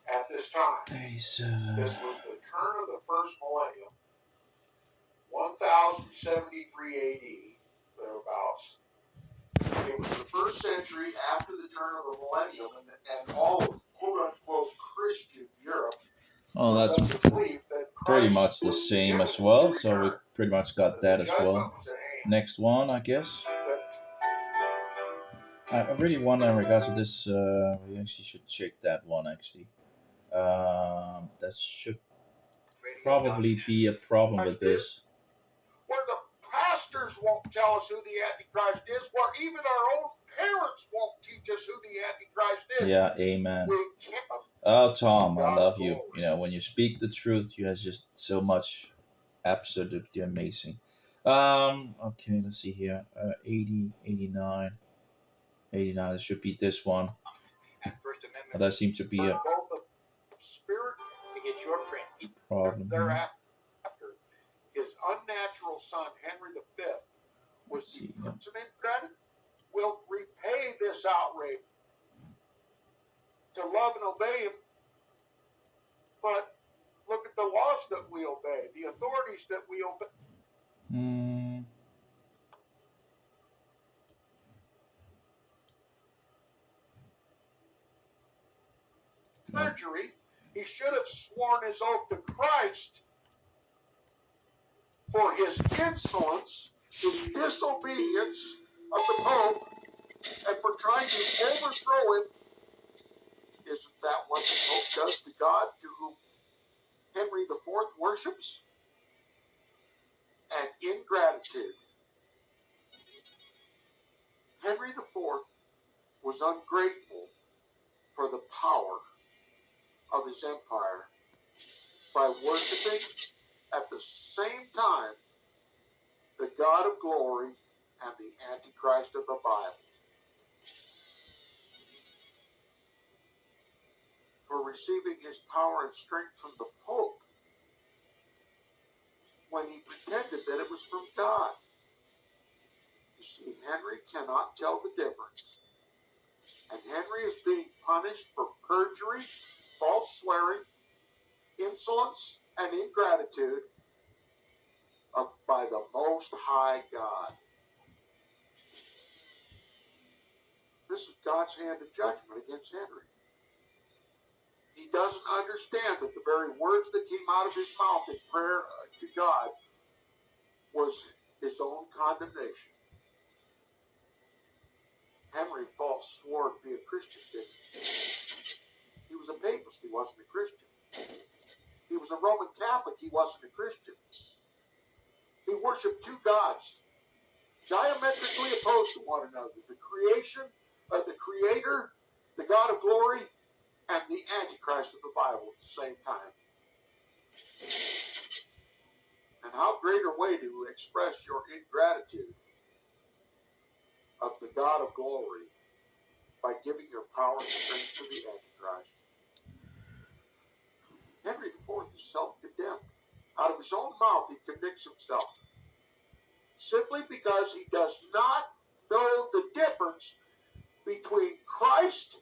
at this time. 87. This was the turn of the first millennium, 1073 AD, thereabouts. It was the first century after the turn of the millennium, and all of quote-unquote Christian Europe. Oh, that's pretty much the same as well. So we pretty much got that as well. Next one, I guess. I really wonder in regards to this. We actually should check that one actually. That should probably be a problem with this. Where the pastors won't tell us who the Antichrist is, where even our own parents won't teach us who the Antichrist is. Yeah, amen. Oh, Tom, I love you. You know, when you speak the truth, you have just so much absolutely amazing. Okay, let's see here. 80, 89. 89, it should be this one. But that seems to be a spirit to get your print. problem. Thereafter, his unnatural son, Henry V, was the ultimate credit, will repay this outrage to love and obey him. But look at the laws that we obey, the authorities that we obey. Perjury, he should have sworn his oath to Christ for his insolence, his disobedience of the Pope, and for trying to overthrow him. Isn't that what the Pope does to God, to whom Henry IV worships? And ingratitude. Henry IV was ungrateful for the power of his empire by worshiping at the same time the God of glory and the Antichrist of the Bible. For receiving his power and strength from the Pope when he pretended that it was from God. You see, Henry cannot tell the difference. And Henry is being punished for perjury, false swearing, insolence, and ingratitude by the Most High God. This is God's hand of judgment against Henry. He doesn't understand that the very words that came out of his mouth in prayer to God was his own condemnation. Henry false swore to be a Christian, didn't he? He was a papist, he wasn't a Christian. He was a Roman Catholic, he wasn't a Christian. He worshipped two gods, diametrically opposed to one another. The Creator, the God of glory, and the Antichrist of the Bible at the same time. And how greater way to express your ingratitude of the God of glory by giving your power and strength to the Antichrist. Henry IV is self-condemned. Out of his his own mouth he convicts himself, simply because he does not know the difference between Christ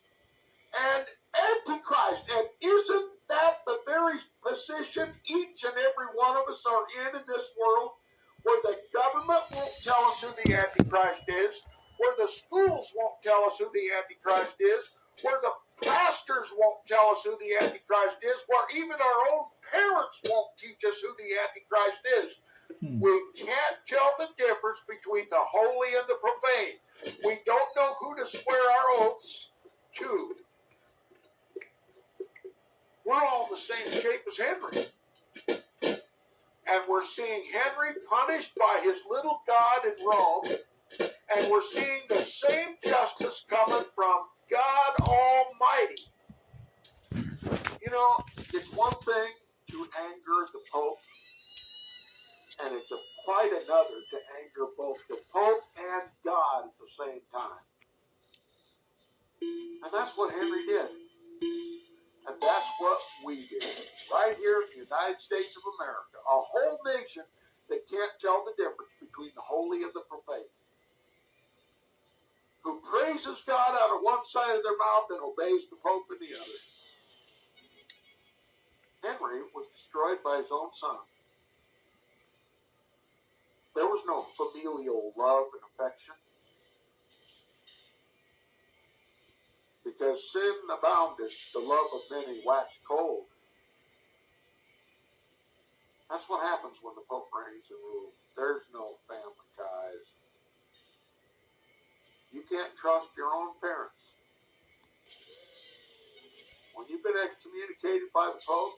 and Antichrist. And isn't that the very position each and every one of us are in this world, where the government won't tell us who the Antichrist is, where the schools won't tell us who the Antichrist is, where the pastors won't tell us who the Antichrist is, where even our own parents won't teach us who the Antichrist is. We can't tell the difference between the holy and the profane. We don't know who to swear our oaths to. We're all in the same shape as Henry. And we're seeing Henry punished by his little god in Rome. And we're seeing the same justice coming from God Almighty. You know, it's one thing to anger the Pope, and it's quite another to anger both the Pope and God at the same time. And that's what Henry did. And that's what we did. Right here in the United States of America. A whole nation that can't tell the difference between the holy and the profane. Who praises God out of one side of their mouth and obeys the Pope in the other. Henry was destroyed by his own son. There was no familial love and affection. Because sin abounded, the love of many waxed cold. That's what happens when the Pope reigns and rules. There's no family ties. You can't trust your own parents. When you've been excommunicated by the Pope,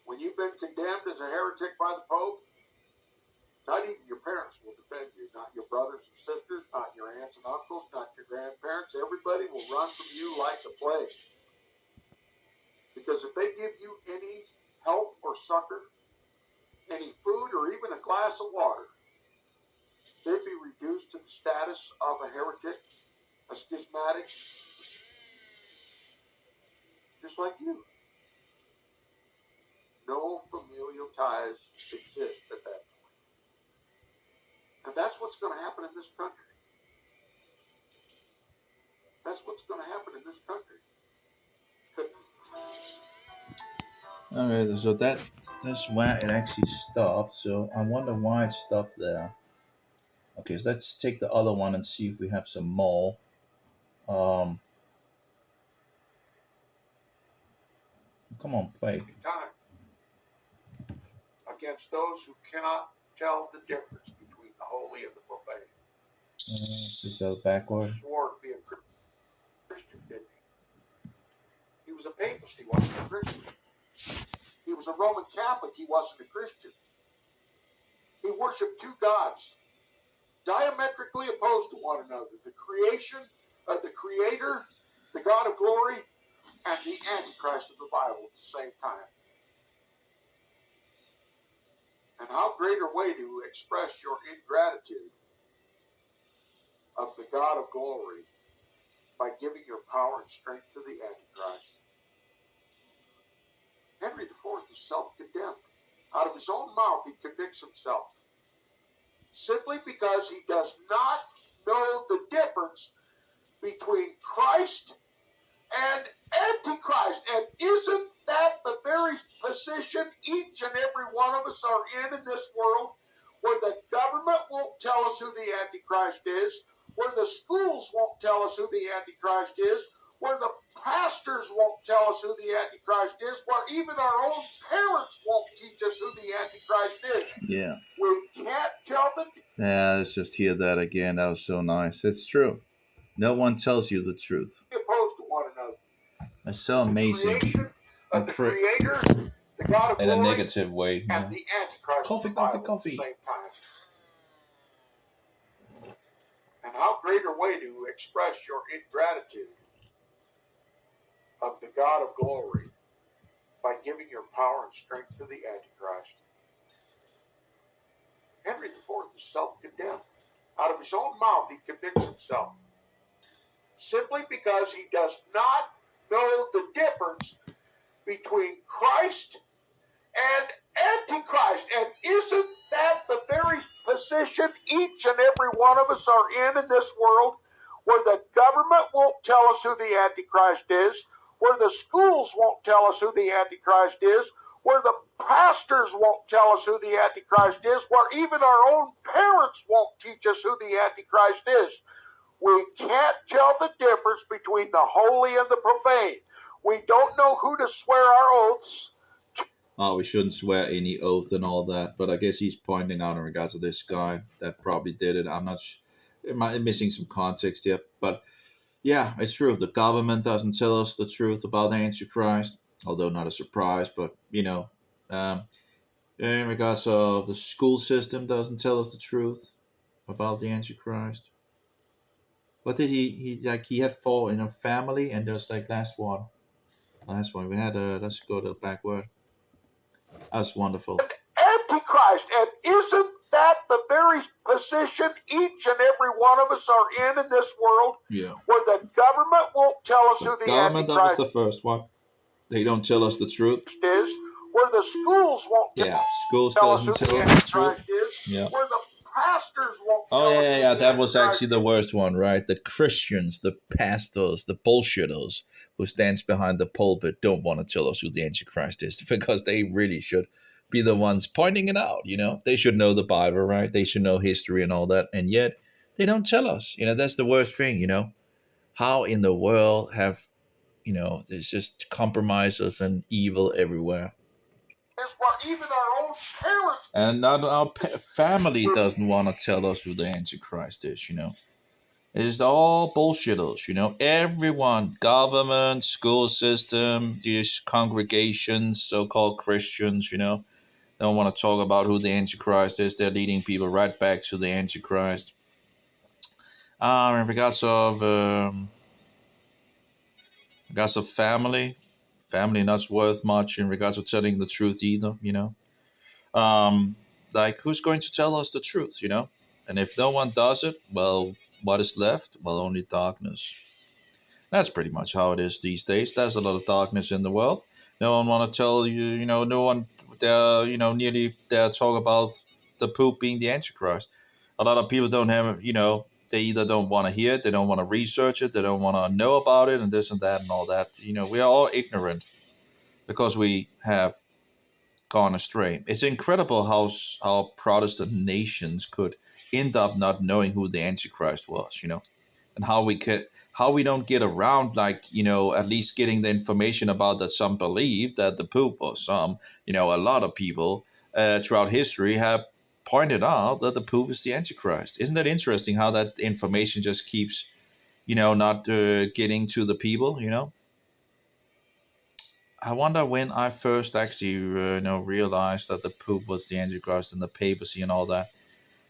when you've been condemned as a heretic by the Pope, not even your parents will defend you. Not your brothers and sisters, not your aunts and uncles, not your grandparents. Everybody will run from you like the plague. Because if they give you any help or succor, any food or even a glass of water, they'd be reduced to the status of a heretic, a schismatic, just like you. No familial ties exist at that point. And that's what's going to happen in this country. That's what's going to happen in this country. Alright, so that's where it actually stopped. So I wonder why it stopped there. Okay, so let's take the other one and see if we have some more. Come on, play. Time against those who cannot tell the difference between the holy and the profane. Just go backward. He swore to be a Christian, didn't he? He was a papist, he wasn't a Christian. He was a Roman Catholic, he wasn't a Christian. He worshipped two gods, diametrically opposed to one another. The creation of the Creator, the God of glory, and the Antichrist of the Bible at the same time. And how greater way to express your ingratitude of the God of glory by giving your power and strength to the Antichrist. Henry IV is self-condemned. Out of his own mouth he convicts himself. Simply because he does not know the difference between Christ and Antichrist. And isn't that the very position each and every one of us are in this world, where the government won't tell us who the Antichrist is, where the schools won't tell us who the Antichrist is, where the pastors won't tell us who the Antichrist is, where even our own parents won't teach us who the Antichrist is. Yeah. We can't tell the Yeah, let's just hear that again. That was so nice. It's true. No one tells you the truth. opposed to one another. It's so amazing. Creation of the Creator, the God of In a glory, negative way. and the Antichrist Coffee, of the Bible coffee, at the same time. And how greater way to express your ingratitude of the God of glory by giving your power and strength to the Antichrist. Henry IV is self-condemned. Out of his own mouth he convicts himself. Simply because he does not know the difference between Christ and Antichrist. And isn't that the very position each and every one of us are in this world, where the government won't tell us who the Antichrist is, where the schools won't tell us who the Antichrist is, where the pastors won't tell us who the Antichrist is, where even our own parents won't teach us who the Antichrist is. We can't tell the difference between the holy and the profane. We don't know who to swear our oaths. Oh, we shouldn't swear any oath and all that, but I guess he's pointing out in regards to this guy that probably did it. I'm not I'm missing some context here, but yeah, it's true. The government doesn't tell us the truth about the Antichrist, although not a surprise, but um, in regards of the school system doesn't tell us the truth about the Antichrist. What did he had four in a family, and there's like last one we had. Let's go to the backward. That's wonderful. Antichrist. And isn't that the very position each and every one of us are in this world? Yeah. Where the government won't tell us So who the government, that Antichrist was the first one. They don't tell us the truth. is. Where the schools won't Schools tell us who doesn't the tell us the truth. Antichrist is. Yeah. Where the pastors won't Oh tell us yeah, who yeah. the That was Antichrist actually the worst one, right? The Christians, the pastors, the bullshitters who stands behind the pulpit don't want to tell us who the Antichrist is, because they really should be the ones pointing it out. They should know the Bible, right? They should know history and all that, and yet they don't tell us. That's the worst thing. How in the world have there's just compromises and evil everywhere. Where even our own parents And our family doesn't want to tell us who the Antichrist is. It's all bullshitters. Everyone, government, school system, these congregations, so-called Christians, don't want to talk about who the Antichrist is. They're leading people right back to the Antichrist. In regards of family not worth much in regards of telling the truth either. Like, who's going to tell us the truth? And if no one does it, well, what is left? Well, only darkness. That's pretty much how it is these days. There's a lot of darkness in the world. No one want to tell you. No one dare nearly dare talk about the poop being the Antichrist. A lot of people don't have they either don't want to hear it, they don't want to research it, they don't want to know about it, and this and that and all that. We are all ignorant because we have gone astray. It's incredible how Protestant nations could end up not knowing who the Antichrist was, and how we don't get around, like, at least getting the information about that. Some believe that the Pope, or some, a lot of people throughout history have pointed out that the Pope is the Antichrist. Isn't that interesting how that information just keeps, not getting to the people, I wonder when I first actually, realized that the Pope was the Antichrist and the papacy and all that.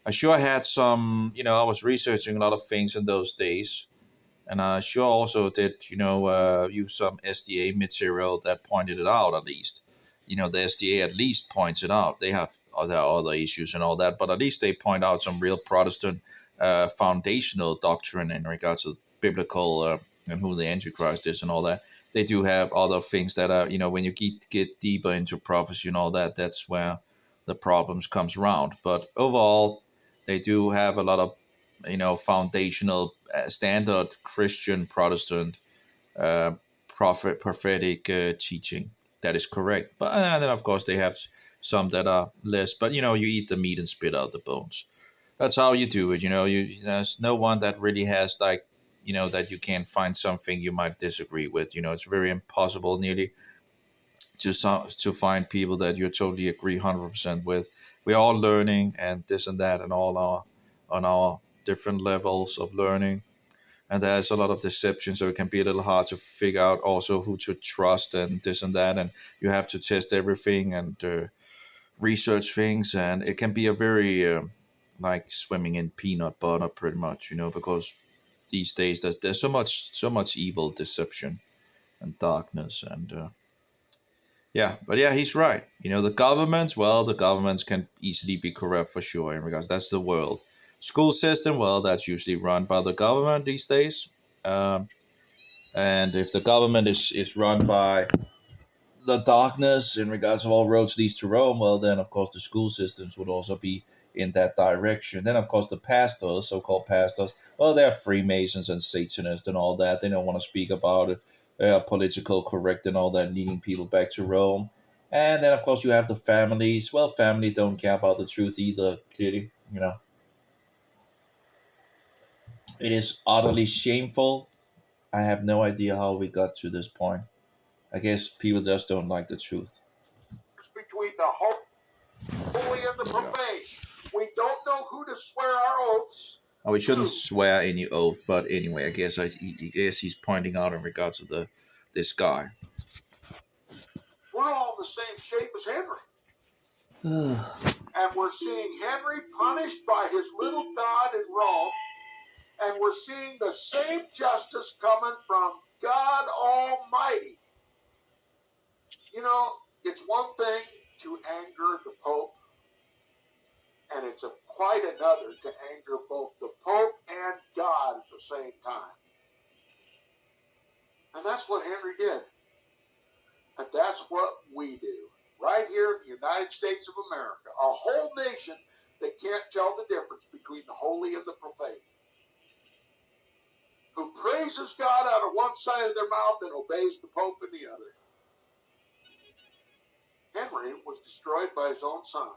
I sure had some, I was researching a lot of things in those days. And I sure also did, use some SDA material that pointed it out, at least. The SDA at least points it out. They have other issues and all that, but at least they point out some real Protestant foundational doctrine in regards to biblical and who the Antichrist is and all that. They do have other things that are, when you get deeper into prophecy and all that, that's where the problems comes around. But overall, they do have a lot of foundational standard Christian Protestant prophetic teaching that is correct. But then of course they have some that are less. But you eat the meat and spit out the bones. That's how you do it. There's no one that really has, like, that you can find something you might disagree with. It's very impossible nearly to find people that you totally agree 100% with. We're all learning and this and that and all on our different levels of learning, and there's a lot of deception, so it can be a little hard to figure out also who to trust and this and that, and you have to test everything and research things, and it can be a very like swimming in peanut butter pretty much, because these days there's so much evil, deception, and darkness, and but he's right. The governments can easily be corrupt for sure, in regards that's the world. School system, well, that's usually run by the government these days. And if the government is run by the darkness in regards of all roads leads to Rome, well, then of course the school systems would also be in that direction. Then of course the pastors, so-called pastors, well, they're Freemasons and Satanists and all that. They don't want to speak about it. They are political correct and all that, leading people back to Rome. And then of course you have the families. Well, family don't care about the truth either, clearly. It is utterly shameful. I have no idea how we got to this point. I guess people just don't like the truth. Between the holy and the profane. We don't know who to swear our oaths. Oh, we shouldn't swear any oath, but anyway, I guess he's pointing out in regards to this guy. We're all the same shape as Henry. And we're seeing Henry punished by his little god in Rome. And we're seeing the same justice coming from God Almighty. You know, it's one thing to anger the Pope, and it's quite another to anger both the Pope and God at the same time. And that's what Henry did. And that's what we do. Right here in the United States of America. A whole nation that can't tell the difference between the holy and the profane. Who praises God out of one side of their mouth and obeys the Pope in the other. Henry was destroyed by his own son.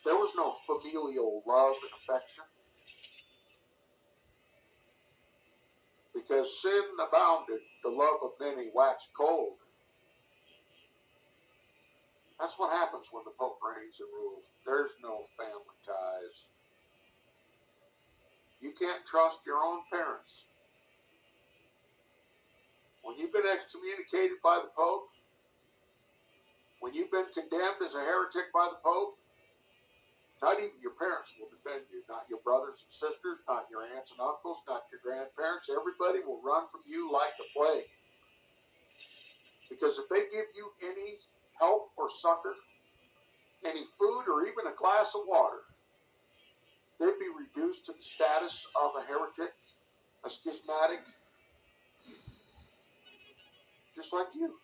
There was no familial love and affection. Because sin abounded, the love of many waxed cold. That's what happens when the Pope reigns and rules. There's no family ties. You can't trust your own parents. When you've been excommunicated by the Pope, when you've been condemned as a heretic by the Pope, not even your parents will defend you. Not your brothers and sisters, not your aunts and uncles, not your grandparents. Everybody will run from you like the plague. Because if they give you any help or succor, any food or even a glass of water, they'd be reduced to the status of a heretic, a schismatic, just like you.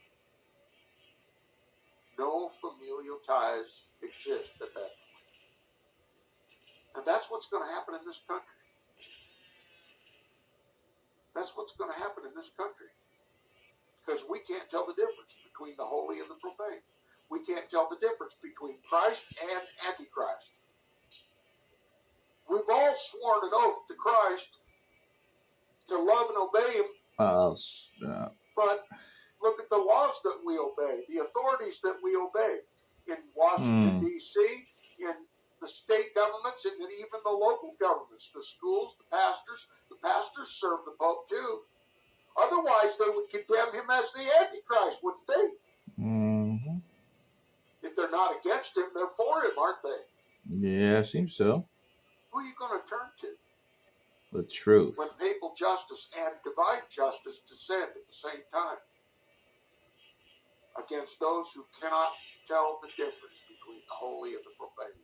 No familial ties exist at that point. And that's what's going to happen in this country. That's what's going to happen in this country. Because we can't tell the difference between the holy and the profane. We can't tell the difference between Christ and Antichrist. We've all sworn an oath to Christ to love and obey him. But look at the laws that we obey, the authorities that we obey in Washington, D.C., in the state governments, and even the local governments, the schools, the pastors. The pastors serve the Pope too. Otherwise, they would condemn him as the Antichrist, wouldn't they? Mm-hmm. If they're not against him, they're for him, aren't they? Yeah, seems so. Who are you going to turn to? The truth. When papal justice and divine justice descend at the same time against those who cannot tell the difference between the holy and the profane.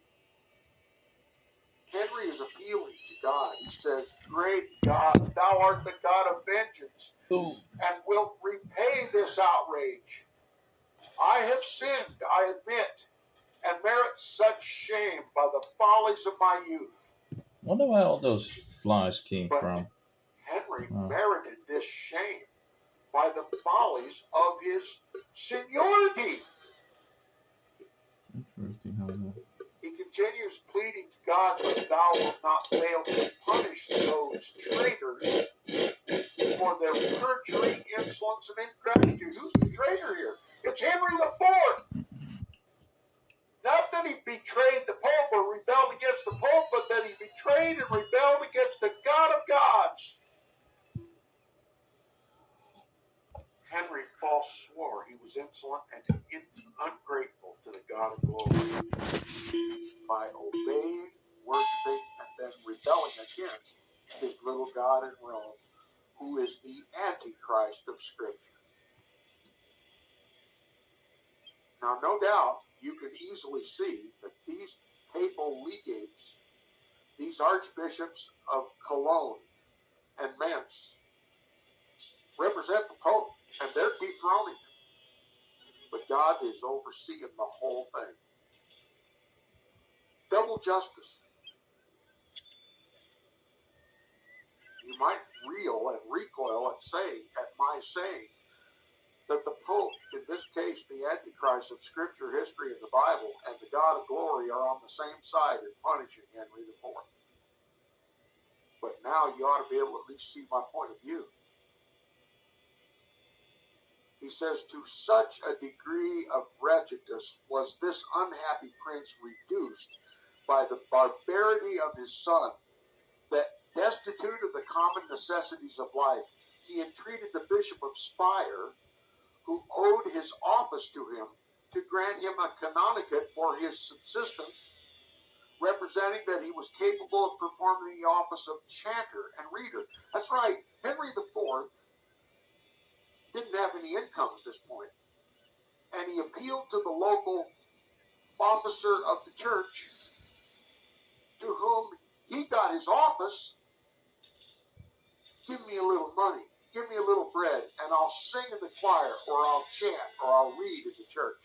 Henry is appealing to God. He says, "Great God, thou art the God of vengeance, and wilt repay this outrage. I have sinned, I admit, and merit such shame by the follies of my youth." Wonder where all those flies came from. Henry merited this shame by the follies of his seniority. Interesting how that. He continues pleading to God that thou wilt not fail to punish those traitors for their perjury, insolence, and ingratitude. Who's the traitor here? It's Henry IV. Not that he betrayed the Pope or rebelled against the Pope, but that he betrayed and rebelled against the God of gods. Henry false swore he was insolent and ungrateful to the God of glory by obeying, worshiping, and then rebelling against his little God in Rome, who is the Antichrist of Scripture. Now, no doubt, you can easily see that these papal legates, these archbishops of Cologne and Mentz, represent the Pope, and they're they're dethroning him. But God is overseeing the whole thing. Double justice. You might reel and recoil at my saying that the Pope, in this case the Antichrist of Scripture, history, and the Bible, and the God of glory are on the same side in punishing Henry IV. But now you ought to be able to at least see my point of view. He says, to such a degree of wretchedness was this unhappy prince reduced by the barbarity of his son, that destitute of the common necessities of life, he entreated the Bishop of Spire, who owed his office to him, to grant him a canonicate for his subsistence, representing that he was capable of performing the office of chanter and reader. That's right, Henry IV didn't have any income at this point, and he appealed to the local officer of the church, to whom he got his office. Give me a little money, give me a little bread, and I'll sing in the choir, or I'll chant, or I'll read in the church.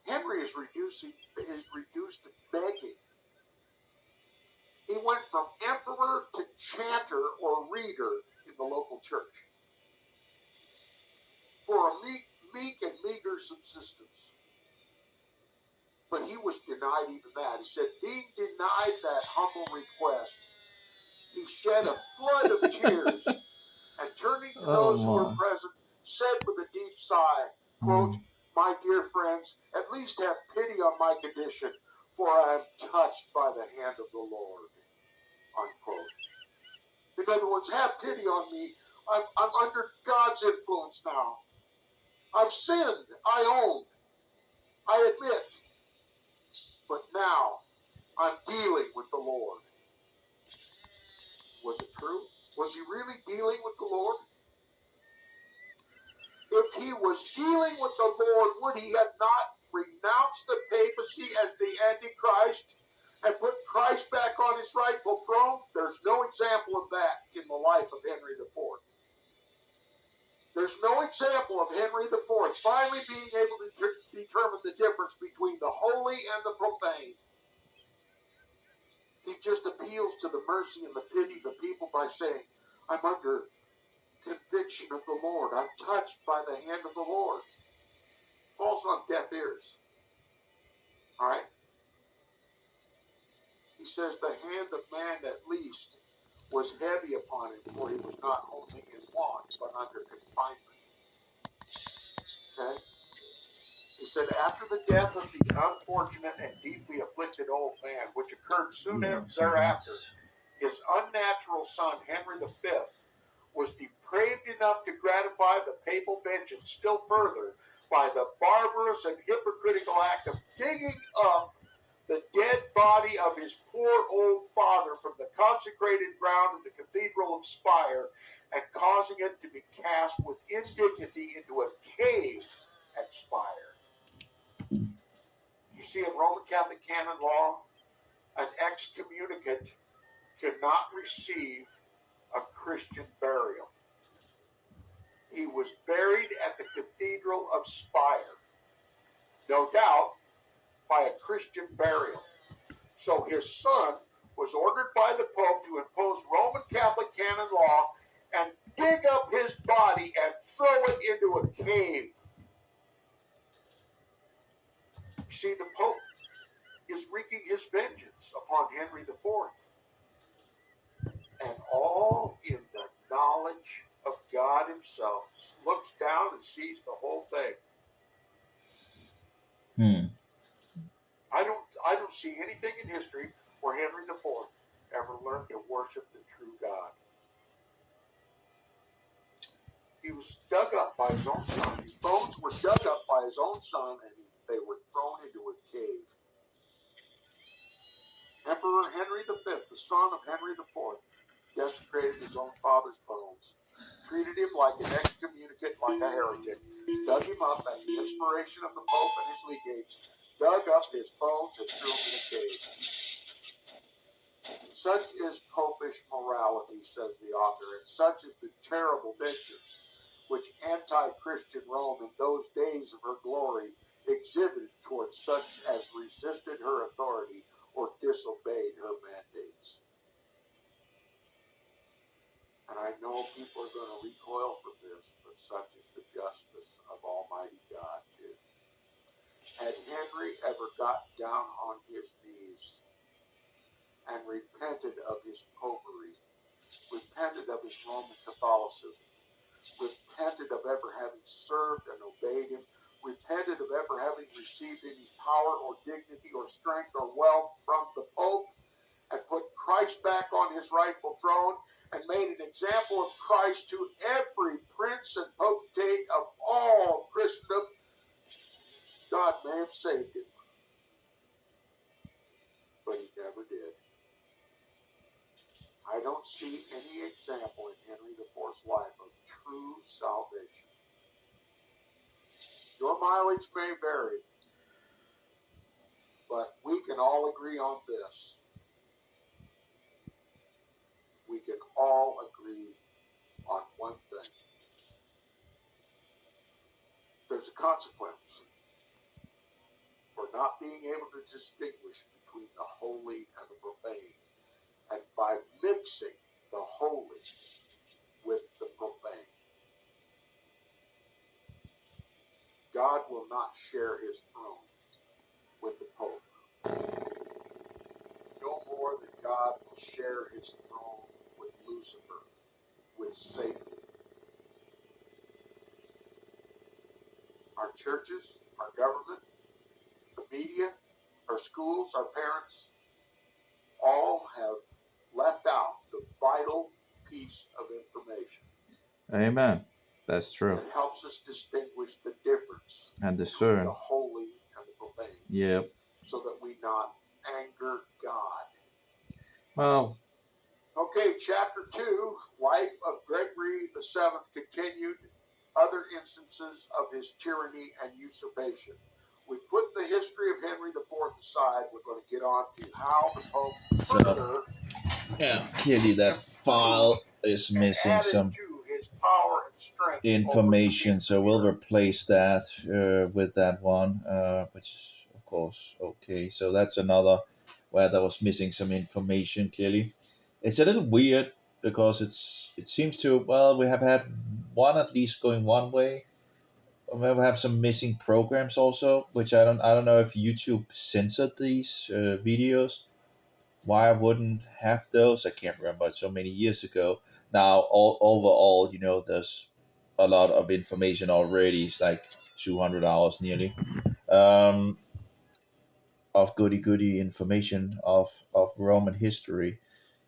Henry is reduced to begging. He went from emperor to chanter or reader in the local church for a meek and meager subsistence. But he was denied even that. He said, being denied that humble request, he shed a flood of tears, and turning to those who were present, said with a deep sigh, quote, my dear friends, at least have pity on my condition, for I am touched by the hand of the Lord, unquote. In other words, have pity on me. I'm under God's influence now. I've sinned. I own. I admit. But now I'm dealing with the Lord. Was it true? Was he really dealing with the Lord? If he was dealing with the Lord, would he have not renounced the papacy as the Antichrist and put Christ back on his rightful throne? There's no example of that in the life of Henry IV. There's no example of Henry IV finally being able to determine the difference between the holy and the profane. He just appeals to the mercy and the pity of the people by saying, I'm under conviction of the Lord. I'm touched by the hand of the Lord. Falls on deaf ears. All right? He says the hand of man at least was heavy upon him, for he was not only in want, but under confinement. Okay? He said, after the death of the unfortunate and deeply afflicted old man, which occurred soon thereafter, his unnatural son, Henry V, was depraved enough to gratify the papal vengeance still further by the barbarous and hypocritical act of digging up the dead body of his poor old father from the consecrated ground of the Cathedral of Spire and causing it to be cast with indignity into a cave at Spire. You see, in Roman Catholic canon law, an excommunicate cannot receive a Christian burial. He was buried at the Cathedral of Spire, no doubt by a Christian burial. So his son was ordered by the Pope to impose Roman Catholic canon law and dig up his body and throw it into a cave. See, the Pope is wreaking his vengeance upon Henry IV. And all in the knowledge of God himself. Looks down and sees the whole thing. I don't see anything in history where Henry IV ever learned to worship the true God. He was dug up by his own son. His bones were dug up by his own son, and they were thrown into a cave. Emperor Henry V, the son of Henry IV, desecrated his own father's bones, treated him like an excommunicate, like a heretic, dug him up at the inspiration of the Pope and his legates, dug up his bones and threw him in a cave. Such is popish morality, says the author, and such is the terrible vengeance anti-Christian Rome in those days of her glory exhibited towards such as resisted her authority or disobeyed her mandates. And I know people are going to recoil from this, but such is the justice of Almighty God, too. Had Henry ever gotten down on his knees and repented of his popery, repented of his Roman Catholicism, repented of ever having served and obeyed him, repented of ever having received any power or dignity or strength or wealth from the Pope, and put Christ back on his rightful throne, and made an example of Christ to every prince and potentate of all Christendom, God may have saved him. But he never did. I don't see any example in Henry IV's life of true salvation. Your mileage may vary, but we can all agree on this. We can all agree on one thing. There's a consequence for not being able to distinguish between the holy and the profane. And by mixing the holy with the profane, God will not share his throne with the Pope. No more than God will share his throne with Lucifer, with Satan. Our churches, our government, the media, our schools, our parents, all have left out the vital piece of information. Amen. That's true. It helps us distinguish the difference And between discern. the holy and the profane. Yep. So that we not anger God. Well. Okay, chapter 2, life of Gregory VII continued, other instances of his tyranny and usurpation. We put the history of Henry IV aside. We're going to get on to how the Pope further. Yeah, clearly that file is missing some information, so we'll replace that with that one, which is of course okay. So that's another where there was missing some information. Clearly, it's a little weird because it seems to, well, we have had one at least going one way. We have some missing programs also, which I don't know if YouTube censored these videos. Why I wouldn't have those, I can't remember. It's so many years ago. Now, overall, there's a lot of information already. It's like 200 hours nearly of goody information of Roman history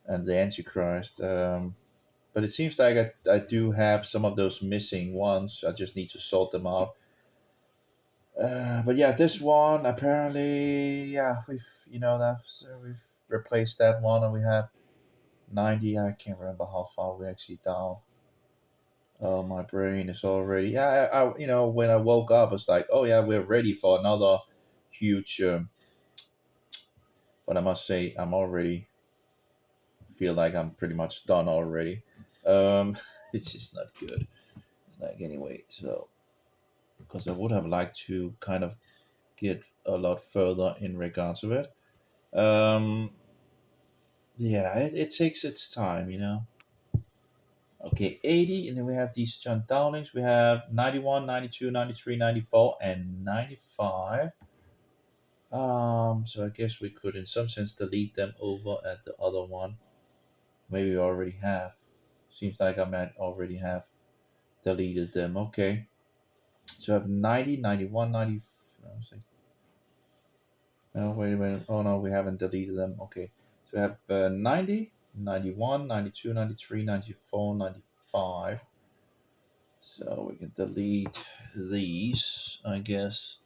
and the Antichrist. But it seems like I do have some of those missing ones. I just need to sort them out. But yeah, this one apparently, yeah, we've replaced that one, and we have 90. I can't remember how far we're actually down. Oh, my brain is already. Yeah, I when I woke up, it's like, oh yeah, we're ready for another huge. But I must say, I'm already feel like I'm pretty much done already. It's just not good. It's like anyway, so because I would have liked to kind of get a lot further in regards to it. Yeah, it takes its time. Okay, 80, and then we have these John Dowlings. We have 91, 92, 93, 94, and 95. So I guess we could, in some sense, delete them over at the other one. Maybe we already have. Seems like I might already have deleted them. Okay. So I have 90, 91, 90. No, wait a minute. Oh, no, we haven't deleted them. Okay. So we have 90, 91, 92, 93, 94, 95. So we can delete these, I guess.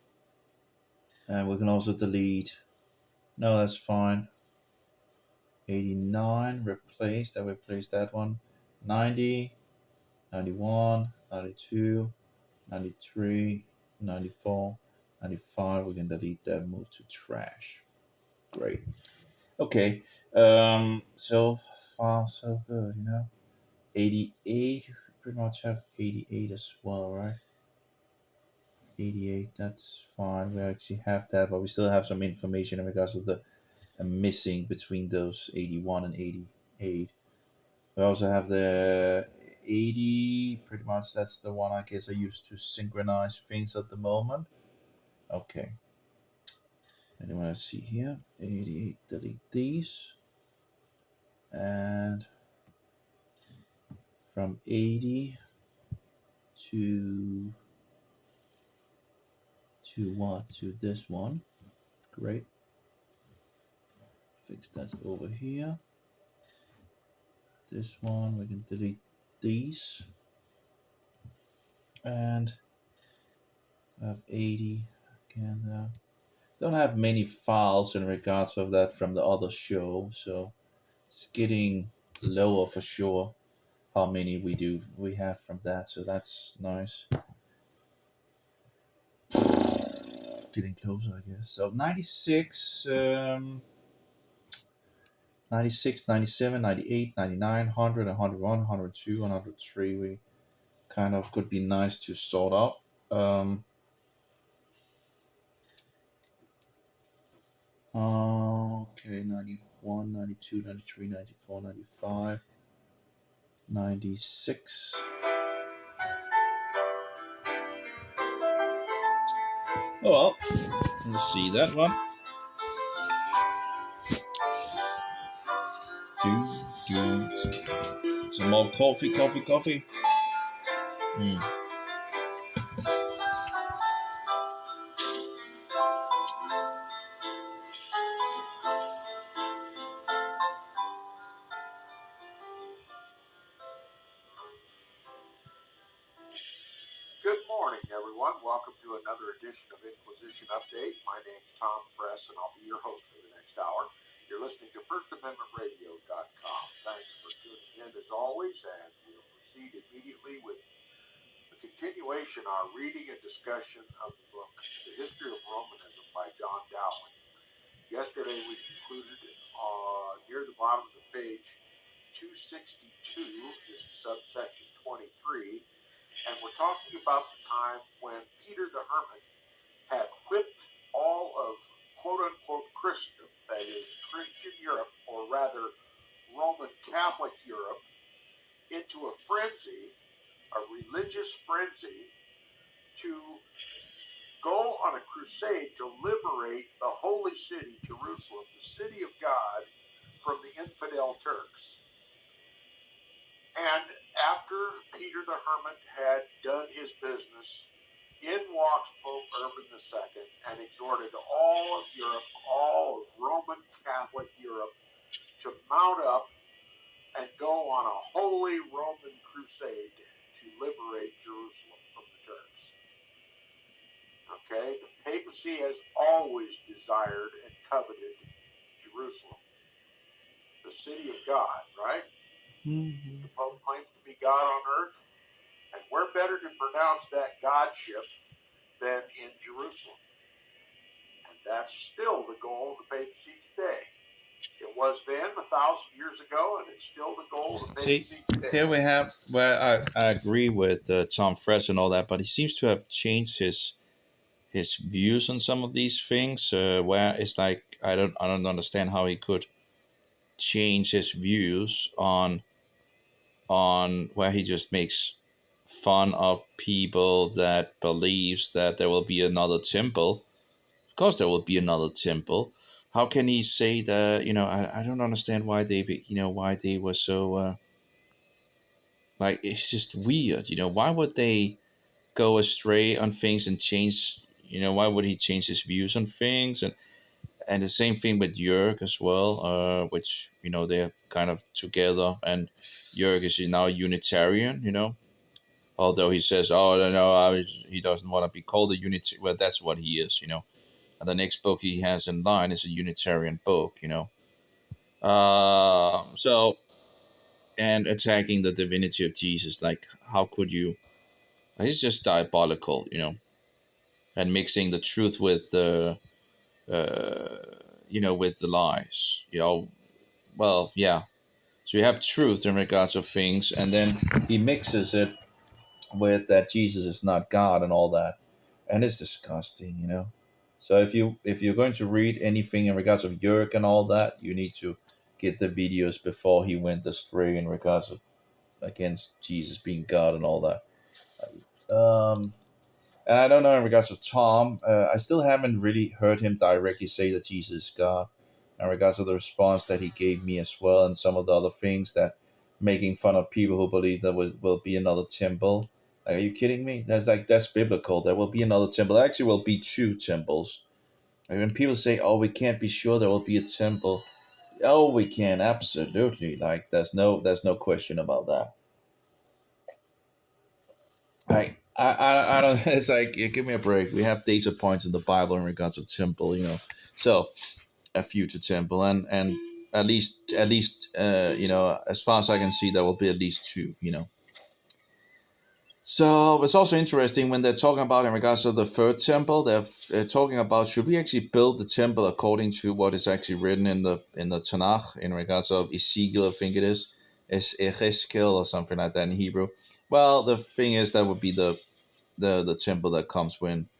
And we can also delete, no, that's fine. 89, replace that one. 90, 91, 92, 93, 94, 95. We can delete that, move to trash. Great. Okay. So far, so good, 88, pretty much have 88 as well, right? 88, that's fine. We actually have that, but we still have some information in regards to the missing between those 81 and 88. We also have the 80, pretty much that's the one I guess I use to synchronize things at the moment. Okay. And you want to see here, 88, delete these. And from 80 to what? To this one. Great. Fix that over here. This one, we can delete these. And I have 80 again. Don't have many files in regards of that from the other show, so it's getting lower for sure. How many we have from that, so that's nice. Getting closer, I guess. So 96, 96, 97, 98, 99, 100, 101, 102, 103. We kind of could be nice to sort out. Okay, 91, 92, 93, 94, 95, 96. Oh well, let's see that one. Some more coffee. Good morning, everyone. Welcome to another edition of Inquisition Update. My name's Tom Press, and I'll be your host for the next hour. You're listening to FirstAmendmentRadio.com. Thanks for tuning in, as always, and we'll proceed immediately with the continuation, our reading and discussion of the book, The History of Romanism by John Dowling. Yesterday, we concluded near the bottom of the page 262, this is subsection 23, and we're talking about the time when Peter the Hermit had whipped all of quote-unquote Christendom, that is Christian Europe, or rather Roman Catholic Europe, into a frenzy, a religious frenzy, to go on a crusade to liberate the holy city, Jerusalem, the city of God, from the infidel Turks. And after Peter the Hermit had done his business, in walks Pope Urban II and exhorted all of Europe, all of Roman Catholic Europe, to mount up and go on a holy Roman crusade to liberate Jerusalem from the Turks. Okay, the papacy has always desired and coveted Jerusalem, the city of God, right? Mm-hmm. The Pope claims to be God on earth, and where better to pronounce that Godship than in Jerusalem? And that's still the goal of the papacy today. It was then 1,000 years ago, and it's still the goal of the papacy today. Here we have, well, I agree with Tom Fress and all that, but he seems to have changed his views on some of these things. Where it's like I don't understand how he could change his views on where he just makes fun of people that believes that there will be another temple. Of course there will be another temple. How can he say that? I don't understand why they were so like, it's just weird. Why would they go astray on things and change? Why would he change his views on things? And the same thing with Jörg as well, which they're kind of together, and Jörg is now Unitarian. Although he says, "Oh no, he doesn't want to be called a Unitarian." Well, that's what he is. And the next book he has in line is a Unitarian book. So, and attacking the divinity of Jesus, like, how could you? It's just diabolical, and mixing the truth with with the lies. Well, yeah. So you have truth in regards of things, and then he mixes it with that Jesus is not God and all that, and it's disgusting. So if you're going to read anything in regards of Jörg and all that, you need to get the videos before he went astray in regards of against Jesus being God and all that. And I don't know in regards of Tom. I still haven't really heard him directly say that Jesus is God. In regards of the response that he gave me as well, and some of the other things that making fun of people who believe there will be another temple. Like, are you kidding me? That's biblical. There will be another temple. There actually will be two temples. And when people say, "Oh, we can't be sure there will be a temple," oh, we can absolutely. Like, there's no question about that. I don't. It's like, yeah, give me a break. We have data points in the Bible in regards of temple. So a future temple, and at least as far as I can see, there will be at least two. So it's also interesting when they're talking about in regards to the third temple. They're talking about, should we actually build the temple according to what is actually written in the Tanakh in regards of Ezekiel, I think it is Ezekiel or something like that in Hebrew. Well, the thing is that would be the temple that comes when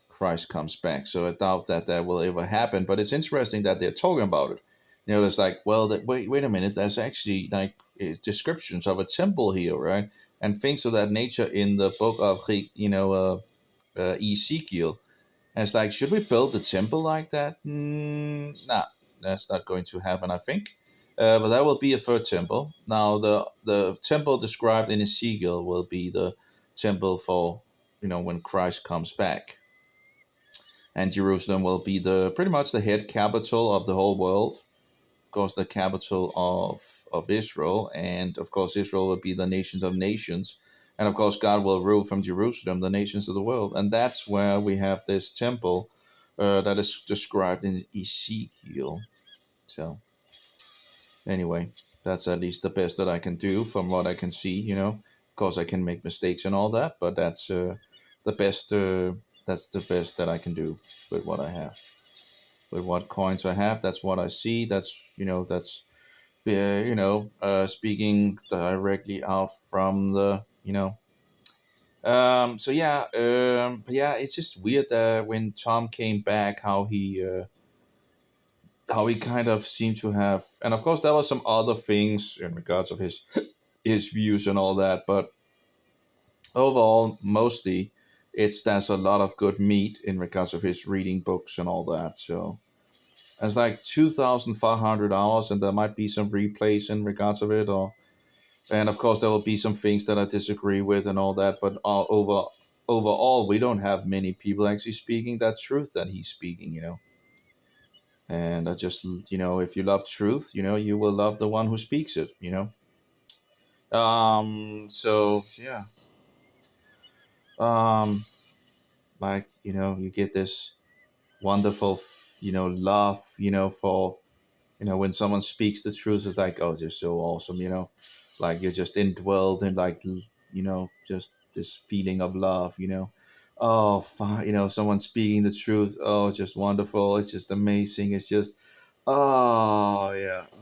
Christ comes back. So I doubt that will ever happen. But it's interesting that they're talking about it. It's like, well, wait a minute. There's actually like descriptions of a temple here, right? And things of that nature in the book of Ezekiel. And it's like, should we build the temple like that? Nah, that's not going to happen, I think. But that will be a third temple. Now, the temple described in Ezekiel will be the temple for when Christ comes back, and Jerusalem will be pretty much the head capital of the whole world. Of course, the capital of Israel, and of course, Israel will be the nations of nations, and of course, God will rule from Jerusalem the nations of the world, and that's where we have this temple that is described in Ezekiel. So, anyway, that's at least the best that I can do from what I can see. Of course, I can make mistakes and all that, but that's the best. That's the best that I can do with what I have. With what coins I have, that's what I see. That's speaking directly out from the. So yeah, but yeah, it's just weird that when Tom came back, how he kind of seemed to have, and of course there was some other things in regards of his views and all that, but overall, mostly there's a lot of good meat in regards of his reading books and all that. So it's like 2,500 hours, and there might be some replays in regards of it, and of course there will be some things that I disagree with and all that. But overall, we don't have many people actually speaking that truth that he's speaking. And I just, if you love truth, you will love the one who speaks it. So yeah. Like you get this wonderful, love, for when someone speaks the truth. It's like, oh, they're so awesome. It's like you're just indwelled in like just this feeling of love. Oh, someone speaking the truth, oh, it's just wonderful, it's just amazing, it's just, oh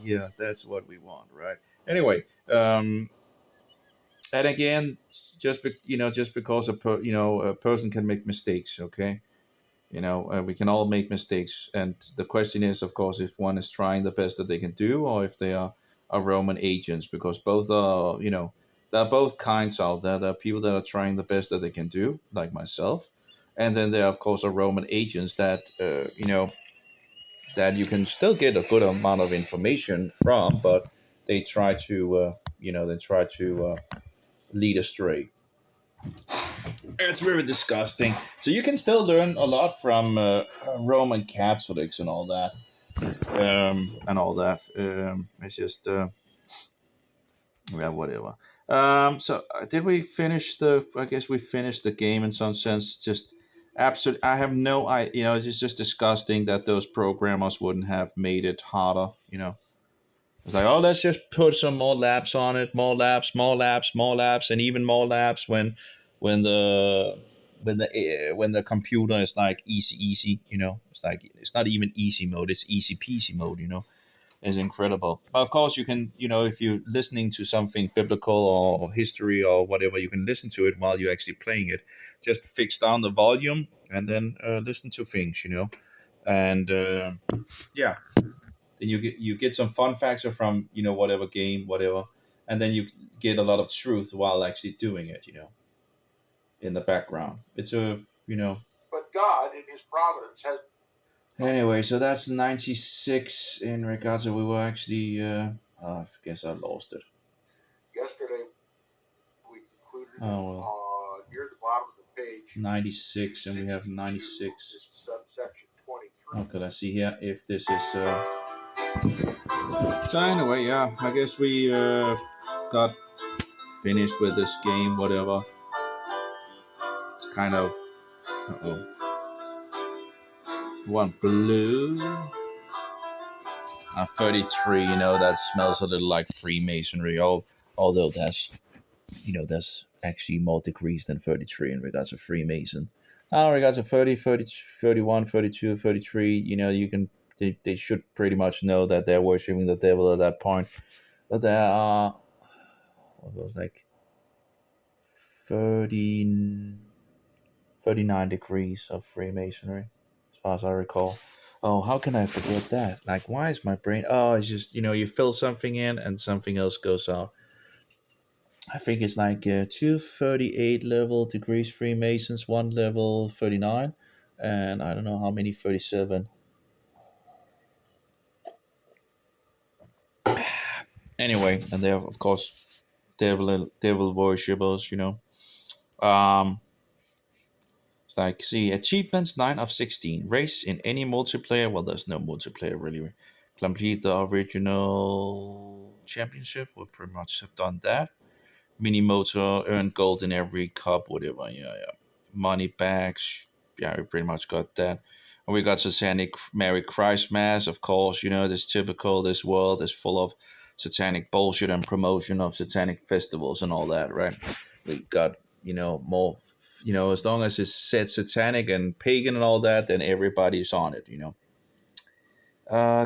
yeah, that's what we want, right? Anyway, and again, just because a person can make mistakes, okay. We can all make mistakes, and the question is, of course, if one is trying the best that they can do, or if they are Roman agents, because both are, there are both kinds out there. There are people that are trying the best that they can do, like myself, and then there, of course, are Roman agents that, that you can still get a good amount of information from, but they try to, lead astray. It's very disgusting. So you can still learn a lot from Roman Catholics and all that, it's just, yeah, whatever. So did we finish the? I guess we finished the game in some sense. Just absolute. I have no. It's just disgusting that those programmers wouldn't have made it harder. It's like, oh, let's just put some more laps on it, more laps, more laps, more laps, and even more laps when the computer is like easy. It's like, it's not even easy mode; it's easy peasy mode. is incredible. Of course, you can, if you're listening to something biblical or history or whatever, you can listen to it while you're actually playing it. Just fix down the volume and then listen to things, and yeah, then you get some fun factor from whatever game, whatever, and then you get a lot of truth while actually doing it, in the background. It's But God, in His providence, has. Anyway, so that's 96 in regards to we were actually. I guess I lost it. Yesterday, we concluded Oh well. near the bottom of the page. 96, and we have 96. This is subsection 23. Okay, let's see here if this is. So anyway, yeah, I guess we got finished with this game. Whatever. It's kind of. Uh-oh. One blue. 33. That smells a little like Freemasonry. Although there's actually more degrees than 33 in regards to Freemason. In regards to 30, 30, 31, 32, 33, they should pretty much know that they're worshiping the devil at that point. But there are, what was like 39 degrees of Freemasonry, as far as I recall. Oh, how can I forget that? Like, why is my brain? Oh, it's just, you fill something in and something else goes out. I think it's like 238 level degrees Freemasons, one level 39, and I don't know how many 37. Anyway, and they're of course devil worshippers, It's like, see, achievements 9 of 16. Race in any multiplayer. Well, there's no multiplayer really. Complete the original championship. We pretty much have done that. Mini motor, earn gold in every cup, whatever. Yeah. Money bags. Yeah, we pretty much got that. And we got Satanic Merry Christmas, of course. This typical, this world is full of satanic bullshit and promotion of satanic festivals and all that, right? We got, more, as long as it's said satanic and pagan and all that, then everybody's on it,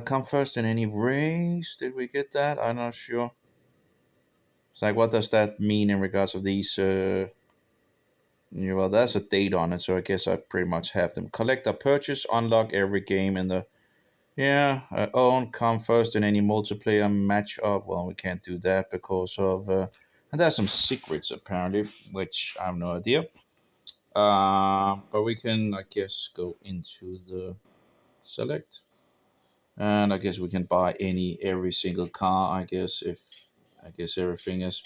Come first in any race. Did we get that? I'm not sure. It's like, what does that mean in regards of these? Well, there's a date on it, so I guess I pretty much have them. Collect or purchase, unlock every game in the. Yeah, own, come first in any multiplayer match up. Well, we can't do that because of. And there's some secrets apparently, which I have no idea. But we can, I guess, go into the select. And I guess we can buy every single car, I guess, if everything is.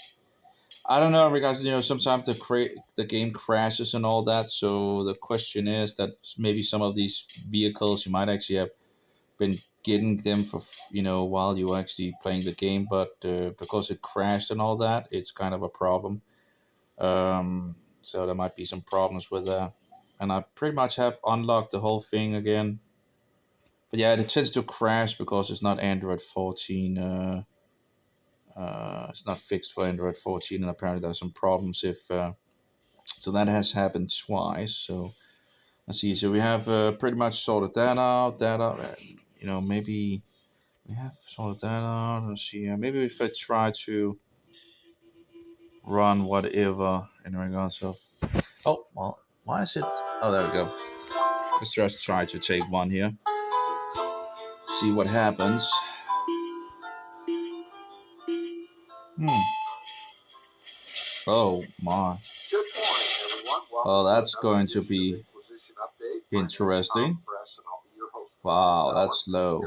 I don't know, because sometimes the game crashes and all that. So the question is that maybe some of these vehicles you might actually have been getting them for while you were actually playing the game, but because it crashed and all that, it's kind of a problem. So there might be some problems with that. And I pretty much have unlocked the whole thing again. But yeah, it tends to crash because it's not Android 14. It's not fixed for Android 14, and apparently there's some problems if. So that has happened twice. So let's see. So we have pretty much sorted that out. Maybe we have sorted that out. Let's see. Maybe if I try to run whatever in regards of. Oh well, why is it? Oh, there we go. Let's just try to take one here. See what happens. Oh my. Good morning, everyone. Oh, that's going to be interesting. Wow, that's low.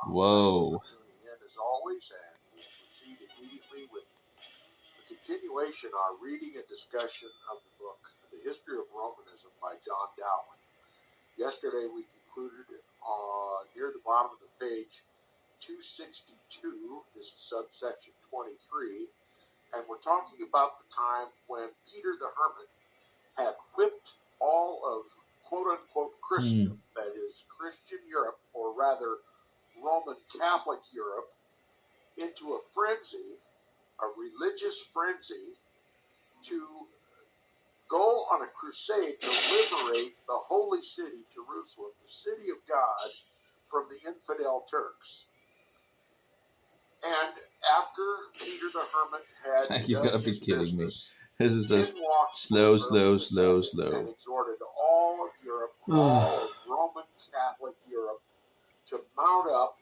Whoa. As always, and we'll proceed immediately with the continuation, our reading and discussion of the book, The History of Romanism by John Dowling. Yesterday we concluded near the bottom of the page 262, this is subsection 23, and we're talking about the time when Peter the Hermit had whipped all of quote-unquote Christendom, that is Christian Europe, or rather Roman Catholic Europe, into a frenzy, a religious frenzy, to go on a crusade to liberate the holy city, Jerusalem, the city of God, from the infidel Turks. And after Peter the Hermit had You gotta done be his kidding me. business, This is just in walked slow, Luther slow, II slow. and exhorted all of Europe, all of Roman Catholic Europe, to mount up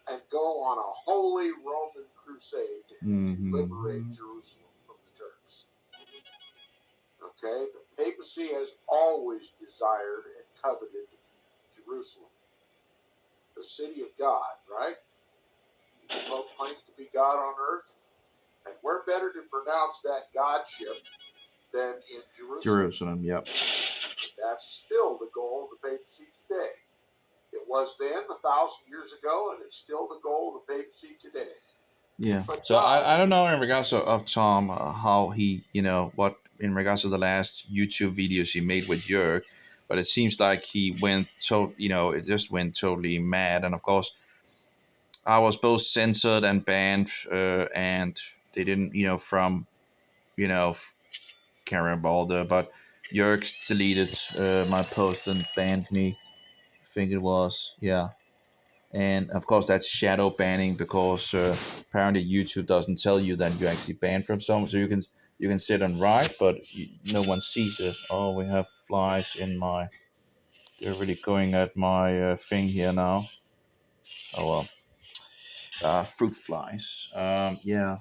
and go on a holy Roman crusade to liberate Jerusalem from the Turks. Okay? The papacy has always desired and coveted Jerusalem, the city of God, right? The Pope claims to be God on earth, and we're better to pronounce that Godship than in Jerusalem. Yep. That's still the goal of the papacy today. It was then 1,000 years ago, and it's still the goal of the papacy today. Yeah. But So I don't know in regards of Tom how he, what in regards to the last YouTube videos he made with Jörg, but it seems like he went it just went totally mad. And of course, I was both censored and banned, and they didn't, from, can't remember all but Jörg deleted my post and banned me. I think it was, yeah. And of course, that's shadow banning because apparently YouTube doesn't tell you that you're actually banned from something. So you can sit and write, but no one sees it. Oh, we have flies in my. They're really going at my thing here now. Oh well, fruit flies. Yeah,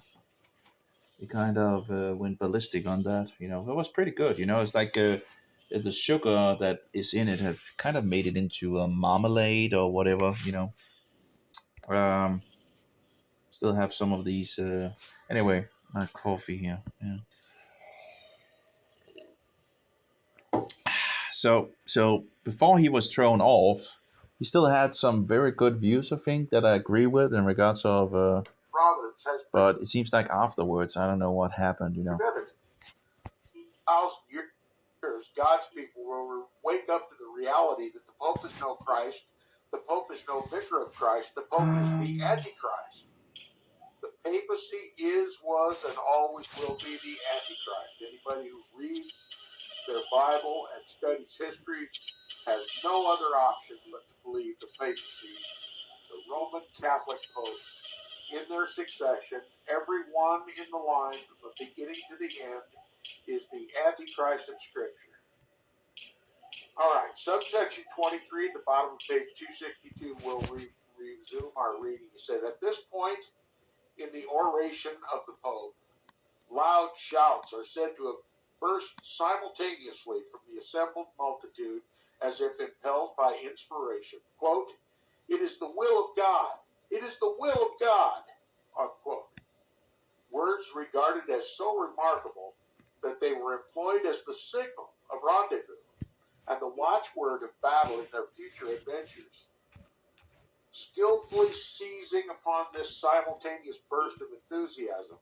it kind of went ballistic on that. It was pretty good. It's like the sugar that is in it have kind of made it into a marmalade or whatever. Um, Still have some of these. Anyway, my coffee here. Yeah. So before he was thrown off, he still had some very good views, I think, that I agree with in regards of. But it seems like afterwards, I don't know what happened. 1,000 years, God's people will wake up to the reality that the Pope is no Christ, the Pope is no vicar of Christ, the Pope is the Antichrist. The papacy is, was, and always will be the Antichrist. Anybody who reads their Bible and studies history has no other option but to believe the papacy, the Roman Catholic popes, in their succession, every one in the line from the beginning to the end, is the Antichrist of Scripture. All right, subsection 23 at the bottom of page 262, we'll resume our reading. It said, at this point in the oration of the Pope, loud shouts are said to have burst simultaneously from the assembled multitude as if impelled by inspiration. Quote, it is the will of God. It is the will of God. Unquote. Words regarded as so remarkable that they were employed as the signal of rendezvous and the watchword of battle in their future adventures. Skillfully seizing upon this simultaneous burst of enthusiasm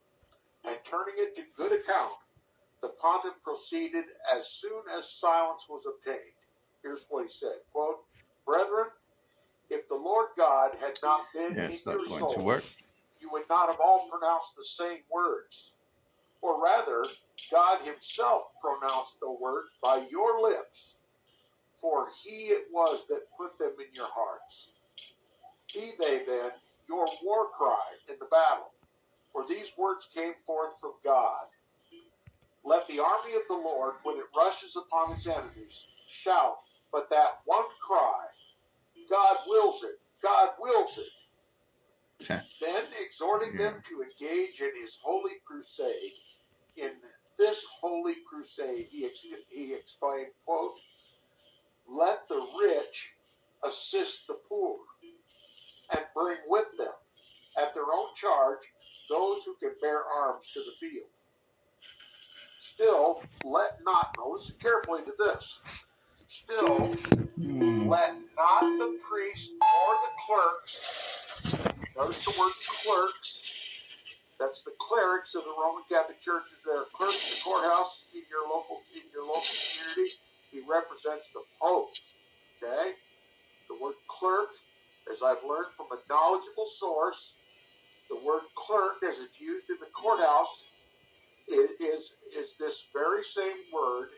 and turning it to good account, the pontiff proceeded as soon as silence was obtained. Here's what he said, quote, brethren, if the Lord God had not been in your souls, you would not have all pronounced the same words. Or rather, God himself pronounced the words by your lips, for he it was that put them in your hearts. Be they then your war cry in the battle, for these words came forth from God. Let the army of the Lord, when it rushes upon its enemies, shout, but that one cry, God wills it, God wills it. Then, exhorting them to engage in his holy crusade, in this holy crusade, he exclaimed, quote, let the rich assist the poor, and bring with them, at their own charge, those who can bear arms to the field. Still, let not, now listen carefully to this, still, let not the priest or the clerks, notice the word clerks, that's the clerics of the Roman Catholic churches. There are clerks in the courthouse in your local community. He represents the Pope. Okay? The word clerk, as I've learned from a knowledgeable source, the word clerk, as it's used in the courthouse, is this very same word,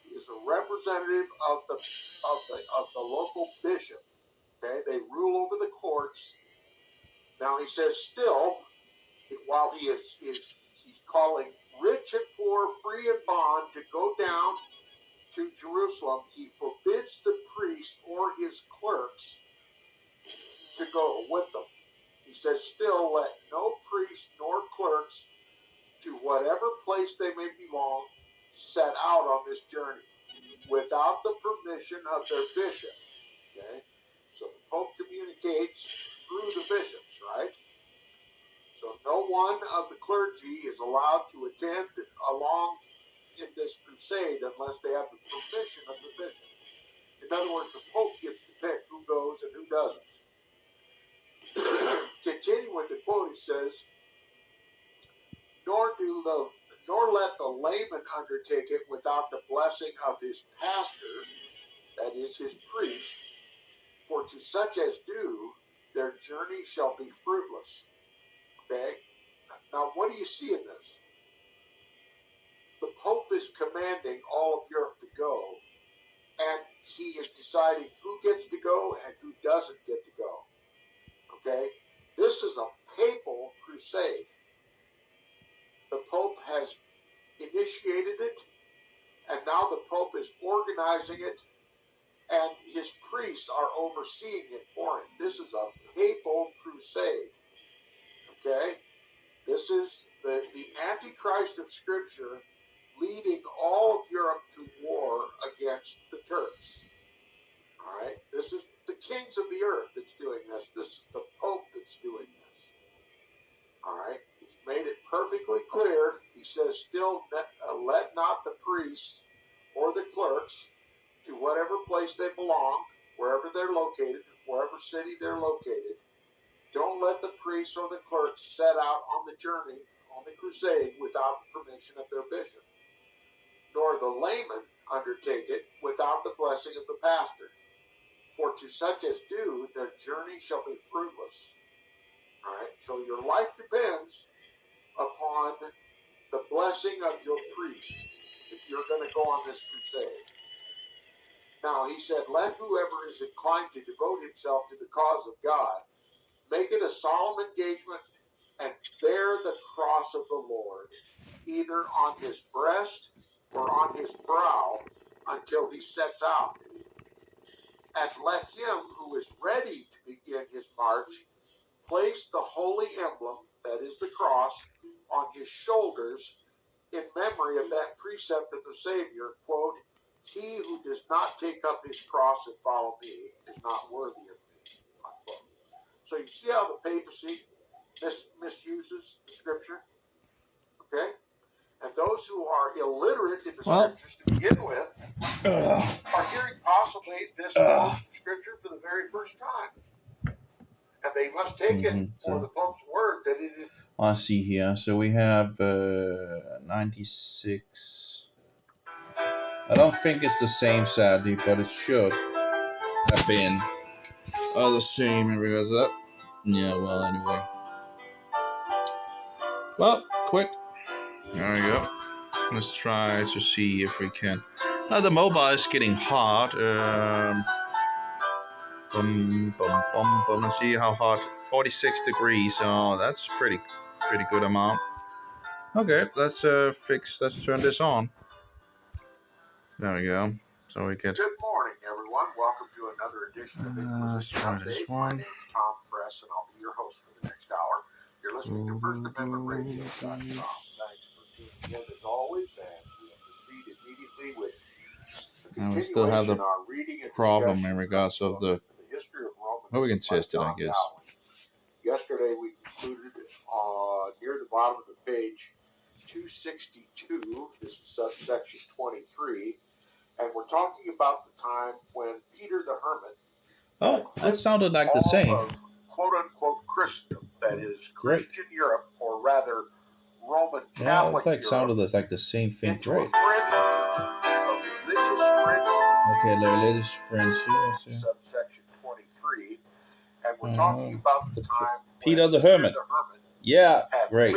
is a representative of the local bishop. Okay, they rule over the courts. Now he says, still, while he's calling rich and poor, free and bond to go down to Jerusalem, he forbids the priest or his clerks to go with them. He says, still, let no priest nor clerks, to whatever place they may belong, set out on this journey without the permission of their bishop. Okay? So the Pope communicates through the bishops, right? So no one of the clergy is allowed to attend along in this crusade unless they have the permission of the bishop. In other words, the Pope gets to pick who goes and who doesn't. Continuing with the quote, he says, nor let the layman undertake it without the blessing of his pastor, that is his priest, for to such as do, their journey shall be fruitless. Okay? Now, what do you see in this? The Pope is commanding all of Europe to go, and he is deciding who gets to go and who doesn't get to go. Okay? This is a papal crusade. The Pope has initiated it, and now the Pope is organizing it, and his priests are overseeing it for him. This is a papal crusade. Okay? This is the Antichrist of Scripture leading all of Europe to war against the Turks. All right? This is the kings of the earth that's doing this. This is the Pope that's doing this. All right? He's made it perfectly clear. He says, still, let not the priests or the clerks, to whatever place they belong, wherever they're located, wherever city they're located, don't let the priests or the clerks set out on the journey, on the crusade, without the permission of their bishop, nor the layman undertake it without the blessing of the pastor. For to such as do, their journey shall be fruitless. All right? So your life depends upon the blessing of your priest if you're going to go on this crusade. Now, he said, let whoever is inclined to devote himself to the cause of God make it a solemn engagement and bear the cross of the Lord, either on his breast or on his brow, until he sets out. And let him who is ready to begin his march place the holy emblem, that is the cross, on his shoulders in memory of that precept of the Savior, quote, he who does not take up his cross and follow me is not worthy of me, unquote. So you see how the papacy misuses the Scripture? Okay? And those who are illiterate in the Scriptures to begin with are hearing possibly this Scripture for the very first time. And they must take it for the Pope's word that it is. I see here. So we have 96. I don't think it's the same, sadly, but it should have been the same in regards to that. Yeah, well, anyway. Well, quit. There we go. Let's try to see if we can. Now the mobile is getting hot. Let's see how hot. 46 degrees. Oh, that's pretty good amount. Okay, let's turn this on. There we go. So we get. Good morning, everyone. Welcome to another edition of Let's try this one. My name is Tom Press, and I'll be your host for the next hour. You're listening to First Amendment Radio.com. Thanks for tuning in as always, and we'll proceed immediately with the And we still have the problem in regards of the history of Romanism. we can test it, I guess. Yesterday we concluded near the bottom of the page 262. This is subsection 23. And we're talking about the time when Peter the Hermit. Oh, that sounded like the same. Of quote-unquote Christendom, that is Christian Europe, or rather Roman Catholic Europe. Sounded like the same thing. Great. Okay, religious frenzy. Subsection 23. And we're talking about the time Peter the Hermit. Yeah, great.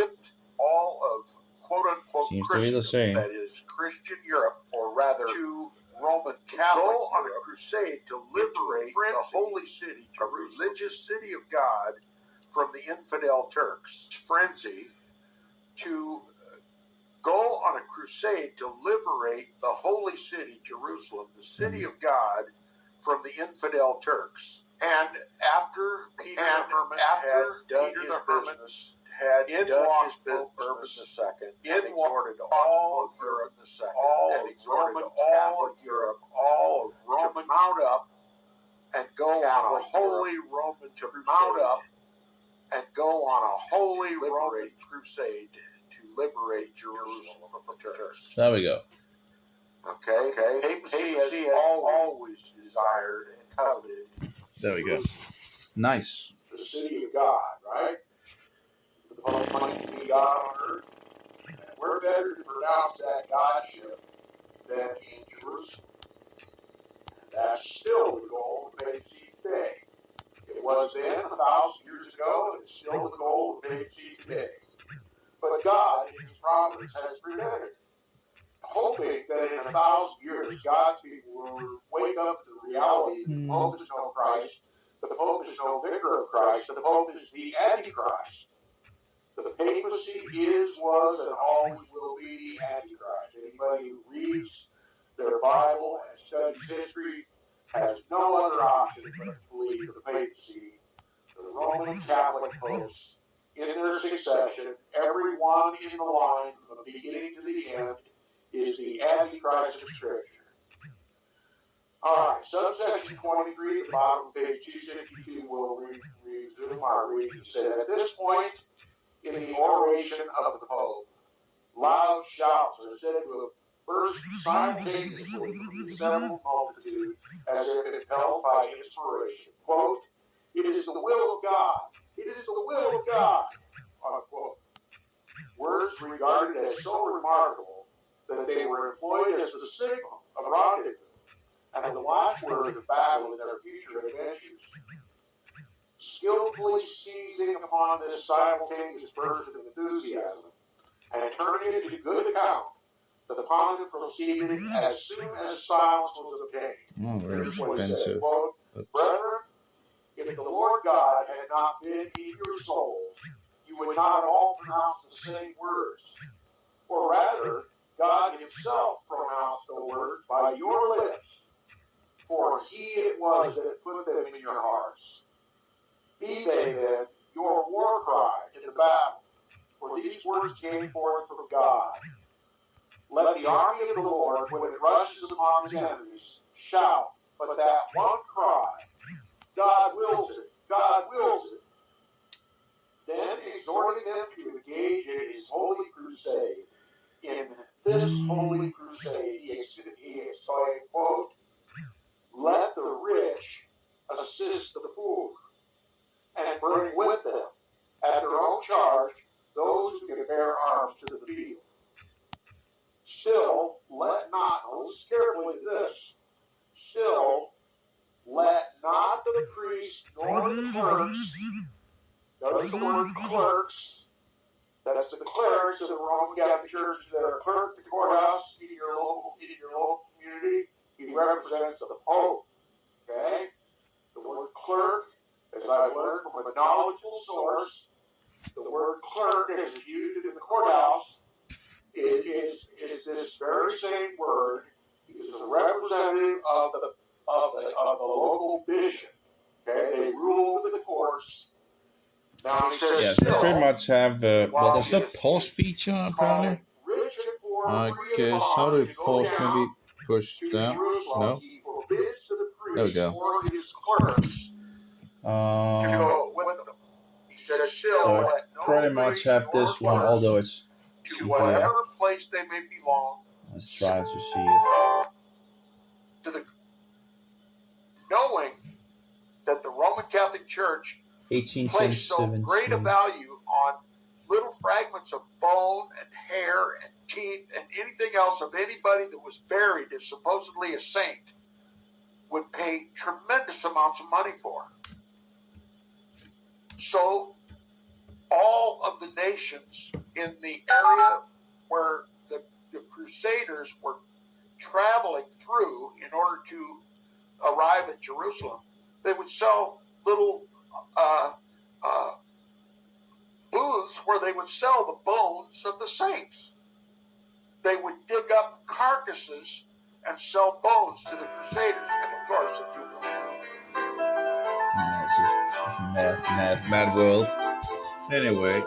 All of quote-unquote seems to be the same. That is Christian Europe, or rather to Roman Catholic go on a crusade to liberate the holy city, a religious city of God, from the infidel Turks. Frenzy to go on a crusade to liberate the holy city, Jerusalem, the city of God, from the infidel Turks. And after Peter the Hermit had done his business, Urban II, and exhorted all of Europe, all of Roman, to mount up and go on a holy Roman Roman crusade to liberate Jerusalem from the Turks. There we go. Okay. Papacy has always desired and coveted. There we go. Nice. The city of God, right? The might be God on earth. And we're better to pronounce that Godship than in Jerusalem. And that's still the goal of papacy today. It was then 1,000 years ago, and it's still the goal of papacy today. But God, in His providence, has prevented it, hoping that in 1,000 years, God's people will wake up to the reality that the Pope is no Christ, the Pope is no vicar of Christ, the Pope is the Antichrist. The papacy is, was, and always will be the Antichrist. Anybody who reads their Bible and studies history has no other option but to believe the papacy, the Roman Catholic popes, in their succession, everyone in the line from the beginning to the end is the Antichrist of Scripture. All right, subsection 23 at the bottom of page 262 will resume our reading. It said, at this point in the oration of the Pope, loud shouts are said to have burst simultaneously from the assembled multitude as if impelled by inspiration. Quote, it is the will of God. It is the will of God. Unquote. Words regarded as so remarkable that they were employed as the signal of rendezvous and the watchword of battle in their future adventures. Skillfully seizing upon this simultaneous burst of enthusiasm and turning it to good account, the pontiff proceeded as soon as silence was obtained. Oh, very expensive. Quote, brethren, if the Lord God had not been in your souls, you would not all pronounce the same words. Or rather, God Himself pronounced the words by your lips, for He it was that put them in your hearts. Be they then your war cry in the battle, for these words came forth from God. Let the army of the Lord, when it rushes upon its enemies, shout, but that one cry, God wills it, God wills it. Then, exhorting them to engage in His holy crusade, in this holy crusade, he exclaimed, quote, let the rich assist the poor, and bring with them, at their own charge, those who can bear arms to the field. Still, let not, listen carefully to this, still, let not the priests nor the clerks, notice the word clerks, that's the clerics of the Roman Catholic Church that are clerk at the courthouse in your local community. He represents the Pope. Okay? The word clerk, as I've learned from a knowledgeable source, the word clerk as used in the courthouse is this very same word. He is the representative of the local bishop. Okay? They rule over the courts. Now he says, Yes, I pretty much have, well, there's no pause feature apparently. I guess, how do pause maybe push down? No? There we go. So I pretty much have this one, although it's to whatever place they may belong. Let's try to see if... Knowing that the Roman Catholic Church placed so great a value on little fragments of bone and hair and teeth and anything else of anybody that was buried as supposedly a saint, would pay tremendous amounts of money for. So all of the nations in the area where the Crusaders were traveling through in order to arrive at Jerusalem, they would sell little booths where they would sell the bones of the saints. They would dig up carcasses and sell bones to the Crusaders. And of course, if you It's just mad world. Anyway,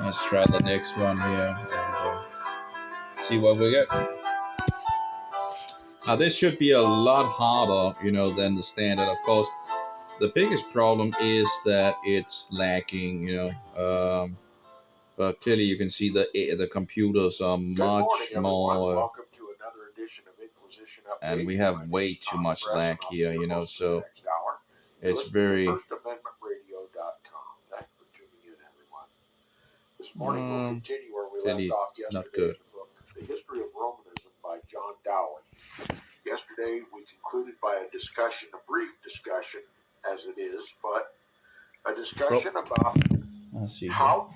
let's try the next one here and see what we get. Now, this should be a lot harder, than the standard. Of course, the biggest problem is that it's lacking, but clearly you can see the computers are much more, welcome to another edition of Inquisition Update. and we have way too much lag here, so it's very. FirstAmendmentRadio.com. Thanks for tuning in, everyone. This morning we'll continue where we left off yesterday not good. in the book, The History of Romanism by John Dowling. Yesterday we concluded by a discussion, a brief discussion as it is, but a discussion about how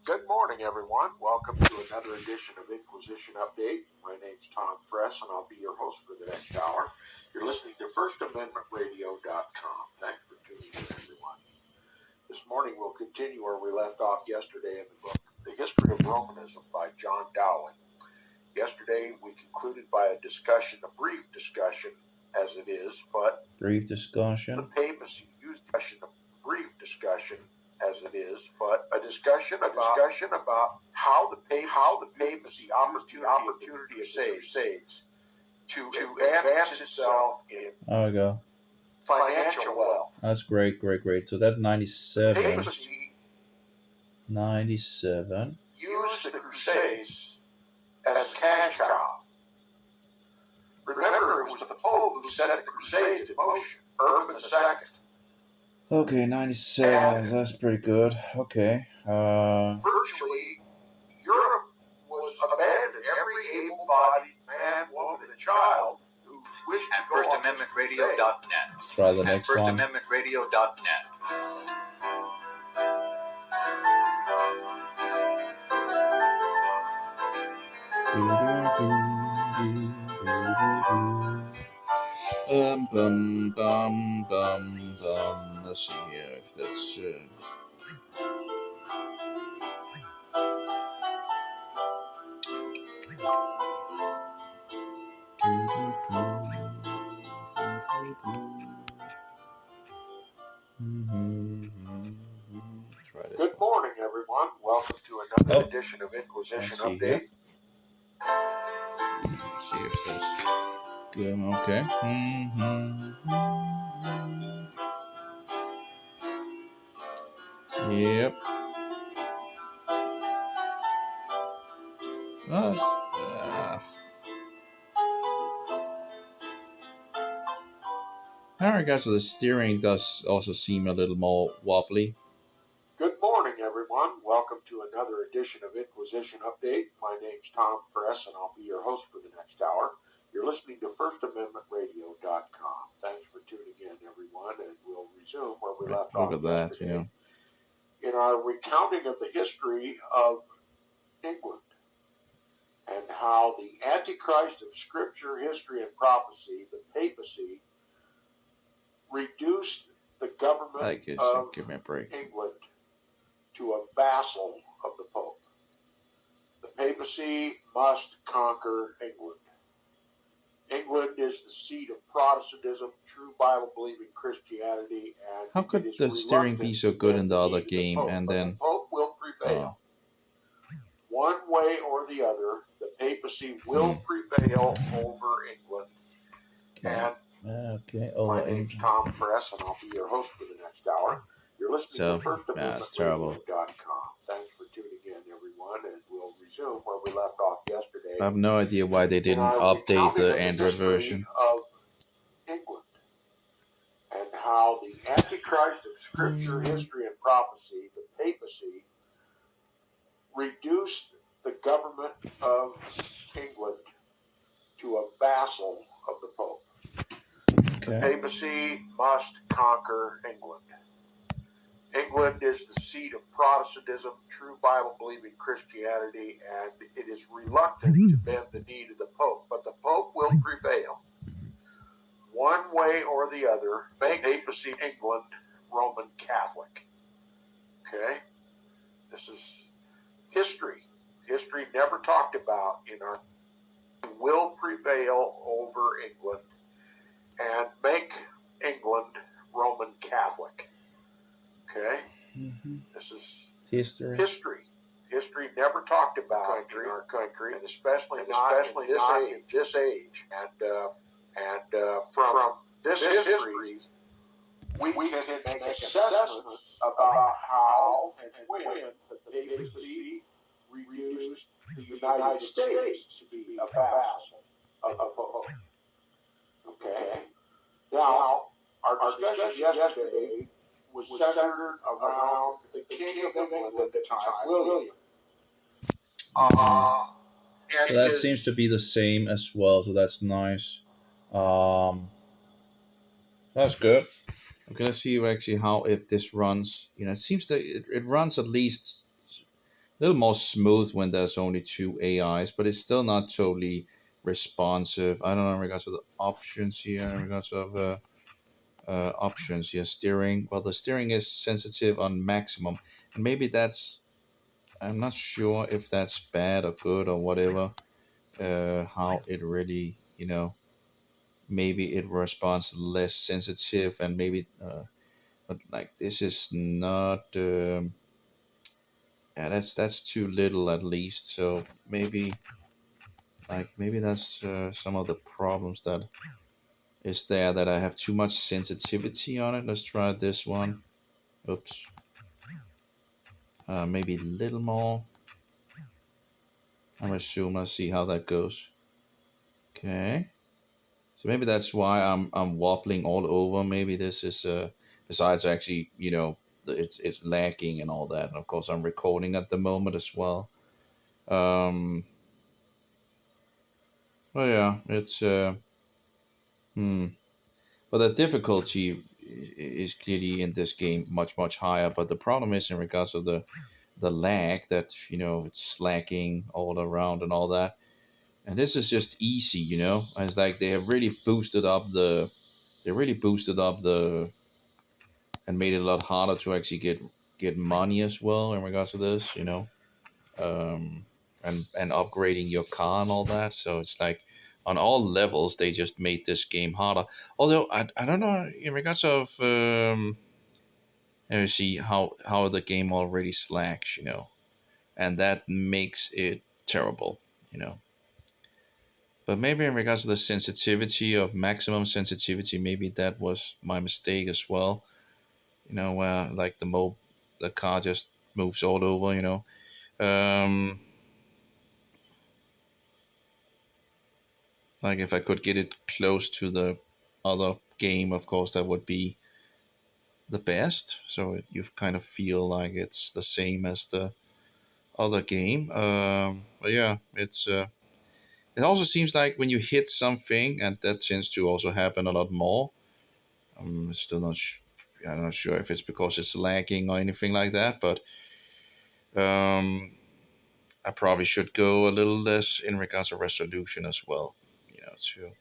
Good morning, everyone. Welcome to another edition of Inquisition Update. My name's Tom Fress, and I'll be your host for the next hour. You're listening to FirstAmendmentRadio.com. Thanks for tuning in, everyone. This morning we'll continue where we left off yesterday in the book, The History of Romanism by John Dowling. Yesterday we concluded by a discussion, a brief discussion as it is, but brief discussion. The papacy used a brief discussion as it is, but a discussion about how the papacy opportunity of saves to advance itself in There we go. financial wealth. That's great. So that 97. Papacy 97. used the Crusades as cash cow. Remember, it was the Pope who set the Crusades in motion, Urban II. Okay, 97. That's pretty good. Okay. Virtually, Europe was abandoned. Every able-bodied man, woman, and child who wished to go on FirstAmendmentRadio.net. Let's try the next one. FirstAmendmentRadio.net. Let's see here if that's. Good morning, everyone. Welcome to another edition of Inquisition Update. Let's see if that's good. Okay. Yep. Alright, guys, so the steering does also seem a little more wobbly. Good morning, everyone. Welcome to another edition of Inquisition Update. My name's Tom Fress, and I'll be your host for the next hour. You're listening to FirstAmendmentRadio.com. Thanks for tuning in, everyone, and we'll resume where we left off. Look at that, In our recounting of the history of England and how the Antichrist of Scripture, history, and prophecy, the papacy, reduced the government of give me a break. England to a vassal of the Pope. The papacy must conquer England. England is the seat of Protestantism, true Bible-believing Christianity, and how could the steering be so good in the other game and then... The Pope will prevail. One way or the other, the papacy will prevail over England. And my name's Tom Fress, and I'll be your host for the next hour. You're listening to FirstAmendmentRadio.com. Thanks for tuning in, everyone, and we'll resume where we left off yesterday. I have no idea why they didn't update the Android version. Of England and how the Antichrist Antichrist of Scripture, history, and prophecy, the papacy, reduced the government of England to a vassal of the Pope. The papacy must conquer England. England is the seat of Protestantism, true Bible-believing Christianity, and it is reluctant to bend the knee to the Pope. But the Pope will prevail. One way or the other, make papacy England Roman Catholic. Okay? This is history. History never talked about in our will prevail over England and make England Roman Catholic. Okay? This is History. History never talked about in our country, and especially not in this age. And from this history, we can make assessments about how and when the papacy reduced the United States to be a vassal of the Pope. Okay? Now, our discussion yesterday was centered around the King of England at the time, William. So that seems to be the same as well, so that's nice. That's good. Okay, let's see actually how if this runs. It seems that it runs at least a little more smooth when there's only two AIs, but it's still not totally responsive. I don't know in regards to the options here, in regards of options here, steering. Well, the steering is sensitive on maximum, and maybe that's, I'm not sure if that's bad or good or whatever. How it really, maybe it responds less sensitive, and maybe but like this is not yeah, that's too little at least. So maybe that's some of the problems that is there, that I have too much sensitivity on it. Let's try this one. Oops. Maybe a little more. I'm assuming. Let's see how that goes. Okay. So maybe that's why I'm wobbling all over. Maybe this is besides actually, it's lagging and all that. And of course I'm recording at the moment as well. Well, yeah, it's but the difficulty is clearly in this game much higher. But the problem is in regards of the lag, that it's slacking all around and all that. And this is just easy, It's like they have really boosted up the and made it a lot harder to actually get money as well in regards to this, and upgrading your car and all that. So it's like on all levels they just made this game harder. Although I don't know in regards of let me see how the game already slacks, and that makes it terrible, But maybe in regards to the sensitivity of maximum sensitivity, maybe that was my mistake as well. Where like the car just moves all over, Like if I could get it close to the other game, of course, that would be the best. So you kind of feel like it's the same as the other game. But yeah, it also seems like when you hit something, and that tends to also happen a lot more. I'm still not. I'm not sure if it's because it's lagging or anything like that, but I probably should go a little less in regards to resolution as well, to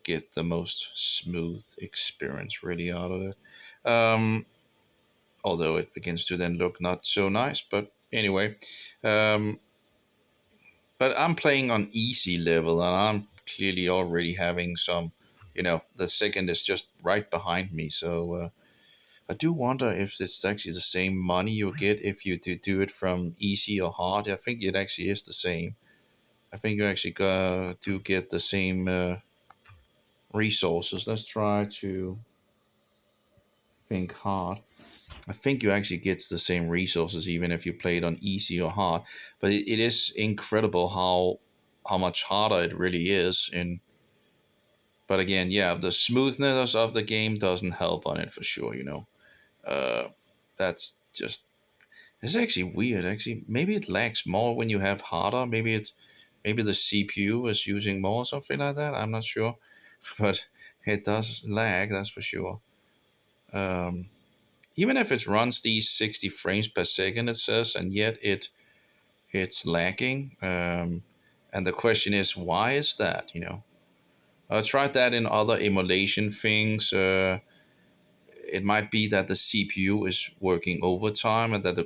get the most smooth experience really out of it. Although it begins to then look not so nice, but anyway. But I'm playing on easy level, and I'm clearly already having some, the second is just right behind me. So I do wonder if it's actually the same money you get if you do it from easy or hard. I think it actually is the same. I think you actually do get the same resources. Let's try to think hard. I think you actually get the same resources even if you play it on easy or hard. But it is incredible how much harder it really is But again, yeah, the smoothness of the game doesn't help on it for sure. That's just, it's actually weird. Actually, maybe it lags more when you have harder. Maybe the CPU is using more or something like that. I'm not sure, but it does lag. That's for sure. Even if it runs these 60 frames per second, it says, and yet it's lagging. And the question is, why is that? I tried that in other emulation things. It might be that the CPU is working overtime and that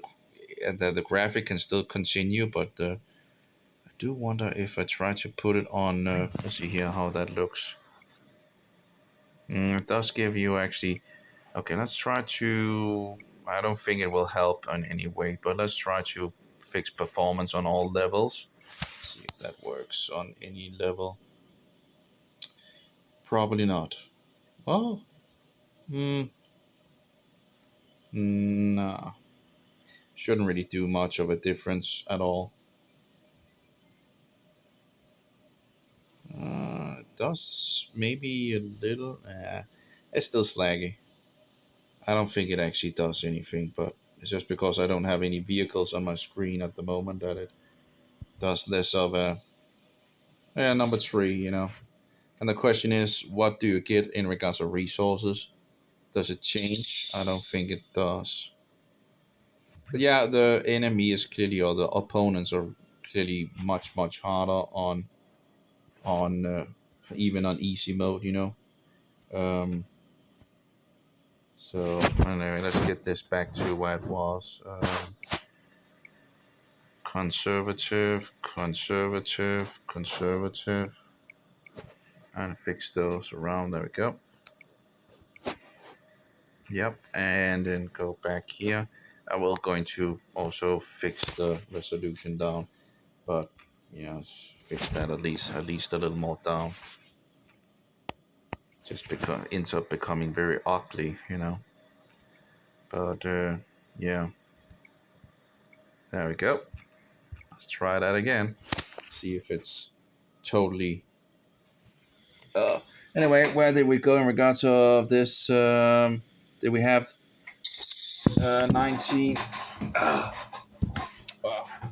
the graphic can still continue, but I do wonder if I try to put it on. Let's see here how that looks. It does give you actually. Okay, let's try to. I don't think it will help in any way, but let's try to fix performance on all levels. See if that works on any level. Probably not. Oh, nah. Shouldn't really do much of a difference at all. It does maybe a little. It's still slaggy. I don't think it actually does anything, but it's just because I don't have any vehicles on my screen at the moment that it does less of a. Yeah, number 3, And the question is, what do you get in regards to resources? Does it change? I don't think it does. But yeah, the enemy is clearly, or the opponents are clearly much harder on even on easy mode. Um, so anyway, let's get this back to where it was. Conservative, and fix those around. There we go. Yep, and then go back here. I will going to also fix the resolution down, but yes, fix that at least a little more down. Just because it ends up becoming very ugly. But yeah, there we go. Let's try that again. See if it's totally. Anyway, where did we go in regards of this? Did we have 19?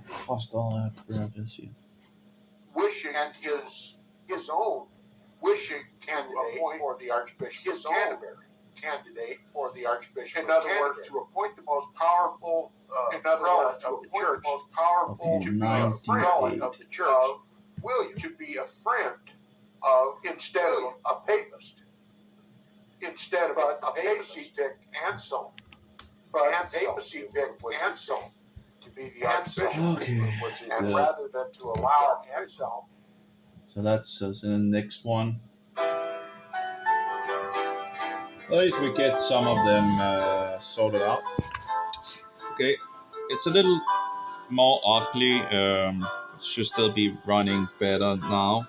Hostile crap is here. Wishing and his own wishing candidate for the Archbishop, his own candidate for the Archbishop. In other words, to appoint the most powerful. In other words, to appoint the most powerful to be a friend of the church. William to be a friend of instead of a papist. Instead of a papacy picked Anselm. But papacy picked Anselm to be the Archbishop. Okay. And rather than to allow Anselm. So that's us in the next one. At least we get some of them sorted out. Okay, it's a little more ugly. It should still be running better now.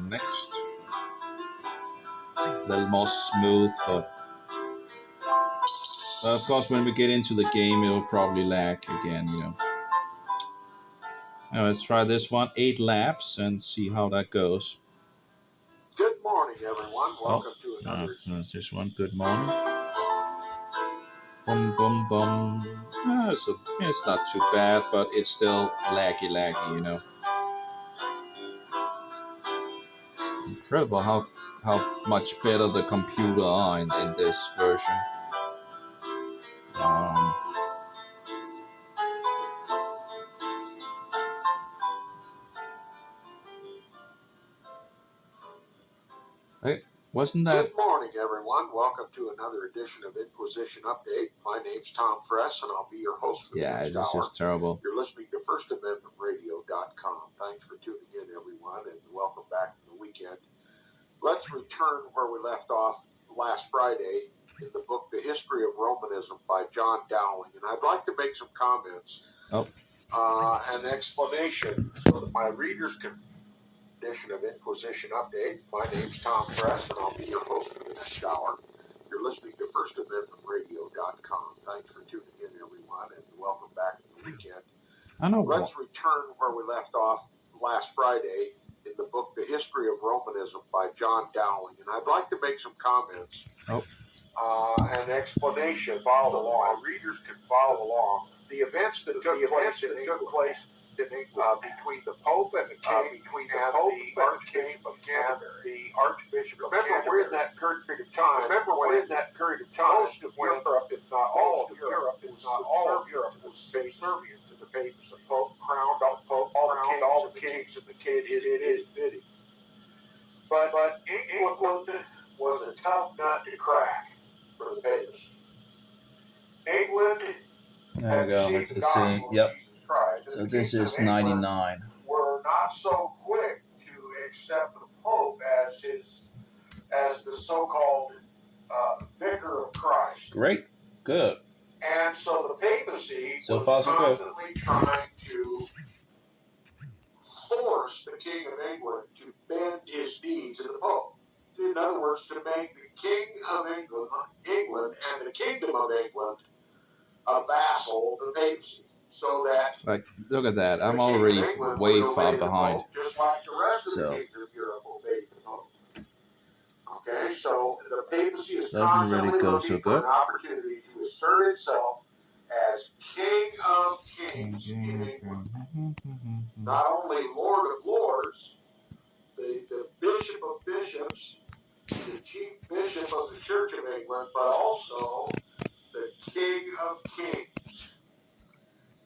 Next, a little more smooth, but of course, when we get into the game, it will probably lag again. Now let's try this one, 8 laps, and see how that goes. Good morning, everyone. Welcome to another. That's this one. Good morning. Boom, boom, boom. It's not too bad, but it's still laggy. Incredible how much better the computer are in this version. Hey, wasn't that? Good morning, everyone. Welcome to another edition of Inquisition Update. My name's Tom Fress, and I'll be your host for the next hour. It's just terrible. You're listening to FirstAmendmentRadio.com. Thanks for tuning in, everyone, and welcome back to the weekend. Let's return where we left off last Friday in the book The History of Romanism by John Dowling, and I'd like to make some comments and explanation so that my readers can. Edition of Inquisition Update. My name's Tom Fress, and I'll be your host for the next hour. You're listening to FirstAmendmentRadio.com. Thanks for tuning in, everyone, and welcome back to the weekend. Let's return where we left off last Friday in the book The History of Romanism Romanism by John Dowling, and I'd like to make some comments. An explanation follow along. My readers can follow along. The events that took place in England between the Pope and the King, the Archbishop of Canterbury, the Archbishop of Canterbury. Remember, we're in that period of time. Most of Europe, if not all of Europe, was subservient to the papacy. The Pope crowned all the kings and the king did his bidding. But England was a tough nut to crack for the papacy. England. There we go. It's the same. Yep. So this is 99. Were not so quick to accept the Pope as the so-called vicar of Christ. Great. Good. And so the papacy So was far, so good. constantly trying to force the King of England to bend his knee to the Pope. In other words, to make the King of England and the Kingdom of England a vassal of the papacy, so that like, look at that. I'm already way far behind. Just like the rest of the kingdoms of Europe obeyed the Pope. Okay, so the papacy is Doesn't really go so looking for good. an opportunity to assert itself as King of Kings in England. Not only Lord of Lords, the Bishop of Bishops, the Chief Bishop of the Church of England, but also the King of Kings.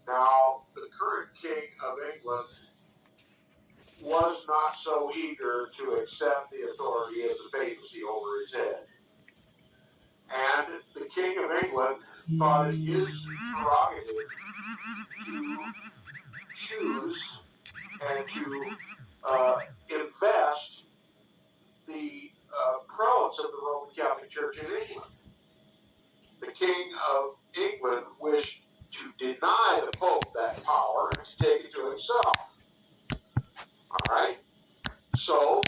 Now, the current King of England was not so eager to accept the authority of the papacy over his head. And the King of England thought it his prerogative to choose and to invest the prelates of the Roman Catholic Church in England. The King of England wished to deny the Pope that power and to take it to himself. All right? So,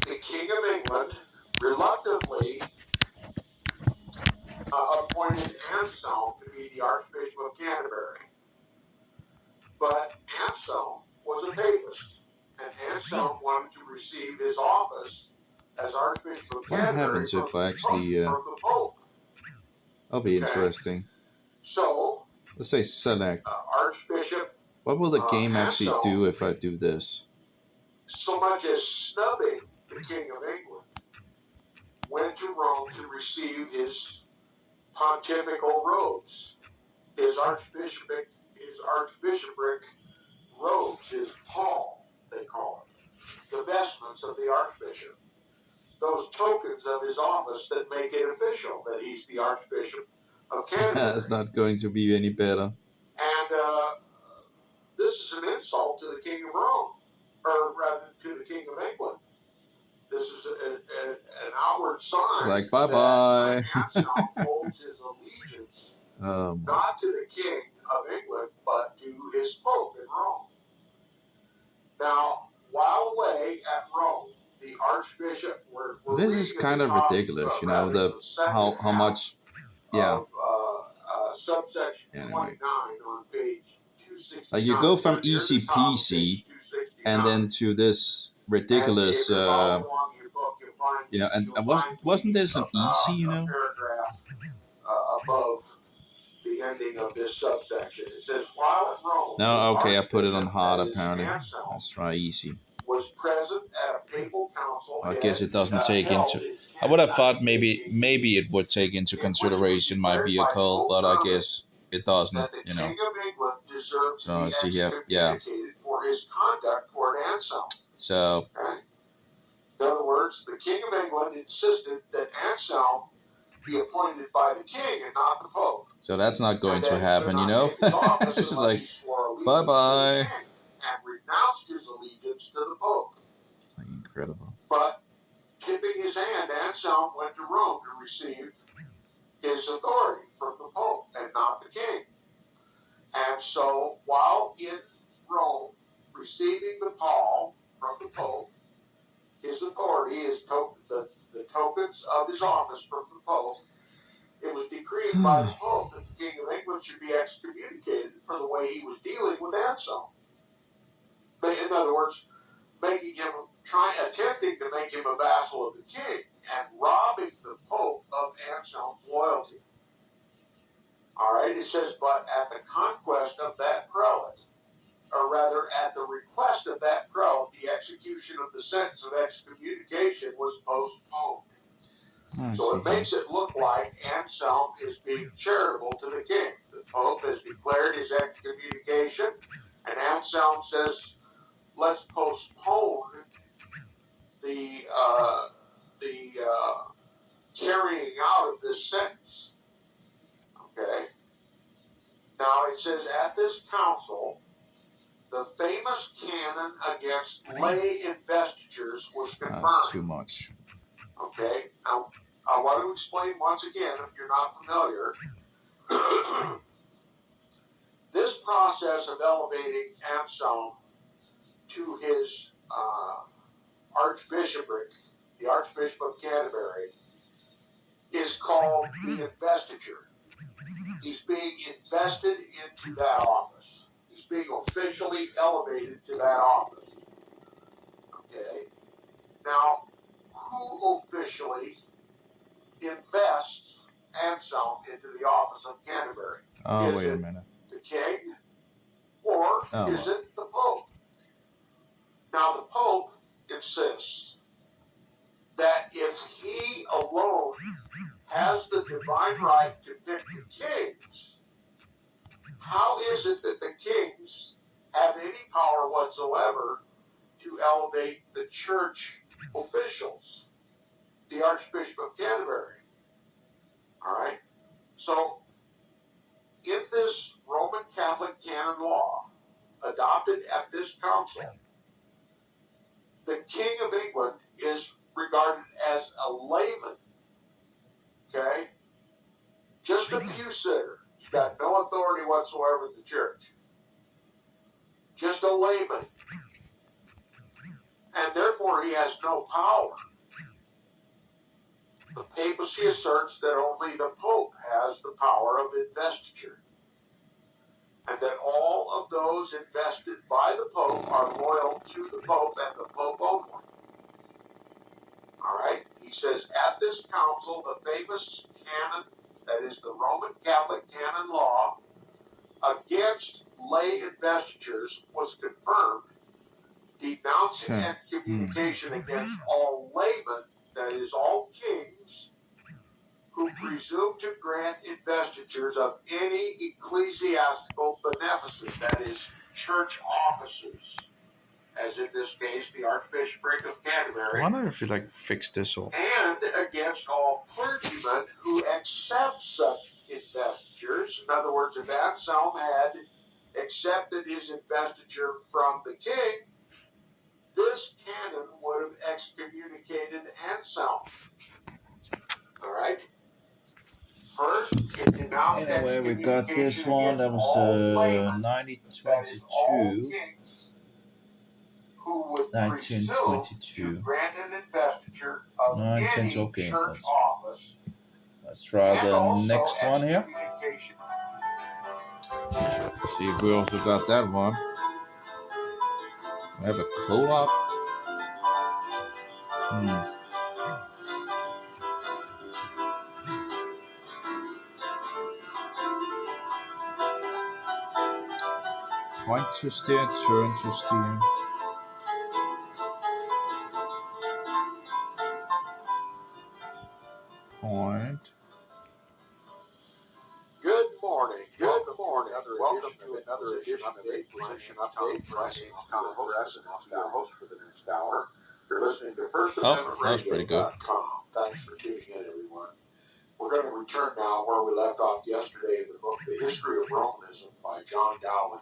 the King of England reluctantly appointed Anselm to be the Archbishop of Canterbury. But Anselm was a papist, and Anselm wanted to receive his office as Archbishop of What Canterbury happens if I actually... from the Pope. That'll be interesting. So, Let's say select. Archbishop What will the game actually Anselm, do if I do this? so much as snubbing the King of England, went to Rome to receive his pontifical robes, his archbishopric robes, his pall, they call it, the vestments of the archbishop, those tokens of his office that make it official that he's the Archbishop of Canterbury. It's not going to be any better. And this is an insult to the King of Rome, or rather to the King of England. This is an outward sign Like, bye-bye. that Anselm holds his allegiance not to the King of England, but to his Pope in Rome. Now, while away at Rome, the Archbishop This is kind of ridiculous, you know, how much, yeah. Subsection Anyway. 29 on page 269. Like, you go from easy peasy and then to this ridiculous, you know, and wasn't this an easy, you know? Paragraph above the ending of this subsection. It says, while at Rome, No, okay, I put it on hard apparently. Let's try easy. was present at a papal council. I guess it doesn't take into... I would have thought maybe it would take into consideration my vehicle, but I guess it doesn't, you know. So let's see here, yeah. For his conduct toward Anselm. So... Okay. In other words, the King of England insisted that Anselm be appointed by the King and not the Pope. So that's not going to happen, you know. This is like, bye-bye. And renounced his allegiance to the Pope. It's like incredible. But tipping his hand, Anselm went to Rome to receive his authority from the Pope and not the King. And so while in Rome receiving the pall from the Pope, his authority is the tokens of his office from the Pope, it was decreed by the Pope that the King of England should be excommunicated for the way he was dealing with Anselm. In other words, making him attempting to make him a vassal of the king and robbing the Pope of Anselm's loyalty. All right, it says, but at the conquest of that prelate, or rather at the request of that prelate, the execution of the sentence of excommunication was postponed. So it makes it look like Anselm is being charitable to the king. The Pope has declared his excommunication, and Anselm says, let's postpone the carrying out of this sentence. Okay. Now it says, at this council, the famous canon against lay investitures was confirmed. That's too much. Okay. Now, I want to explain once again, if you're not familiar, this process of elevating Anselm to his archbishopric, the Archbishop of Canterbury, is called the investiture. He's being invested into that office. He's being officially elevated to that office. Okay? Now, who officially invests Anselm into the office of Canterbury? Oh, wait a minute. The king, or is it the Pope? Now, the Pope insists that if he alone has the divine right to pick the kings, how is it that the kings have any power whatsoever to elevate the church officials, the Archbishop of Canterbury? All right? So, in this Roman Catholic canon law adopted at this council, the King of England is regarded as a layman. Okay? Just a pew sitter. He's got no authority whatsoever in the church. Just a layman. And therefore he has no power. The papacy asserts that only the Pope has the power of investiture, and that all of those invested by the Pope are loyal to the Pope and the Pope only. All right? He says, at this council, the famous canon, that is the Roman Catholic canon law, against lay investitures was confirmed, denouncing excommunication against all laymen, that is, all kings, who presume to grant investitures of any ecclesiastical beneficence, that is, church offices, as in this case, the Archbishopric of Canterbury. I wonder if you fix this all. And against all clergymen who accept such investitures. In other words, if Anselm had accepted his investiture from the king, this canon would have excommunicated Anselm. All right? First, it denounced Anyway, we got this one. That was 1922. 1922. 19, okay. Let's try the next one here. See if we also got that one. We have a co-op. Point to steer, turn to steer. Point. Good morning. Welcome to another edition of a position update. My name is Tom Press, and I'll be your host for the next hour. You're listening to First Amendment that was pretty good. Thanks for tuning in, everyone. We're going to return now where we left off yesterday in the book, The History of Romanism by John Dowling.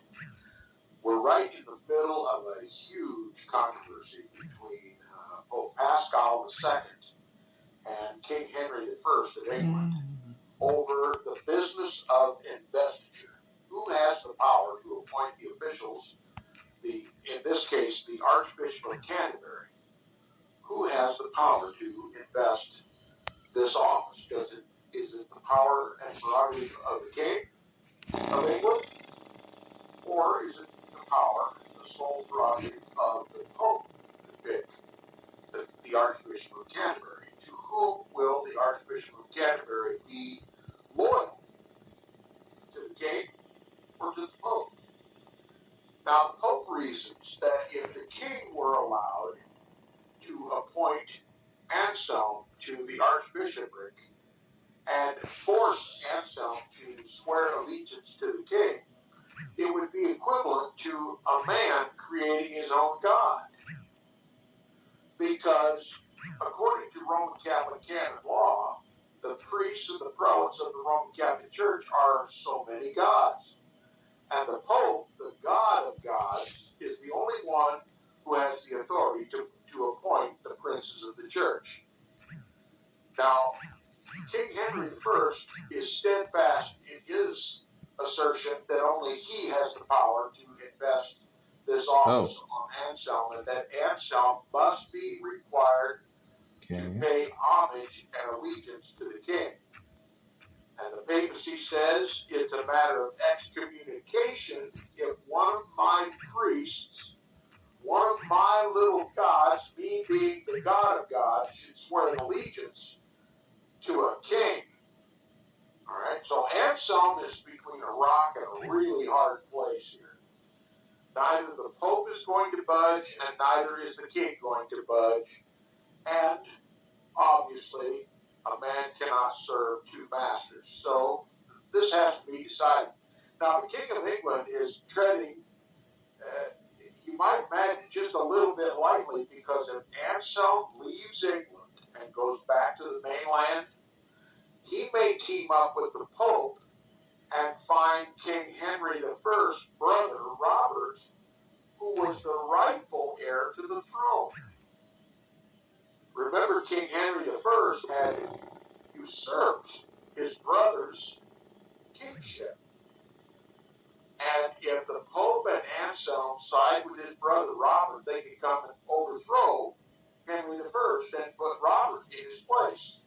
We're right in the middle of a huge controversy between Pope Pascal II and King Henry I of England over the business of investiture. Who has the power to appoint the officials, in this case, the Archbishop of Canterbury? Who has the power to invest this office? Is it the power and prerogative of the King of England? Or is it the power, the sole prerogative of the Pope to pick the Archbishop of Canterbury. To whom will the Archbishop of Canterbury be loyal? To the king or to the Pope? Now, the Pope reasons that if the king were allowed to appoint Anselm to the archbishopric and force Anselm to swear allegiance to the king, it would be equivalent to a man creating his own God. Because, according to Roman Catholic canon law, the priests and the prelates of the Roman Catholic Church are so many gods. And the Pope, the God of gods, is the only one who has the authority to appoint the princes of the church. Now, King Henry I is steadfast in his assertion that only he has the power to invest this office on Anselm, and that Anselm must be required to pay homage and allegiance to the king. And the papacy says it's a matter of excommunication if one of my priests, one of my little gods, me being the God of gods, should swear an allegiance to a king. All right, so Anselm is between a rock and a really hard place here. Neither the Pope is going to budge, and neither is the king going to budge. And obviously, a man cannot serve two masters. So this has to be decided. Now, the King of England is treading, you might imagine, just a little bit lightly, because if Anselm leaves England and goes back to the mainland, he may team up with the Pope and find King Henry I's brother, Robert, who was the rightful heir to the throne. Remember, King Henry I had usurped his brother's kingship. And if the Pope and Anselm side with his brother Robert, they can come and overthrow Henry I and put Robert in his place.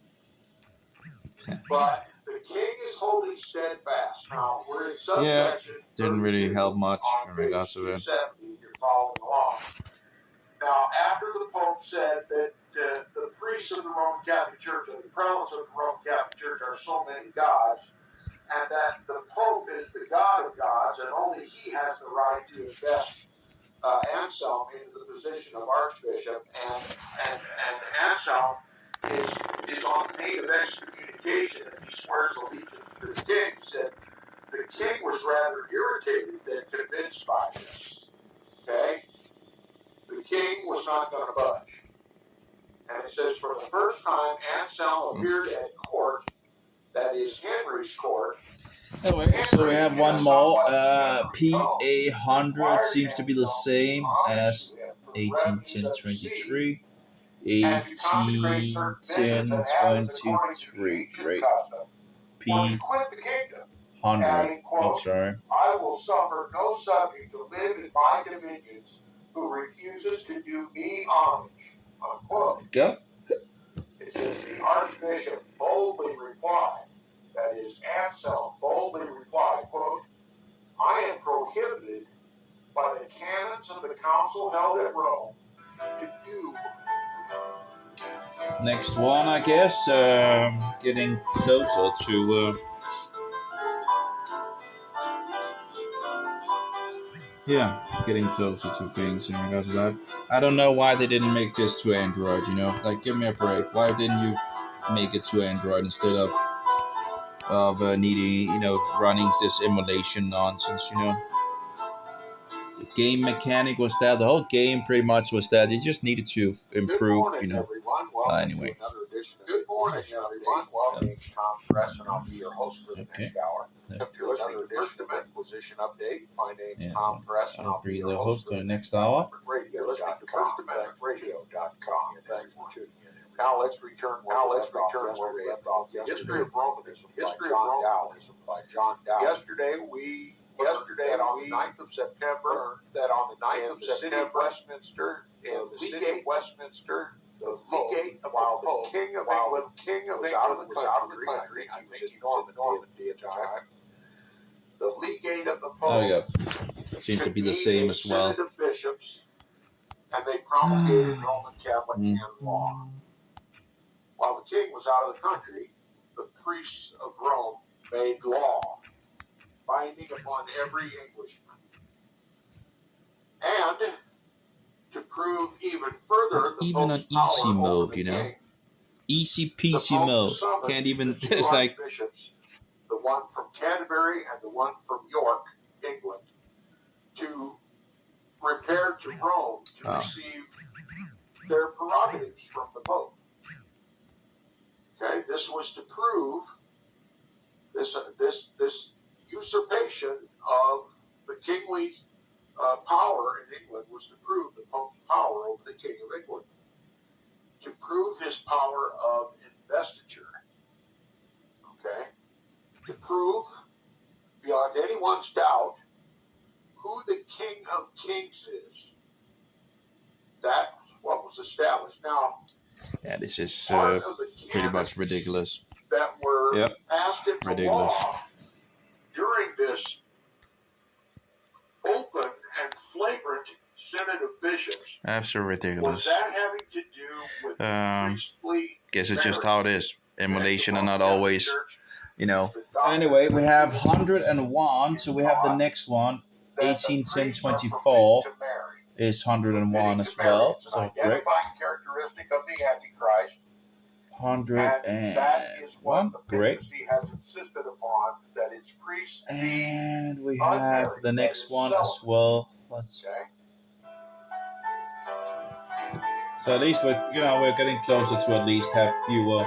But the king is holding steadfast. Now, we're in subsection. Didn't really help much in regards to it. If you're following along. Now, after the Pope said that the priests of the Roman Catholic Church and the prelates of the Roman Catholic Church are so many gods, and that the Pope is the God of gods, and only he has the right to invest Anselm into the position of Archbishop, and Anselm is on pain of excommunication if he swears allegiance to the king. He said the king was rather irritated than convinced by this. Okay? The king was not going to budge. And it says, for the first time, Anselm appeared at court, that is Henry's court. Anyway, so we have one more. PA100 seems to be the same as 1810-23. 1810-23. Great. P100. Oh, sorry. I will suffer no subject to live in my dominions who refuses to do me homage. Unquote. Go. It says the Archbishop boldly replied, that is, Anselm boldly replied, quote, I am prohibited by the canons of the council held at Rome to do. Next one, I guess, getting closer to getting closer to things in regards to that. I don't know why they didn't make this to Android, like, give me a break. Why didn't you make it to Android instead of needing, running this emulation nonsense, The game mechanic was that, the whole game pretty much was that, you just needed to improve, Everyone. Anyway. Good morning, everyone. Welcome to Tom Press, and I'll be your host for the next hour. Let's To another edition of Inquisition Update. My name's Tom Press, and I'll be your host for the next hour. Radio.com. Thanks for tuning in. Now let's return where we left off. History of Romanism by John Dowd. Yesterday on the 9th of September, that on the 9th of September, Westminster, in the city of Westminster, the legate of the King of England, was out of the country. I think he was in Normandy at the time. The legate of the Pope. Oh, yeah. Seems to be the same as well. The bishops and they promulgated Roman Catholic canon law. While the king was out of the country, the priests of Rome made law, binding upon every Englishman. And to prove even further the Even Pope's on easy power over mode, the you know, king, easy the peasy Pope mode. summoned Can't even. the two It's like archbishops, the one from Canterbury and the one from York, England, to repair to Rome to receive their prerogatives from the Pope. Okay, this was to prove this usurpation of the kingly power in England was to prove the Pope's power over the King of England, to prove his power of investiture. Okay, to prove beyond anyone's doubt who the King of Kings is. That's what was established. Now, yeah, this is part of the pretty much canons ridiculous. that were passed into Ridiculous. law during this open and flagrant Synod of Bishops, Absolutely was ridiculous. that having to do with priestly Guess it's just marriage? how it is. Emulation and not Catholic always, Church, you know. the doctrine Anyway, we have is 101, so we have the next one. that the 18 priests sin are 24 forbidden to marry. is 101 Forbidden as to marry. well. It's an So great. identifying characteristic of the Antichrist. And that is what 101. the Great. papacy has insisted upon, that its priests be And we have unmarried, the that next is one as celibate. well. Let's. Okay? So at least we're getting closer to at least have fewer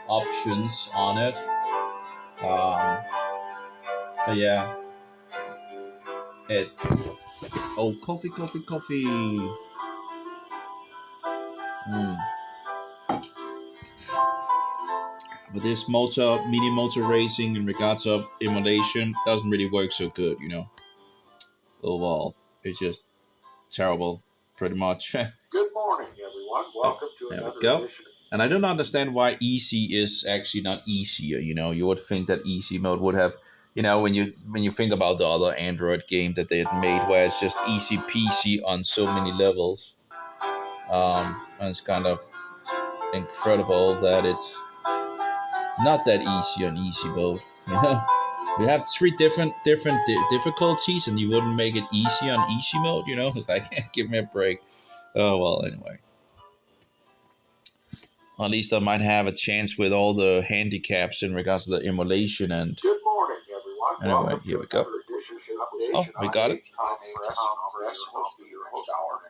options on it. But yeah, Oh, coffee. But this mini motor racing in regards of emulation doesn't really work so good, you know. Overall, it's just terrible, pretty much. Good morning, everyone. Welcome to There we another go. edition of And I don't understand why easy is actually not easier. You know, you would think that easy mode would have, you know, when you think about the other Android game that they had made, where it's just easy peasy on so many levels. And it's kind of incredible that it's not that easy on easy mode. You know, we have three different difficulties, and you wouldn't make it easy on easy mode. You know, it's like give me a break. Oh well, anyway. At least I might have a chance with all the handicaps in regards to the emulation and. Good morning, everyone. Anyway, Welcome here to we go. another edition Oh, we got it.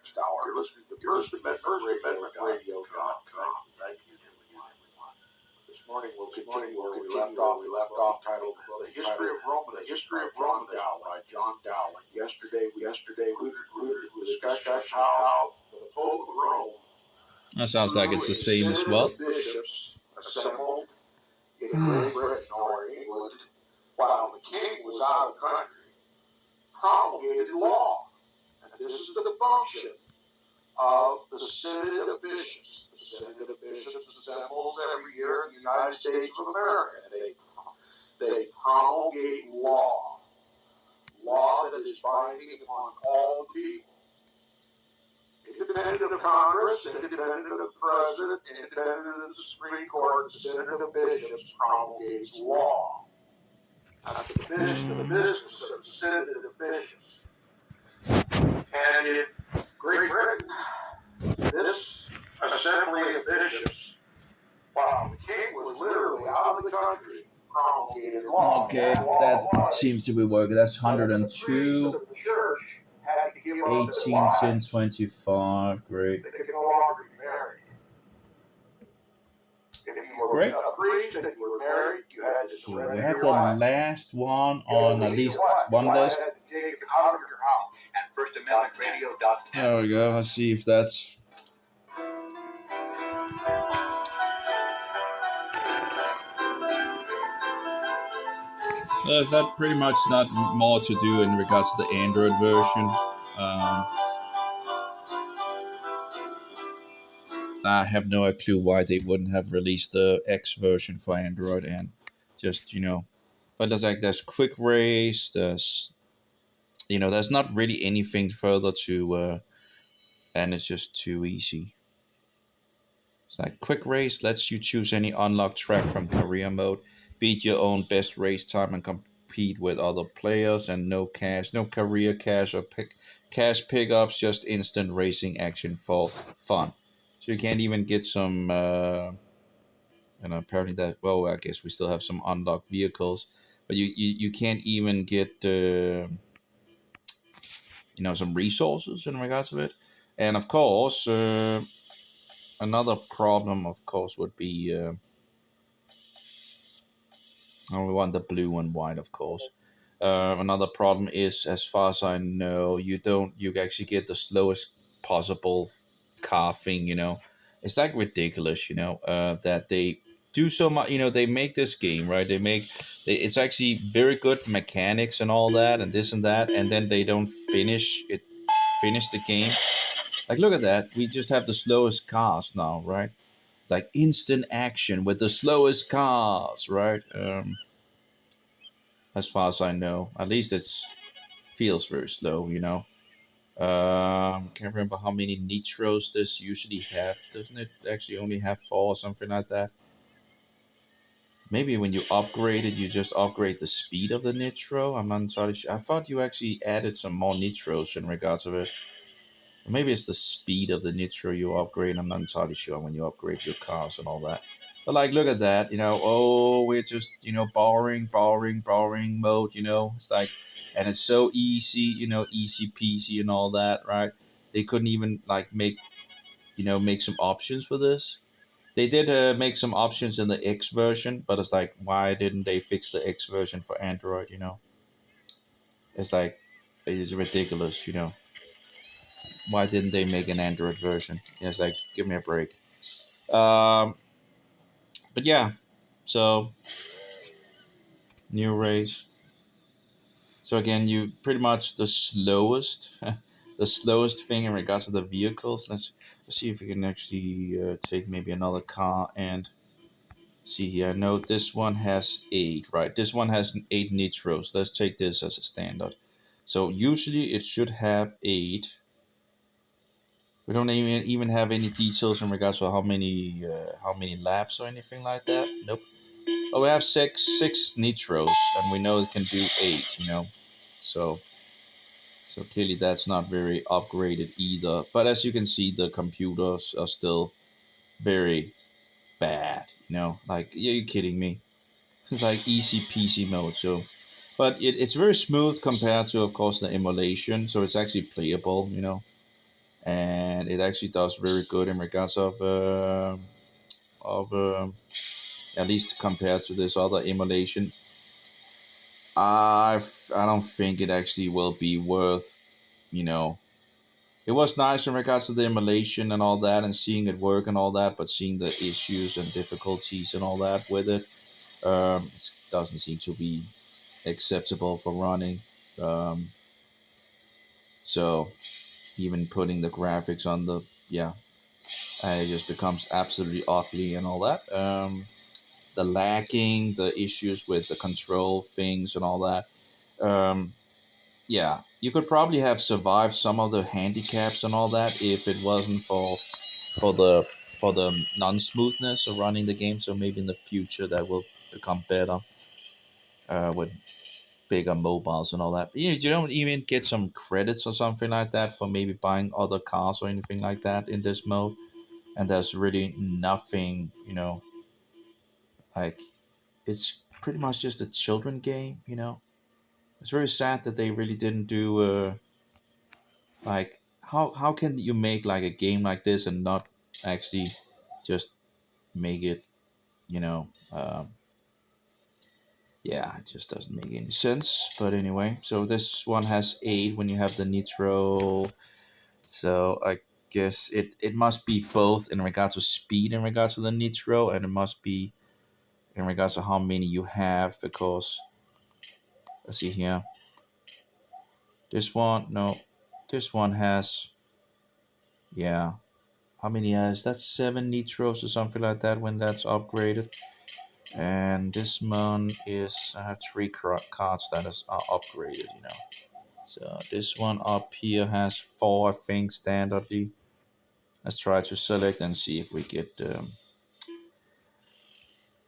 Next hour. You're listening to First Amendment Radio.com. Thank you, everyone. This morning we'll continue where we left off, titled "The History of Romanism" by John Dowling. Yesterday we concluded the discussion of how the Pope of Rome. That sounds like it's the same as well. Bishops assembled in Great Britain or England while the king was out of the country, promulgated law. And this is the function of the Synod of Bishops. The Synod of Bishops assembles every year in the United States of America. They promulgate law that is binding upon all the people. Independent of Congress, independent of the President, independent of the Supreme Court, the Synod of Bishops promulgates law. That's the business of the Synod of Bishops. And in Great Britain, this assembly of bishops, while the king was literally out of the country, promulgated law. Okay, that seems to be working. That's 102. The church had to give up 18 sin 25. Great. They could no longer be married. If you were Great. a priest and you were married, you had to So surrender we have your the life. last one on at least one list. You had to take it out of your house. At FirstAmendmentRadio.net. There we go. Let's see if that's. There's not pretty much not more to do in regards to the Android version. I have no clue why they wouldn't have released the X version for Android and just, you know, but there's quick race, there's not really anything further to and it's just too easy. It's like quick race lets you choose any unlocked track from career mode, beat your own best race time, and compete with other players. And no cash, no career cash or cash pickups, just instant racing action for fun. So you can't even get some. And apparently that, well, I guess we still have some unlocked vehicles, but you can't even get some resources in regards to it. And of course, another problem, of course, would be we want the blue and white, of course. Another problem is, as far as I know, you actually get the slowest possible car thing. It's like ridiculous. That they do so much. They make this game, right. It's actually very good mechanics and all that, and this and that, and then they don't finish the game. Like, look at that. We just have the slowest cars now, right? It's like instant action with the slowest cars, right? As far as I know, at least it's feels very slow. Can't remember how many nitros this usually have. Doesn't it actually only have 4 or something like that? Maybe when you upgrade it, you just upgrade the speed of the nitro. I'm not entirely sure. I thought you actually added some more nitros in regards of it. Or maybe it's the speed of the nitro you upgrade. I'm not entirely sure when you upgrade your cars and all that. But like, look at that. Oh, we're just borrowing mode. It's like, and it's so easy. Easy peasy and all that, right? They couldn't even like make some options for this. They did make some options in the X version, but it's like, why didn't they fix the X version for Android? It's like, it's ridiculous. Why didn't they make an Android version? It's like, give me a break. But yeah, so new race. So again, you pretty much the slowest, the slowest thing in regards to the vehicles. Let's see if we can actually take maybe another car and see here. I know this one has 8, right? This one has 8 nitros. Let's take this as a standard. So usually it should have 8. We don't even have any details in regards to how many laps or anything like that. Nope. But we have six nitros, and we know it can do 8. So clearly that's not very upgraded either. But as you can see, the computers are still very bad. Like, are you kidding me? It's like easy peasy mode. So, but it's very smooth compared to, of course, the emulation. So it's actually playable. And it actually does very good in regards of at least compared to this other emulation. I don't think it actually will be worth. It was nice in regards to the emulation and all that, and seeing it work and all that, but seeing the issues and difficulties and all that with it, it doesn't seem to be acceptable for running. So even putting the graphics on it just becomes absolutely ugly and all that. The lagging, the issues with the control things and all that. Yeah, you could probably have survived some of the handicaps and all that if it wasn't for the non smoothness of running the game. So maybe in the future that will become better with bigger mobiles and all that. But you don't even get some credits or something like that for maybe buying other cars or anything like that in this mode. And there's really nothing, like, it's pretty much just a children game. It's very sad that they really didn't do like, how can you make like a game like this and not actually just make it, you know, um, yeah, it just doesn't make any sense. But anyway, so this one has 8 when you have the nitro. So I guess it must be both in regards to speed, in regards to the nitro, and it must be in regards to how many you have, because let's see here. This one, no, this one has, yeah, how many has? That's 7 nitros or something like that when that's upgraded. And this one is, I have 3 cards that are upgraded. So this one up here has 4, I think, standardly. Let's try to select and see if we get.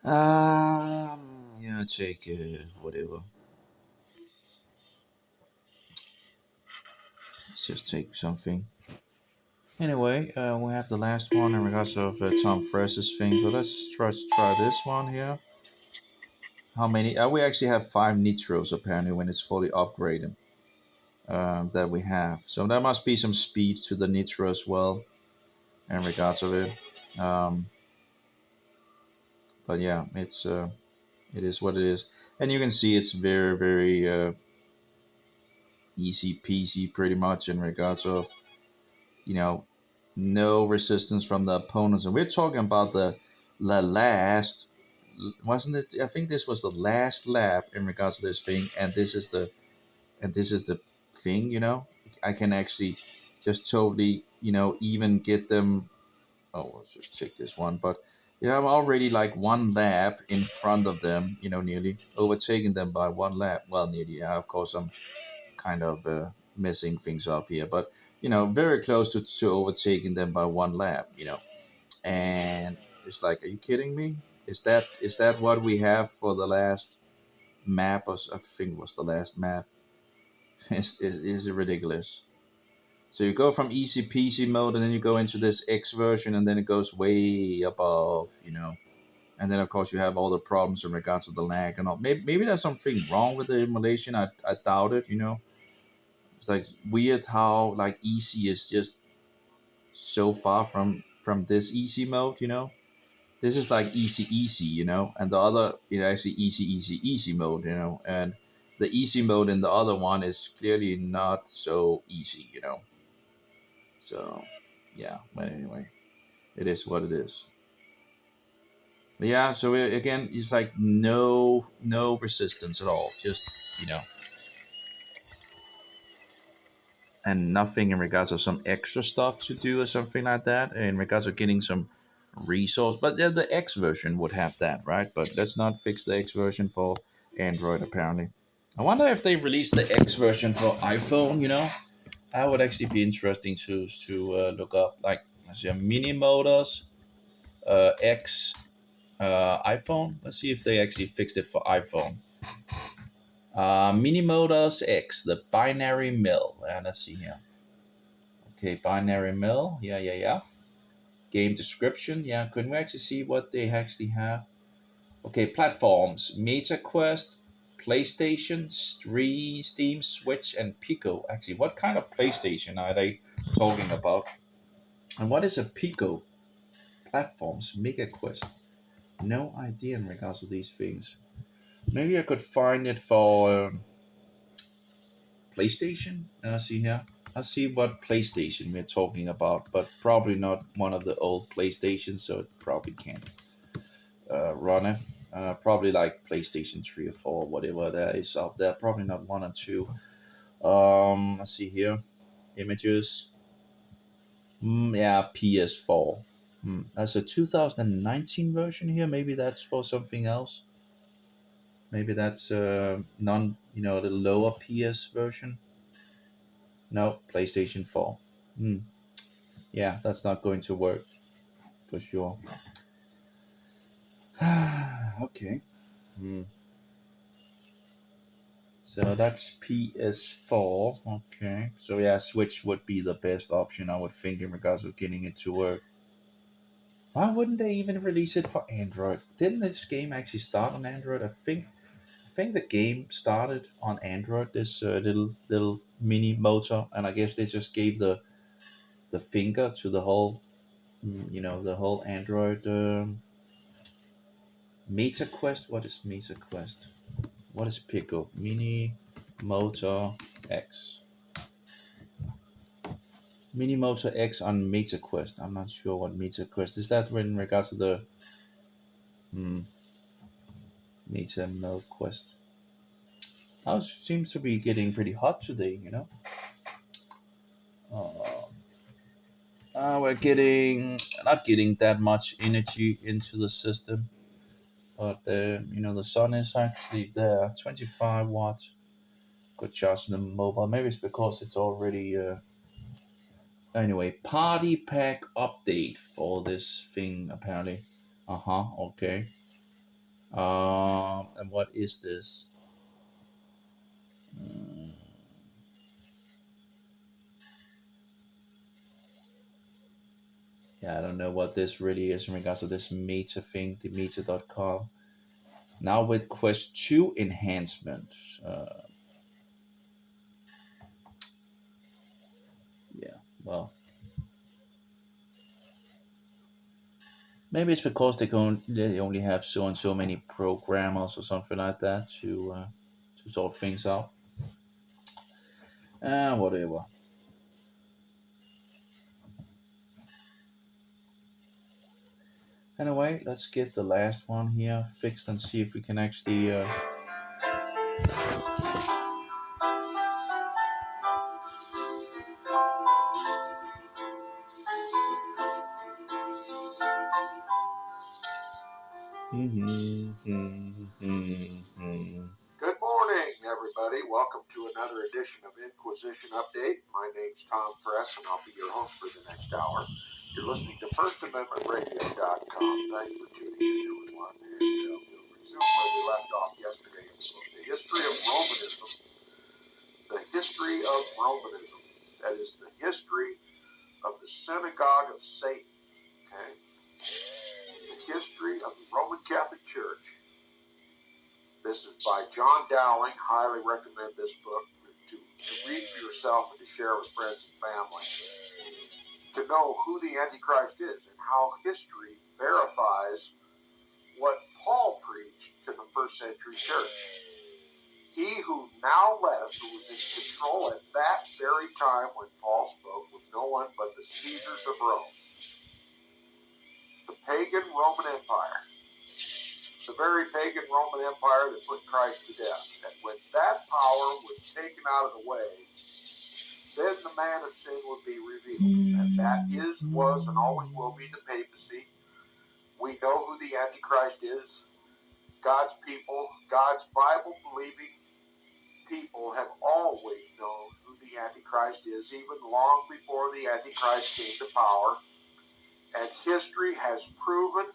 Yeah, take whatever. Let's just take something. Anyway, we have the last one in regards of Tom Fress's thing. So let's try this one here. How many? We actually have 5 nitros apparently when it's fully upgraded. That we have. So there must be some speed to the nitro as well in regards of it. But yeah, it is what it is, and you can see it's very very easy peasy pretty much in regards of no resistance from the opponents, and we're talking about the last, wasn't it? I think this was the last lap in regards to this thing, and this is the thing. I can actually just totally even get them. Oh, let's just take this one, but I'm already like one lap in front of them, nearly overtaking them by one lap. Well, nearly. Yeah, of course, I'm kind of messing things up here, but very close to overtaking them by one lap. And it's like, are you kidding me? Is that what we have for the last map? Or I think it was the last map. Is it ridiculous? So you go from easy peasy mode, and then you go into this X version, and then it goes way above, And then of course you have all the problems in regards to the lag and all. Maybe there's something wrong with the emulation. I doubt it. It's like weird how like easy is just so far from this easy mode. This is like easy, and the other actually easy mode, and the easy mode in the other one is clearly not so easy. So, yeah. But anyway, it is what it is. But yeah. So again, it's like no resistance at all. Just and nothing in regards of some extra stuff to do or something like that. In regards of getting some resource, but the X version would have that, right? But let's not fix the X version for Android. Apparently, I wonder if they release the X version for iPhone. That would actually be interesting to look up. Like, let's see, mini motors X iPhone. Let's see if they actually fixed it for iPhone. Mini motors X, the binary mill. Let's see here. Okay, binary mill. Yeah. Game description. Yeah, couldn't we actually see what they actually have? Okay, platforms: MetaQuest, PlayStation, Steam, Switch, and Pico. Actually, what kind of PlayStation are they talking about? And what is a Pico? Platforms, MetaQuest. No idea in regards to these things. Maybe I could find it for PlayStation. See here. I'll see what PlayStation we're talking about, but probably not one of the old PlayStations, so it probably can't run it. Probably like PlayStation 3 or 4, whatever that is out there. Probably not 1 or 2. Let's see here. Images. Yeah, PS4. That's a 2019 version here. Maybe that's for something else. Maybe that's the lower PS version. No, PlayStation 4. Yeah, that's not going to work for sure. Okay. So that's PS4. Okay. So yeah, Switch would be the best option, I would think, in regards of getting it to work. Why wouldn't they even release it for Android? Didn't this game actually start on Android? I think the game started on Android. This little mini motor, and I guess they just gave the finger to the whole, the whole Android. MetaQuest. What is MetaQuest? What is Pico? Mini Motor X. Mini Motor X on MetaQuest. I'm not sure what MetaQuest is. That in regards to the MetaQuest. Now it seems to be getting pretty hot today. We're not getting that much energy into the system, but the sun is actually there. 25 watts. Good charge in the mobile. Maybe it's because it's already Anyway, party pack update for this thing apparently. Okay. And what is this? Yeah, I don't know what this really is in regards to this Meta thing, the Meta.com. Now with Quest 2 enhancement. Yeah, well. Maybe it's because they only have so and so many programmers or something like that to sort things out. Whatever. Anyway, let's get the last one here fixed and see if we can actually. Good morning, everybody. Welcome to another edition of Inquisition Update. My name's Tom Press, and I'll be your host for the next hour. You're listening to FirstAmendmentRadio.com. Thanks for tuning in, everyone. And we'll resume where we left off yesterday. The history of Romanism. The history of Romanism. That is the history of the synagogue of Satan. Okay? The history of the Roman Catholic Church. This is by John Dowling. Highly recommend this book to read for yourself and to share with friends and family. To know who the Antichrist is and how history verifies what Paul preached to the first century church. He who now left, who was in control at that very time when Paul spoke, was no one but the Caesars of Rome. The pagan Roman Empire. The very pagan Roman Empire that put Christ to death. And when that power was taken out of the way, then the man of sin would be revealed. And that is, was, and always will be the papacy. We know who the Antichrist is. God's people, God's Bible-believing people have always known who the Antichrist is, even long before the Antichrist came to power. And history has proven,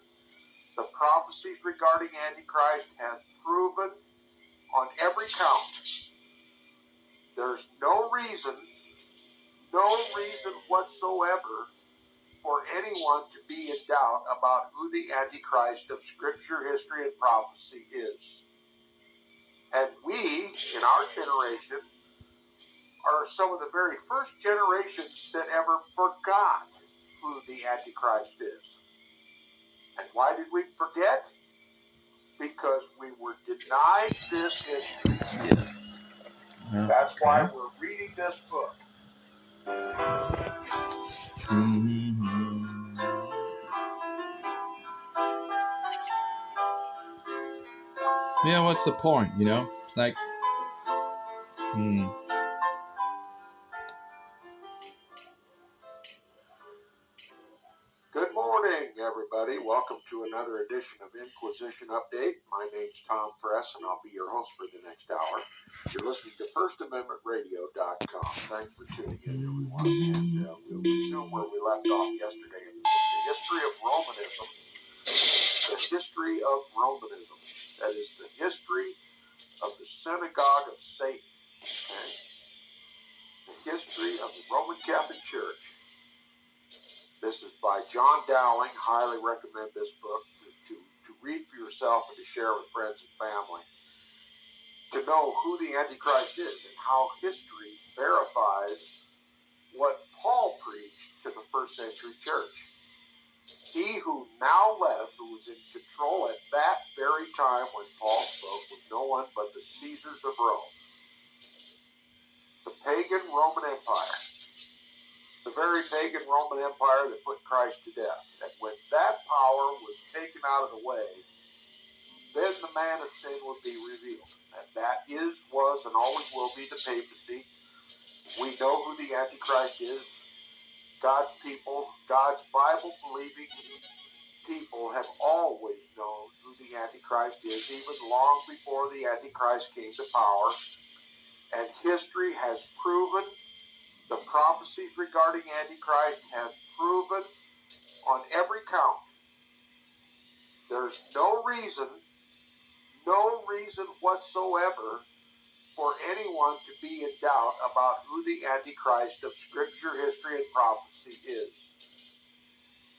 the prophecies regarding Antichrist have proven on every count. There's no reason whatsoever for anyone to be in doubt about who the Antichrist of Scripture, history, and prophecy is. And we, in our generation, are some of the very first generations that ever forgot who the Antichrist is. And why did we forget? Because we were denied this history. That's why we're reading this book. Yeah, what's the point, you know? It's like... Good morning, everybody. Welcome to another edition of Inquisition Update. My name's Tom Press, and I'll be your host for the next hour. You're listening to FirstAmendmentRadio.com. Thanks for tuning in, everyone. And we'll resume where we left off yesterday. The history of Romanism. The history of Romanism. That is the history of the synagogue of Satan. Okay? The history of the Roman Catholic Church. This is by John Dowling. Highly recommend this book to read for yourself and to share with friends and family. To know who the Antichrist is and how history verifies what Paul preached to the first century church. He who now left, who was in control at that very time when Paul spoke, was no one but the Caesars of Rome. The pagan Roman Empire. The very pagan Roman Empire that put Christ to death. And when that power was taken out of the way, then the man of sin would be revealed. And that is, was, and always will be the papacy. We know who the Antichrist is. God's people, God's Bible-believing people have always known who the Antichrist is, even long before the Antichrist came to power. And history has proven, The prophecies regarding Antichrist have proven on every count. There's no reason whatsoever for anyone to be in doubt about who the Antichrist of Scripture, history, and prophecy is.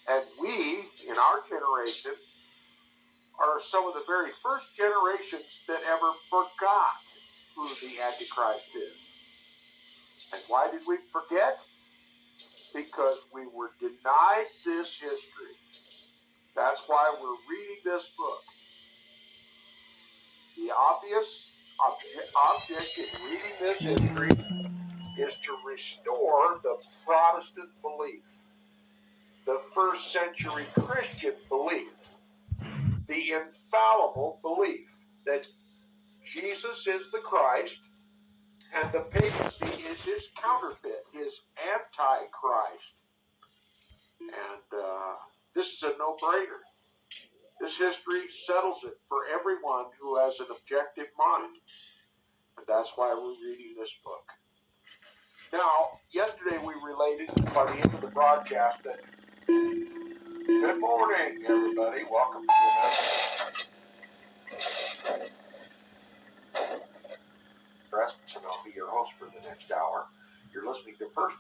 And we, in our generation, are some of the very first generations that ever forgot who the Antichrist is. And why did we forget? Because we were denied this history. That's why we're reading this book. The obvious object in reading this history is to restore the Protestant belief, the first century Christian belief, the infallible belief that Jesus is the Christ and the papacy is his counterfeit, his antichrist. And this is a no-brainer. This history settles it for everyone who has an objective mind. And that's why we're reading this book. Now, yesterday we related by the end of the broadcast that good morning, everybody. Welcome to another press, and I'll be your host for the next hour. You're listening to first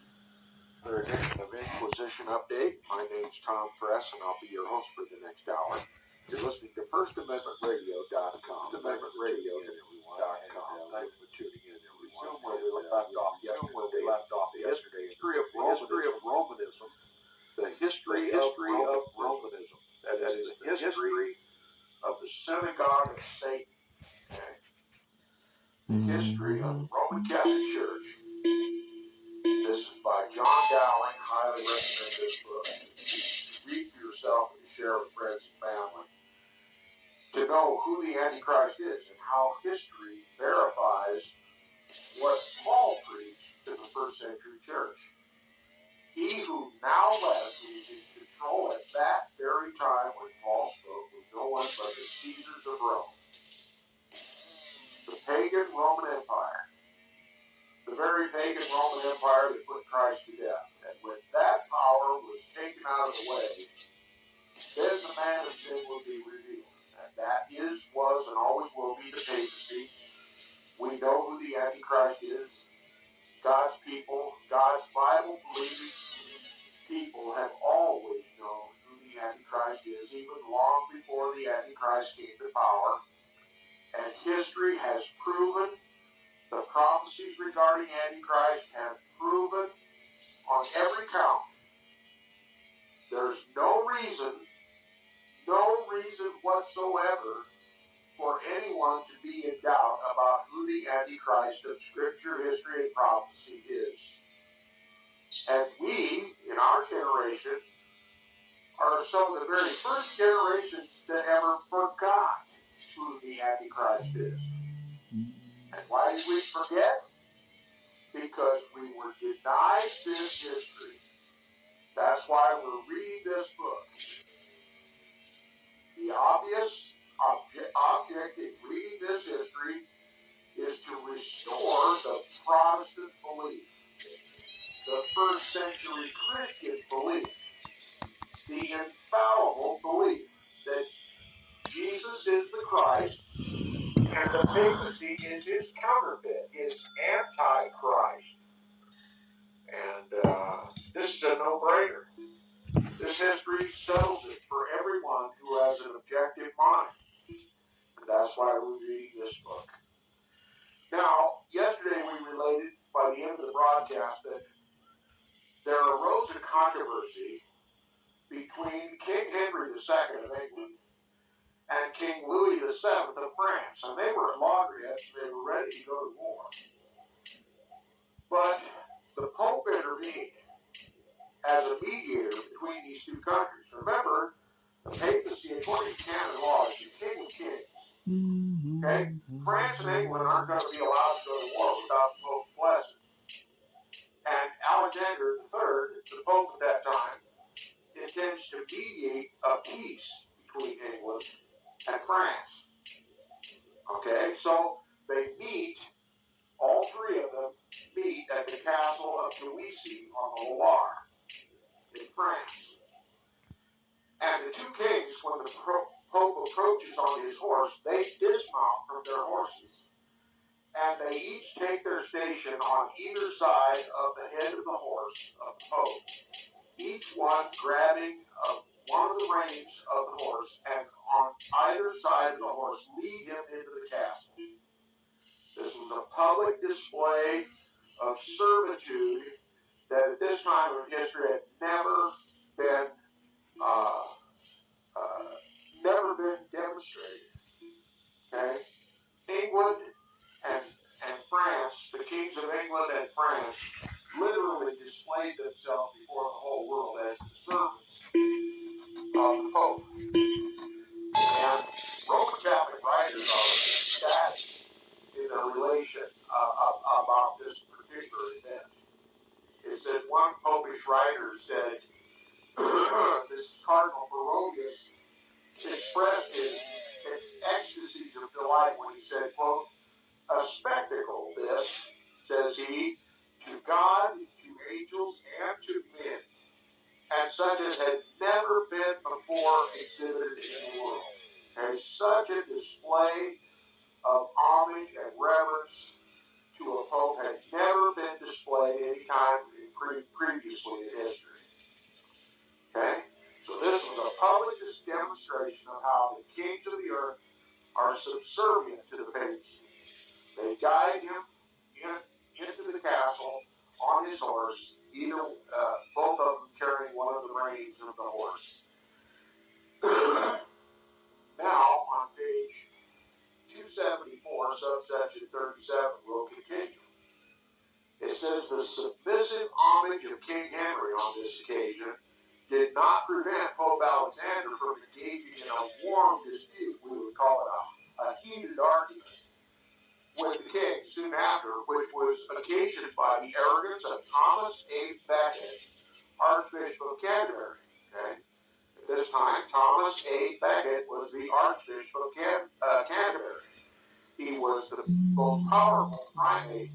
another edition of Inquisition Update. My name's Tom Press, and I'll be your host for the next hour. You're listening to FirstAmendmentRadio.com. FirstAmendmentRadio.com. Thanks for tuning in, everyone. Where we left off yesterday. History of Romanism. The history of Romanism. That is the history of the synagogue of Satan. Okay? The history of the Roman Catholic Church. This is by John Dowling. Highly recommend this book. To read for yourself and to share with friends and family. To know who the Antichrist is and how history verifies what Paul preached to the first century church. He who now lives, who was in control at that very time when Paul spoke, was no one but the Caesars of Rome. The pagan Roman Empire. The very pagan Roman Empire that put Christ to death. And when that power was taken out of the way, then the man of sin will be revealed. And that is, was, and always will be the papacy. We know who the Antichrist is. God's people, God's Bible-believing people have always known who the Antichrist is, even long before the Antichrist came to power. And history has proven, the prophecies regarding Antichrist have proven on every count. There's no reason whatsoever for anyone to be in doubt about who the Antichrist of Scripture, history, and prophecy is. And we, in our generation, are some of the very first generations that ever forgot who the Antichrist is. And why did we forget? Because we were denied this history. That's why we're reading this book. The obvious object in reading this history is to restore the Protestant belief, the first century Christian belief, the infallible belief that Jesus is the Christ and the papacy is his counterfeit, his antichrist. And this is a no-brainer. This history settles it for everyone who has an objective mind. And that's why we're reading this book. Now, yesterday we related by the end of the broadcast that there arose a controversy between King Henry II of England and King Louis VII of France. And they were at loggerheads and they were ready to go to war. But the Pope intervened as a mediator between these two countries. Remember, the papacy, according to canon law, is the king of kings. Okay? France and England aren't going to be allowed to go to war without the Pope's blessing. And Alexander III, the Pope at that time, intends to mediate a peace between England and France. Okay? So they meet, all three of them meet at the castle of Louis Stacey on the Loire in France. And the two kings, when the Pope approaches on his horse, they dismount from their horses. And they each take their station on either side of the head of the horse of the Pope, each one grabbing one of the reins of the horse, and on either side of the horse lead him into the castle. This was a public display of servitude that at this time of history had never been demonstrated. Okay? England and France, the kings of England and France, literally displayed themselves before the whole world as the servants of the Pope. And Roman Catholic writers are ecstatic in their relation about this particular event. It says one Popish writer said, this is Cardinal Baronius expressed his ecstasies of delight when he said, quote, "A spectacle, this," says he, "to God, to angels, and to men, and such as had never been before exhibited in the world. And such a display of homage and reverence to a pope had never been displayed any time previously in history." Okay? So this was a public demonstration of how the kings of the earth are subservient to the papacy. They guide him into the castle on his horse, both of them carrying one of the reins of the horse. Now, on page 274, subsection 37, we'll continue. It says the submissive homage of King Henry on this occasion did not prevent Pope Alexander from engaging in a warm dispute, we would call it a heated argument, with the king soon after, which was occasioned by the arrogance of Thomas A. Becket, Archbishop of Canterbury. Okay? At this time, Thomas A. Becket was the Archbishop of Canterbury. He was the most powerful primate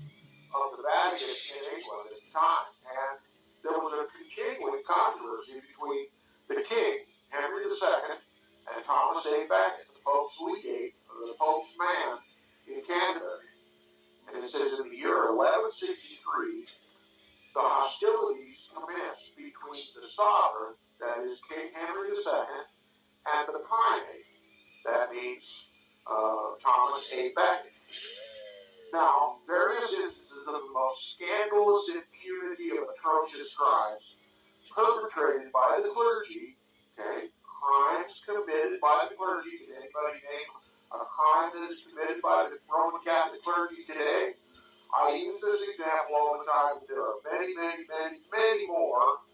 of the Vatican in England at the time, and there was a continuing controversy between the king, Henry II, and Thomas A. Becket, the Pope's legate, or the Pope's man in Canterbury. And it says in the year 1163, the hostilities commenced between the sovereign, that is King Henry II, and the primate, that means Thomas A. Becket. Now, various instances of the most scandalous impunity of atrocious crimes perpetrated by the clergy, okay, crimes committed by the clergy. Can anybody name a crime that is committed by the Roman Catholic clergy today? I use this example all the time, but there are many, many, many, many more.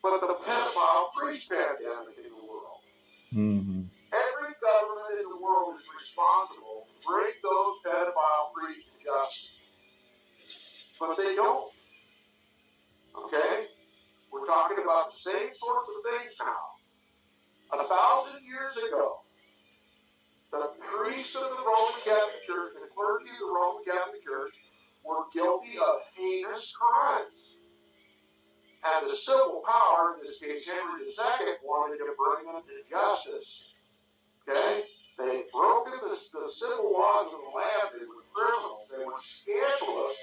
But the pedophile priest pandemic in the world. Mm-hmm. Every government in the world is responsible to bring those pedophile priests to justice. But they don't. Okay? We're talking about the same sorts of things now. 1,000 years ago, the priests of the Roman Catholic Church, the clergy of the Roman Catholic Church, were guilty of heinous crimes. And the civil power, in this case Henry II, wanted to bring them to justice. Okay? They had broken the civil laws of the land. They were criminals. They were scandalous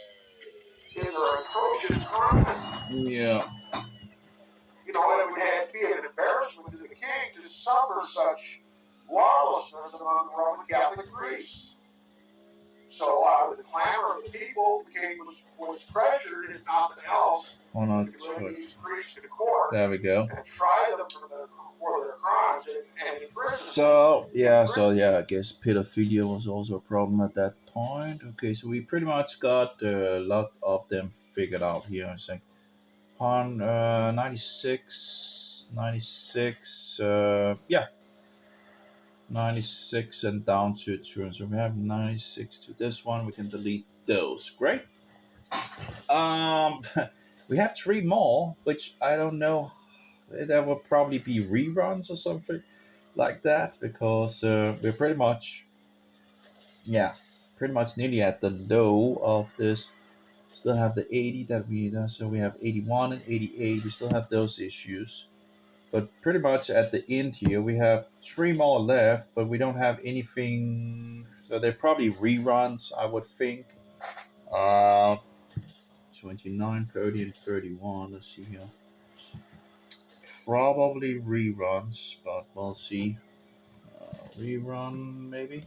in their atrocious crimes. Yeah. You know, it would have to be an embarrassment to the king to suffer such lawlessness among the Roman Catholic priests. So out of the clamor of the people, the king was pressured, if nothing else, to bring these priests to court. There we go. And try them for their crimes and imprison So yeah, I guess pedophilia was also a problem at that point. Okay, so we pretty much got a lot of them figured out here. I think on 96, yeah, 96 and down to 2. So we have 96 to this one. We can delete those. Great. We have 3 more, which I don't know. There will probably be reruns or something like that, because we're pretty much nearly at the low of this Still have the 80 that so we have 81 and 88. We still have those issues. But pretty much at the end here, we have 3 more left, but we don't have anything. So they're probably reruns, I would think. 29, 30, and 31. Let's see here. Probably reruns, but we'll see. Rerun, maybe?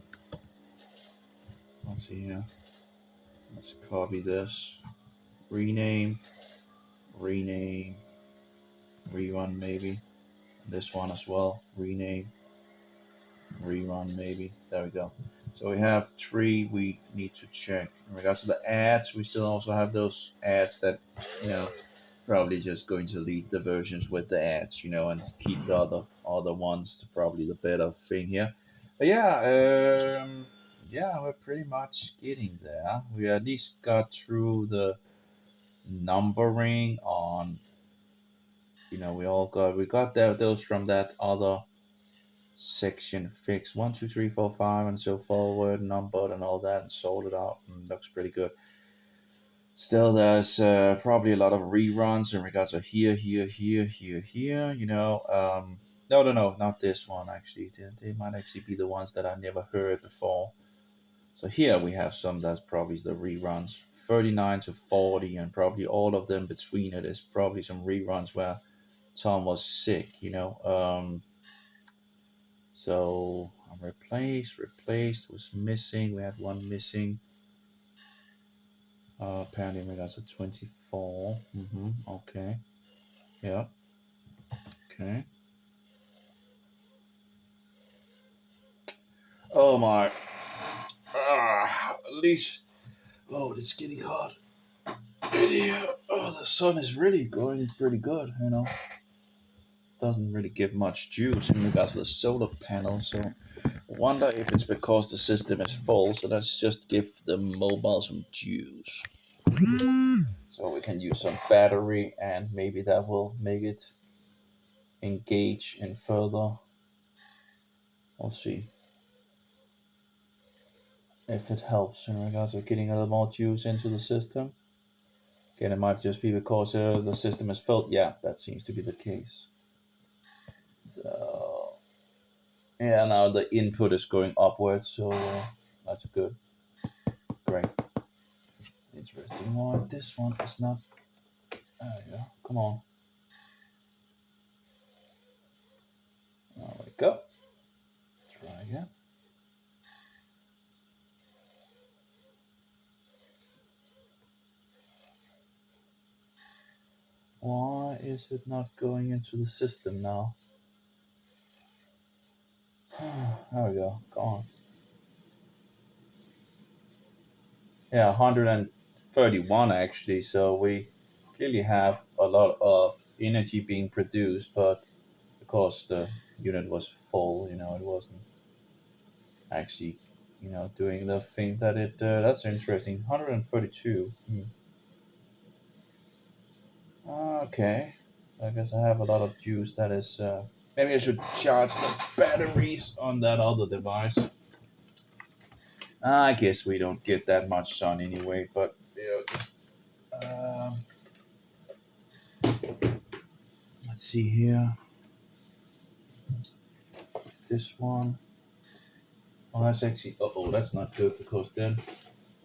Let's see here. Let's copy this. Rename. Rerun, maybe. This one as well. Rename. Rerun, maybe. There we go. So we have 3 we need to check. In regards to the ads, we still also have those ads that, probably just going to leave the versions with the ads, and keep the other ones to probably the better thing here. But yeah, we're pretty much getting there. We at least got through the numbering on, we got those from that other section fixed 1, 2, 3, 4, 5, and so forward, numbered and all that, and sorted out, and looks pretty good. Still, there's probably a lot of reruns in regards to here. No, not this one actually. They might actually be the ones that I never heard before. So here we have some that's probably the reruns, 39 to 40, and probably all of them between it is probably some reruns where Tom was sick. So replaced was missing. We had one missing. Apparently we got a 24. Okay. Yeah. Okay. Oh my. At least. Oh, it's getting hot. Yeah. Oh, the sun is really going pretty good. Doesn't really give much juice in regards to the solar panel. So I wonder if it's because the system is full. So let's just give the mobile some juice. So we can use some battery, and maybe that will make it engage in further. We'll see if it helps in regards to getting a little more juice into the system. Again, it might just be because the system is filled. Yeah, that seems to be the case. So yeah, now the input is going upwards, so that's good. Great. Interesting. Why this one is not? There we go. Come on. There we go. Try again. Why is it not going into the system now? There we go. Come on. Yeah, 131 actually. So we clearly have a lot of energy being produced, but because the unit was full, it wasn't actually, doing the thing that it. That's interesting. 132. Okay. I guess I have a lot of juice that is. Maybe I should charge the batteries on that other device. I guess we don't get that much sun anyway, but let's see here. This one. Oh, that's actually. That's not good because then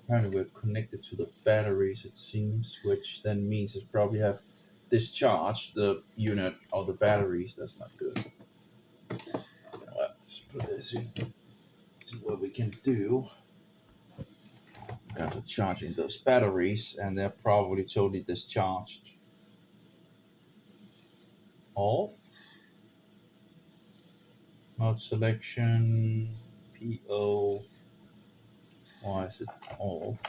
apparently we're connected to the batteries. It seems, which then means it probably have discharged the unit of the batteries. That's not good. Let's put this in. See what we can do. After charging those batteries, and they're probably totally discharged. Off. Mode selection. PO. Why is it off?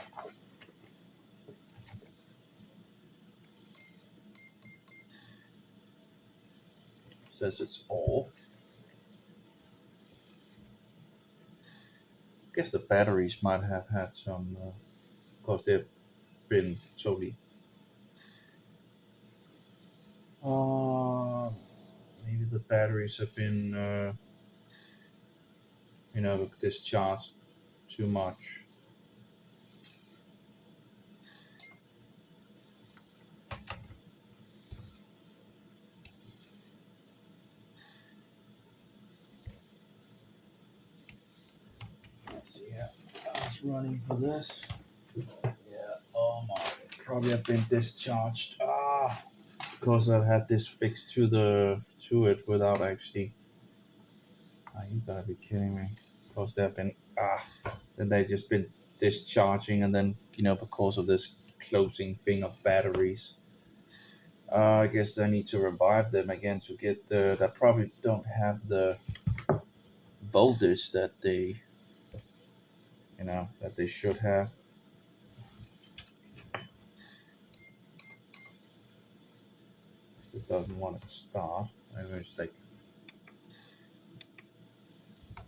It says it's off. I guess the batteries might have had some, because they've been totally. Maybe the batteries have been, discharged too much. running for this. Yeah. Oh my. Probably have been discharged. Because I've had this fixed to it without actually. You gotta be kidding me. Because they've been then they've just been discharging, and then because of this closing thing of batteries. I guess I need to revive them again to get that probably don't have the voltage that they that they should have. It doesn't want to start. Maybe it's like,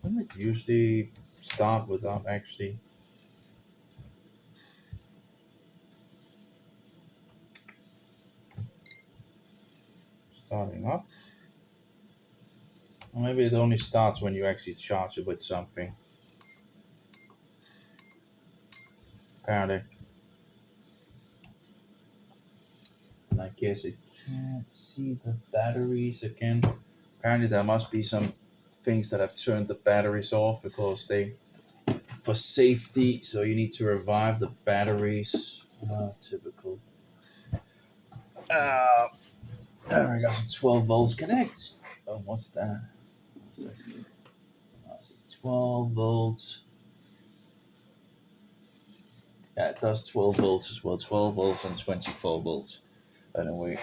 doesn't it usually start without actually starting up? Or maybe it only starts when you actually charge it with something. Apparently. And I guess it can't see the batteries again. Apparently there must be some things that have turned the batteries off because for safety, so you need to revive the batteries. Typical. There we go. 12 volts connect. Oh, what's that? I see 12 volts. Yeah, it does 12 volts as well. 12 volts and 24 volts. Anyway,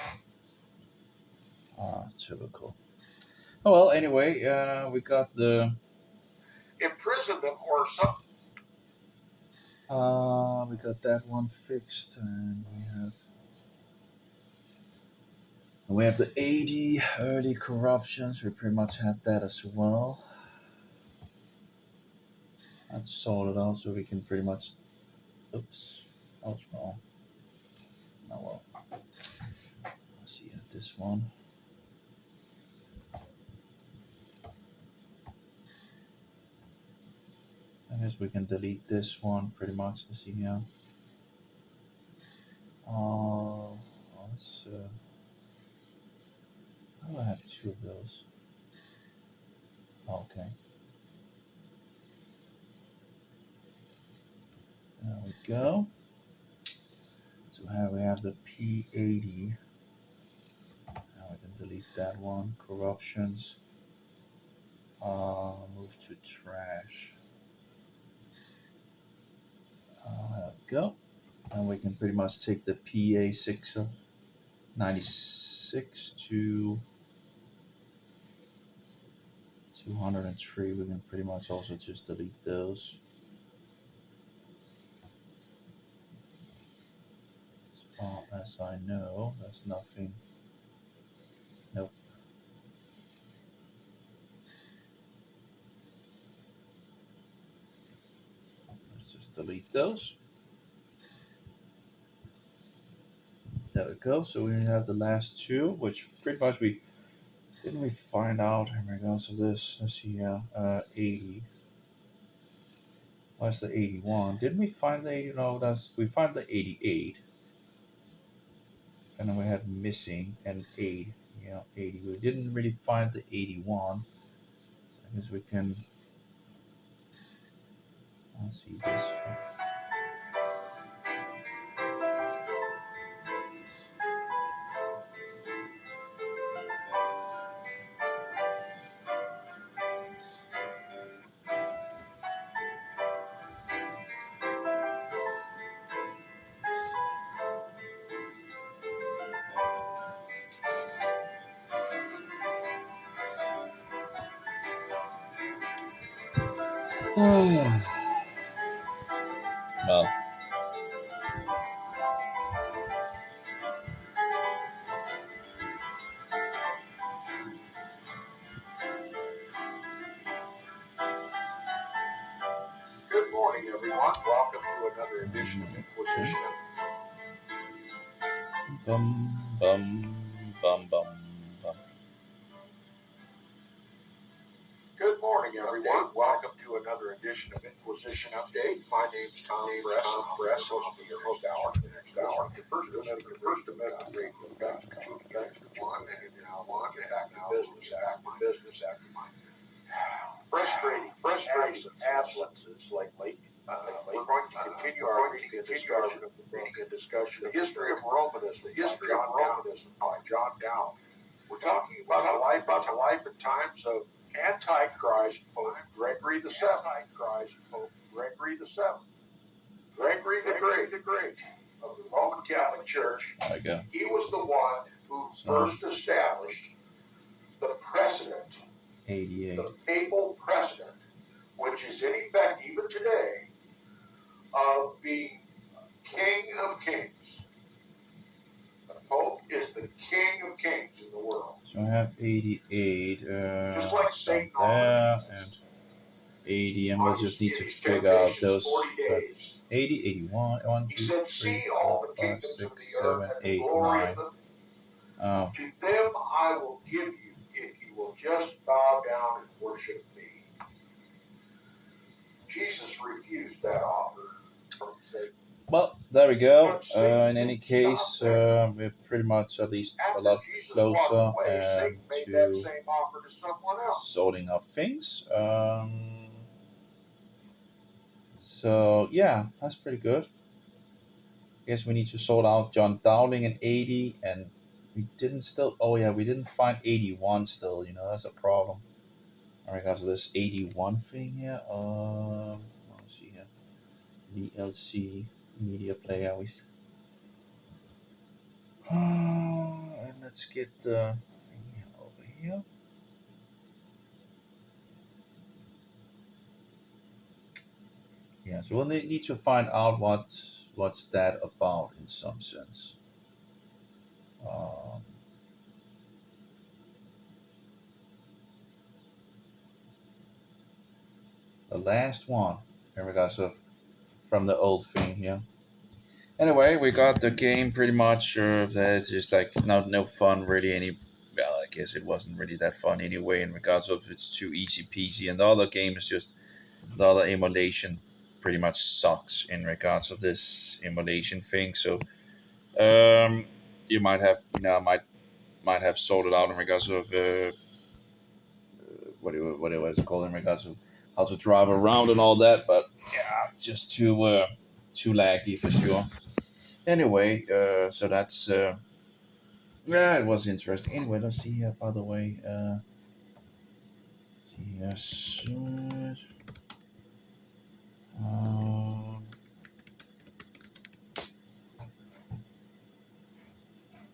typical. Oh well. Anyway, we got the Imprisonment or something. we got that one fixed, and we have the 80 early corruptions. We pretty much had that as well. That's sorted out, so we can pretty much. Oops, that was wrong. Oh well. Let's see this one. I guess we can delete this one pretty much. Let's see here. Let's. How do I have two of those? Okay. There we go. So here we have the P80. Now we can delete that one. Corruptions. Move to trash. There we go. And we can pretty much take the PA96 to 203. We can pretty much also just delete those. As far as I know, there's nothing. Nope. Let's just delete those. There we go. So we have the last two, which pretty much we find out in regards to this. Let's see here. 80. What's the 81? Didn't we find the 80? No, we found the 88. And then we had missing an 8. Yeah, 80. We didn't really find the 81. So I guess we can. Let's see this. Well. Good morning, everyone. Welcome to another edition of Inquisition. Bum, bum, bum, bum, bum. Good morning, everyone. Welcome to another edition of Inquisition Update. My name's Tom Bress. I'm supposed to be your host hour for the next hour. The First Amendment radio got to come back to one, and now back to business after my frustrating absences lately. continue our reading and discussion of the history of Romanism by John Dowd. We're talking about the life and times of Antichrist Pope Gregory the Seventh. Gregory the Great of the Roman Catholic Church. There we go. He was the one who first established the precedent, 88. the papal precedent, which is in effect even today, of being King of Kings. The Pope is the King of Kings in the world. So I have 88. Just like Some Satan there and 80, and we'll just need to figure out those. 80, 81, 1, 2, 3, 4, 5, 6, 7, 8, 9. Oh. To them I will give you if you will just bow down and worship me. Jesus refused that offer from Satan. Well, there we go. In any case, we're pretty much at least a lot closer to sorting out things. So yeah, that's pretty good. I guess we need to sort out John Dowling and 80, and we didn't still. Oh yeah, we didn't find 81 still. You know, that's a problem. All right, guys. So this 81 thing here. Let's see here. VLC media player with. And let's get the thing over here. Yeah, so we'll need to find out what's that about in some sense. The last one. Here we go. So from the old thing here. Anyway, we got the game pretty much. That's just like no fun really. Well, I guess it wasn't really that fun anyway. In regards of it's too easy peasy, and the other game is just the other emulation pretty much sucks in regards of this emulation thing. So you might have might have sorted out in regards of what it was called in regards of how to drive around and all that, but yeah, it's just too laggy for sure. Anyway, so that's yeah, it was interesting. Anyway, let's see here. By the way, see here.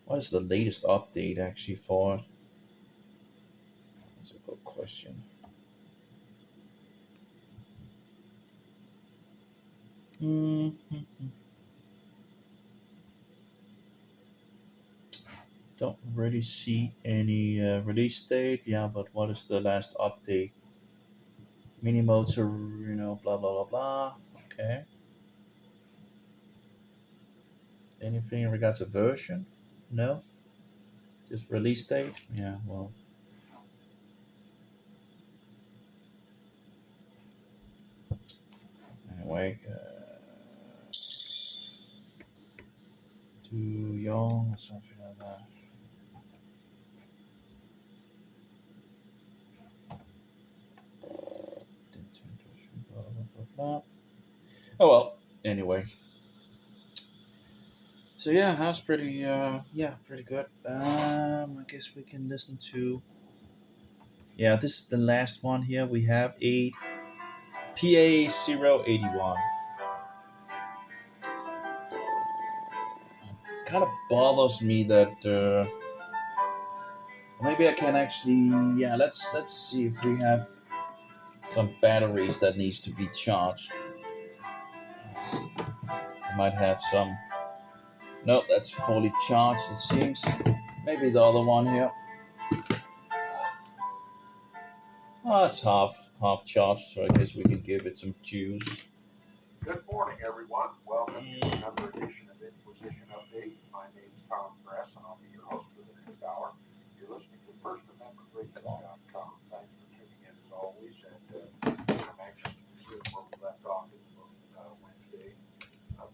What is the latest update actually for it? That's a good question. Don't really see any release date. Yeah, but what is the last update? Mini motor, blah blah blah blah. Okay. Anything in regards to version? No. Just release date? Yeah, well. Anyway, too young or something like that. Oh well. Anyway. So yeah, that's pretty pretty good. I guess we can listen to. Yeah, this is the last one here. We have a PA081. Kind of bothers me that maybe I can actually let's see if we have some batteries that needs to be charged. I might have some. No, that's fully charged it seems. Maybe the other one here. Oh, it's half charged, so I guess we can give it some juice. Good morning, everyone. Welcome to another edition of Inquisition Update. My name is Tom Press, and I'll be your host for the next hour. You're listening to FirstAmendmentRadio.com. Thanks for tuning in as always, and I'm anxious to resume where we left off in Wednesday.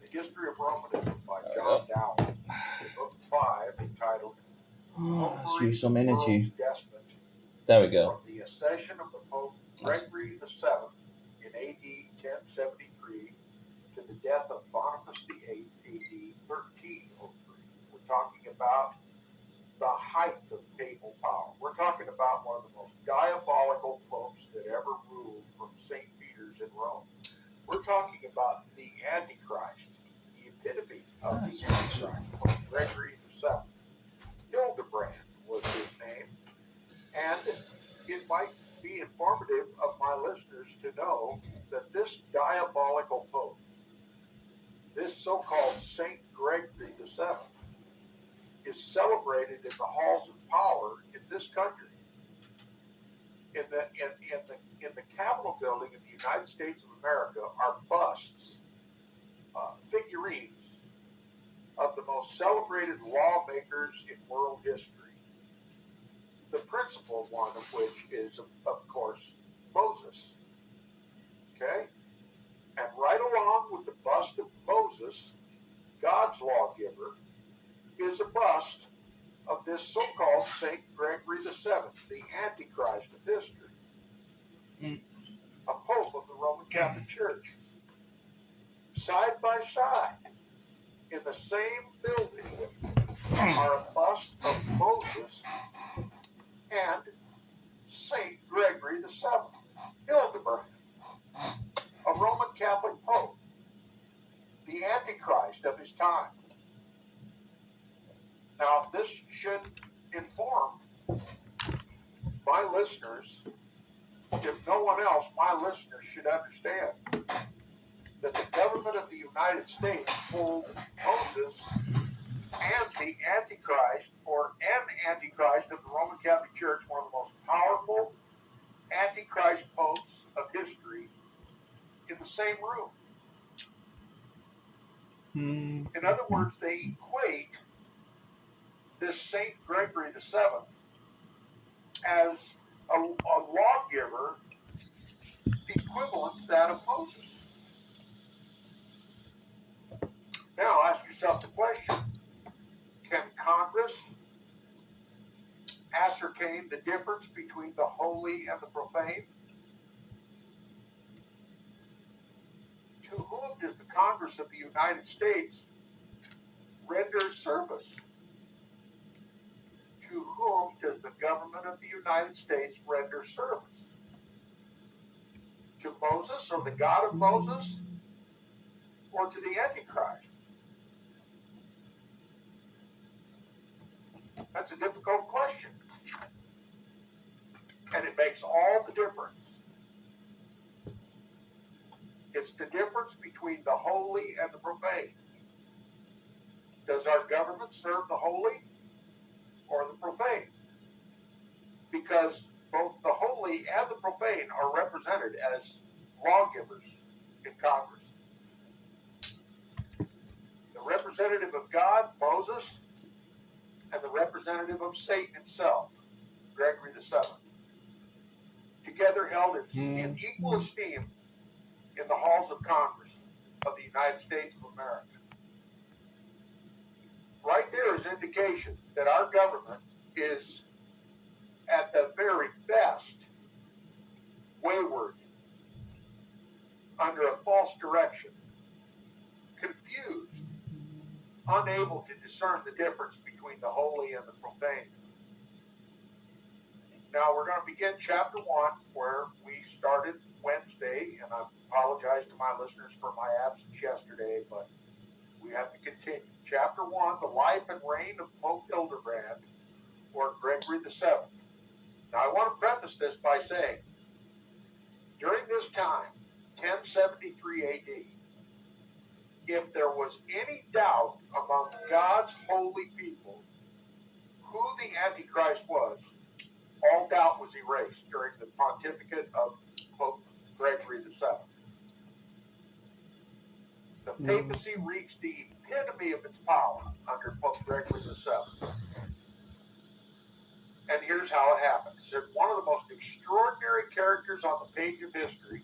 The History of Romanism by John Dowling, Book 5, entitled Let's use some energy. There we go. From the accession of the Pope Gregory VII in AD 1073 to the death of Boniface VIII, AD 1303. We're talking about the height of papal power. We're talking about one of the most diabolical popes that ever ruled from St. Peter's in Rome. We're talking about the Antichrist, the epitome of the Antichrist, Pope Gregory VII. Hildebrand was his name, and it might be informative of my listeners to know that this diabolical pope, this so-called Saint Gregory VII, is celebrated in the halls of power in this country. In the Capitol building in the United States of America are busts, figurines of the most celebrated lawmakers in world history. The principal one of which is, of course, Moses. Okay? And right along with the bust of Moses, God's lawgiver, is a bust of this so-called Saint Gregory VII, the Antichrist of history, a pope of the Roman Catholic Church. Side by side, in the same building, are a bust of Moses and Saint Gregory VII, Hildebrand, a Roman Catholic pope, the Antichrist of his time. Now, this should inform my listeners, if no one else, my listeners should understand that the government of the United States pulled Moses and the Antichrist, or an Antichrist of the Roman Catholic Church, one of the most powerful Antichrist popes of history, in the same room. In other words, they equate this Saint Gregory VII as a lawgiver equivalent to that of Moses. Now ask yourself the question, can Congress ascertain the difference between the holy and the profane? To whom does the Congress of the United States render service? To whom does the government of the United States render service? To Moses, or the God of Moses, or to the Antichrist? That's a difficult question. And it makes all the difference. It's the difference between the holy and the profane. Does our government serve the holy or the profane? Because both the holy and the profane are represented as lawgivers in Congress. The representative of God, Moses, and the representative of Satan himself, Gregory VII, together held in equal esteem in the halls of Congress of the United States of America. Right there is indication that our government is, at the very best, wayward, under a false direction, confused, unable to discern the difference between the holy and the profane. Now we're going to begin chapter 1, where we started Wednesday, and I apologize to my listeners for my absence yesterday, but we have to continue. Chapter 1, the life and reign of Pope Hildebrand, or Gregory VII. Now I want to preface this by saying, during this time, 1073 AD, if there was any doubt among God's holy people who the Antichrist was, all doubt was erased during the pontificate of Pope Gregory VII. The papacy reached the epitome of its power under Pope Gregory VII. And here's how it happened. It's one of the most extraordinary characters on the page of history,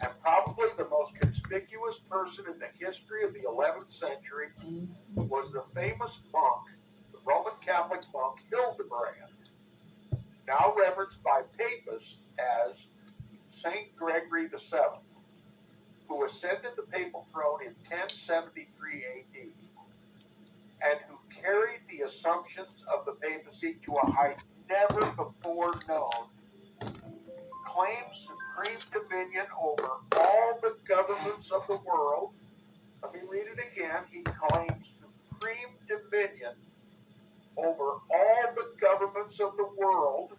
and probably the most conspicuous person in the history of the 11th century, was the famous monk, the Roman Catholic monk Hildebrand, now reverenced by papists as Saint Gregory VII, who ascended the papal throne in 1073 AD, and who carried the assumptions of the papacy to a height never before known, claims supreme dominion over all the governments of the world. Let me read it again. He claims supreme dominion over all the governments of the world.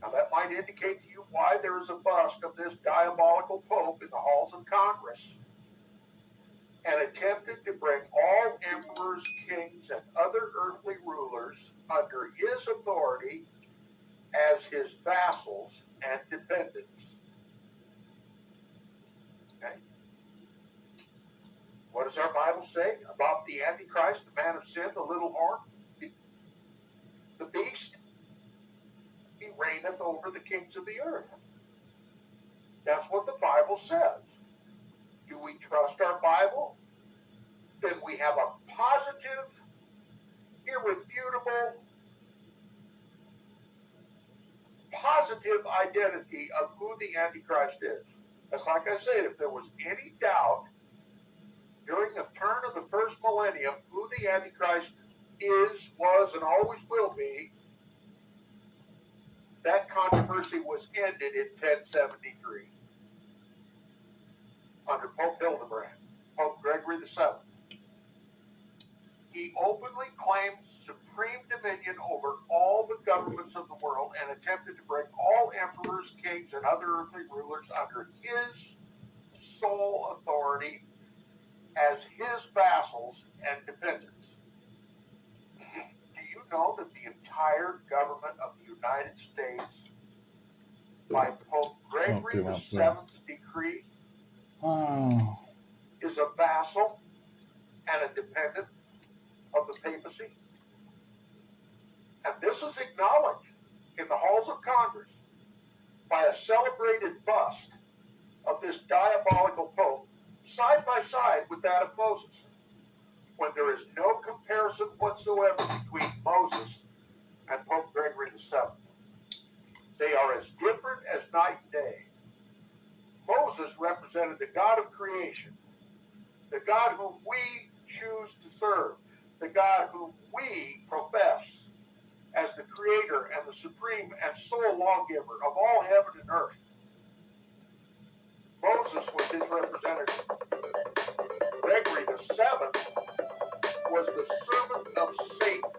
Now that might indicate to you why there is a bust of this diabolical pope in the halls of Congress, and attempted to bring all emperors, kings, and other earthly rulers under his authority as his vassals and dependents. Okay. What does our Bible say about the Antichrist, the man of sin, the little horn, the beast? He reigneth over the kings of the earth. That's what the Bible says. Do we trust our Bible? Then we have a positive, irrefutable, positive identity of who the Antichrist is. That's like I said, if there was any doubt during the turn of the first millennium who the Antichrist is, was, and always will be, that controversy was ended in 1073 under Pope Hildebrand, Pope Gregory VII. He openly claimed supreme dominion over all the governments of the world and attempted to bring all emperors, kings, and other earthly rulers under his sole authority as his vassals and dependents. Do you know that the entire government of the United States, by Pope Gregory VII's decree, is a vassal and a dependent of the papacy? And this is acknowledged in the halls of Congress by a celebrated bust of this diabolical pope side by side with that of Moses, when there is no comparison whatsoever between Moses and Pope Gregory VII. They are as different as night and day. Moses represented the God of creation, the God whom we choose to serve, the God whom we profess as the creator and the supreme and sole lawgiver of all heaven and earth. Moses was his representative. Gregory VII was the servant of Satan.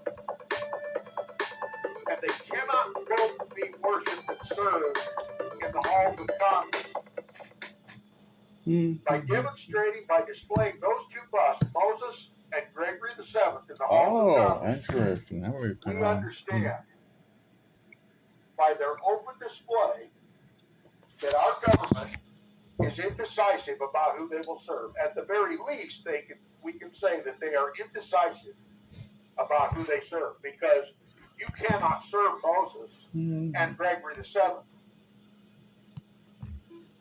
And they cannot both be worshipped and served in the halls of Congress. By demonstrating, by displaying those two busts, Moses and Gregory VII, in the halls of Congress, interesting. we understand by their open display that our government is indecisive about who they will serve. At the very least, we can say that they are indecisive about who they serve, because you cannot serve Moses and Gregory VII.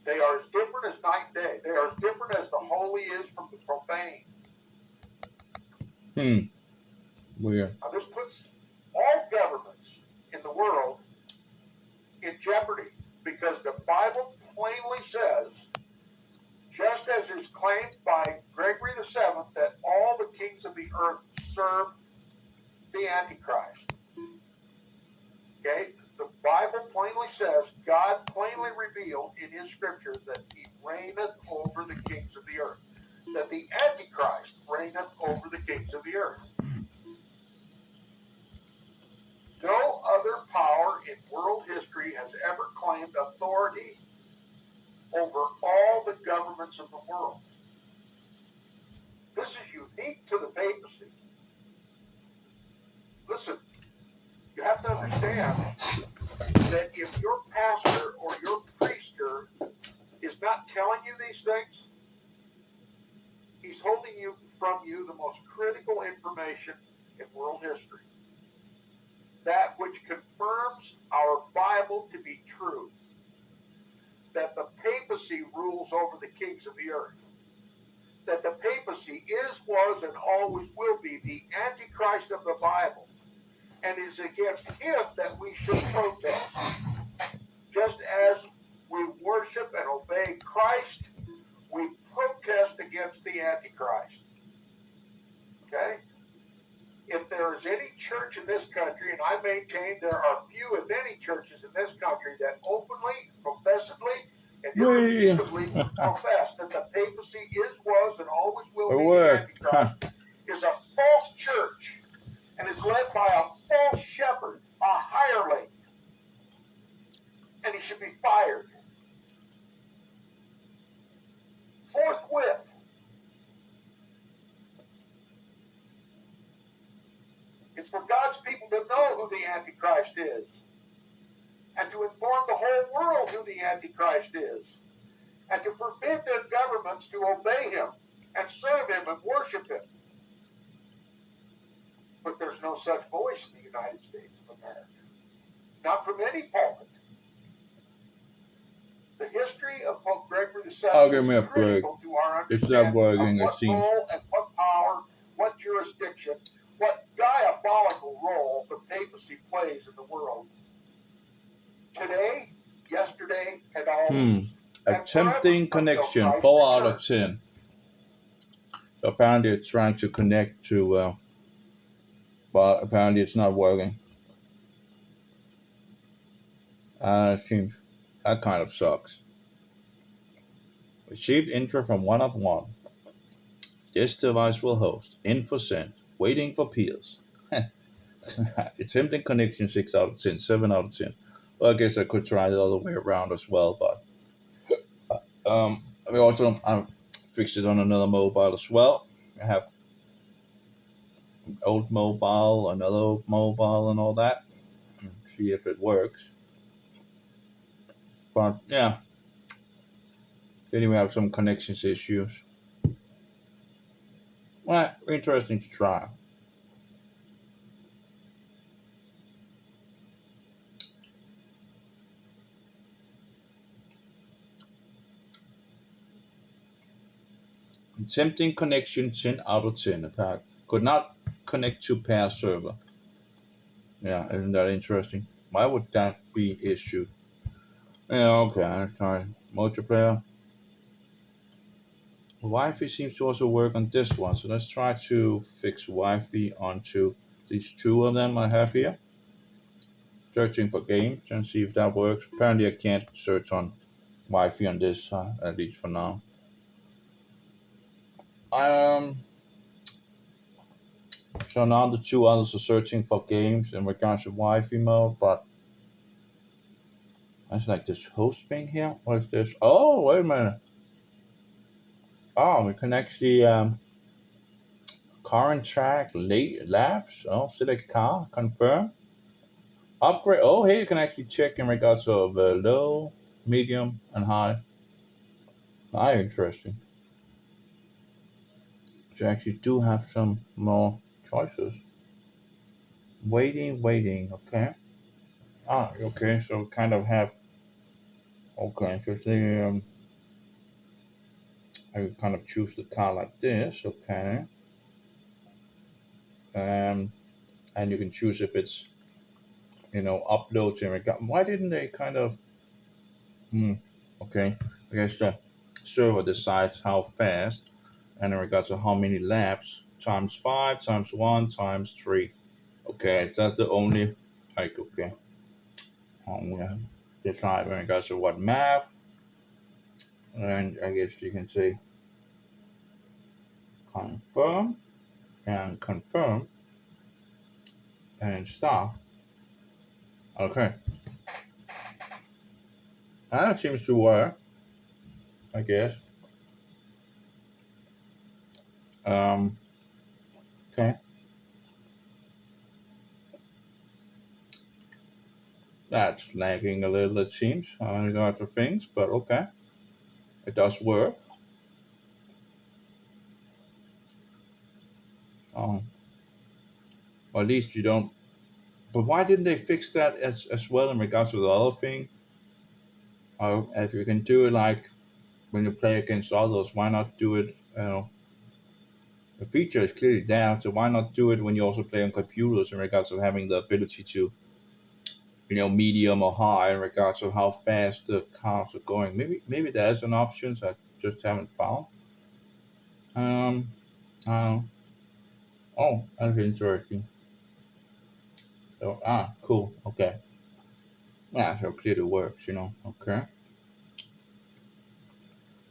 They are as different as night and day. They are as different as the holy is from the profane. Weird. Now, this puts all governments in the world in jeopardy, because the Bible plainly says, just as is claimed by Gregory VII, that all the kings of the earth serve the Antichrist. Okay? The Bible plainly says, God plainly revealed in his scripture that he reigneth over the kings of the earth, that the Antichrist reigneth over the kings of the earth. No other power in world history has ever claimed authority over all the governments of the world. This is unique to the papacy. Listen, you have to understand that if your pastor or your priester is not telling you these things, he's holding from you the most critical information in world history. That which confirms our Bible to be true. That the papacy rules over the kings of the earth. That the papacy is, was, and always will be the Antichrist of the Bible. And it is against him that we should protest. Just as we worship and obey Christ, we protest against against the Antichrist. Okay? If there is any church in this country, and I maintain there are few, if any, churches in this country that openly, professedly, and irrefutably profess that the papacy is, was, and always will be the Antichrist, is a false church and is led by a false shepherd, a hireling, and he should be fired forthwith. It's for God's people to know who the Antichrist is and to inform the whole world who the Antichrist is and to forbid their governments to obey him and serve him and worship him. But there's no such voice in the United States of America. Not from any pulpit. The history of Pope Gregory VII is critical to our understanding of what role and what power, what jurisdiction, what diabolical role the papacy plays in the world. Today, yesterday, and always. Attempting connection, 4 out of 10. So apparently it's trying to connect to, but apparently it's not working. It seems that kind of sucks. Received info from 1 of 1. This device will host. Info sent. Waiting for peers. Attempting connection, 6 out of 10. 7 out of 10. Well, I guess I could try the other way around as well, but I fixed it on another mobile as well. I have an old mobile, another mobile, and all that. See if it works. But yeah, then we have some connections issues. Well, interesting to try. Attempting connection, 10 out of 10. Apparently could not connect to pair server. Yeah, isn't that interesting? Why would that be issued? Yeah, okay, let's try multiplayer. Wi-Fi seems to also work on this one, so let's try to fix Wi-Fi onto these 2 of them I have here. Searching for games and see if that works. Apparently I can't search on Wi-Fi on this, at least for now. So now the 2 others are searching for games in regards to Wi-Fi mode, but that's like this host thing here. What is this? Oh, wait a minute. Oh, we can actually current track labs. Oh, select car, confirm. Upgrade. Oh, here you can actually check in regards of low, medium, and high. Interesting. So you actually do have some more choices. Waiting. Okay. Okay. So we kind of have. Okay. So they I would kind of choose the car like this. Okay. And you can choose if it's uploads in regard. Why didn't they kind of? Okay. I guess the server decides how fast, and in regards to how many laps, times 5, times 1, times 3. Okay, is that the only? Okay. Yeah. Decide in regards to what map, and I guess you can say confirm, and confirm, and start. Okay. That seems to work, I guess. Okay. That's lagging a little, it seems, in regard to things, but okay. It does work. Or at least you don't. But why didn't they fix that as well in regards to the other thing? If you can do it like when you play against others, why not do it? The feature is clearly there, so why not do it when you also play on computers in regards of having the ability to, medium or high in regards of how fast the cars are going. Maybe there's an option I just haven't found. Um, uh, oh, that's interesting. So, cool. Okay. Yeah, so clearly works, Okay.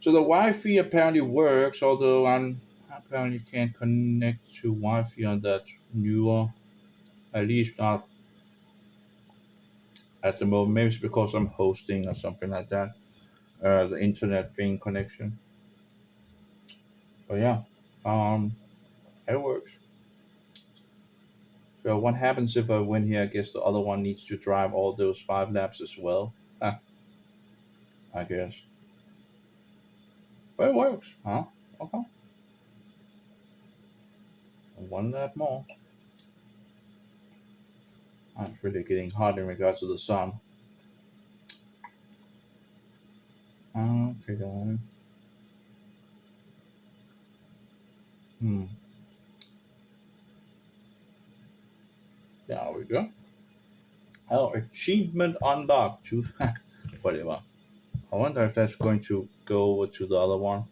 So the Wi-Fi apparently works, although I apparently can't connect to Wi-Fi on that newer, at least not at the moment. Maybe it's because I'm hosting or something like that. The internet thing connection. But yeah, um, it works. So what happens if I win here? I guess the other one needs to drive all those 5 laps as well. I guess. But it works, huh? Okay. 1 lap more. It's really getting hot in regards to the sun. Okay, guys. Hmm. There we go. Oh, achievement unlocked. Whatever. I wonder if that's going to go over to the other one.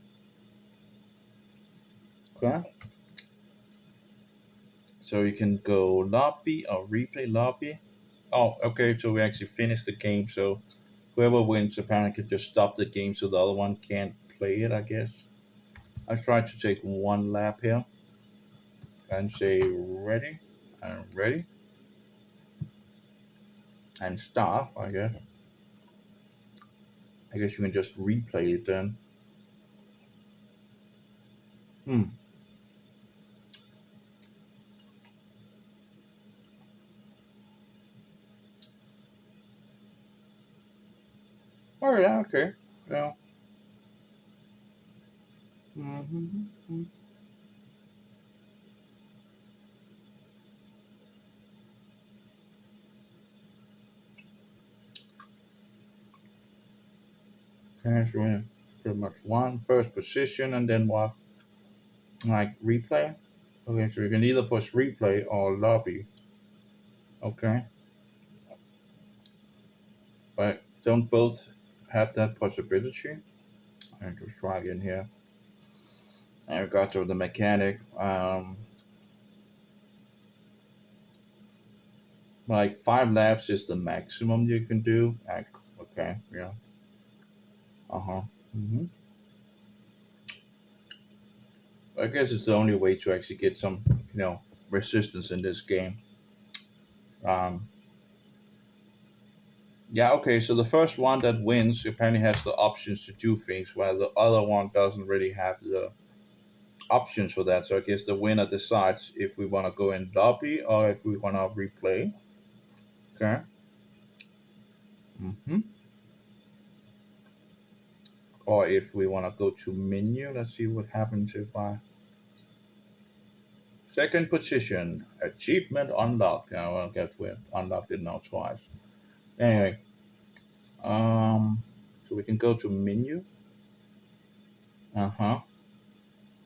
Okay. So you can go lobby or replay lobby. Oh, okay. So we actually finished the game. So whoever wins apparently can just stop the game so the other one can't play it, I guess. I tried to take 1 lap here and say ready and ready and stop, I guess. I guess you can just replay it then. Hmm. Oh yeah, okay. Yeah. Mm-hmm. Okay, so we pretty much one first position and then what? Like replay? Okay, so you can either push replay or lobby. Okay. But don't both have that possibility? I just try again here. I got to the mechanic. Like 5 laps is the maximum you can do. Like, okay, yeah. Uh-huh. hmm I guess it's the only way to actually get some, resistance in this game. Um, yeah, okay, so the first one that wins apparently has the options to do things, while the other one doesn't really have the options for that. So I guess the winner decides if we want to go in lobby or if we want to replay. Okay. hmm Or if we want to go to menu. Let's see what happens if I second position achievement unlocked. Yeah, well, guess we unlocked it now twice. Anyway, so we can go to menu. Uh huh.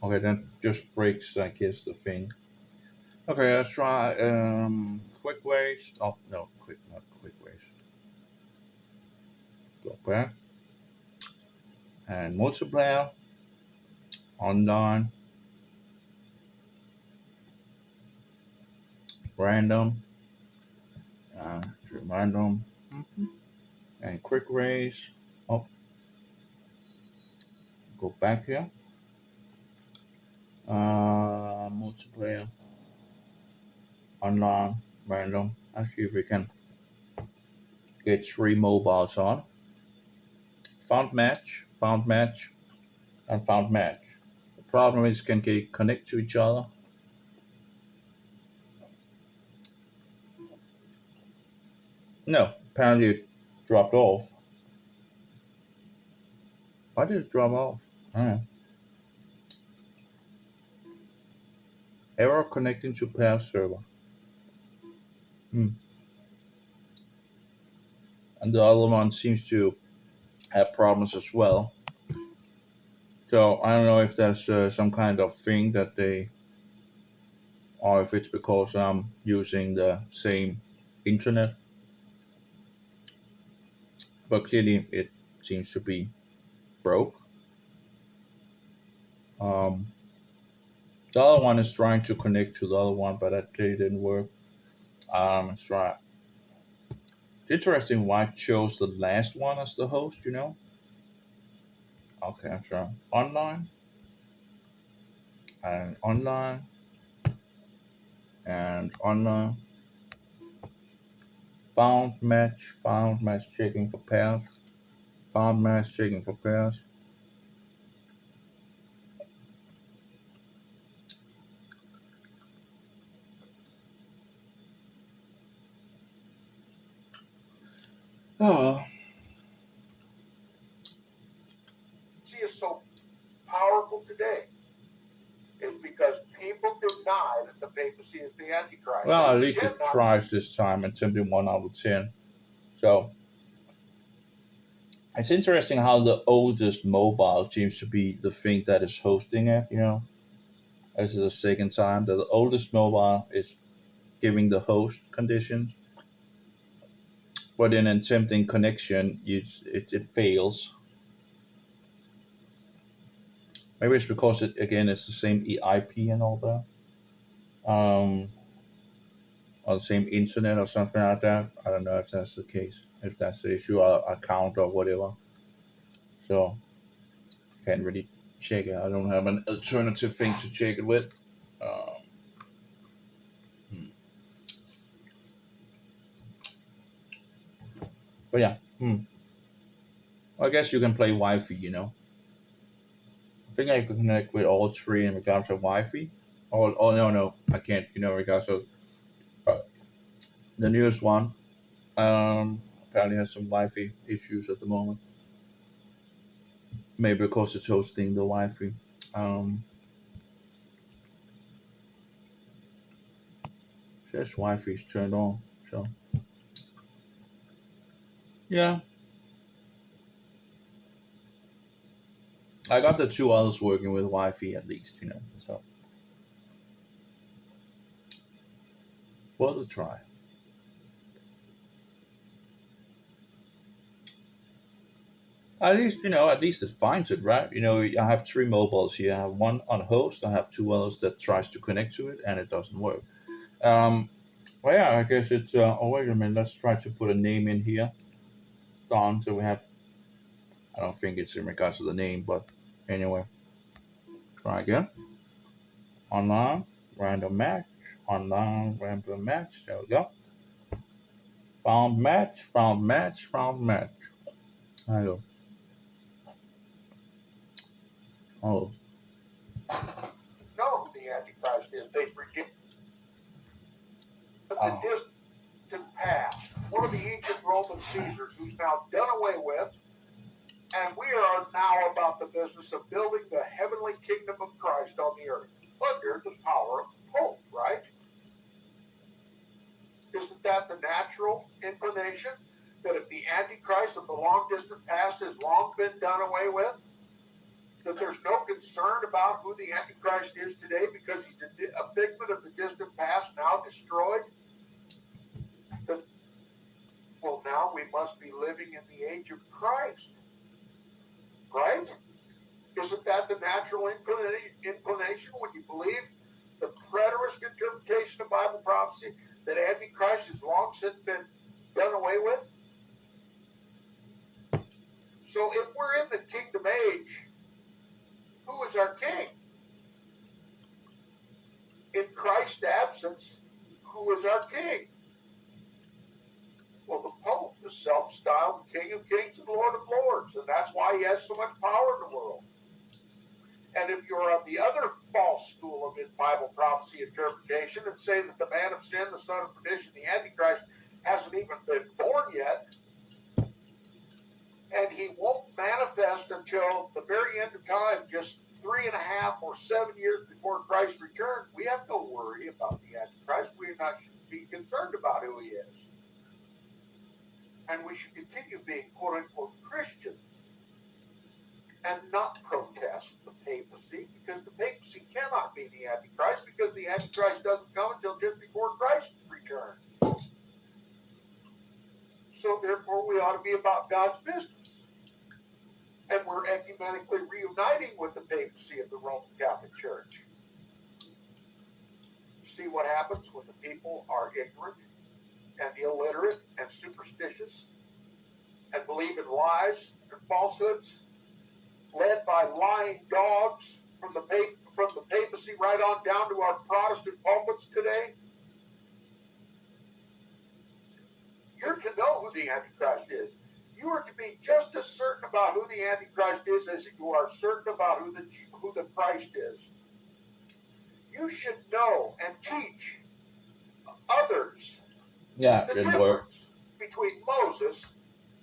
Okay, that just breaks, I guess, the thing. Okay, let's try quick ways. Oh no, not quick ways. Go back and multiplayer online random uh, random and quick race. Oh, go back here. Multiplayer online random. Let's see if we can get 3 mobiles on. Found match, and found match. The problem is can they connect to each other? No, apparently it dropped off. Why did it drop off? Error connecting to pair server. Hmm. And the other one seems to have problems as well. So I don't know if that's some kind of thing that they, or if it's because I'm using the same internet. But clearly it seems to be broke. Um, The other one is trying to connect to the other one, but that clearly didn't work. Let's try. It's interesting why I chose the last one as the host, you know? Okay, I'm trying. Online, and online, and online. Found match checking for pairs. Found match checking for pairs. Oh, Is so powerful today is because people deny that the papacy is the Antichrist. well, They at least pretend it not. tries this time, attempting 1 out of 10. So it's interesting how the oldest mobile seems to be the thing that is hosting it, you know? This is the second time that the oldest mobile is giving the host conditions, but in attempting connection, it fails. Maybe it's because it's the same IP and all that, or the same internet or something like that. I don't know if that's the case, if that's the issue, or account or whatever. So can't really check it. I don't have an alternative thing to check it with. Um, but yeah, I guess you can play Wi-Fi. You know, I think I can connect with all three in regards to Wi-Fi. Oh no, I can't. You know, in regards to the newest one. Apparently has some Wi-Fi issues at the moment. Maybe because it's hosting the Wi-Fi. Um, says Wi-Fi is turned on. So yeah, I got the two others working with Wi-Fi at least. You know, so worth a try. At least it finds it, right? You know, I have three mobiles here. I have one on host. I have two others that tries to connect to it, and it doesn't work. Well, yeah, I guess it's. Oh, wait a minute. Let's try to put a name in here. Don. So we have. I don't think it's in regards to the name, but anyway, try again. Online random match. Online random match. There we go. Found match. Found match. Found match. I go. Oh. Know who the Antichrist is. They predict the distant past. One of the ancient Roman Caesars who's now done away with, and we are now about the business of building the heavenly kingdom of Christ on the earth under the power of the Pope, right? Isn't that the natural inclination? That if the Antichrist of the long distant past has long been done away with, that there's no concern about who the Antichrist is today because he's a figment of the distant past now destroyed? Well, now we must be living in the age of Christ, right? Isn't that the natural inclination when you believe the preterist interpretation of Bible prophecy that Antichrist has long since been done away with? So if we're in the kingdom age, who is our king? In Christ's absence, who is our king? Well, the Pope, the self-styled King of Kings and Lord of Lords, and that's why he has so much power in the world. And if you're of the other false school of Bible prophecy interpretation and say that the man of sin, the son of perdition, the Antichrist, hasn't even been born yet, and he won't manifest until the very end of time, just 3.5 or 7 years before Christ's return, we have no worry about the Antichrist. We not should be concerned about who he is. And we should continue being quote-unquote Christians and not protest the papacy, because the papacy cannot be the Antichrist, because the Antichrist doesn't come until just before Christ's return. So therefore we ought to be about God's business. And we're ecumenically reuniting with the papacy of the Roman Catholic Church. you what happens when the people are ignorant and illiterate and superstitious and believe in lies and falsehoods, led by lying dogs from the papacy right on down to our Protestant pulpits today. You're to know who the Antichrist is. You are to be just as certain about who the Antichrist is as you are certain about who the Christ is. You should know and teach others Yeah, the didn't difference work. between Moses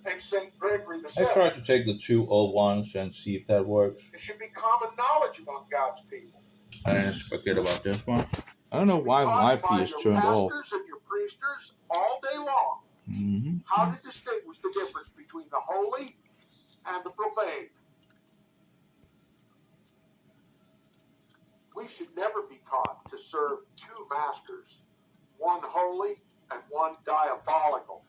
and St. Gregory the I Seventh. tried to take the 2 old ones and see if that works. It should be common knowledge among God's people. And just forget about this one. I don't know why Wi-Fi is turned off. Pastors and your priesters all day long. How to distinguish the difference between the holy and the profane. We should never be taught to serve two masters, one holy and one diabolical.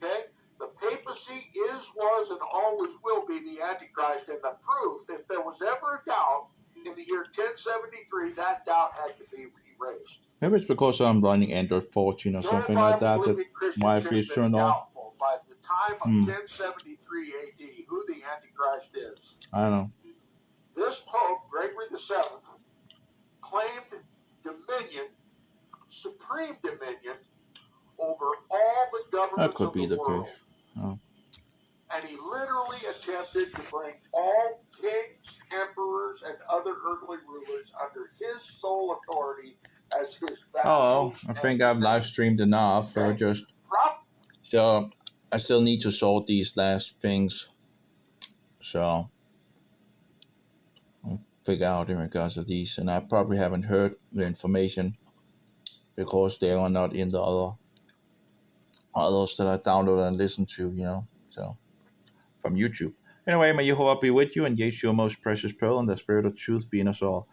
Okay? The papacy is, was, and always will be the Antichrist, and the proof, if there was ever a doubt in the year 1073, that doubt had to be erased. Maybe it's because I'm running Android 14 or something like that Wi-Fi is turned off. By the time of 1073 AD, who the Antichrist is. I don't know. This Pope, Gregory VII, claimed dominion, supreme dominion, over all the governments That could of be the the world. case. Oh. And he literally attempted to bring all kings, emperors, and other earthly rulers under his sole authority as his Oh, I think I've live streamed enough. So I still need to sort these last things. So I'll figure out in regards to these, and I probably haven't heard the information because they are not in the others that I downloaded and listened to, so from YouTube. Anyway, may Jehovah be with you and Yeshua, most precious pearl, and the spirit of truth be in us all.